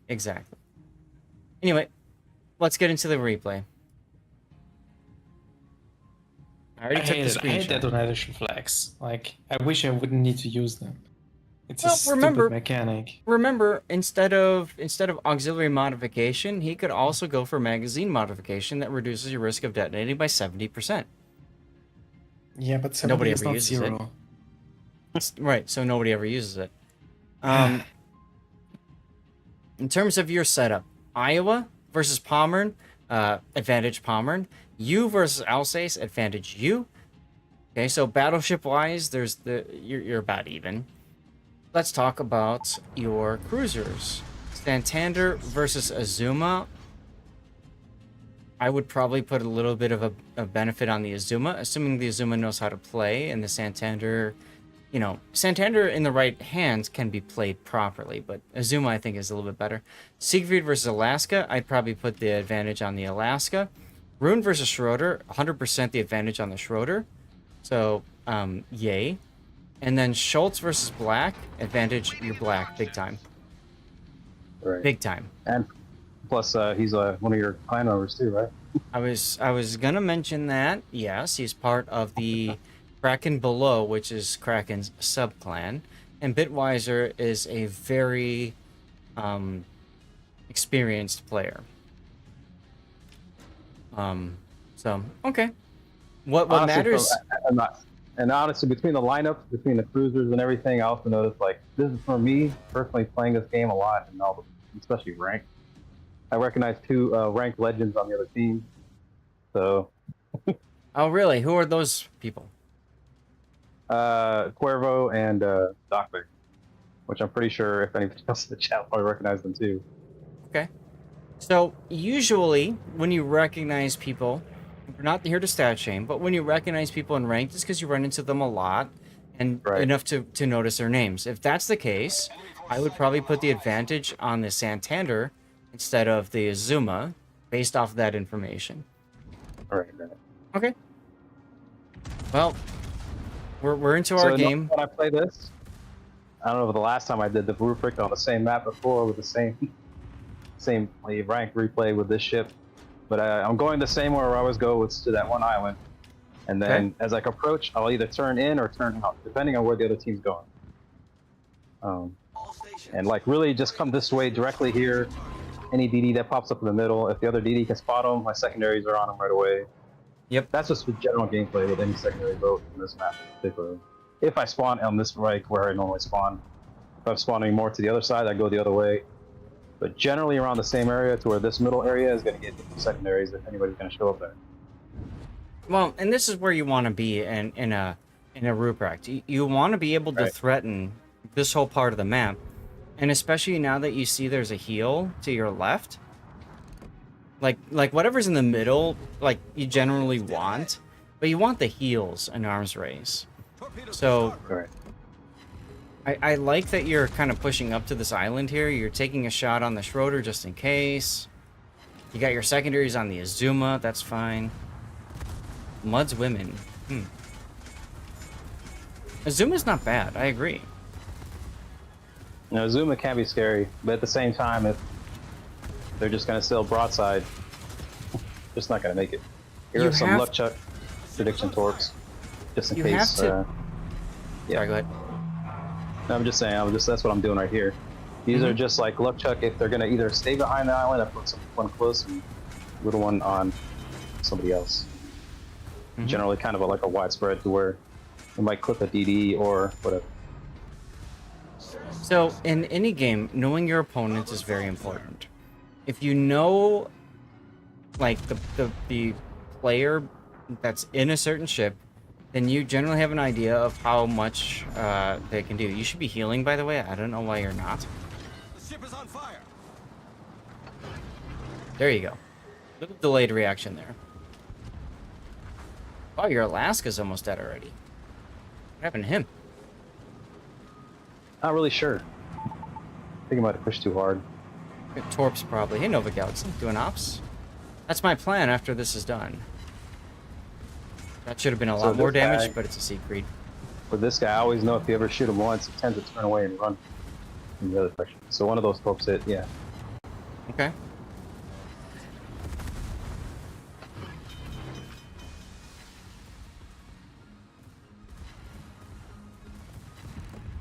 Exactly. Anyway, let's get into the replay. I already took the screenshot. I hate detonation flags. Like, I wish I wouldn't need to use them. It's a stupid mechanic. Remember, instead of auxiliary modification, he could also go for magazine modification that reduces your risk of detonating by 70%. Yeah, but nobody ever uses it. Right, so nobody ever uses it. In terms of your setup, Iowa versus Pommern, advantage Pommern. You versus Alsace, advantage you. Okay, so battleship-wise, you're about even. Let's talk about your cruisers. Santander versus Azuma. I would probably put a little bit of a benefit on the Azuma, assuming the Azuma knows how to play, and the Santander, Santander in the right hands can be played properly, but Azuma I think is a little bit better. Siegfried versus Alaska, I'd probably put the advantage on the Alaska. Rune versus Schroeder, 100% the advantage on the Schroeder. So, yay. And then Schultz versus Black, advantage your Black, big time. Right. Big time. And plus, he's one of your clan members too, right? I was gonna mention that. Yes, he's part of the Kraken Below, which is Kraken's sub-clan. and Bitwiser is a very experienced player. So okay. What Honestly, matters? I'm not, and honestly, between the lineups, between the cruisers and everything, I also noticed like this is for me personally playing this game a lot, and all, especially ranked. I recognize two ranked legends on the other team. So. Oh really? Who are those people? Cuervo and Doctor, which I'm pretty sure if anybody else in the chat will probably recognize them too. Okay. So usually when you recognize people, we're not here to stat shame, but when you recognize people in ranked, it's because you run into them a lot and enough to notice their names. If that's the case, I would probably put the advantage on the Santander instead of the Azuma based off of that information. Right. Okay. Well, we're into our game. When I play this, I don't know if the last time I did the rubric on the same map before with the same rank replay with this ship, but I'm going the same way I always go with to that one island, and then as I approach, I'll either turn in or turn out depending on where the other team's going. And like really just come this way directly here. Any DD that pops up in the middle, if the other DD can spot them, my secondaries are on them right away. Yep. That's just the general gameplay with any secondary boat in this map in particular. If I spawn on this right where I normally spawn, if I'm spawning more to the other side, I go the other way. But generally around the same area to where this middle area is going to get secondaries if anybody's going to show up there. Well, and this is where you want to be in a rubric. You want to be able to threaten this whole part of the map, and especially now that you see there's a heal to your left. Like whatever's in the middle, like you generally want, but you want the heals in arms race. So I like that you're kind of pushing up to this island here. You're taking a shot on the Schroeder just in case. You got your secondaries on the Azuma, that's fine. Mud's women. Azuma's not bad, I agree. You know, Azuma can be scary, but at the same time, if they're just going to sail broadside, just not going to make it. Here are some luck chuck prediction torps, just in case. Yeah, sorry, go ahead. No, I'm just saying, that's what I'm doing right here. These are just like luck chuck if they're going to either stay behind the island or put one close and little one on somebody else. Generally kind of like a widespread to where they might clip a DD or whatever. So in any game, knowing your opponent is very important. If you know like the player that's in a certain ship, then you generally have an idea of how much they can do. You should be healing, by the way. I don't know why you're not. The ship is on fire. There you go. Little delayed reaction there. Oh, your Alaska's almost dead already. What happened to him? Not really sure. I think I might have pushed too hard. Good torps probably. Hey, Nova Galaxy, doing ops? That's my plan after this is done. That should have been a lot more damage, but it's a Siegfried. For this guy, I always know if you ever shoot him once, he tends to turn away and run in the other direction. So one of those torps hit, yeah. Okay.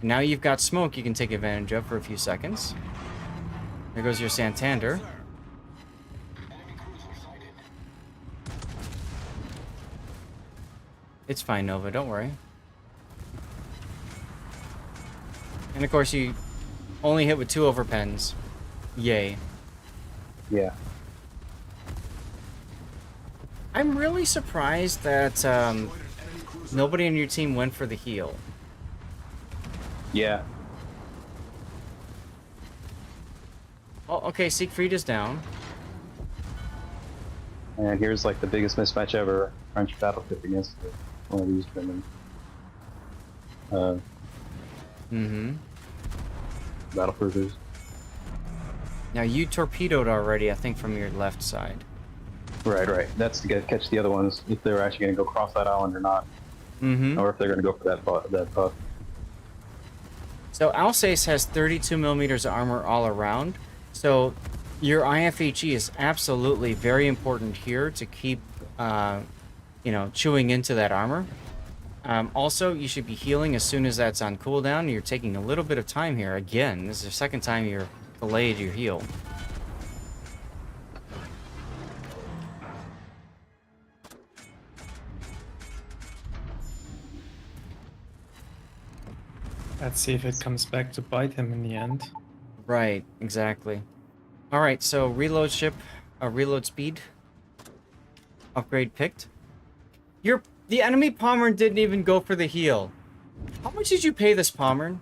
Now you've got smoke you can take advantage of for a few seconds. There goes your Santander. It's fine, Nova, don't worry. And of course you only hit with 2 overpens. Yay. Yeah. I'm really surprised that nobody on your team went for the heal. Yeah. Oh, okay, Siegfried is down. And here's like the biggest mismatch ever. French battleship against one of these German. Battle cruisers. Now you torpedoed already, I think, from your left side. Right. That's to catch the other ones if they're actually going to go cross that island or not. Or if they're going to go for that puff. So Alsace has 32 millimeters of armor all around. So your IFHE is absolutely very important here to keep, chewing into that armor. Also, you should be healing as soon as that's on cooldown. You're taking a little bit of time here. Again, this is the second time you're delayed your heal. Let's see if it comes back to bite him in the end. Right, exactly. Alright, so reload ship, reload speed. Upgrade picked. The enemy Pommern didn't even go for the heal. How much did you pay this Pommern?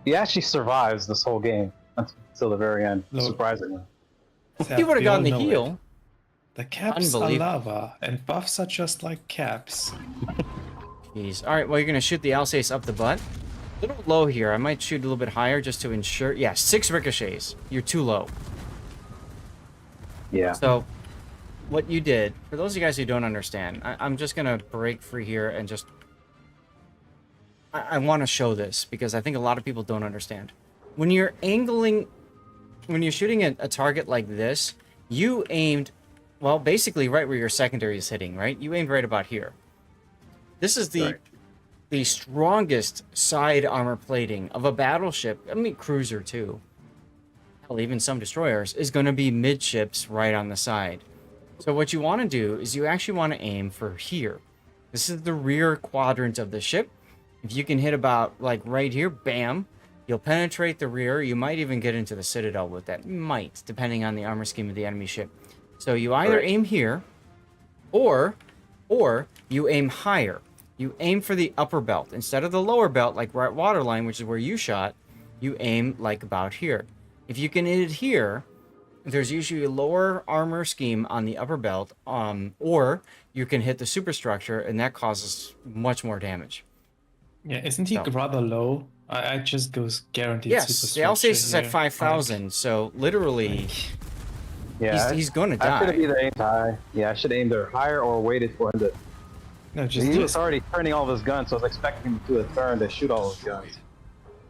He actually survives this whole game until the very end, surprisingly. He would have gotten the all know heal. it. The caps are lava, and buffs are just like caps. Jeez. Alright, well, you're going to shoot the Alsace up the butt. A little low here. I might shoot a little bit higher just to ensure. Yeah, 6 ricochets. You're too low. Yeah. So, what you did, for those of you guys who don't understand, I'm just going to break free here and just... I want to show this because I think a lot of people don't understand. When you're angling... When you're shooting a target like this, you aimed, well, basically right where your secondary is hitting, right? You aimed right about here. This is the strongest side armor plating of a battleship. I mean, cruiser too. Hell, even some destroyers is going to be midships right on the side. So what you want to do is you actually want to aim for here. This is the rear quadrant of the ship. If you can hit about like right here, bam, you'll penetrate the rear. You might even get into the citadel with that. Might, depending on the armor scheme of the enemy ship. So you either aim here, or you aim higher. You aim for the upper belt. Instead of the lower belt, like right waterline, which is where you shot, you aim like about here. If you can hit it here, there's usually a lower armor scheme on the upper belt, or you can hit the superstructure, and that causes much more damage. Yeah, isn't he rather low? I just goes guaranteed yes, superstructure. the Alsace is at here. 5,000, so literally, yeah, he's going to die. I should have either aimed high. Yeah, I should have aimed either higher or waited for him to... No, just he was already turning all of his guns, so I was expecting him to do a turn to shoot all his guns.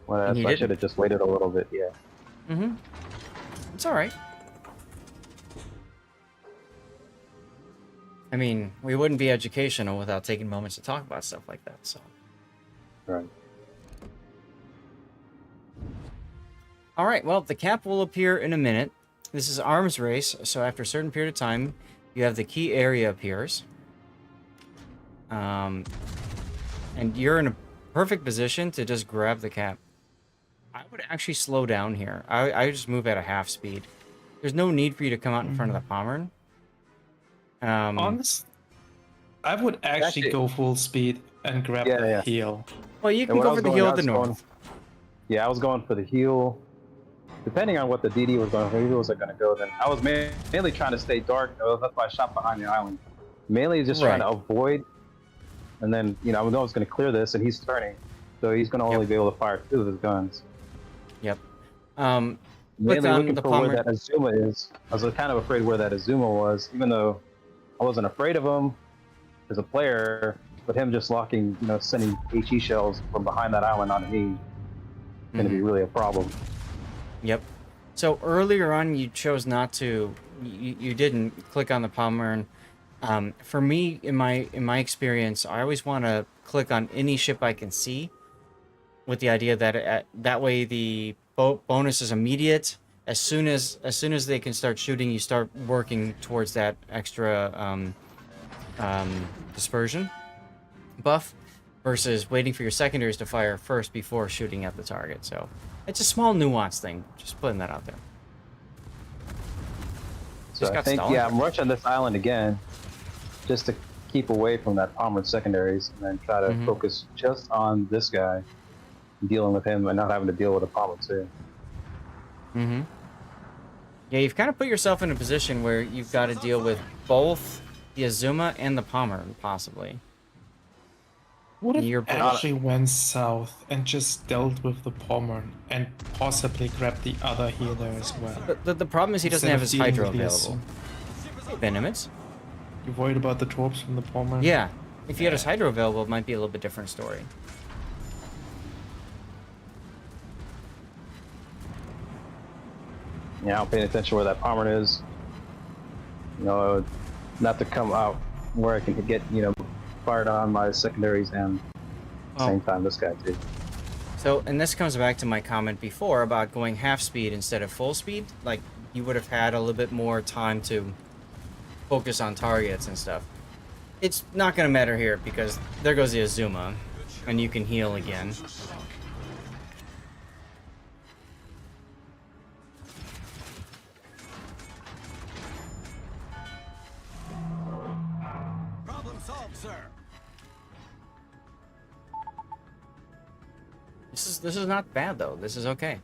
Well, that's why I should have just waited a little bit, yeah. Mm-hmm. It's alright. I mean, we wouldn't be educational without taking moments to talk about stuff like that, so... Right. Alright, well, the cap will appear in a minute. This is arms race, so after a certain period of time, you have the key area appears. And you're in a perfect position to just grab the cap. I would actually slow down here. I just move at a half speed. There's no need for you to come out in front of the Pommern. Honest, I would actually go full speed and grab the heal. Well, you can go for the heal at the north. Yeah, I was going for the heal. Depending on what the DD was going for, if it was going to go, then I was mainly trying to stay dark. That's why I shot behind the island. Mainly just trying to avoid. And then, you know, I know I was going to clear this, and he's turning. So he's going to only be able to fire 2 of his guns. Yep. Mainly looking for where that Azuma is. I was kind of afraid where that Azuma was, even though I wasn't afraid of him as a player, but him just locking, you know, sending HE shells from behind that island on me is going to be really a problem. Yep. So earlier on, you chose not to. You didn't click on the Pommern. For me, in my experience, I always want to click on any ship I can see, with the idea that that way the bonus is immediate. As soon as they can start shooting, you start working towards that extra dispersion buff, versus waiting for your secondaries to fire first before shooting at the target. So it's a small nuance thing. Just putting that out there. So I think, I'm rushing this island again, just to keep away from that Pommern secondaries, and then try to focus just on this guy, dealing with him, and not having to deal with a Pommern too. Mm-hmm. Yeah, you've kind of put yourself in a position where you've got to deal with both the Azuma and the Pommern, possibly. What if actually went south and just dealt with the Pommern and possibly grabbed the other healer as well? The problem is he doesn't have his Hydro available. Venomous? You're worried about the torps from the Pommern? Yeah. If he had his Hydro available, it might be a little bit different story. Yeah, I'm paying attention where that Pommern is. You know, not to come out where I can get, you know, fired on my secondaries and same time this guy too. So, and this comes back to my comment before about going half speed instead of full speed. Like, you would have had a little bit more time to focus on targets and stuff. It's not going to matter here because there goes the Azuma, and you can heal again. Problem solved, sir. This is not bad though. This is okay.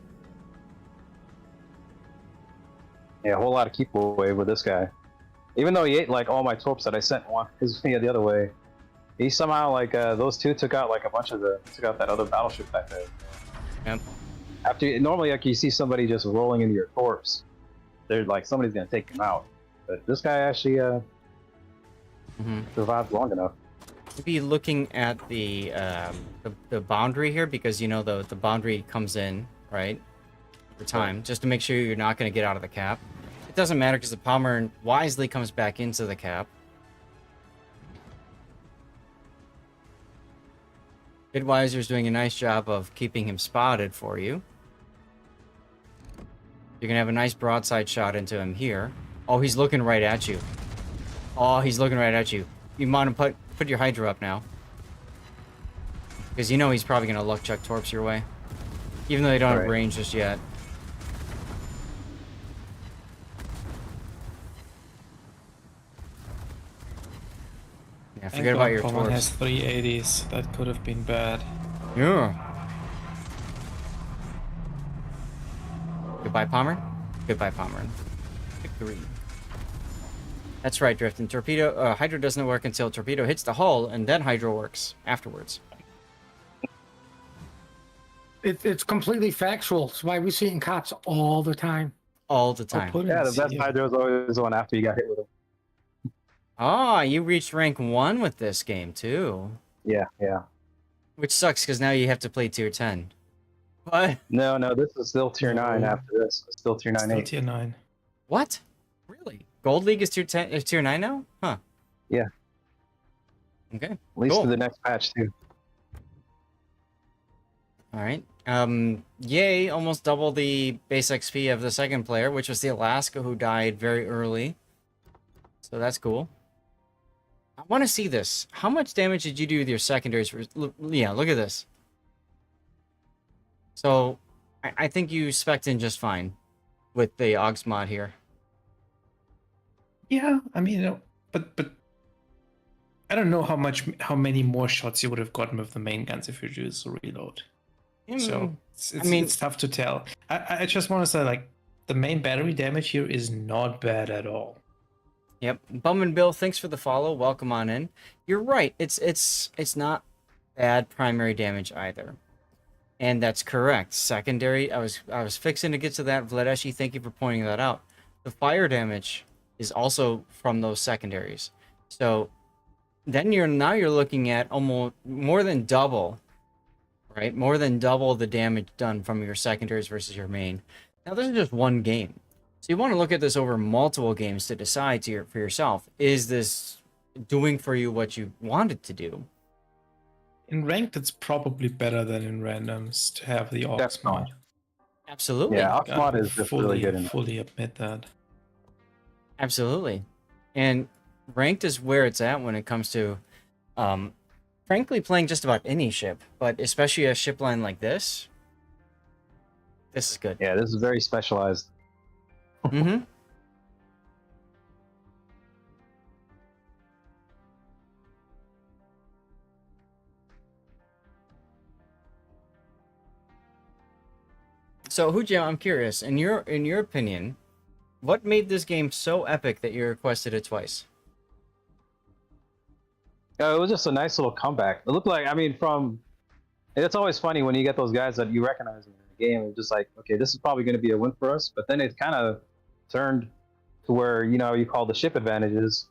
Yeah, a whole lot of keep away with this guy. Even though he ate like all my torps that I sent one his the other way, he somehow like those two took out like a bunch of took out that other battleship back there. Yep. After normally like you see somebody just rolling into your torps, they're like somebody's gonna take him out. But this guy actually survived long enough. Be looking at the boundary here because you know the boundary comes in right over time just to make sure you're not going to get out of the cap. It doesn't matter because the Palmer wisely comes back into the cap. Vidweiser's doing a nice job of keeping him spotted for you. You're gonna have a nice broadside shot into him here. Oh, he's looking right at you. Oh, he's looking right at you. You want to put your Hydra up now. Because you know he's probably going to luck chuck torps your way. Even though they don't have range just yet. Yeah, forget about your torps. One has 380s. That could have been bad. Yeah. Goodbye, Palmer. Goodbye, Palmer. Victory. That's right, Drift. And torpedo, Hydra doesn't work until torpedo hits the hull, and then Hydra works afterwards. It's completely factual. It's why we see it in cops all the time. All the time. Yeah, the best Hydra is always the one after you got hit with him. Ah, you reached rank 1 with this game, too. Yeah, yeah. Which sucks, because now you have to play tier 10. What? No, this is still tier 9 after this. It's still tier 9. Still tier 9. What? Really? Gold League is tier 10, tier 9 now? Huh. Yeah. Okay. At least cool. to the next patch too. All right. Yay, almost double the base XP of the second player, which was the Alaska who died very early. So that's cool. I want to see this. How much damage did you do with your secondaries? Yeah, look at this. So I think you spec'd in just fine with the Augs mod here. Yeah, I mean, but I don't know how many more shots you would have gotten with the main guns if you use a reload. So it's tough to tell. I just want to say like the main battery damage here is not bad at all. Yep. Bum and Bill, thanks for the follow. Welcome on in. You're right. It's not bad primary damage either. And that's correct. Secondary, I was fixing to get to that. Vladeshi, thank you for pointing that out. The fire damage is also from those secondaries. So then you're looking at almost more than double, right? More than double the damage done from your secondaries versus your main. Now this is just one game. So you want to look at this over multiple games to decide for yourself, is this doing for you what you wanted to do? In ranked, it's probably better than in randoms to have the Ox mod. Absolutely. Yeah, Ox mod is just really good. Fully admit that. Absolutely. And ranked is where it's at when it comes to, frankly, playing just about any ship, but especially a ship line like this. This is good. Yeah, this is very specialized. Mm-hmm. So, Hujia, I'm curious, in your opinion, what made this game so epic that you requested it twice? It was just a nice little comeback. It looked like, I mean, it's always funny when you get those guys that you recognize in the game. It's just like, okay, this is probably going to be a win for us. But then it kind of turned to where, you call the ship advantages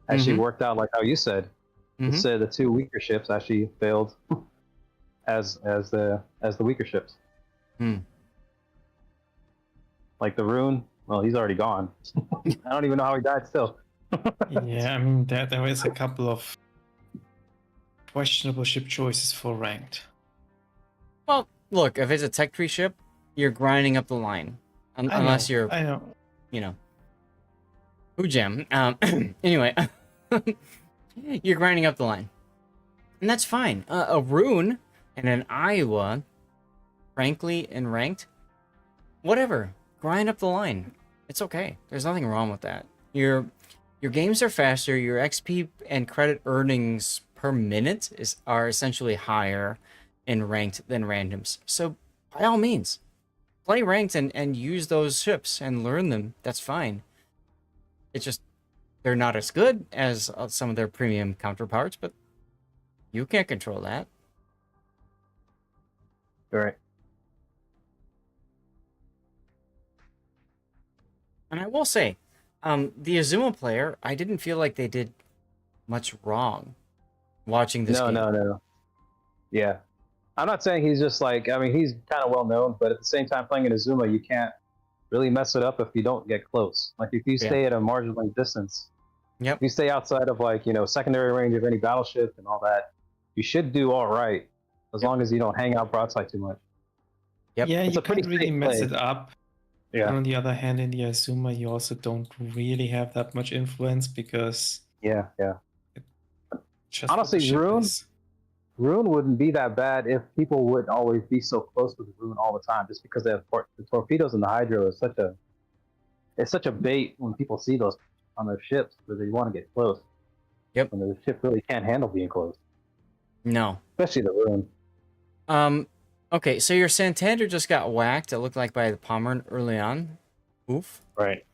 actually worked out like how you said. You said the two weaker ships actually failed as the weaker ships. Like the Rune, well, he's already gone. I don't even know how he died still. Yeah, I mean, there was a couple of questionable ship choices for ranked. Well, look, if it's a tech tree ship, you're grinding up the line. Unless you're, I know. you know, who jam. Anyway, you're grinding up the line. And that's fine. A rune and an Iowa, frankly, in ranked, whatever. Grind up the line. It's okay. There's nothing wrong with that. Your games are faster. Your XP and credit earnings per minute are essentially higher in ranked than randoms. So by all means, play ranked and use those ships and learn them. That's fine. It's just they're not as good as some of their premium counterparts, but you can't control that. All right. And I will say, the Azuma player, I didn't feel like they did much wrong watching this game. No. Yeah. I'm not saying he's just like, I mean, he's kind of well known, but at the same time, playing in Azuma, you can't really mess it up if you don't get close. Like, if you stay at a marginal distance, Yep. if you stay outside of, like, you know, secondary range of any battleship and all that, you should do all right, as long as you don't hang out broadside too much. Yep. Yeah, It's you a pretty can't really safe mess play. it up. Yeah. And on the other hand, in the Azuma, you also don't really have that much influence because Yeah. just Honestly, what the ship Rune- is. Rune wouldn't be that bad if people wouldn't always be so close with Rune all the time, just because they have the torpedoes and the hydro is such a bait when people see those on their ships where they want to get close. Yep. When the ship really can't handle being close, No. especially the Rune. Okay, so your Santander just got whacked, it looked like, by the Pommern early on. Oof. Right.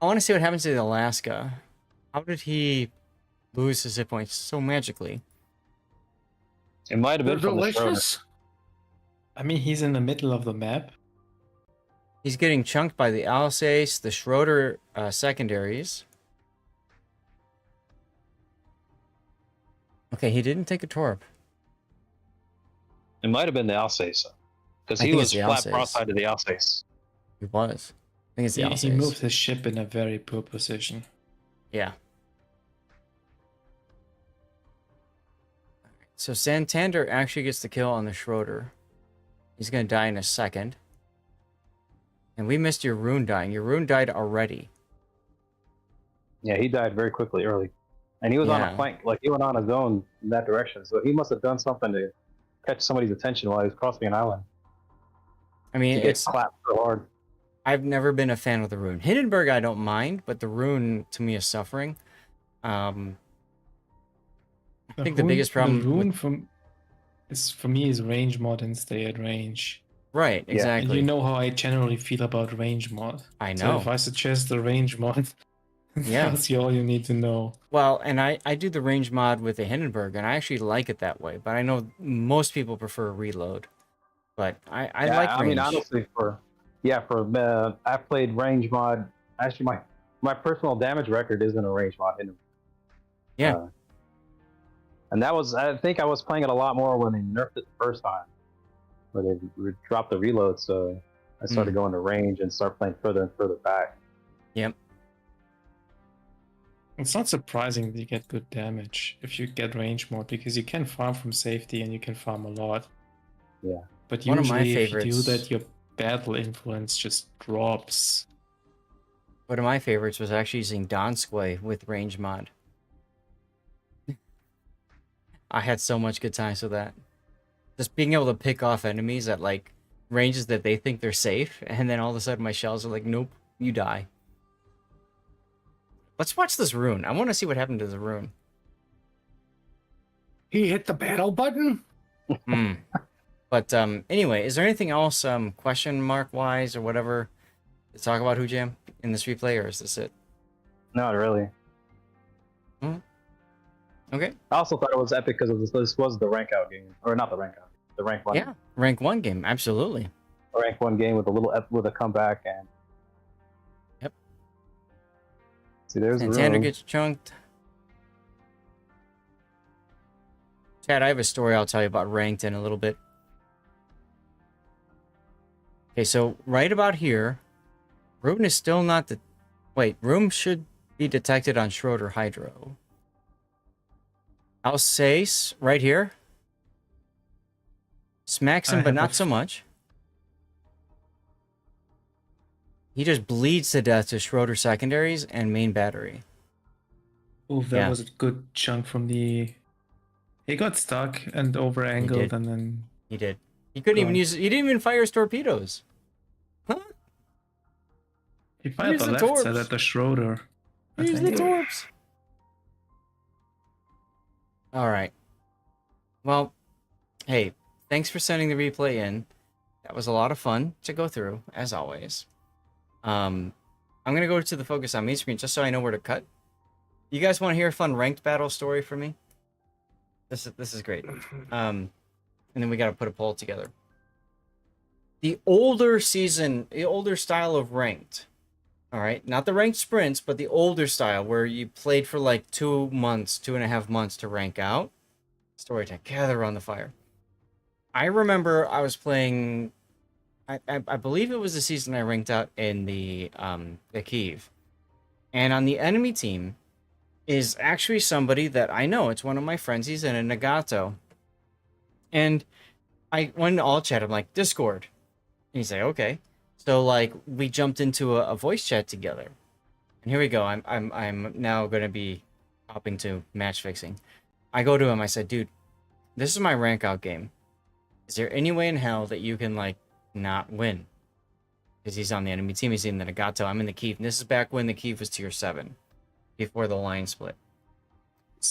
I want to see what happens to the Alaska. How did he lose his hit points so magically? It might have They're been from the Schroeder. delicious. I mean, he's in the middle of the map. He's getting chunked by the Alsace, the Schroeder secondaries. Okay, he didn't take a torp. It might have been the Alsace, because I he think was it's the flat Alsace. broadside to the Alsace. He was. I think it's the He Alsace. moved his ship in a very poor position. Yeah. So Santander actually gets the kill on the Schroeder. He's going to die in a second. And we missed your Rune dying. Your Rune died already. Yeah, he died very quickly early, and he was on Yeah. a flank, like he went on his own in that direction. So he must have done something to catch somebody's attention while he was crossing an island. I mean, He gets it's clapped so hard. I've never been a fan of the Rune. Hindenburg I don't mind, but the Rune to me is suffering. I think the biggest problem The rune with- for me is range mod and stay at range. Right, Yeah. exactly. And you know how I generally feel about range mod. I So know. if I suggest the range mod, Yeah. that's all you need to know. Well, and I do the range mod with the Hindenburg, and I actually like it that way. But I know most people prefer reload. But I Yeah, like I range. mean, honestly, I've played range mod. Actually, my personal damage record isn't a range mod. Yeah. And that was, I think I was playing it a lot more when they nerfed it the first time, where they dropped the reload. So I started going to range and start playing further and further back. Yep. It's not surprising that you get good damage if you get range mod because you can farm from safety and you can farm a lot. Yeah. But One of my usually if you do favorites- that, your battle influence just drops. One of my favorites was actually using Donskoy with range mod. I had so much good times with that. Just being able to pick off enemies at like ranges that they think they're safe, and then all of a sudden my shells are like, nope, you die. Let's watch this Rune. I want to see what happened to the Rune. He hit the battle button. But anyway, is there anything else question mark wise or whatever to talk about Who Jam in this replay, or is this it? Not really. Okay. I also thought it was epic because this was the rank out game, or not the rank out, the rank one. Yeah, rank 1 game, absolutely. A rank 1 game with a comeback and. Yep. See, there's Santander Rune. gets chunked. Chad, I have a story I'll tell you about ranked in a little bit. Okay, so right about here, Rune is still not the... Wait, Rune should be detected on Schroeder Hydro. Alsace, right here. Smacks him, I but have not a so much. He just bleeds to death to Schroeder secondaries and main battery. Oh, that Yeah. was a good chunk from the. He got stuck and over angled, and then He did. He couldn't even gone. use. He didn't even fire his torpedoes. Huh? He fired Use the the left side torps. at the Schroeder. I Use the think. torps. All right. Well, hey, thanks for sending the replay in. That was a lot of fun to go through, as always. I'm gonna go to the focus on me screen just so I know where to cut. You guys want to hear a fun ranked battle story from me? This is great. And then we got to put a poll together. The older style of ranked. All right, not the ranked sprints, but the older style where you played for like 2 months, 2.5 months to rank out. Story time. Gather on the fire. I remember I was playing. I believe it was the season I ranked out in the Kyiv, and on the enemy team is actually somebody that I know. It's one of my friends. He's in a Nagato, and I went to all chat. I'm like Discord, and he's like okay. So like we jumped into a voice chat together, and here we go. I'm now gonna be hopping to match fixing. I go to him. I said, dude, this is my rank out game. Is there any way in hell that you can like not win? Because he's on the enemy team. He's in the Nagato. I'm in the Kyiv. And this is back when the Kyiv was tier 7, before the line split.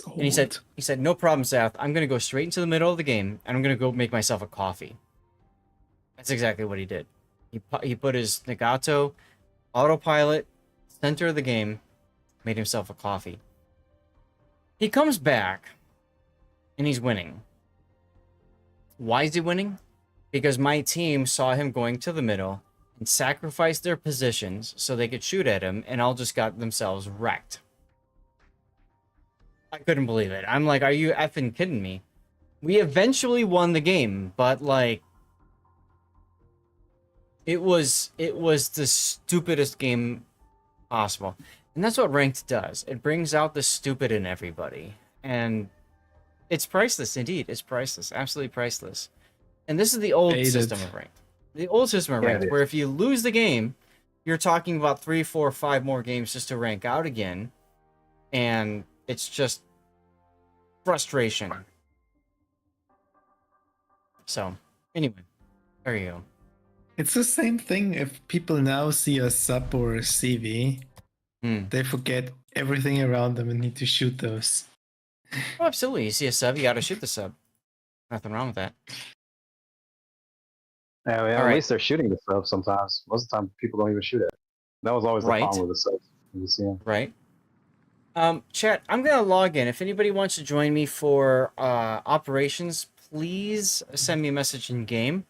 And he said, no problem, Seth. I'm gonna go straight into the middle of the game, and I'm gonna go make myself a coffee. That's exactly what he did. He put his Nagato autopilot center of the game, made himself a coffee. He comes back, and he's winning. Why is he winning? Because my team saw him going to the middle and sacrificed their positions so they could shoot at him, and all just got themselves wrecked. I couldn't believe it. I'm like, are you effing kidding me? We eventually won the game, but like, it was the stupidest game possible. And that's what ranked does. It brings out the stupid in everybody. And it's priceless, indeed. It's priceless. Absolutely priceless. And this is the old system of ranked. The old system of ranked, where if you lose the game, you're talking about 3, 4, 5 more games just to rank out again. And it's just frustration. So, anyway, there you go. It's the same thing if people now see a sub or a CV. They forget everything around them and need to shoot those. Oh, absolutely. You see a sub, you gotta shoot the sub. Nothing wrong with that. Yeah, well, at least they're shooting the subs sometimes. Most of the time, people don't even shoot it. That was always the problem with the subs. You see them. Right. Chat, I'm gonna log in. If anybody wants to join me for operations, please send me a message in game.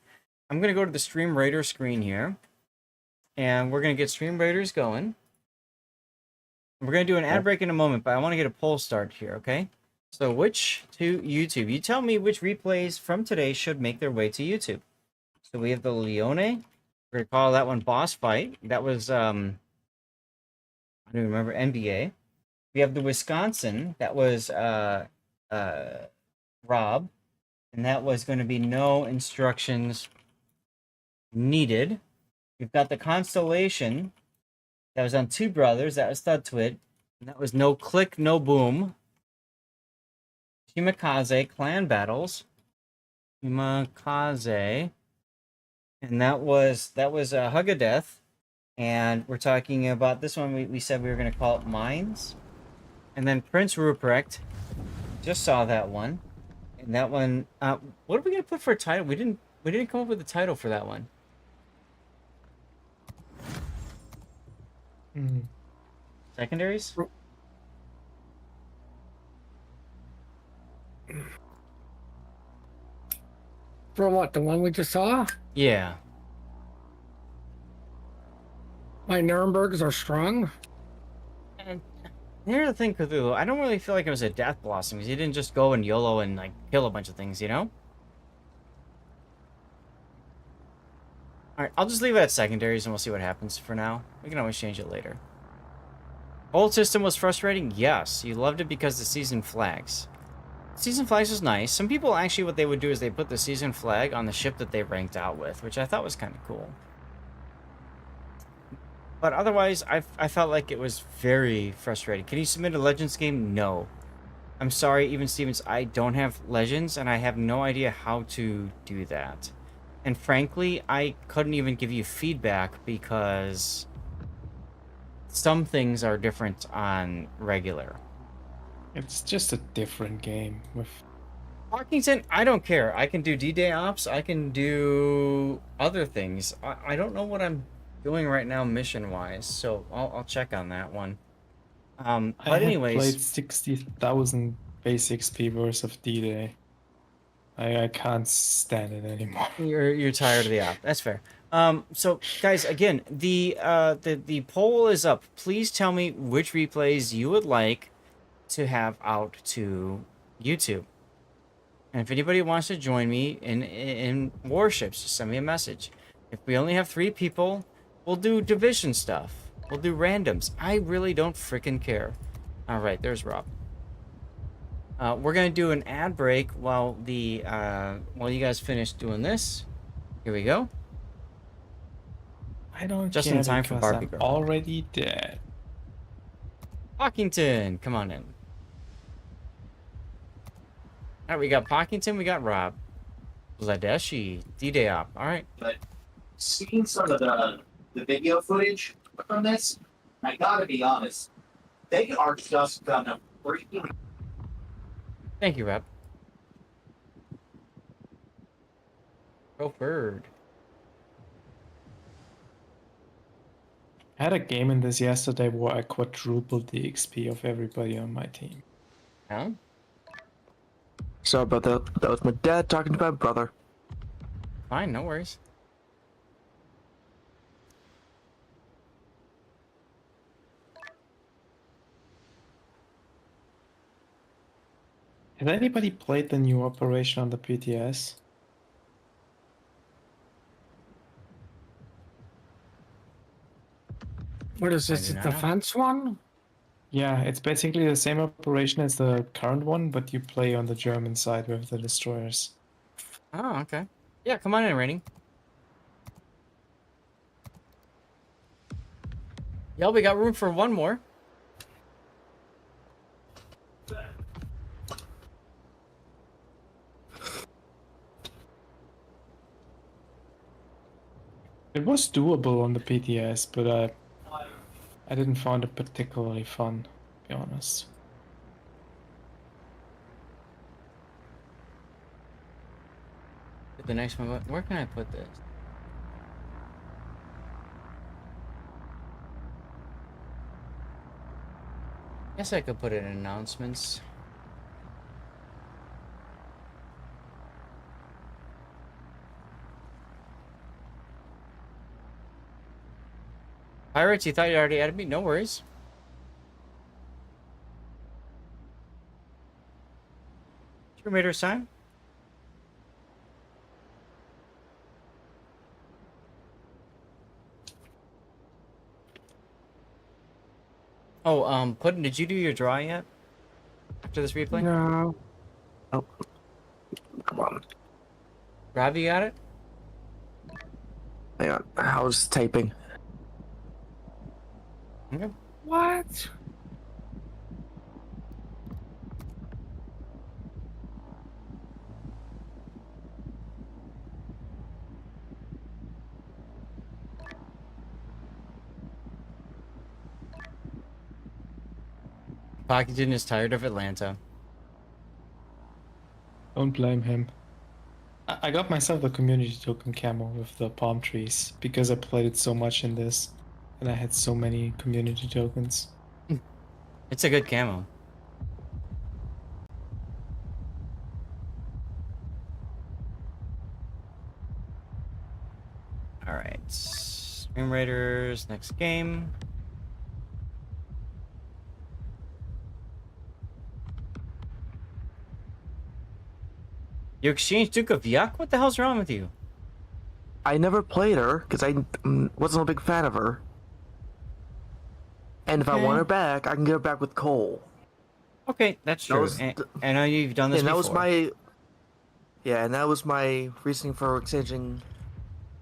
I'm gonna go to the Stream Raider screen here, and we're gonna get Stream Raiders going. We're gonna do an ad break in a moment, but I want to get a poll start here, okay? So which to YouTube? You tell me which replays from today should make their way to YouTube. So we have the Leone. We're gonna call that one Boss Fight. That was I don't even remember, NBA. We have the Wisconsin. That was Rob, and that was going to be no instructions needed. We've got the Constellation. That was on Two Brothers. That was Thud Twit. And that was no click, no boom. Shimakaze, Clan Battles. Shimakaze. And that was Hug of Death. And we're talking about this one. We said we were going to call it Mines. And then Prince Ruprecht. Just saw that one. And that one, what are we going to put for a title? We didn't come up with a title for that one. Secondaries? For what? The one we just saw? Yeah. My Nurembergs are strong. And here's the thing, Cthulhu. I don't really feel like it was a death blossom because you didn't just go and YOLO and like kill a bunch of things, you know? Alright, I'll just leave it at secondaries and we'll see what happens for now. We can always change it later. Old system was frustrating? Yes. You loved it because the season flags. Season flags is nice. Some people actually, what they would do is they put the season flag on the ship that they ranked out with, which I thought was kind of cool. But otherwise, I felt like it was very frustrating. Can you submit a Legends game? No. I'm sorry, even Stevens, I don't have Legends, and I have no idea how to do that. And frankly, I couldn't even give you feedback because some things are different on regular. It's just a different game with. Parkington, I don't care. I can do D-Day Ops. I can do other things. I don't know what I'm doing right now mission-wise, so I'll check on that one. But anyways, I had played 60,000 base XP worth of D-Day. I can't stand it anymore. You're tired of the op. That's fair. So guys, again, the poll is up. Please tell me which replays you would like to have out to YouTube. And if anybody wants to join me in Warships, just send me a message. If we only have 3 people, we'll do division stuff. We'll do randoms. I really don't freaking care. All right, there's Rob. We're gonna do an ad break while you guys finish doing this. Here we go. I don't Just care in time for because Barbie I'm Girl. already dead. Pockington, come on in. All right, we got Pockington, we got Rob. Ladeshi, D-Day Op. All right. But seeing some of the video footage from this, I gotta be honest, they are just gonna freaking. Thank you, Rob. Go Bird. I had a game in this yesterday where I quadrupled the XP of everybody on my team. Huh? Sorry about that. That was my dad talking to my brother. Fine, no worries. Has anybody played the new operation on the PTS? What is this? The defense one? Yeah, it's basically the same operation as the current one, but you play on the German side with the destroyers. Oh, okay. Yeah, come on in, Rainy. Yeah, we got room for one more. It was doable on the PTS, but I didn't find it particularly fun, to be honest. The next one, where can I put this? Guess I could put it in announcements. Pirates, you thought you already added me? No worries. Tomb Raider sign? Oh, Puddin', did you do your draw yet? After this replay? No. Oh. Come on. Rob, you got it? Hang on. I was typing. Okay. What? Pockington is tired of Atlanta. Don't blame him. I got myself the community token camo with the palm trees because I played it so much in this and I had so many community tokens. It's a good camo. Alright. Stream Raiders, next game. You exchanged Duke of Yuck? What the hell's wrong with you? I never played her because I wasn't a big fan of her. And if I want her back, I can get her back with Cole. Okay, that's That true. was And th- I know you've done this and that before. was my and that was my reasoning for exchanging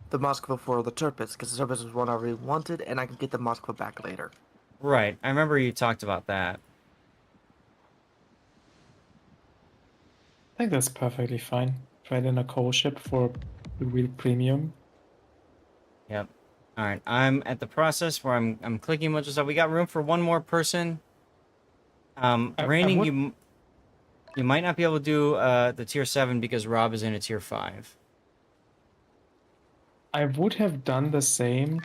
the Moskva for the Turpitz, because the Turpitz was one I really wanted, and I could get the Moskva back later. Right. I remember you talked about that. I think that's perfectly fine. Trade in a coal ship for the real premium. Yep. All right. I'm at the process where I'm clicking a bunch of stuff. We got room for one more person. Raining, would- you might not be able to do the tier 7 because Rob is in a tier 5. I would have done the same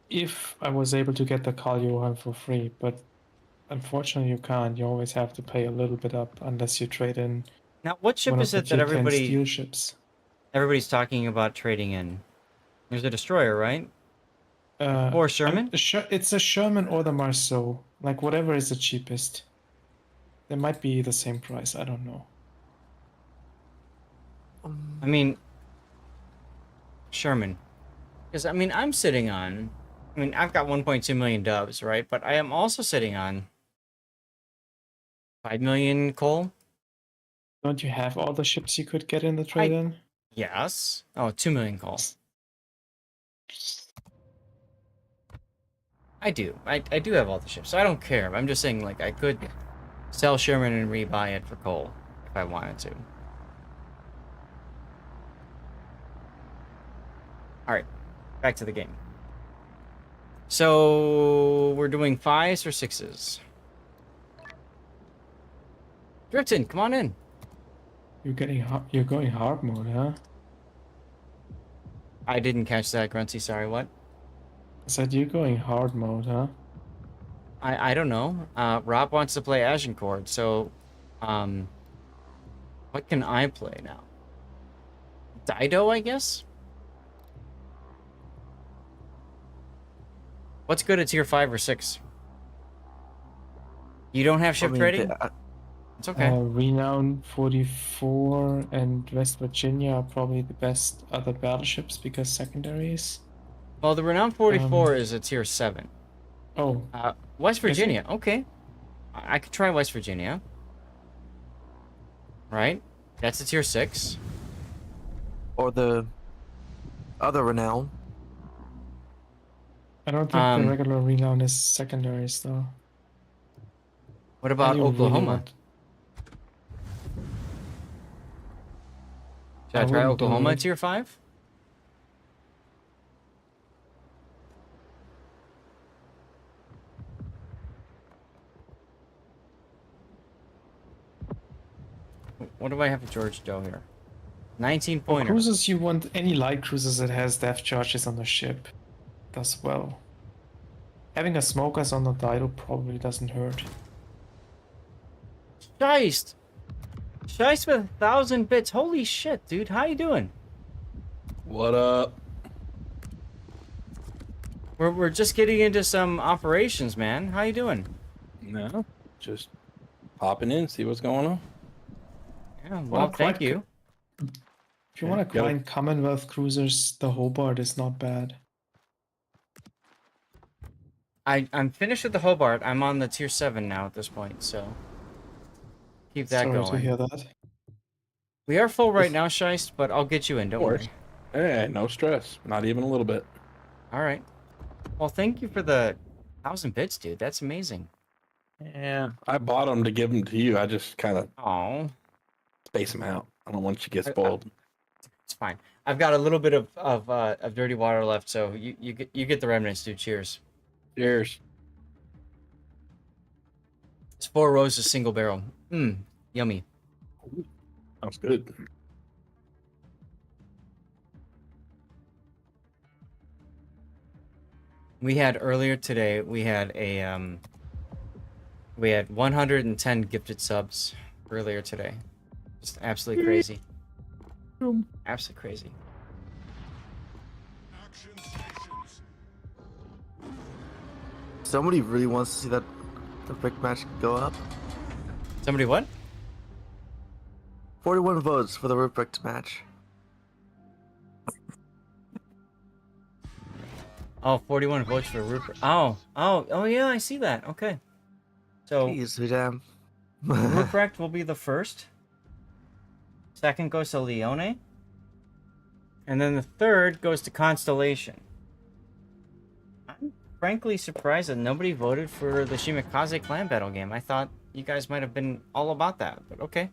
if I was able to get the Karl Johan for free, but unfortunately you can't. You always have to pay a little bit up unless you trade in Now, what ship one is of the it that tier 10 steel ships. everybody's talking about trading in? There's a destroyer, right? Or Sherman? It's a Sherman or the Marceau. Like whatever is the cheapest. They might be the same price. I don't know. I mean, Sherman. Because, I mean, I'm sitting on... I mean, I've got 1.2 million dubs, right? But I am also sitting on 5 million coal. Don't you have all the ships you could get in the trade-in? Yes. Oh, 2 million coal. I do. I do have all the ships, so I don't care. I'm just saying, like, I could sell Sherman and rebuy it for coal if I wanted to. Alright, back to the game. So, we're doing 5s or 6s? Drifton, come on in. You're going hard mode, huh? I didn't catch that, Grunty. Sorry, what? I said you're going hard mode, huh? I don't know. Rob wants to play Agincourt, so what can I play now? Dido, I guess? What's good at tier 5 or 6? You don't have ship trading? It's okay. Renown 44 and West Virginia are probably the best other battleships because secondaries. Well, the Renown 44 is a tier 7. Oh. West Virginia. Okay. I could try West Virginia. Right? That's a tier 6. Or the other Renown. I don't think the regular Renown is secondaries, though. What about Oklahoma? Should I try Oklahoma at tier 5? What do I have for George Doe here? 19 pointer. For cruisers, you want any light cruisers that has depth charges on the ship. Does well. Having a smokers on the Dido probably doesn't hurt. Scheist! Scheist with 1,000 bits. Holy shit, dude. How you doing? What up? We're just getting into some operations, man. How you doing? No, just popping in, see what's going on. Yeah, well, thank you. If you want to grind Commonwealth cruisers, the Hobart is not bad. I'm finished with the Hobart. I'm on the tier 7 now at this point, so keep that going. Sorry to hear that. We are full right now, Scheist, but I'll get you in. Don't worry. Hey, no stress. Not even a little bit. All right. Well, thank you for the 1,000 bits, dude. That's amazing. Yeah, I bought them to give them to you. I just kind of space them out. I don't want you to get spoiled. It's fine. I've got a little bit of dirty water left, so you get the remnants, dude. Cheers. Cheers. It's 4 rows of single barrel. Yummy. Sounds good. We had earlier today. We had 110 gifted subs earlier today. Just absolutely crazy. Absolutely crazy. Somebody really wants to see that the brick match go up. Somebody what? 41 votes for the Ruprecht match. Oh, 41 votes for Rupert. Oh, yeah, I see that. Okay. So Jeez, damn. Ruprecht will be the first. Second goes to Leone. And then the third goes to Constellation. I'm frankly surprised that nobody voted for the Shimikaze clan battle game. I thought you guys might have been all about that, but okay.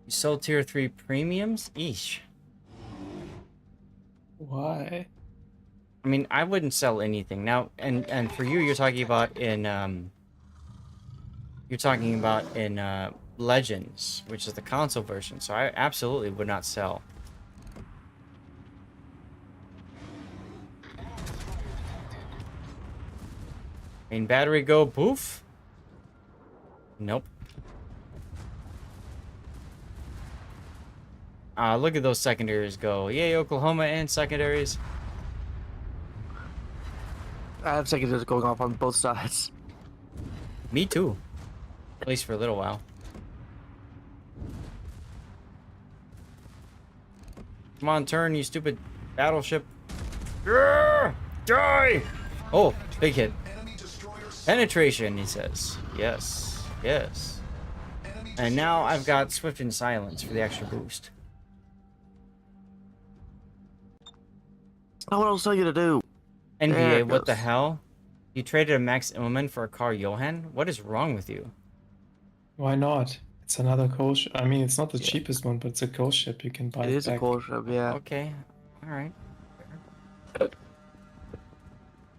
You sold tier 3 premiums? Eesh. Why? I mean, I wouldn't sell anything. Now, and for you, you're talking about in Legends, which is the console version. So I absolutely would not sell. Main battery go poof? Nope. Look at those secondaries go. Yay, Oklahoma and secondaries. I have secondaries going off on both sides. Me too. At least for a little while. Come on, turn, you stupid battleship. Die! Oh, big hit. Penetration, he says. Yes, yes. And now I've got Swift and Silence for the extra boost. Now what else are you to do? NBA, what the hell? You traded a Max Immelman for a car Johan? What is wrong with you? Why not? It's another coal ship. I mean, it's not the cheapest one, but it's a coal ship. You can buy it. It is back. a coal ship, yeah. Okay, alright.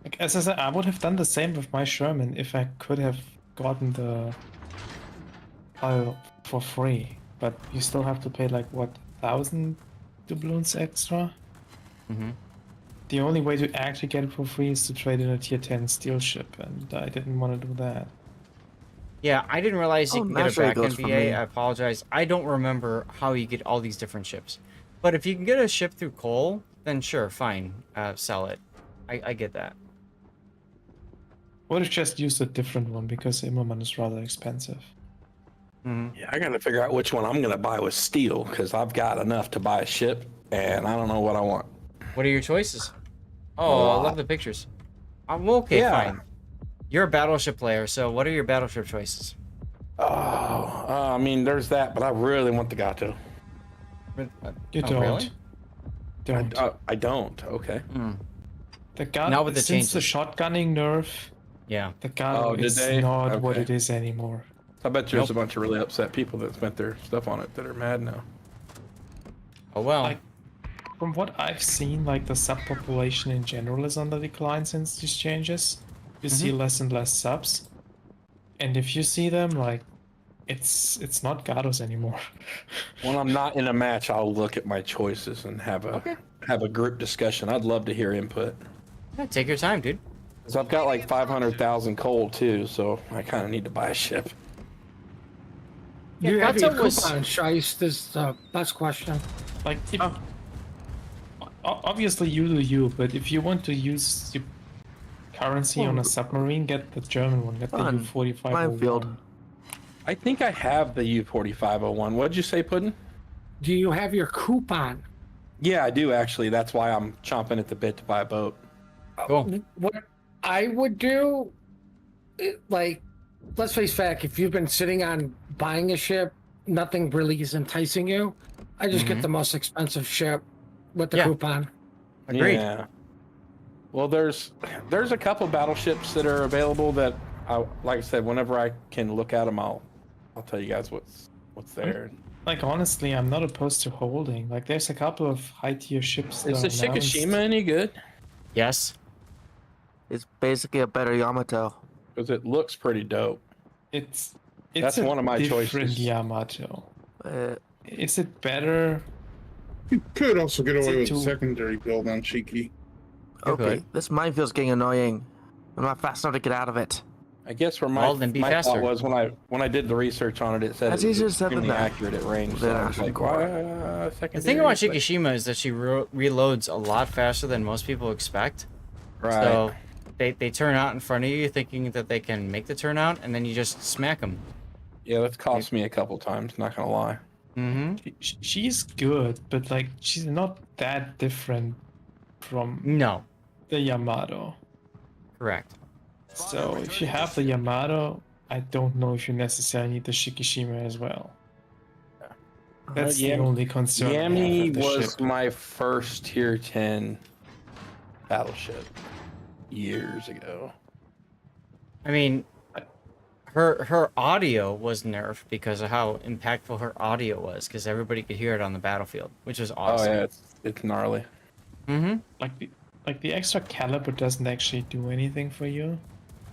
Like, as I said, I would have done the same with my Sherman if I could have gotten the file for free. But you still have to pay like what, 1,000 doubloons extra? Mm-hmm. The only way to actually get it for free is to trade in a tier 10 steel ship, and I didn't want to do that. Yeah, I didn't realize you can get it naturally back it goes for NBA. me. I apologize. I don't remember how you get all these different ships. But if you can get a ship through coal, then sure, fine. Sell it. I get that. Would have just used a different one because Immerman is rather expensive. Mm-hmm. Yeah, I got to figure out which one I'm going to buy with steel because I've got enough to buy a ship and I don't know what I want. What are your choices? Oh, I love the pictures. Okay, Yeah. fine. You're a battleship player, so what are your battleship choices? I mean, there's that, but I really want the Gato. You Oh, don't. really? Don't. I don't. Okay. The gun, Not with the since the changes. shotgunning nerf, Yeah. the gun Oh, did is they? not what Okay. it is anymore. I bet there's Nope. a bunch of really upset people that spent their stuff on it that are mad now. Oh, well. Like, from what I've seen, like the subpopulation in general is on the decline since these changes. You see less and less subs, and if you see them, like, it's not Gatos anymore. When I'm not in a match, I'll look at my choices and have a group discussion. I'd love to hear input. Yeah, take your time, dude. Cause I've got like 500,000 coal too, so I kind of need to buy a ship. You have your Gato was- coupon, Shice. This is the best question. Like, if, obviously you do you, but if you want to use your currency on a submarine, get the German one. Get the Fun. U-4501. Minefield. I think I have the U-4501. What'd you say, Puddin'? Do you have your coupon? Yeah, I do actually. That's why I'm chomping at the bit to buy a boat. Cool. What I would do, like, let's face fact, if you've been sitting on buying a ship, nothing really is enticing you. I just get the most expensive ship with the Yeah. coupon. Agreed. Yeah. Well, there's a couple battleships that are available that like I said, whenever I can look at them, I'll tell you guys what's there. Like, honestly, I'm not opposed to holding. Like, there's a couple of high-tier ships that Is the are announced. Shikishima any good? Yes. It's basically a better Yamato. Because it looks pretty dope. It's That's a one of my different choices. Yamato. Uh, Is it better? You could also get away with too- secondary build on Cheeky. okay, good. this mifield's getting annoying. I'm not fast enough to get out of it. I guess where Well, then be my faster. thought was when I did the research on it, it said That's it was easier said than extremely that. accurate at range. Than So I was actually like, core. "Why, The secondary?" thing about But- Shikishima is that she reloads a lot faster than most people expect. right? So they turn out in front of you thinking that they can make the turnout, and then you just smack them. Yeah, that's cost me a couple times. Not gonna lie. Mm-hmm. She's good, but like, she's not that different from No. the Yamato. Correct. So if you have the Yamato, I don't know if you necessarily need the Shikishima as well. That's the only concern I have Yami with the was ship. my first tier 10 battleship years ago. I mean, her audio was nerfed because of how impactful her audio was, because everybody could hear it on the battlefield, which is awesome. Oh yeah, it's gnarly. Mm-hmm. Like the extra caliber doesn't actually do anything for you.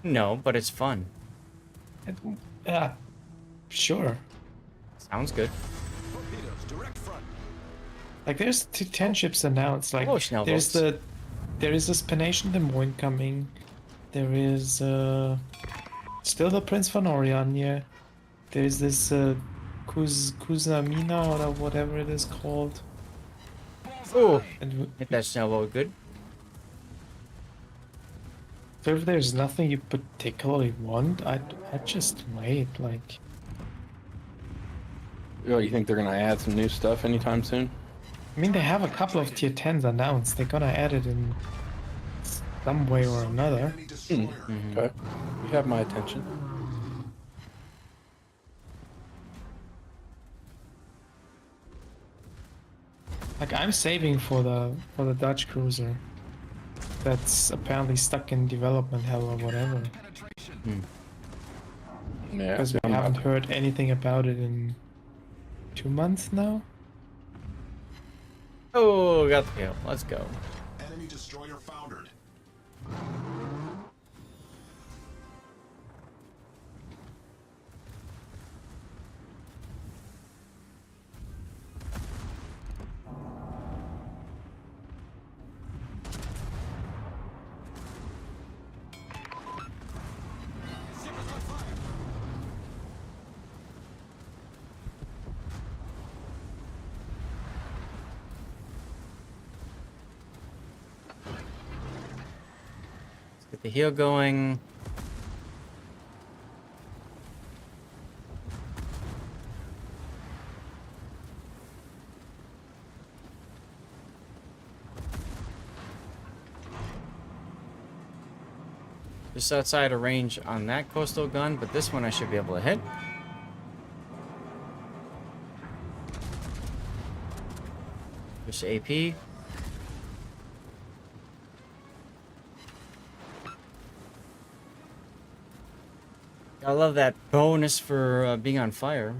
No, but it's fun. Sure. Sounds good. Torpedoes, direct front. Like there's 10 ships announced. Like Oh, Schnellboats. there is a Spanation Des Moines coming. There is still the Prince von Orion here. There's this Kuzamina or whatever it is called. Oh, And hit that Schnellboat good. so if there's nothing you particularly want, I'd just wait. Like, Oh, you think they're gonna add some new stuff anytime soon? I mean, they have a couple of tier 10s announced. They're gonna add it in some way or another. Okay, you have my attention. Like I'm saving for the Dutch cruiser. That's apparently stuck in development hell or whatever. Yeah, Because we haven't heard anything about it in 2 months now. Oh, got the kill. Let's go. Enemy destroyer foundered. Let's get the heal going. Just outside of range on that coastal gun, but this one I should be able to hit. Just AP. I love that bonus for being on fire.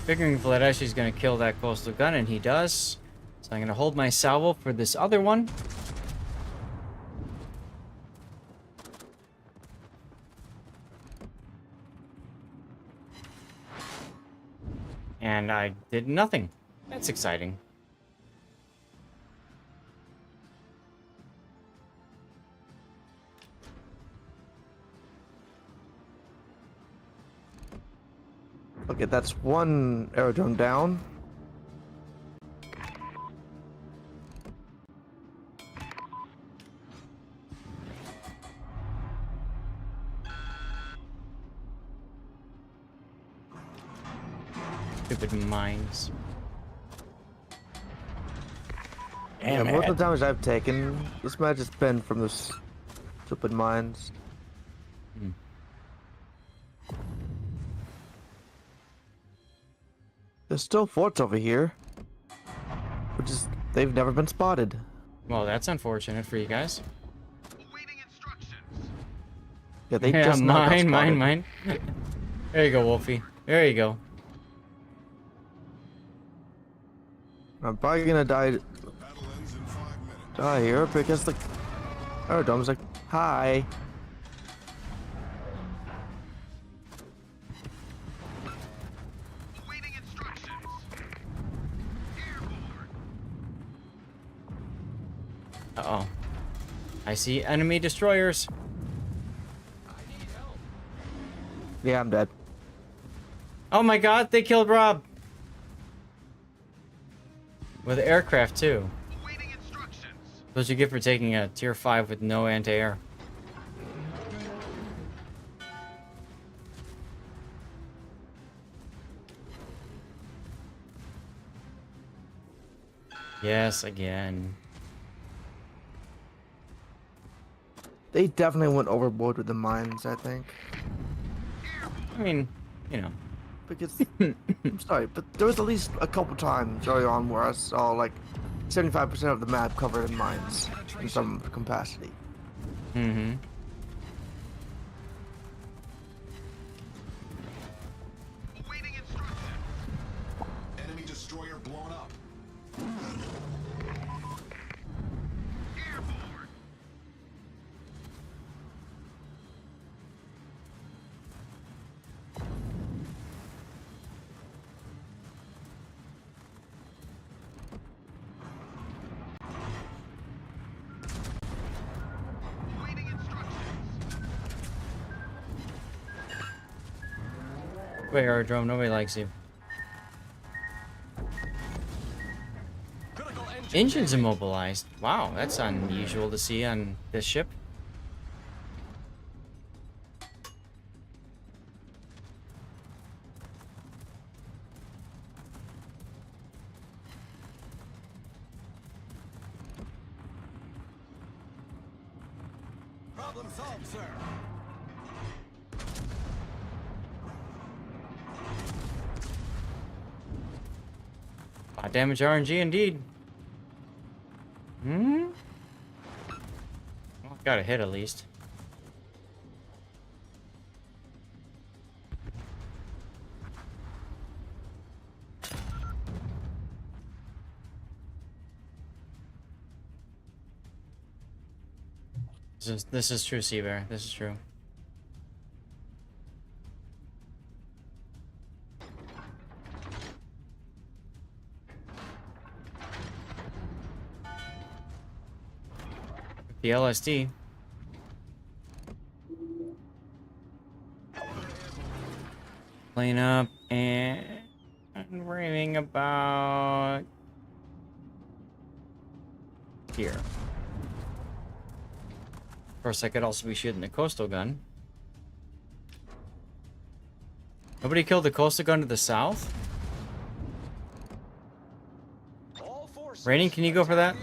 Figuring Vladeshi's gonna kill that coastal gun, and he does. So I'm gonna hold my salvo for this other one. And I did nothing. That's exciting. Okay, that's one aerodrome down. Stupid mines. Yeah, most of the damage I've taken, this might have just been from those stupid mines. There's still forts over here, which is they've never been spotted. Well, that's unfortunate for you guys. Yeah, they Yeah, just now got mine. There you go, Wolfie. There you go. I'm probably gonna die here because the aerodrome's like, hi. Uh-oh. I see enemy destroyers. Yeah, I'm dead. Oh my god, they killed Rob! With aircraft, too. That's what you get for taking a tier 5 with no anti-air. Yes, again. They definitely went overboard with the mines, I think. I mean, you know. Because, I'm sorry, but there was at least a couple times early on where I saw like 75% of the map covered in mines in some capacity. Mm-hmm. Enemy destroyer blown up. Wait, Aerodrome, nobody likes you. Engines immobilized. Wow, that's unusual to see on this ship. Problem solved, sir. Hot damage RNG indeed. Hmm? Well, got a hit at least. This is true, Seabear. This is true. The LSD. Clean up and raving about here. Of course, I could also be shooting the coastal gun. Nobody killed the coastal gun to the south? Raining, can you go for that?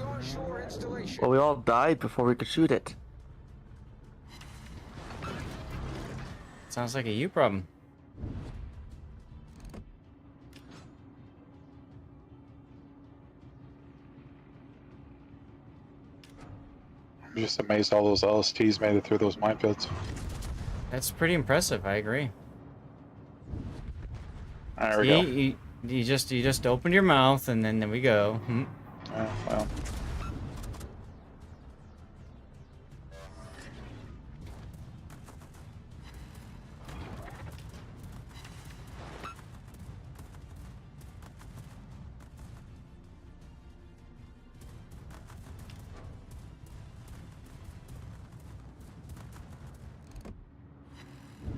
Well, we all died before we could shoot it. Sounds like a you problem. I'm just amazed all those LSTs made it through those minefields. That's pretty impressive, I agree. There we go. You just open your mouth and then there we go. Well.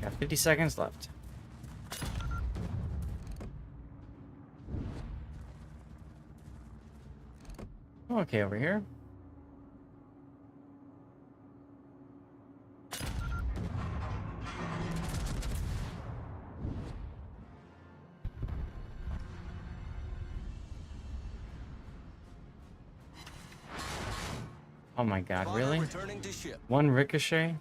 Got 50 seconds left. Okay, over here. Oh my god, really? One ricochet?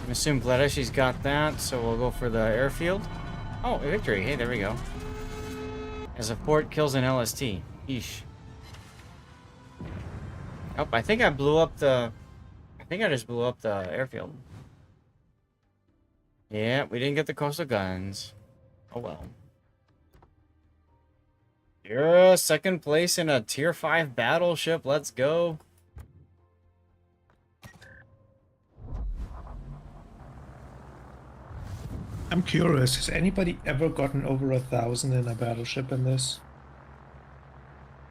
I assume Gladyshi's got that, so we'll go for the airfield. Oh, a victory. Hey, there we go. As a port kills an LST. Eesh. Oh, I think I blew up the... I think I just blew up the airfield. Yeah, we didn't get the coastal guns. Oh well. You're second place in a tier 5 battleship. Let's go. I'm curious, has anybody ever gotten over 1,000 in a battleship in this?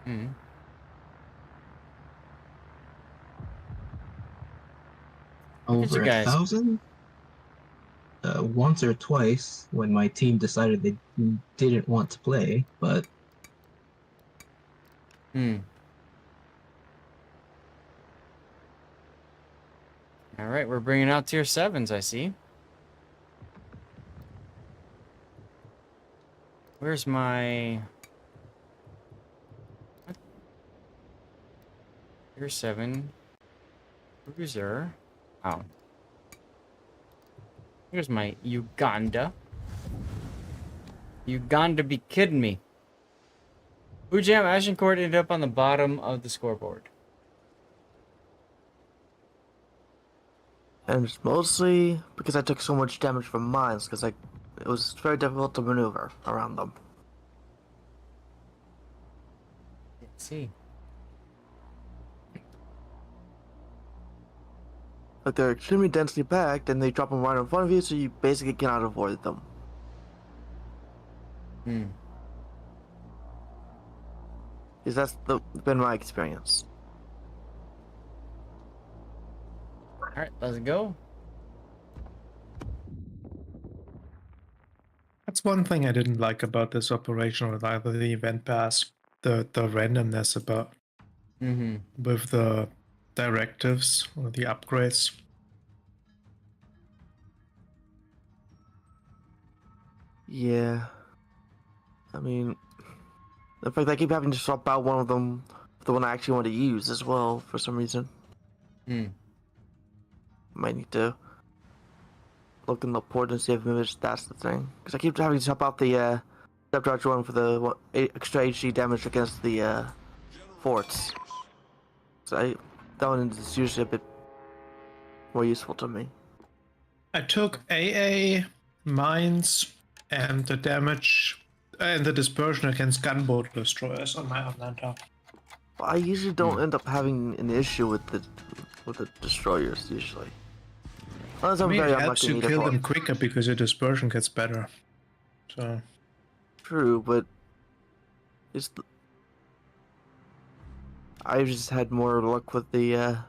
Hmm. Look at you Over guys. 1,000? Once or twice when my team decided they didn't want to play, but Hmm. All right, we're bringing out tier 7s, I see. Where's my... What? Tier 7 cruiser. Oh. Here's my Uganda. Uganda be kidding me. Ujam Agincourt ended up on the bottom of the scoreboard. And it's mostly because I took so much damage from mines, because it was very difficult to maneuver around them. Let's see. Like, they're extremely densely packed, and they drop them right in front of you, so you basically cannot avoid them. Hmm. Because that's been my experience. Alright, let's go. That's one thing I didn't like about this operation or either the event pass. The randomness about with the directives or the upgrades. Yeah. I mean, in fact, I keep having to swap out one of them, the one I actually want to use as well, for some reason. Might need to look in the port and see if maybe that's the thing. Because I keep having to swap out the Step Charge one for the extra HG damage against the forts. So that one is usually a bit more useful to me. I took AA, mines, and the damage and the dispersion against gunboat destroyers on my Atlanta. I usually don't end up having an issue with the destroyers usually. Unless I'm I mean, very it helps unlucky you kill them quicker because your dispersion gets better. So true, but I just had more luck with the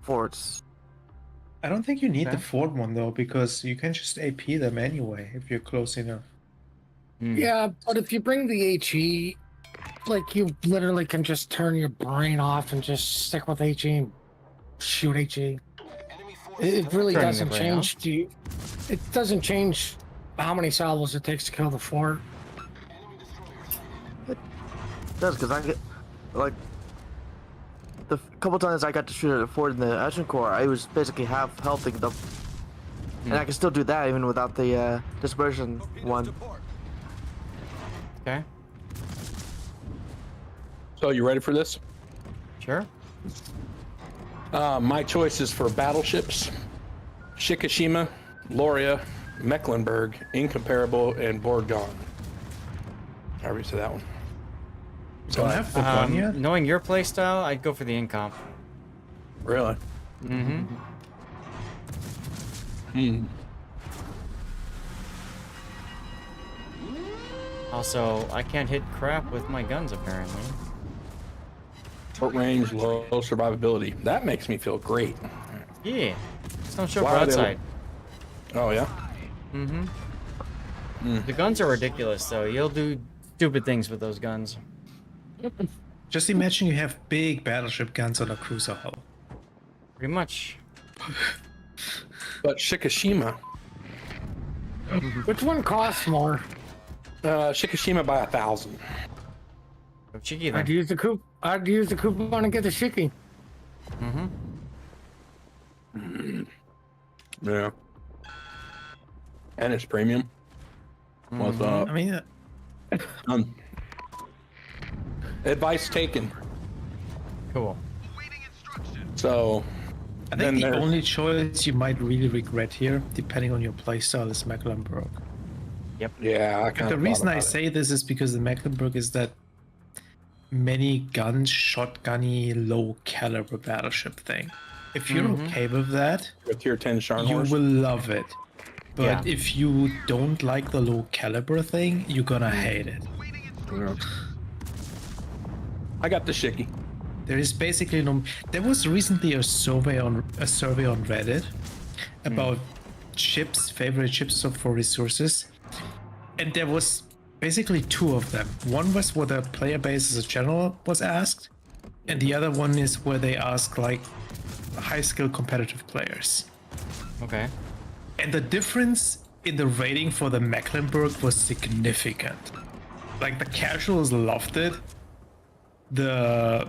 forts. I don't think you need the fort one though, because you can just AP them anyway if you're close enough. Yeah, but if you bring the HE, like you literally can just turn your brain off and just stick with HE and shoot HE. It really Turning doesn't the brain change. It doesn't change how many salvos it takes to kill the fort. It does, because I get like the couple times I got to shoot at a fort in the Agincourt, I was basically half healthing them, and I can still do that even without the dispersion one. Okay. So you ready for this? Sure. My choices for battleships: Shikishima, Loria, Mecklenburg, Incomparable, and Borgon. However you say that one. So I have the gun yet? Knowing your playstyle, I'd go for the incomp. Really? Also, I can't hit crap with my guns apparently. Short range, low survivability. That makes me feel great. Yeah. Just don't show Why are they- broadside. Oh yeah. The guns are ridiculous though. You'll do stupid things with those guns. Just imagine you have big battleship guns on a cruiser hull. Pretty much. But Shikishima. Which one costs more? Shikishima by 1,000. Go cheeky then. I'd use the coupon and get the Shiki. Yeah. And it's premium. What's up? I mean, Advice taken. Cool. So, I think the only choice you might really regret here, depending on your playstyle, is Mecklenburg. Yep. Yeah, I kind The of reason I say this is because the Mecklenburg is that many guns, shotgunny, low caliber battleship thing. If you're okay with that, with tier 10 you Scharnhorst, will love it. But Yeah. if you don't like the low caliber thing, you're gonna hate it. I got the Shiki. There is basically no. There was recently a survey on Reddit about favorite ships for resources, and there was basically two of them. One was where the player base as a general was asked, and the other one is where they ask like high skill competitive players. Okay. And the difference in the rating for the Mecklenburg was significant. Like the casuals loved it. The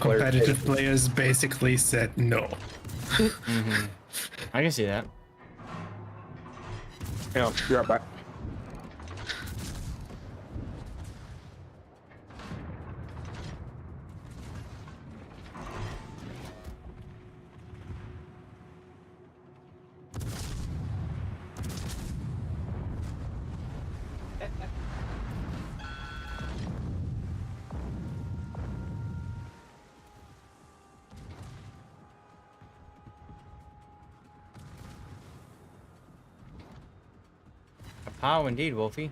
competitive players basically said no. I can see that. Yeah, be right back. How indeed, Wolfie.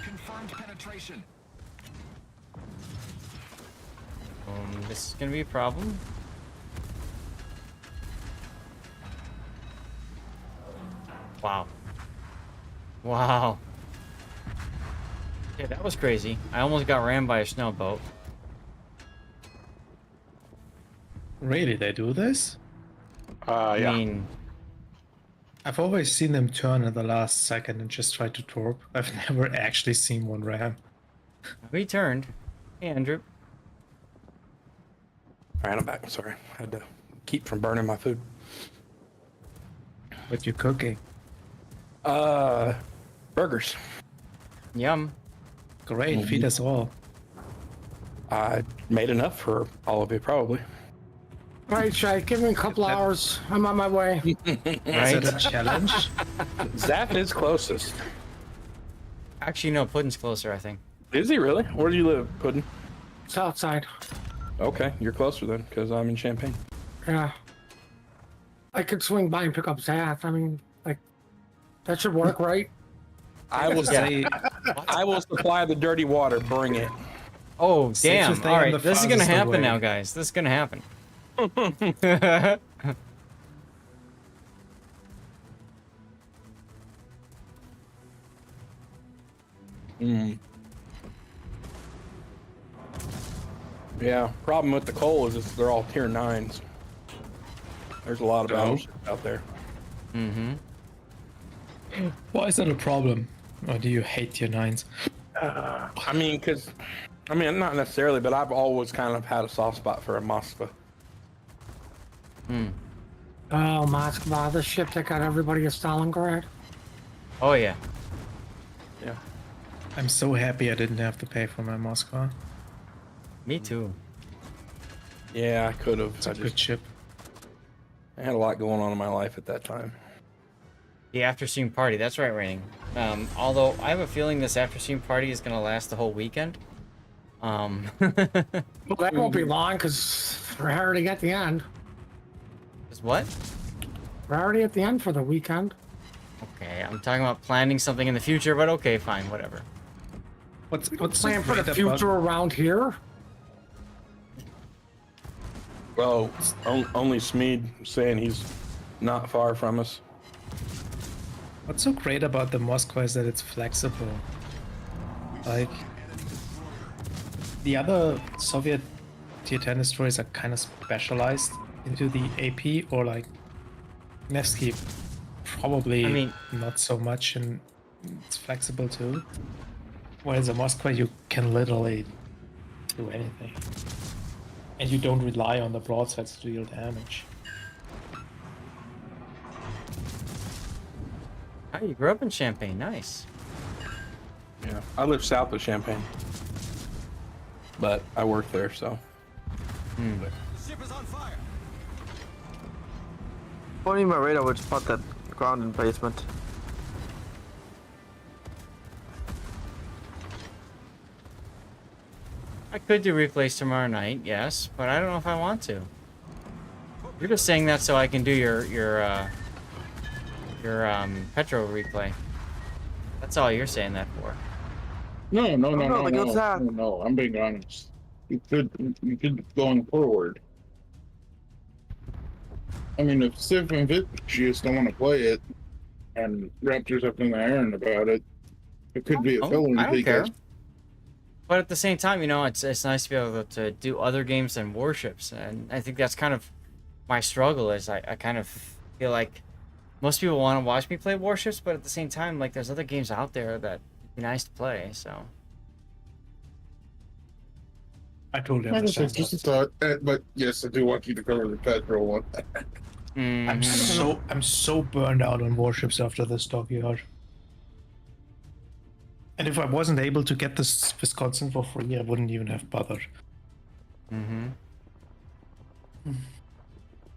Confirmed penetration. This is gonna be a problem. Wow. Wow. Yeah, that was crazy. I almost got rammed by a snowboat. Really, they do this? Yeah. I mean, I've always seen them turn at the last second and just try to torp. I've never actually seen one ram. we turned. Hey, Andrew. All right, I'm back. Sorry, I had to keep from burning my food. What you cooking? Burgers. Yum. Great, feed us all. I made enough for all of you, probably. All right, Shy, give me a couple hours. I'm on my way. Is it a challenge? Zap is closest. Actually, no, Puddin's closer, I think. Is he really? Where do you live, Puddin? South side. Okay, you're closer then, because I'm in Champaign. Yeah. I could swing by and pick up Zap. I mean, like, that should work, right? I will say, I will supply the dirty water. Bring it. Oh, damn. Safest thing All on right, the this is gonna farthest happen away. now, guys. This is gonna happen. Yeah, problem with the coal is they're all tier 9s. There's a lot of battleships out there. Why is that a problem? Or do you hate your 9s? I mean, not necessarily, but I've always kind of had a soft spot for a Moskva. Oh, Moskva, the ship that got everybody at Stalingrad. Oh, yeah. Yeah. I'm so happy I didn't have to pay for my Moscow. Me too. Yeah, I could have. It's a good ship. I had a lot going on in my life at that time. The after-stream party. That's right, Raining. Although, I have a feeling this after-stream party is gonna last the whole weekend. Well, that won't be long, because we're already at the end. Is what? We're already at the end for the weekend. Okay, I'm talking about planning something in the future, but okay, fine, whatever. What's Plan for the great future about- around here? Well, only Smeed saying he's not far from us. What's so great about the Moscow is that it's flexible. Like, the other Soviet tier 10 destroyers are kind of specialized into the AP, or like Nevsky probably not so much, and it's flexible too. Whereas a Moscow, you can literally do anything. And you don't rely on the broadsides to deal damage. Oh, you grew up in Champaign, nice. Yeah, I live south of Champaign, but I work there, so. The ship is on fire. What do you mean by radar? Would spot that ground emplacement. I could do replays tomorrow night, yes, but I don't know if I want to. You're just saying that so I can do your Petro replay. That's all you're saying that for. No. I'm being honest. You could going forward. I mean, if Civ and Vicious don't want to play it, and Raptors up in the iron about it, it could be a filler. I don't care. But at the same time, you know, it's nice to be able to do other games than Warships, and I think that's kind of my struggle. Is I kind of feel like most people want to watch me play Warships, but at the same time, like there's other games out there that would be nice to play. So I totally understand. Just a thought, but yes, I do want you to cover the Petro one. I'm so burned out on Warships after this dockyard. And if I wasn't able to get this Wisconsin for free, I wouldn't even have bothered.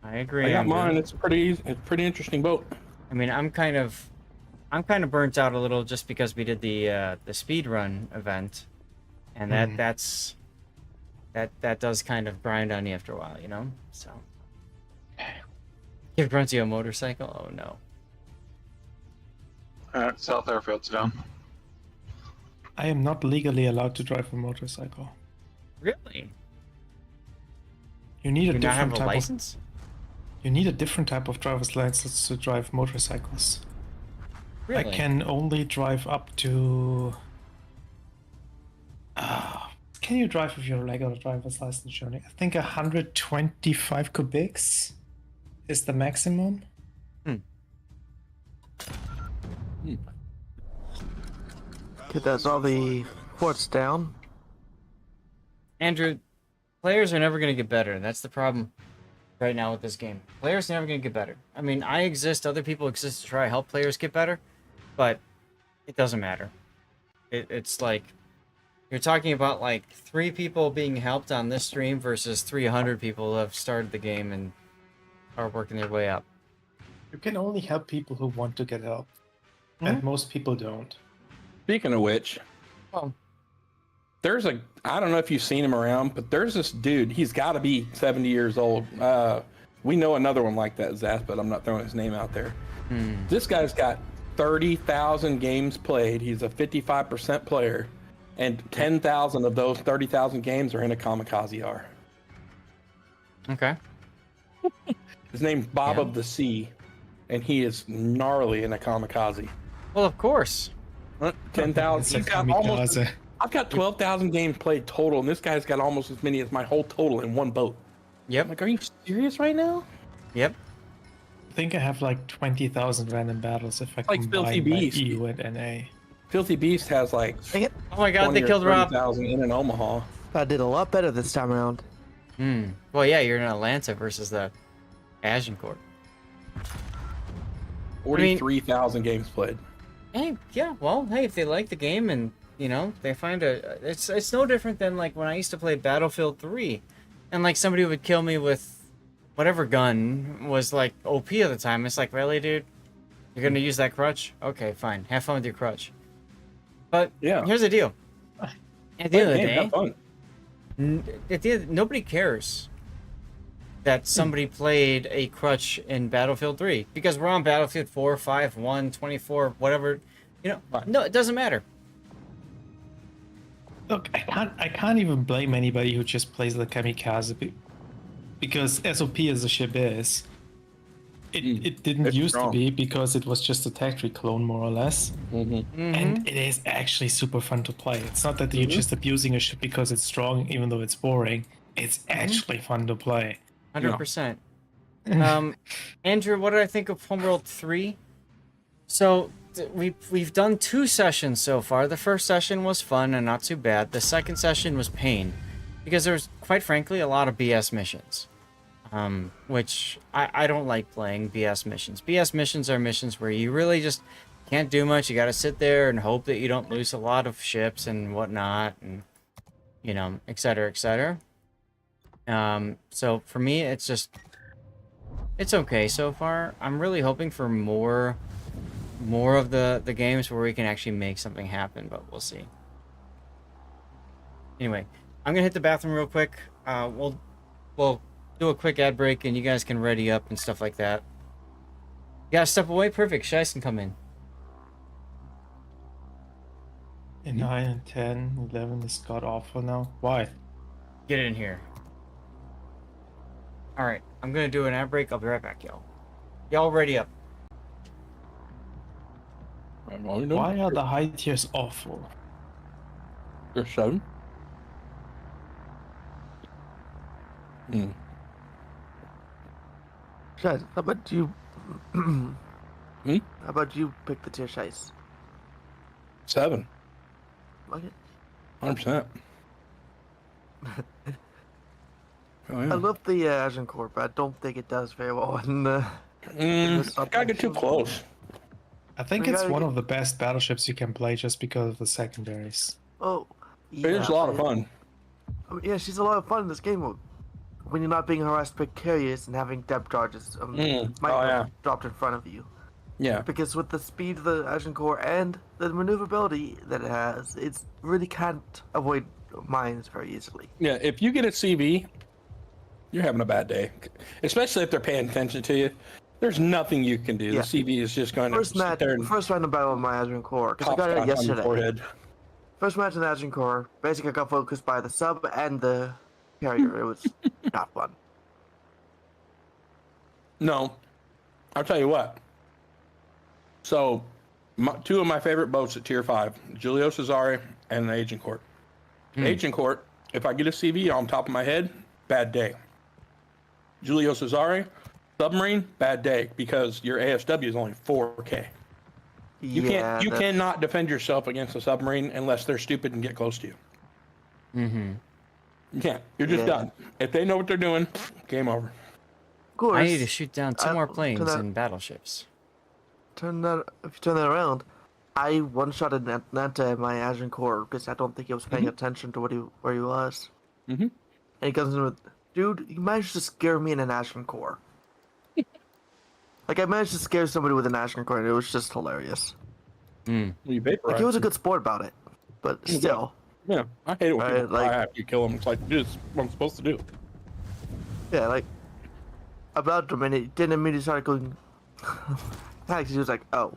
I agree. I got mine. It's a pretty interesting boat. I mean, I'm kind of burnt out a little just because we did the speed run event, and that does kind of grind on you after a while, you know. So, give Grunty a motorcycle? Oh no. South Airfield's down. I am not legally allowed to drive a motorcycle. Really? You need a not different have a type license? You need a different type of driver's license to drive motorcycles. Really? I can only drive up to. Can you drive with your regular driver's license, Johnny? I think 125 cubics is the maximum. Okay, that's all the ports down. Andrew, players are never going to get better. That's the problem right now with this game. Players are never going to get better. I mean, I exist, other people exist to try to help players get better, but it doesn't matter. It's like, you're talking about like 3 people being helped on this stream versus 300 people who have started the game and are working their way up. You can only help people who want to get help. And most people don't. Speaking of which, there's I don't know if you've seen him around, but there's this dude. He's got to be 70 years old. We know another one like that, Zaz, but I'm not throwing his name out there. This guy's got 30,000 games played. He's a 55% player, and 10,000 of those 30,000 games are in a Kamikaze R. Okay. His name's Bob of the Sea, and he is gnarly in a Kamikaze. Well, of course. 10,000. He's got almost. I've got 12,000 games played total, and this guy's got almost as many as my whole total in one boat. Yep. I'm like, are you serious right now? Yep. I think I have like 20,000 random battles if I like combine Filthy my Beast. EU and NA. Filthy Beast has like. Oh my god, they killed Rob. 30,000 in an Omaha. I did a lot better this time around. Well, yeah, you're in Atlanta versus the Agincourt. 43,000 games played. Hey, yeah, well, hey, if they like the game and, you know, they find it's no different than, like, when I used to play Battlefield 3, and, like, somebody would kill me with whatever gun was, like, OP at the time. It's like, really, dude? You're gonna use that crutch? Okay, fine. Have fun with your crutch. But, here's the deal. At the end of the day, nobody cares that somebody played a crutch in Battlefield 3 because we're on Battlefield 4, 5, 1, 24, whatever. You know, no, it doesn't matter. Look, I can't even blame anybody who just plays the Kamikaze because SOP as the ship is, it didn't used to be because it was just a tactical clone more or less, and it is actually super fun to play. It's not that you're just abusing a ship because it's strong, even though it's boring. It's actually fun to play. 100%. Andrew, what did I think of Homeworld 3? So we've done 2 sessions so far. The first session was fun and not too bad. The second session was pain because there's, quite frankly, a lot of BS missions, which I don't like playing BS missions. BS missions are missions where you really just can't do much. You got to sit there and hope that you don't lose a lot of ships and whatnot, and you know, etc., etc. So for me, it's It's okay so far. I'm really hoping for more of the games where we can actually make something happen, but we'll see. Anyway, I'm gonna hit the bathroom real quick. We'll do a quick ad break, and you guys can ready up and stuff like that. You gotta step away. Perfect. Shice can come in. And 9 and 10, 11 is god awful now. Why? Get in here. All right, I'm gonna do an ad break. I'll be right back, y'all. Y'all ready up. Why are the high tiers awful? You're 7. Shaz, how about you? How about you pick the tier Shice? 7. Like it? 100%. Oh, yeah. I love the Agincourt, but I don't think it does very well in the. Gotta get too close. I think it's one of the best battleships you can play just because of the secondaries. Oh, yeah. It's a lot of fun. I mean, yeah, she's a lot of fun in this game mode. When you're not being harassed by carriers and having depth charges dropped in front of you. Yeah. Because with the speed of the Agincourt and the maneuverability that it has, it really can't avoid mines very easily. Yeah, if you get a CV, you're having a bad day. Especially if they're paying attention to you. There's nothing you can do. Yeah. The CV is just going First to sit there and first random battle with my Agincourt, because I got it yesterday. First match in the Agincourt, basically I got focused by the sub and the carrier. It was not fun. No, I'll tell you what. So, two of my favorite boats at Tier 5, Julio Cesare and the Agincourt. Agincourt, if I get a CV on top of my head, bad day. Julio Cesare, submarine, bad day, because your ASW is only 4K. You cannot defend yourself against a submarine unless they're stupid and get close to you. Mm-hmm. You can't. You're just done. If they know what they're doing, game over. Of course. I need to shoot down 2 more planes and battleships. If you turn that around, I one-shotted Nanta in my Agincourt because I don't think he was paying attention to where he was. Mm-hmm. And he comes in with, dude, you managed to scare me in an Agincourt. Like, I managed to scare somebody with an Agincourt, and it was just hilarious. You vaporized. Like, he was a good sport about it, but still. Yeah, I hate it when people fly after you kill them. It's like, dude, it's what I'm supposed to do. Yeah, like, about him, and it didn't immediately start going. He was like, oh,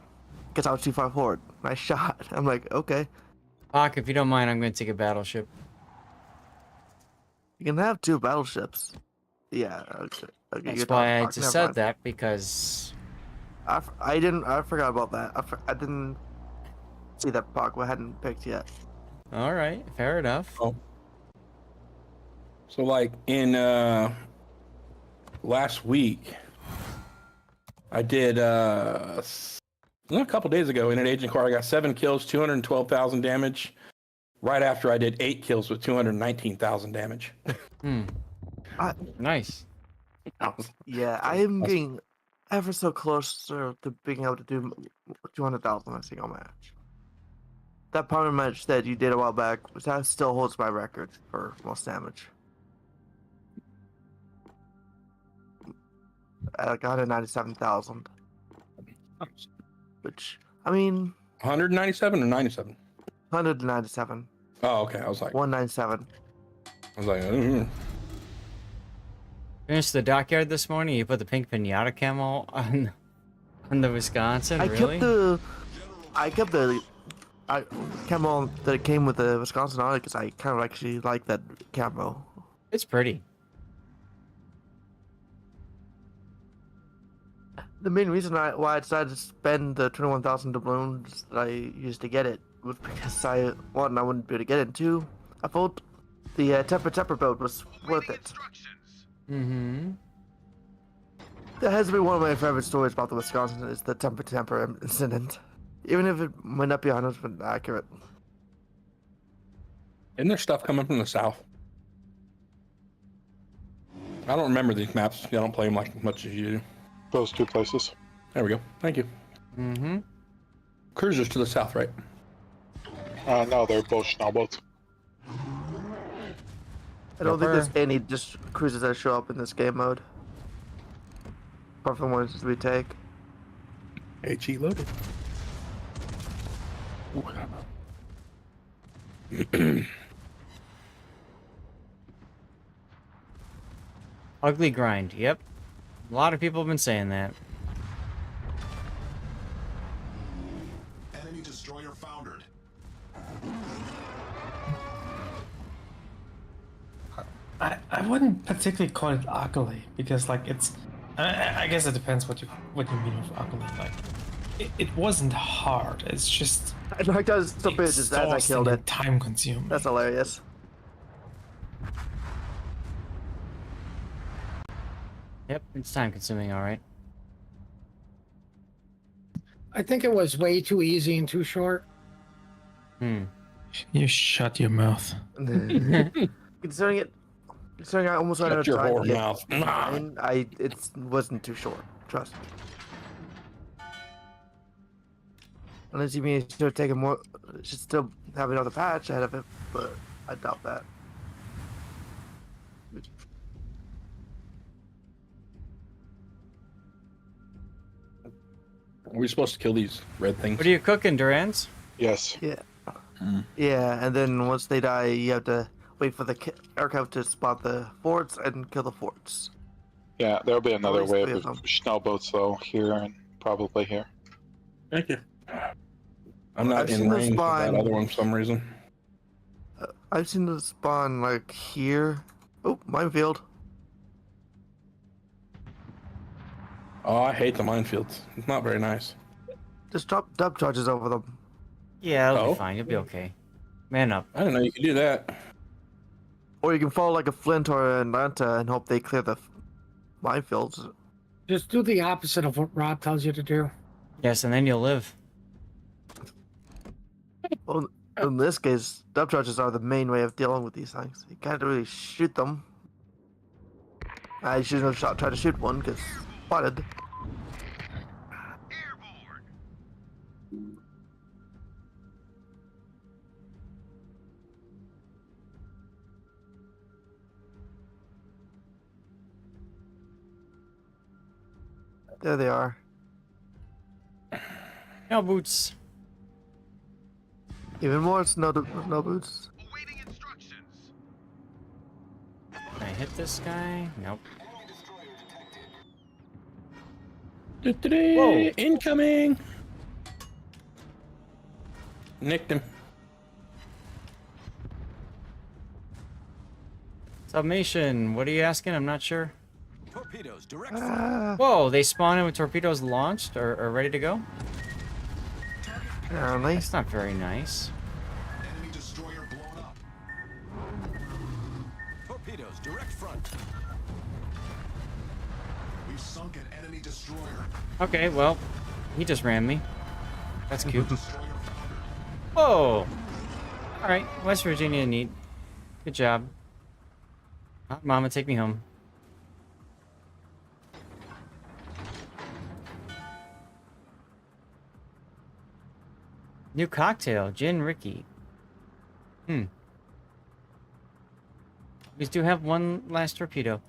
because I was too far forward. Nice shot. I'm like, okay. Hawk, if you don't mind, I'm going to take a battleship. You can have 2 battleships. Yeah, okay. That's why I just said that, because... I forgot about that. I didn't see that Paco hadn't picked yet. Alright, fair enough. Oh. So, like, in last week, I did, a couple days ago, in an Agincourt, I got 7 kills, 212,000 damage, right after I did 8 kills with 219,000 damage. Nice. Yeah, I am getting ever so closer to being able to do 200,000 in a single match. That power match that you did a while back, that still holds my record for most damage. I got 197,000. Which, I mean... 197 or 97? 197. Oh, okay. I was like... 197. I was like... Finished the dockyard this morning. You put the pink pinata camo on the Wisconsin. I really? kept the camo that came with the Wisconsin on it because I kind of actually like that camo. It's pretty. The main reason why I decided to spend the 21,000 doubloons that I used to get it was because I wouldn't be able to get it, and 2, I thought the Temper build was worth it. Mm-hmm. That has been one of my favorite stories about the Wisconsin is the Temper incident. Even if it might not be 100% accurate. Isn't there stuff coming from the south? I don't remember these maps. I don't play them like as much as you do. Those 2 places. There we go. Thank you. Mm-hmm. Cruisers to the south, right? No, they're both Schnellboats. I don't think there's any just cruisers that show up in this game mode. apart from the ones we take. HE loaded. Ugly grind. Yep. A lot of people have been saying that. Enemy destroyer foundered. I wouldn't particularly call it ugly because like it's. I guess it depends what you mean with ugly. Like it wasn't hard. It's just. I like those the bitches as I killed it. Time consuming. That's hilarious. Yep, it's time consuming, alright. I think it was way too easy and too short. You shut your mouth. Considering I almost ran out of Shut your time. whore mouth. It wasn't too short. Trust me. Unless you mean it should have taken more, it should still have another patch ahead of it, but I doubt that. Are we supposed to kill these red things? What are you cooking, Durans? Yes. Yeah. Yeah, and then once they die, you have to wait for the aircraft to spot the forts and kill the forts. Yeah, there'll be another least wave three of of them. snow boats though here and probably here. Thank you. I'm not I've in seen them range of that spawn- other one for some reason. I've seen them spawn like here. Oh, minefield. Oh, I hate the minefields. It's not very nice. Just drop dub charges over them. Yeah, it'll Oh. be fine. You'll be okay. Man up. I didn't know you could do that. Or you can follow like a Flint or an Atlanta and hope they clear the minefields. Just do the opposite of what Rob tells you to do. Yes, and then you'll live. Well, in this case, dub charges are the main way of dealing with these things. You can't really shoot them. I shouldn't have tried to shoot one because spotted. There they are. No boots. Even more snow boots. Can I hit this guy? Nope. Whoa! Incoming! Nicked him. Submation. What are you asking? I'm not sure. Torpedoes, direct Whoa, they spawn in with torpedoes launched or ready to go? Apparently. That's not very nice. Enemy destroyer blown up. torpedoes, direct front. We've sunk an enemy destroyer. Okay, well, he just ran me. That's cute. Destroyer foundered. Whoa! Alright, West Virginia, neat. Good job. Mama, take me home. New cocktail, Gin Ricky. We do have one last torpedo.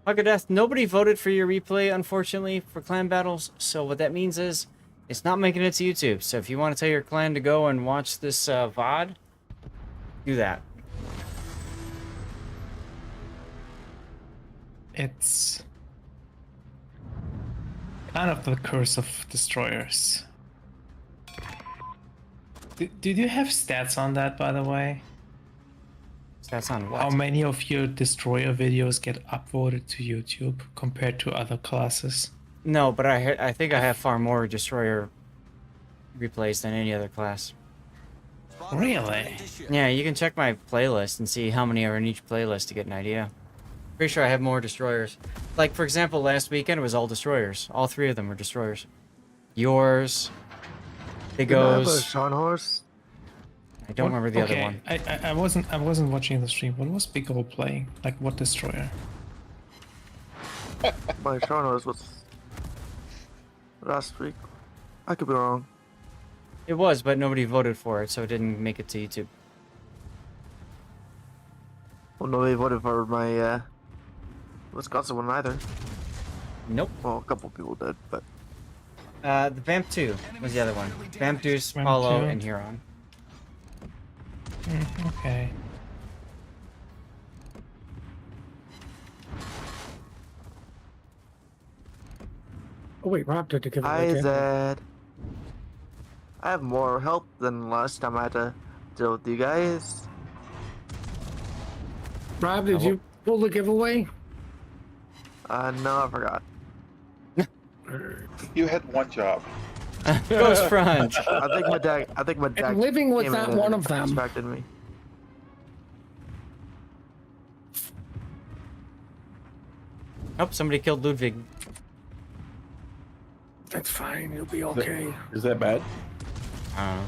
Death, nobody voted for your replay, unfortunately, for clan battles. So what that means is, it's not making it to YouTube. So if you want to tell your clan to go and watch this VOD, do that. It's kind of the curse of destroyers. Did you have stats on that, by the way? Stats on what? How many of your destroyer videos get upvoted to YouTube compared to other classes? No, but I think I have far more destroyer replays than any other class. Really? Yeah, you can check my playlist and see how many are in each playlist to get an idea. Pretty sure I have more destroyers. Like, for example, last weekend it was all destroyers. All 3 of them were destroyers. Yours, Big O's. Sean Horse. I don't remember the other one. I wasn't watching the stream. What was Big O playing? Like what destroyer? My Sean Horse was last week. I could be wrong. It was, but nobody voted for it, so it didn't make it to YouTube. Well, nobody voted for my Wisconsin one either. Nope. Well, a couple people did, but The Vamp 2 was the other one. Vamp Deuce, Vamp Paulo, 2. and Huron. Okay. Oh wait, Rob did the giveaway. Hi, didn't he? Zed. I have more help than last time I had to deal with you guys. Rob, did you pull the giveaway? No, I forgot. You had one job. Ghost Front. I think my dad. And living was came not in one and of them. distracted me. Oh, somebody killed Ludwig. That's fine. You'll be okay. Is that bad? I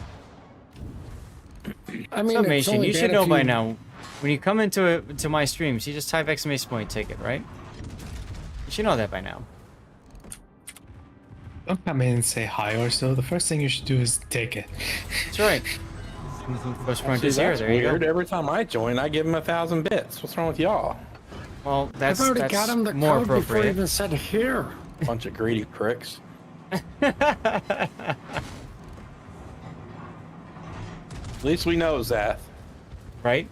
I mean, it's Summation, only you bad should if know by you- now. When you come into my streams, you just type exclamation point ticket, right? You should know that by now. Don't come in and say hi or so. The first thing you should do is take it. That's right. Ghost Front See, is here. that's There you weird. go. Every time I join, I give him 1,000 bits. What's wrong with y'all? Well, that's I've already got him the more code before he appropriate. even said here. Bunch of greedy pricks. At least we know, Zath. Right?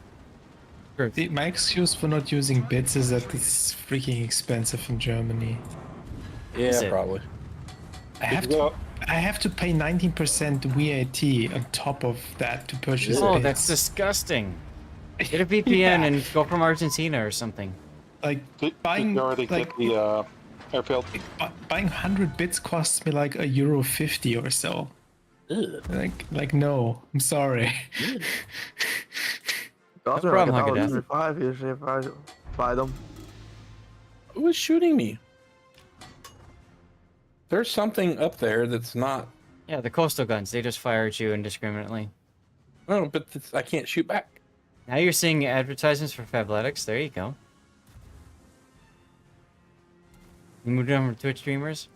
My excuse for not using bits is that it's freaking expensive in Germany. Is Yeah, it? probably. I have to pay 19% VAT on top of that to purchase Oh, bits. that's disgusting. Get a VPN Yeah. and go from Argentina or something. Like Did buying you already like get the airfield? buying 100 bits costs me like €1.50 or so. Like no, I'm sorry. Costs No me like problem, Huggadah. $1.75 usually if I buy them. Who is shooting me? There's something up there that's not. Yeah, the coastal guns. They just fire at you indiscriminately. Oh, but I can't shoot back. Now you're seeing advertisements for Fabletics. There you go. You moved over to Twitch streamers.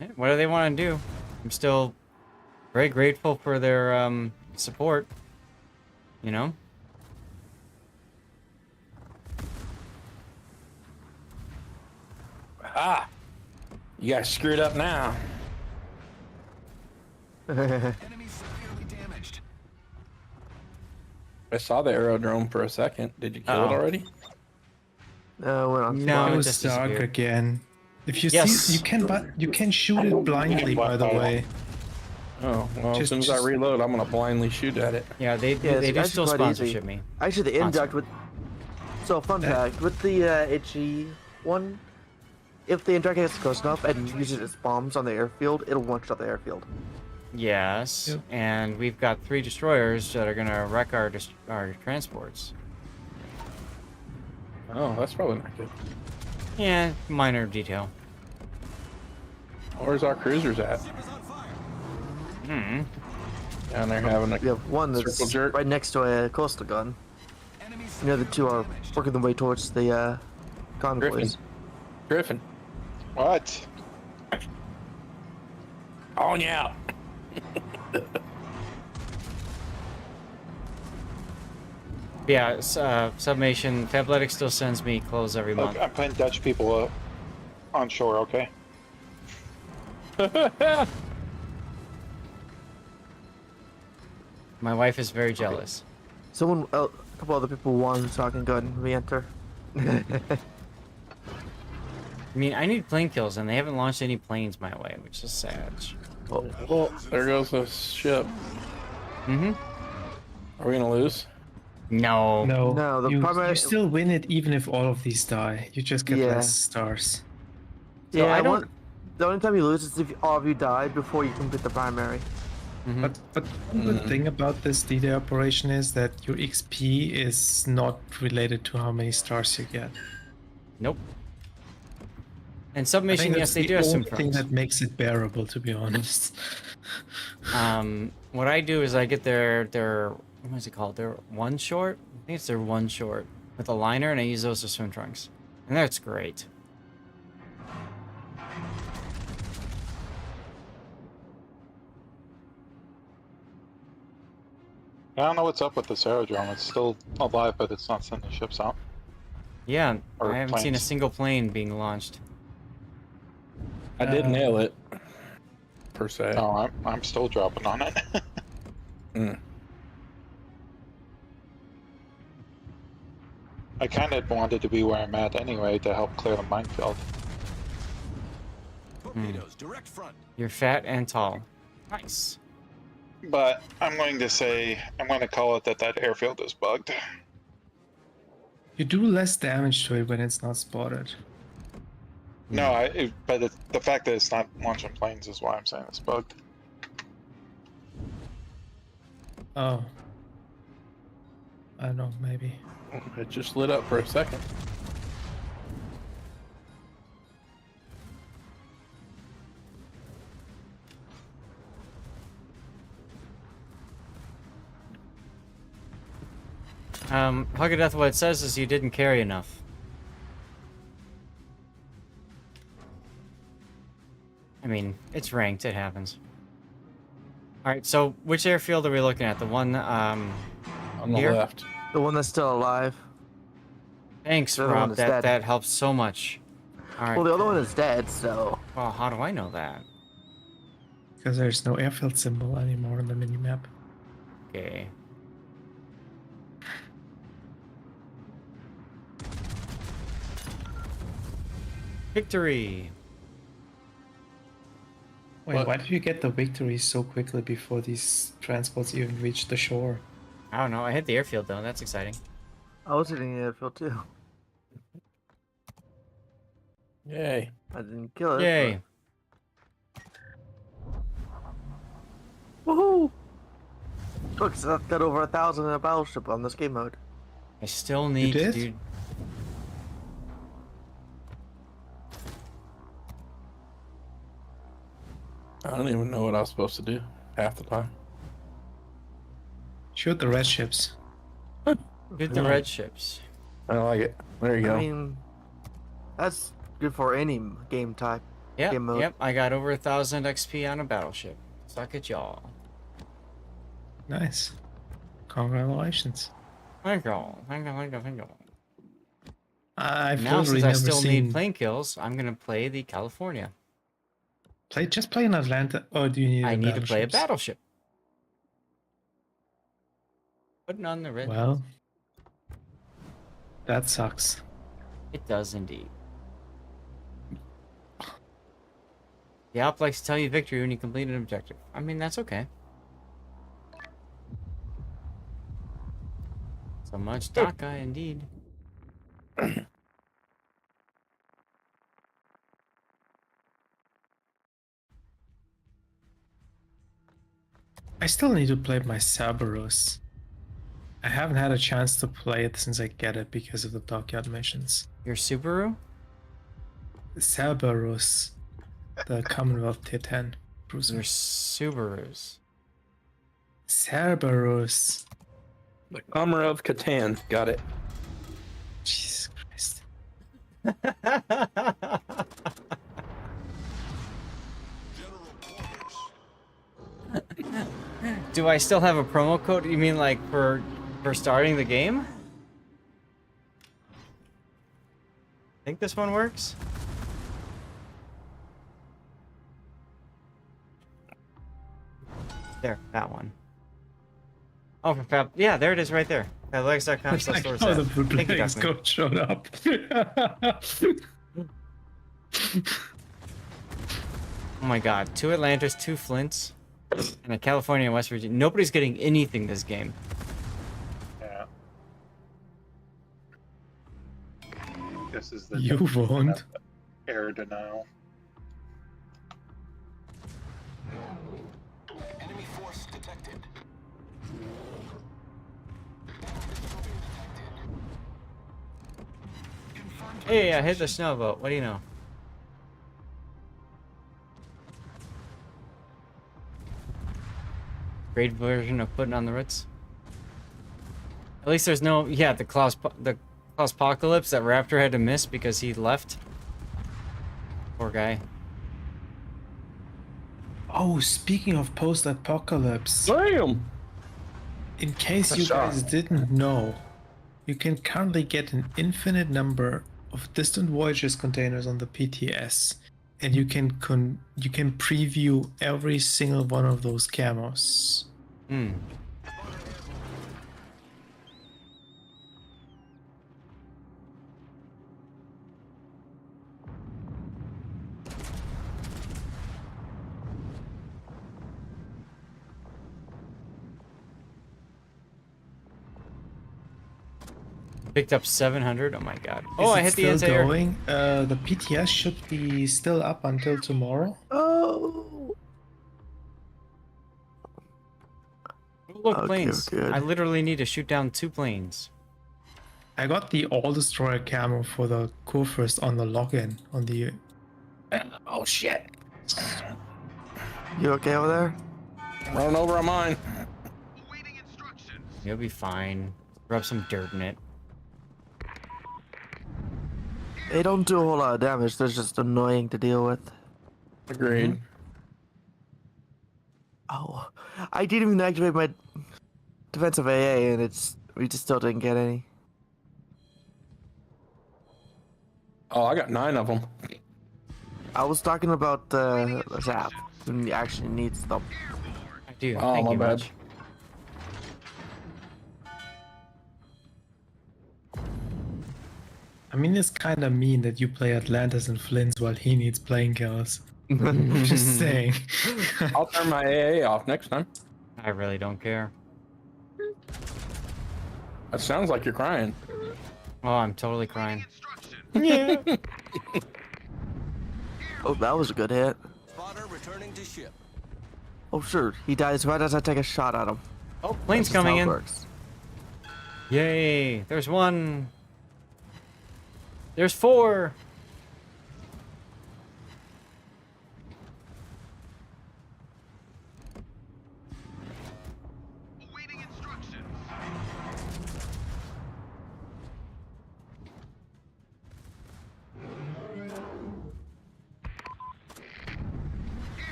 Yeah, what do they want to do? I'm still very grateful for their support. You know? Ah! You guys screwed up now. Enemy severely damaged. I saw the aerodrome for a second. Did you kill it Uh-oh. already? No, we're not. No, It it was just dark disappeared. again. If you Yes. see, you can shoot it blindly. By the way, Oh, well, as Just- soon as I reload, I'm gonna blindly shoot at it. Yeah, they Yeah, they it's do actually still quite sponsorship easy. me. Actually, the Sponsor. inject with. So, fun fact with the HE one, if the inject gets close enough and uses its bombs on the airfield, it'll one shot the airfield. Yes, Yep. and we've got 3 destroyers that are gonna wreck our transports. Oh, that's probably not good. Yeah, minor detail. Where's our cruisers at? Hmm. Down there having a We have one that's circle jerk. right next to a coastal gun. The other two are working their way towards the convoys. Griffin. What? On you out. Yeah, Submation. Fabletics still sends me clothes every Look, month. I'm putting Dutch people on shore, okay? My wife is very jealous. Someone, a couple other people won, so I can go ahead and re-enter. I mean, I need plane kills, and they haven't launched any planes my way, which is sad. Oh, there goes the ship. Mm-hmm. Are we gonna lose? No. no, the you, primary- you still win it even if all of these die. You just get Yeah. less stars. So Yeah, I don't- The only time you lose is if all of you die before you complete the primary. Mm-hmm. But one good thing about this D-Day operation is that your XP is not related to how many stars you get. Nope. And I Submission, think yes, that's they the do have some only thing pros. that makes it bearable, to be honest. What I do is I get their what is it called? Their one short? I think it's their one short with a liner, and I use those as swim trunks. And that's great. I don't know what's up with this aerodrome. It's still alive, but it's not sending ships out. Yeah, Or I haven't seen a planes. single plane being launched. I did nail it, per se. No, I'm still dropping on it. I kind of wanted to be where I'm at anyway to help clear the minefield. Torpedoes, direct front. You're fat and tall. Nice. But I'm going to call it that airfield is bugged. You do less damage to it when it's not spotted. No, but the fact that it's not launching planes is why I'm saying it's bugged. Oh. I don't know, maybe. It just lit up for a second. Huggadeath, what it says is you didn't carry enough. I mean, it's ranked, it happens. Alright, so which airfield are we looking at? The one, on the here? left. The one that's still alive. Thanks, The other one Rob. is That dead. that helps so much. Alright. Well, the other one is dead, so. Well, how do I know that? Because there's no airfield symbol anymore on the minimap. Okay. Victory! Wait, why did you get the victory so quickly before these transports even reached the shore? I don't know. I hit the airfield though. That's exciting. I was hitting the airfield too. Yay. I didn't kill it. Yay! But... Woohoo! Look, so I've got over 1,000 in a battleship on this game mode. I still need to did? do. I don't even know what I was supposed to do half the time. Shoot the red ships. Get the red ships. I like it. There you go. I mean, that's good for any game type. Yep, game mode. yep. I got over 1,000 XP on a battleship. Suck it, y'all. Nice. Congratulations. Thank you. Thank you. I've Now, literally since I never still seen... need plane kills, I'm gonna play the California. Just play in Atlanta. Or do you need I need to play a battleships? battleship. Putting on the red. Well, that sucks. It does indeed. The Alp likes to tell you victory when you complete an objective. I mean, that's okay. So much DACA, indeed. I still need to play my Cerberus. I haven't had a chance to play it since I get it because of the dockyard missions. Your Subaru? Cerberus, the Commonwealth Tier 10 cruiser. Your Subarus. Cerberus. The Armor of Catan. Got it. Jesus Christ. Do I still have a promo code? You mean like for starting the game? Think this one works? There, that one. Oh, for Fab. Yeah, there it is right there. Fablex.com/store. Oh, the Thank you, Blaze Duckman. code showed up. Oh my god, 2 Atlantis, 2 Flints, and a California and West Virginia. Nobody's getting anything this game. Yeah. This is the You won't. air denial. Enemy force detected. Hey, I hit the snowboat. What do you know? Great version of putting on the Ritz. At least there's no, yeah, the Clauspocalypse that Raptor had to miss because he left. Poor guy. Oh, speaking of post-apocalypse. Damn! In case That's you shot. guys didn't know, you can currently get an infinite number of Distant Voyages containers on the PTS and you can preview every single one of those camos. Hmm. Picked up 700. Oh my god. Oh, I hit the still anti-air. going. The PTS should be still up until tomorrow. Oh. Look, planes. I literally need to shoot down 2 planes. I got the All Destroyer camo for the Kurfürst on the login on the. Oh shit! You okay over there? Run over on mine. You'll be fine. Rub some dirt in it. They don't do a whole lot of damage. They're just annoying to deal with. Agreed. Oh, I didn't even activate my defensive AA, and we just still didn't get any. Oh, I got 9 of them. I was talking about the zap when you actually needs them. I do. Oh, Thank my you bad. much. I mean, it's kind of mean that you play Atlantis and Flints while he needs playing kills. Just saying. I'll turn my AA off next time. I really don't care. That sounds like you're crying. Oh, I'm totally crying. Yeah. Oh, that was a good hit. Spotter returning to ship. Oh, sure. He dies right as I take a shot at him. Oh, plane's That's just coming how it in. works. Yay! There's 1. There's 4.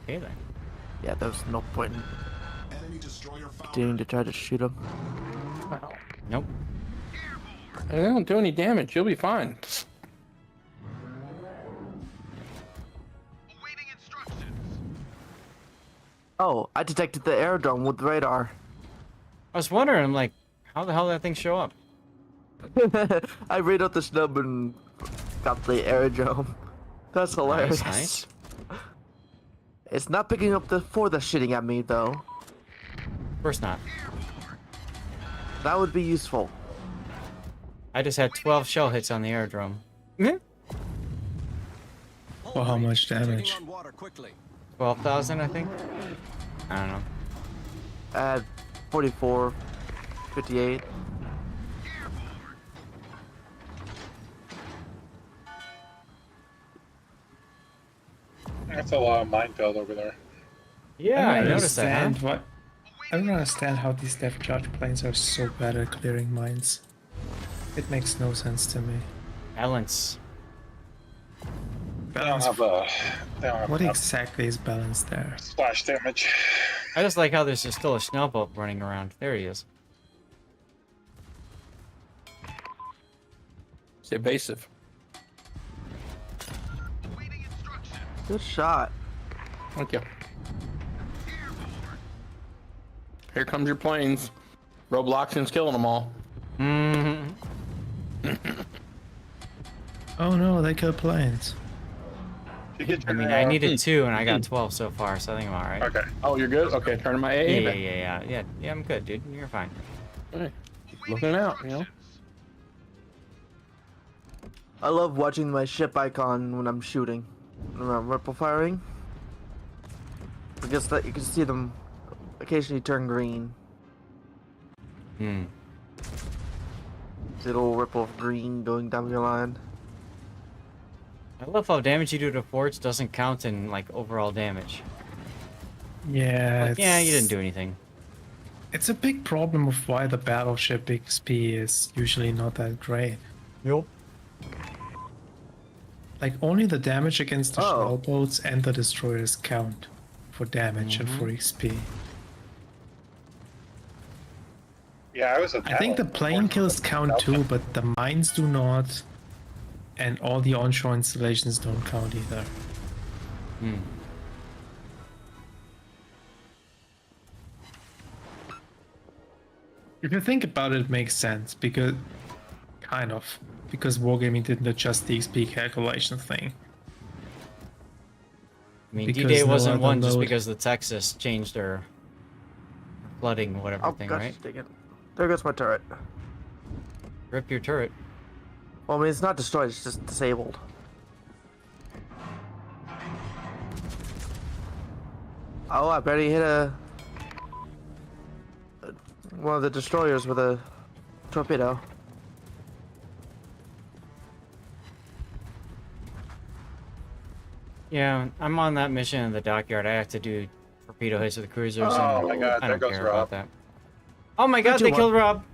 Okay then. Yeah, there was no point in Enemy destroyer found. continuing to try to shoot him. Nope. They don't do any damage. You'll be fine. Oh, I detected the aerodrome with radar. I was wondering, I'm like, how the hell did that thing show up? I read out the snub and got the aerodrome. That's hilarious. Nice. It's not picking up the shitting at me though. Of course not. That would be useful. I just had 12 shell hits on the aerodrome. For how much damage? 12,000, I think. I don't know. 44, 58. That's a lot of minefield over there. Yeah, I noticed that. understand what. I don't understand how these depth charge planes are so bad at clearing mines. It makes no sense to me. Balance. They don't have What enough exactly is balanced there? splash damage. I just like how there's just still a snowboat running around. There he is. It's evasive. Good shot. Thank you. Here comes your planes. Robloxing's killing them all. Mm-hmm. Oh no, they kill planes. I mean, I needed 2 and I got 12 so far, so I think I'm alright. Okay. Oh, you're good? Okay, turn my AA Yeah, back. yeah, I'm good, dude. You're fine. Hey, keep looking out, you know? I love watching my ship icon when I'm shooting. When I'm ripple firing. Because that you can see them occasionally turn green. Hmm. Little ripple of green going down your line. I love how damage you do to forts doesn't count in, like, overall damage. Yeah, Like, yeah, you didn't do anything. It's a big problem of why the battleship XP is usually not that great. Yep. Like, only the damage against the Oh. shell boats and the destroyers count for damage and for Mhm. XP. Yeah, I was. I think the plane kills count too, but the mines do not, and all the onshore installations don't count either. Hmm. If you think about it, it makes sense because, kind of, because Wargaming didn't adjust the XP calculation thing. I mean, Because D-Day no wasn't other won just load- because the Texas changed their flooding, whatever Oh thing, gosh, right? dang it. There goes my turret. Rip your turret. Well, I mean, it's not destroyed, it's just disabled. Oh, I bet he hit one of the destroyers with a torpedo. Yeah, I'm on that mission in the dockyard. I have to do torpedo hits with the cruisers. Oh and my God, I there don't goes care Rob. about that. Oh my God, they 3-2-1. killed Rob.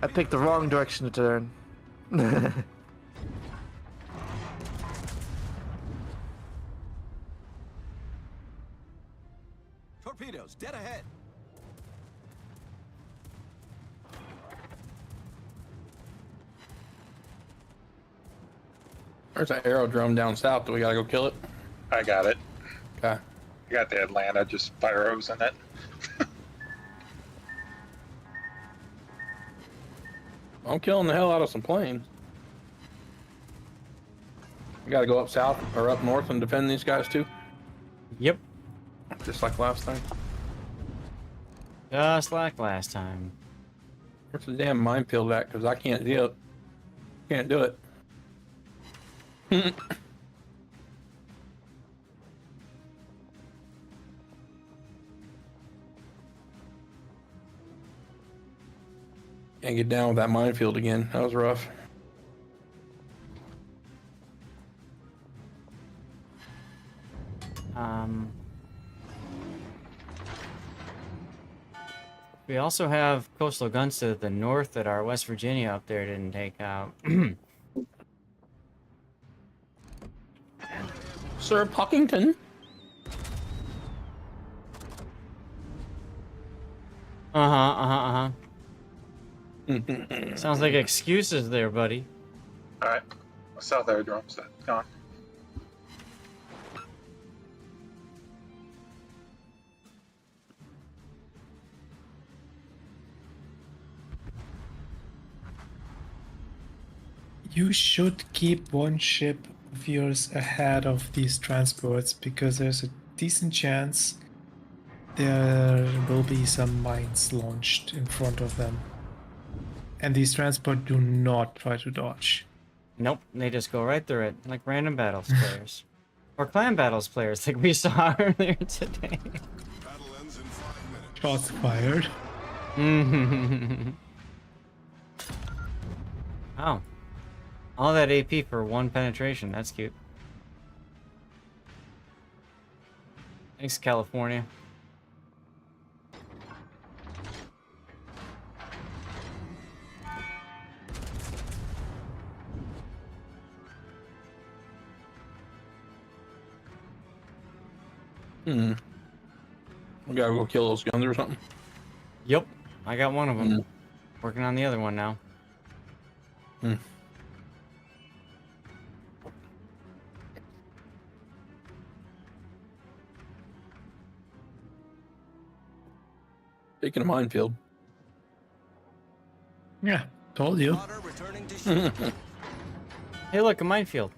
I picked the wrong direction to turn. Torpedoes, dead ahead. There's an aerodrome down south. Do we gotta go kill it? I got it. Okay. I got the Atlanta, just fire hose in it. I'm killing the hell out of some planes. We gotta go up south or up north and defend these guys too. Yep. Just like last time. Just like last time. Where's the damn minefield at? Because I can't do it. Can't do it. Can't get down with that minefield again. That was rough. We also have coastal guns to the north that our West Virginia up there didn't take out. Sir Puckington. Sounds like excuses there, buddy. Alright. South aerodrome's gone. You should keep one ship of yours ahead of these transports because there's a decent chance there will be some mines launched in front of them. And these transports do not try to dodge. Nope, they just go right through it, like random battles players. Or clan battles players, like we saw earlier today. Shots fired. Oh. All that AP for one penetration, that's cute. Thanks, California. We gotta go kill those guns or something. Yep, I got one of them. Working on the other one now. Taking a minefield. Yeah, told you. Hey, look, a minefield.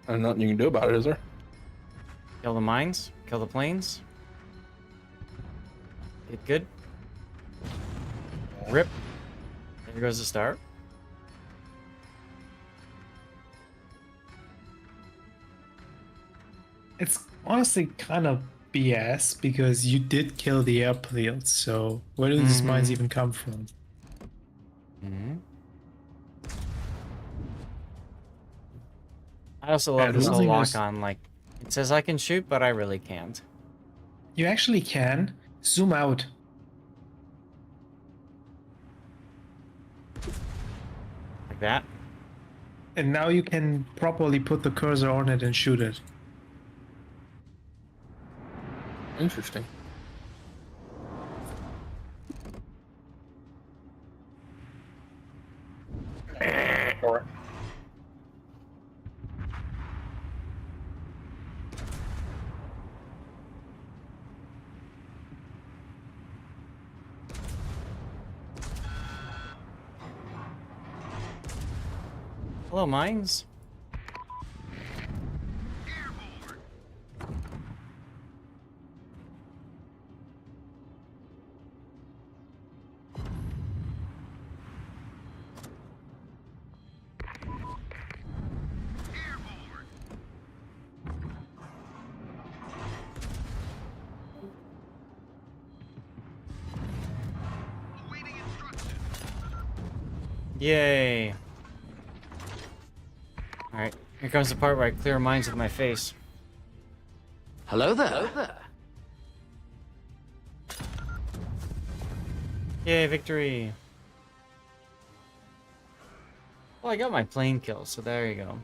There's nothing you can do about it, is there? Kill the mines, kill the planes. Get good. Rip. There goes the start. It's honestly kind of BS because you did kill the airfield, so where do these mines even come from? I also love Yeah, this whole losing lock is- on, like, It says I can shoot, but I really can't. You actually can. Zoom out. Like that? And now you can properly put the cursor on it and shoot it. Interesting. Or Hello, mines. Yay. Alright, here comes the part where I clear mines with my face. Hello there. Hello there. Yay, victory! Well, I got my plane kill, so there you go.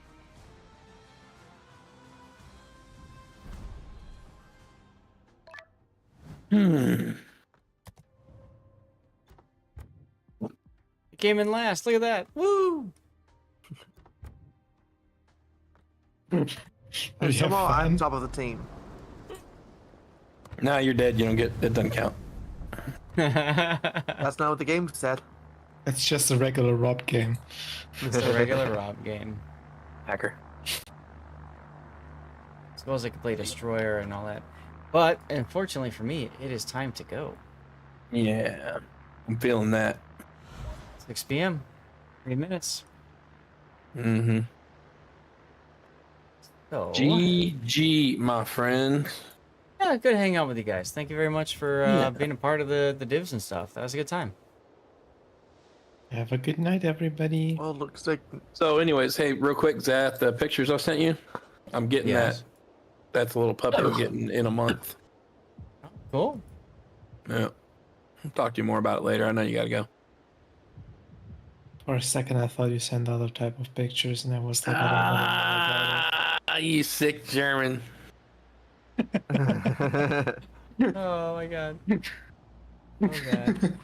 It came in last, look at that! Woo! And somehow I'm top of the team. Nah, you're dead. You don't get. It doesn't count. That's not what the game said. It's just a regular Rob game. It's a regular Rob game. Hacker. Suppose I could play Destroyer and all that. But, unfortunately for me, it is time to go. Yeah, I'm feeling that. 6 p.m. 3 minutes. Mm-hmm. So, GG, my friends. yeah, good hang out with you guys. Thank you very much for being a part of the divs and stuff. That was a good time. Have a good night, everybody. Well, looks like. So, anyways, hey, real quick, Zath, the pictures I sent you, I'm getting that. That's a little puppy I'm getting in a month. Cool. Yeah. I'll talk to you more about it later. I know you gotta go. For a second, I thought you sent other type of pictures, and I was like, I Ah, you sick German. Oh my god. Oh god.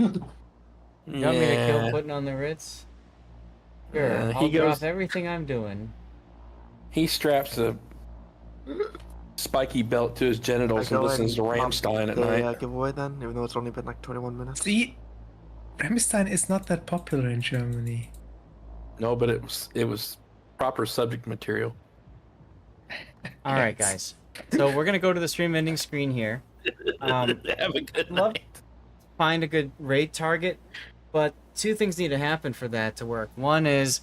You want me to kill putting on the Ritz? Sure, I'll drop everything I'm doing. He straps a spiky belt to his genitals and listens to Rammstein at night. Giveaway then, even though it's only been like 21 minutes. See, Rammstein is not that popular in Germany. No, but it was proper subject material. All right, guys. So we're gonna go to the stream ending screen here. Have a good night. Find a good raid target, but two things need to happen for that to work. One is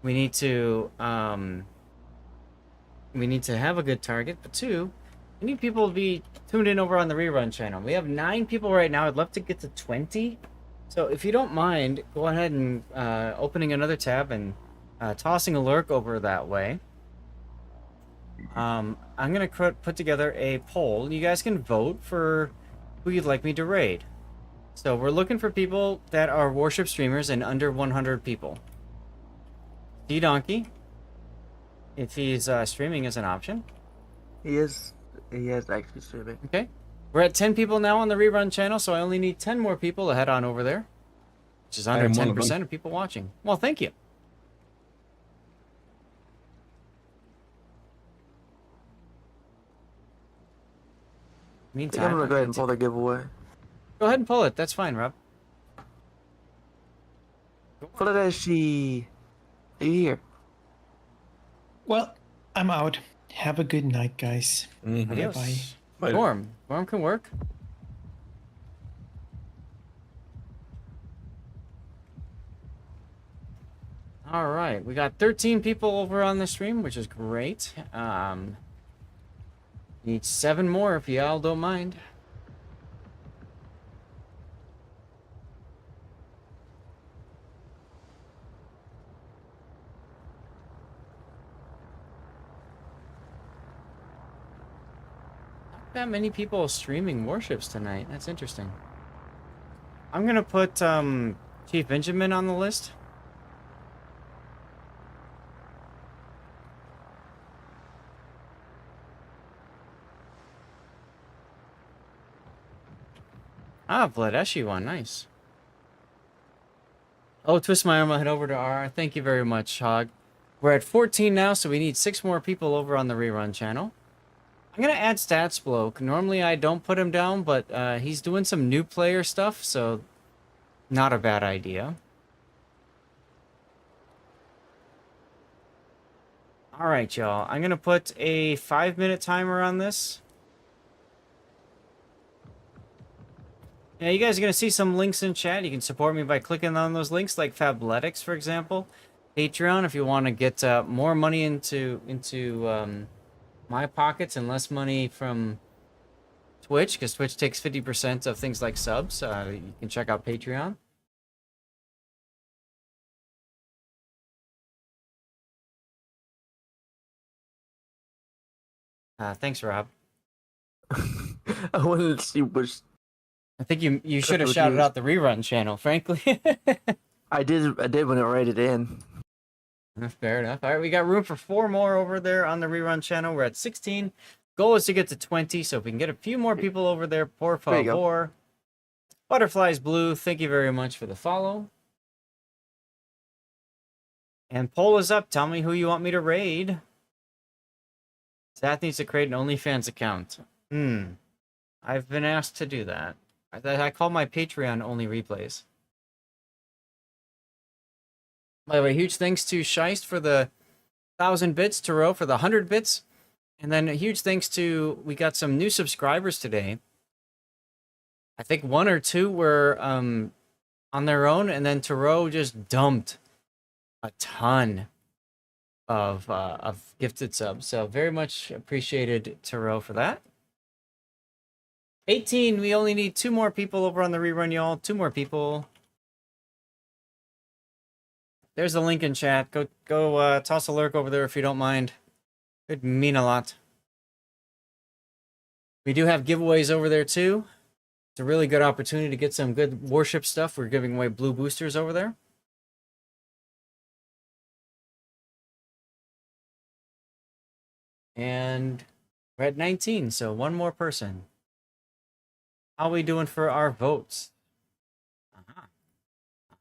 we need to have a good target, but two, we need people to be tuned in over on the rerun channel. We have 9 people right now. I'd love to get to 20. So if you don't mind, go ahead and opening another tab and tossing a lurk over that way. I'm gonna put together a poll. You guys can vote for who you'd like me to raid. So we're looking for people that are Warship streamers and under 100 people. D-Donkey, if he's streaming is an option. He is actually streaming. Okay. We're at 10 people now on the rerun channel, so I only need 10 more people to head on over there. Which is under 10% of people watching. Well, thank you. Meantime, I'm gonna go ahead and pull the giveaway. Go ahead and pull it. That's fine, Rob. Fulladeshi, are you here? Well, I'm out. Have a good night, guys. Adios. Bye. Storm can work. All right, we got 13 people over on the stream, which is great. Need 7 more if y'all don't mind. that many people streaming Warships tonight. That's interesting. I'm gonna put Chief Benjamin on the list. Ah, Vladeshi one, nice. Oh, twist my arm, I'll head over to R. Thank you very much, Hog. We're at 14 now, so we need 6 more people over on the rerun channel. I'm gonna add Stats Bloke. Normally I don't put him down, but he's doing some new player stuff, so not a bad idea. Alright, y'all. I'm gonna put a 5-minute timer on this. Yeah, you guys are going to see some links in chat. You can support me by clicking on those links, like Fabletics, for example. Patreon, if you want to get more money into my pockets and less money from Twitch, because Twitch takes 50% of things like subs. You can check out Patreon. Thanks, Rob. I wanted to see which... I think you should have shouted out the rerun channel, frankly. I did when I rated in. Fair enough. All right, we got room for 4 more over there on the rerun channel. We're at 16. Goal is to get to 20, so if we can get a few more people over there, por favor. Butterflies Blue, thank you very much for the follow. And poll is up. Tell me who you want me to raid. Seth needs to create an OnlyFans account. I've been asked to do that. I call my Patreon only replays. By the way, huge thanks to Scheist for the 1,000 bits, Taro for the 100 bits, and then a huge thanks to, we got some new subscribers today. I think 1 or 2 were on their own, and then Taro just dumped a ton of gifted subs. So very much appreciated, Taro, for that. 18, we only need 2 more people over on the rerun, y'all. 2 more people. There's the link in chat. Go toss a lurk over there if you don't mind. It'd mean a lot. We do have giveaways over there too. It's a really good opportunity to get some good warship stuff. We're giving away blue boosters over there. And we're at 19, so 1 more person. How are we doing for our votes?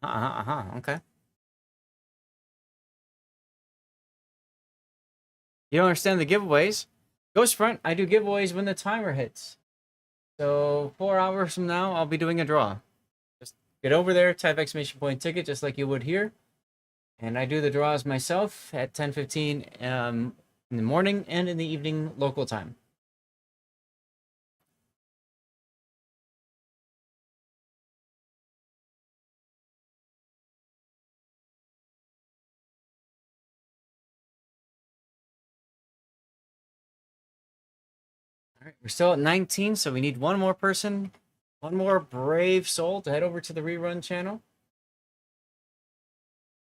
Okay. You don't understand the giveaways? Ghost Front, I do giveaways when the timer hits. So 4 hours from now, I'll be doing a draw. Just get over there, type ! ticket, just like you would here. And I do the draws myself at 10:15 in the morning and in the evening local time. All right, we're still at 19, so we need 1 more person, 1 more brave soul to head over to the rerun channel.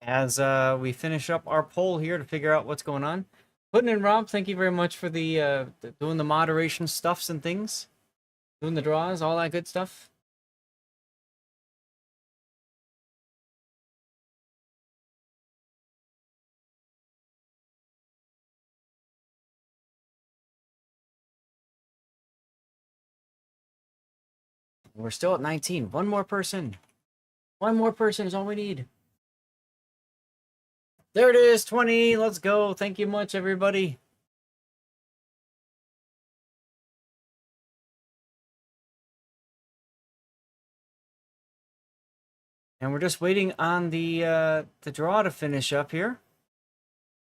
As we finish up our poll here to figure out what's going on. Putin and Rob, thank you very much for the doing the moderation stuffs and things. Doing the draws, all that good stuff. We're still at 19. 1 more person. 1 more person is all we need. There it is, 20. Let's go. Thank you much, everybody. And we're just waiting on the draw to finish up here.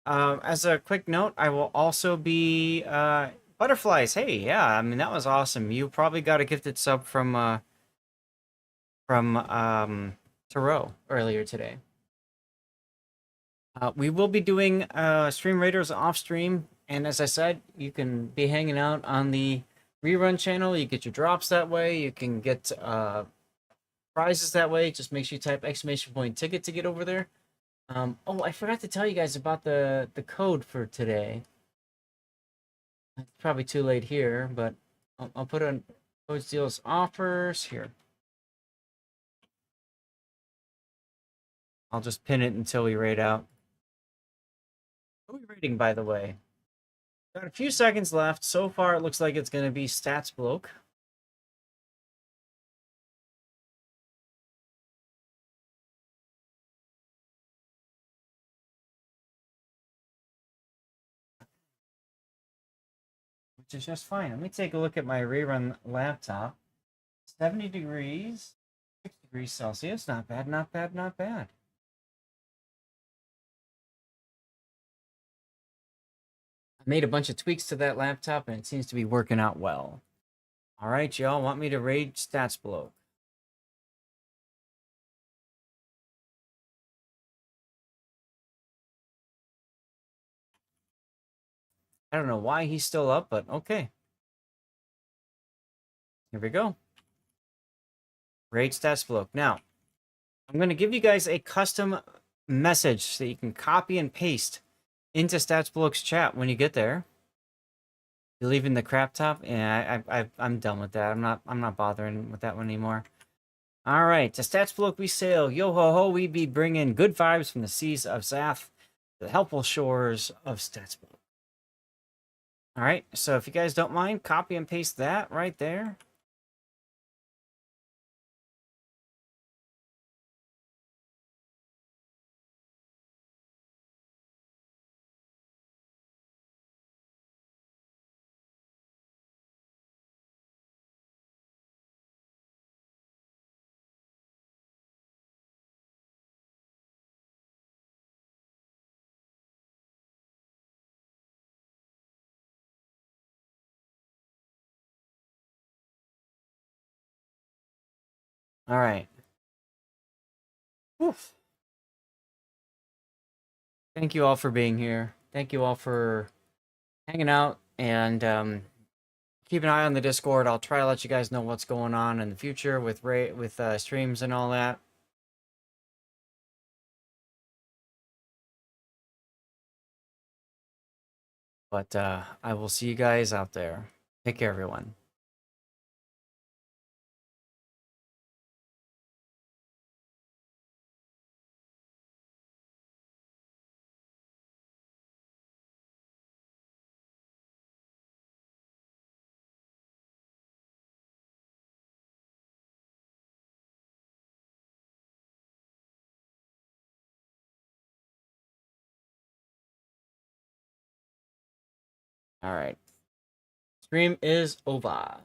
As a quick note, I will also be Butterflies. Hey, yeah, I mean that was awesome. You probably got a gifted sub from Taro earlier today. We will be doing Stream Raiders off stream, and as I said, you can be hanging out on the rerun channel. You get your drops that way. You can get prizes that way. Just make sure you type ! ticket to get over there. Oh, I forgot to tell you guys about the code for today. It's probably too late here, but I'll put on Coach Deals offers here. I'll just pin it until we raid out. What are we rating, by the way? Got a few seconds left. So far, it looks like it's going to be Stats Bloke. Which is just fine. Let me take a look at my rerun laptop. 70 degrees, 6 degrees Celsius. Not bad, not bad, not bad. I made a bunch of tweaks to that laptop and it seems to be working out well. All right, y'all want me to raid Stats Bloke? I don't know why he's still up, but okay. Here we go. Raid Stats Bloke. Now, I'm going to give you guys a custom message so you can copy and paste into Stats Bloke's chat when you get there. You're leaving the crap top? Yeah, I'm done with that. I'm not bothering with that one anymore. All right, to Stats Bloke we sail. Yo ho ho, we be bringing good vibes from the seas of Zath to the helpful shores of Stats Bloke. All right, so if you guys don't mind, copy and paste that right there. All right. Oof. Thank you all for being here. Thank you all for hanging out and keep an eye on the Discord. I'll try to let you guys know what's going on in the future with streams and all that. But I will see you guys out there. Take care, everyone. All right. Stream is over.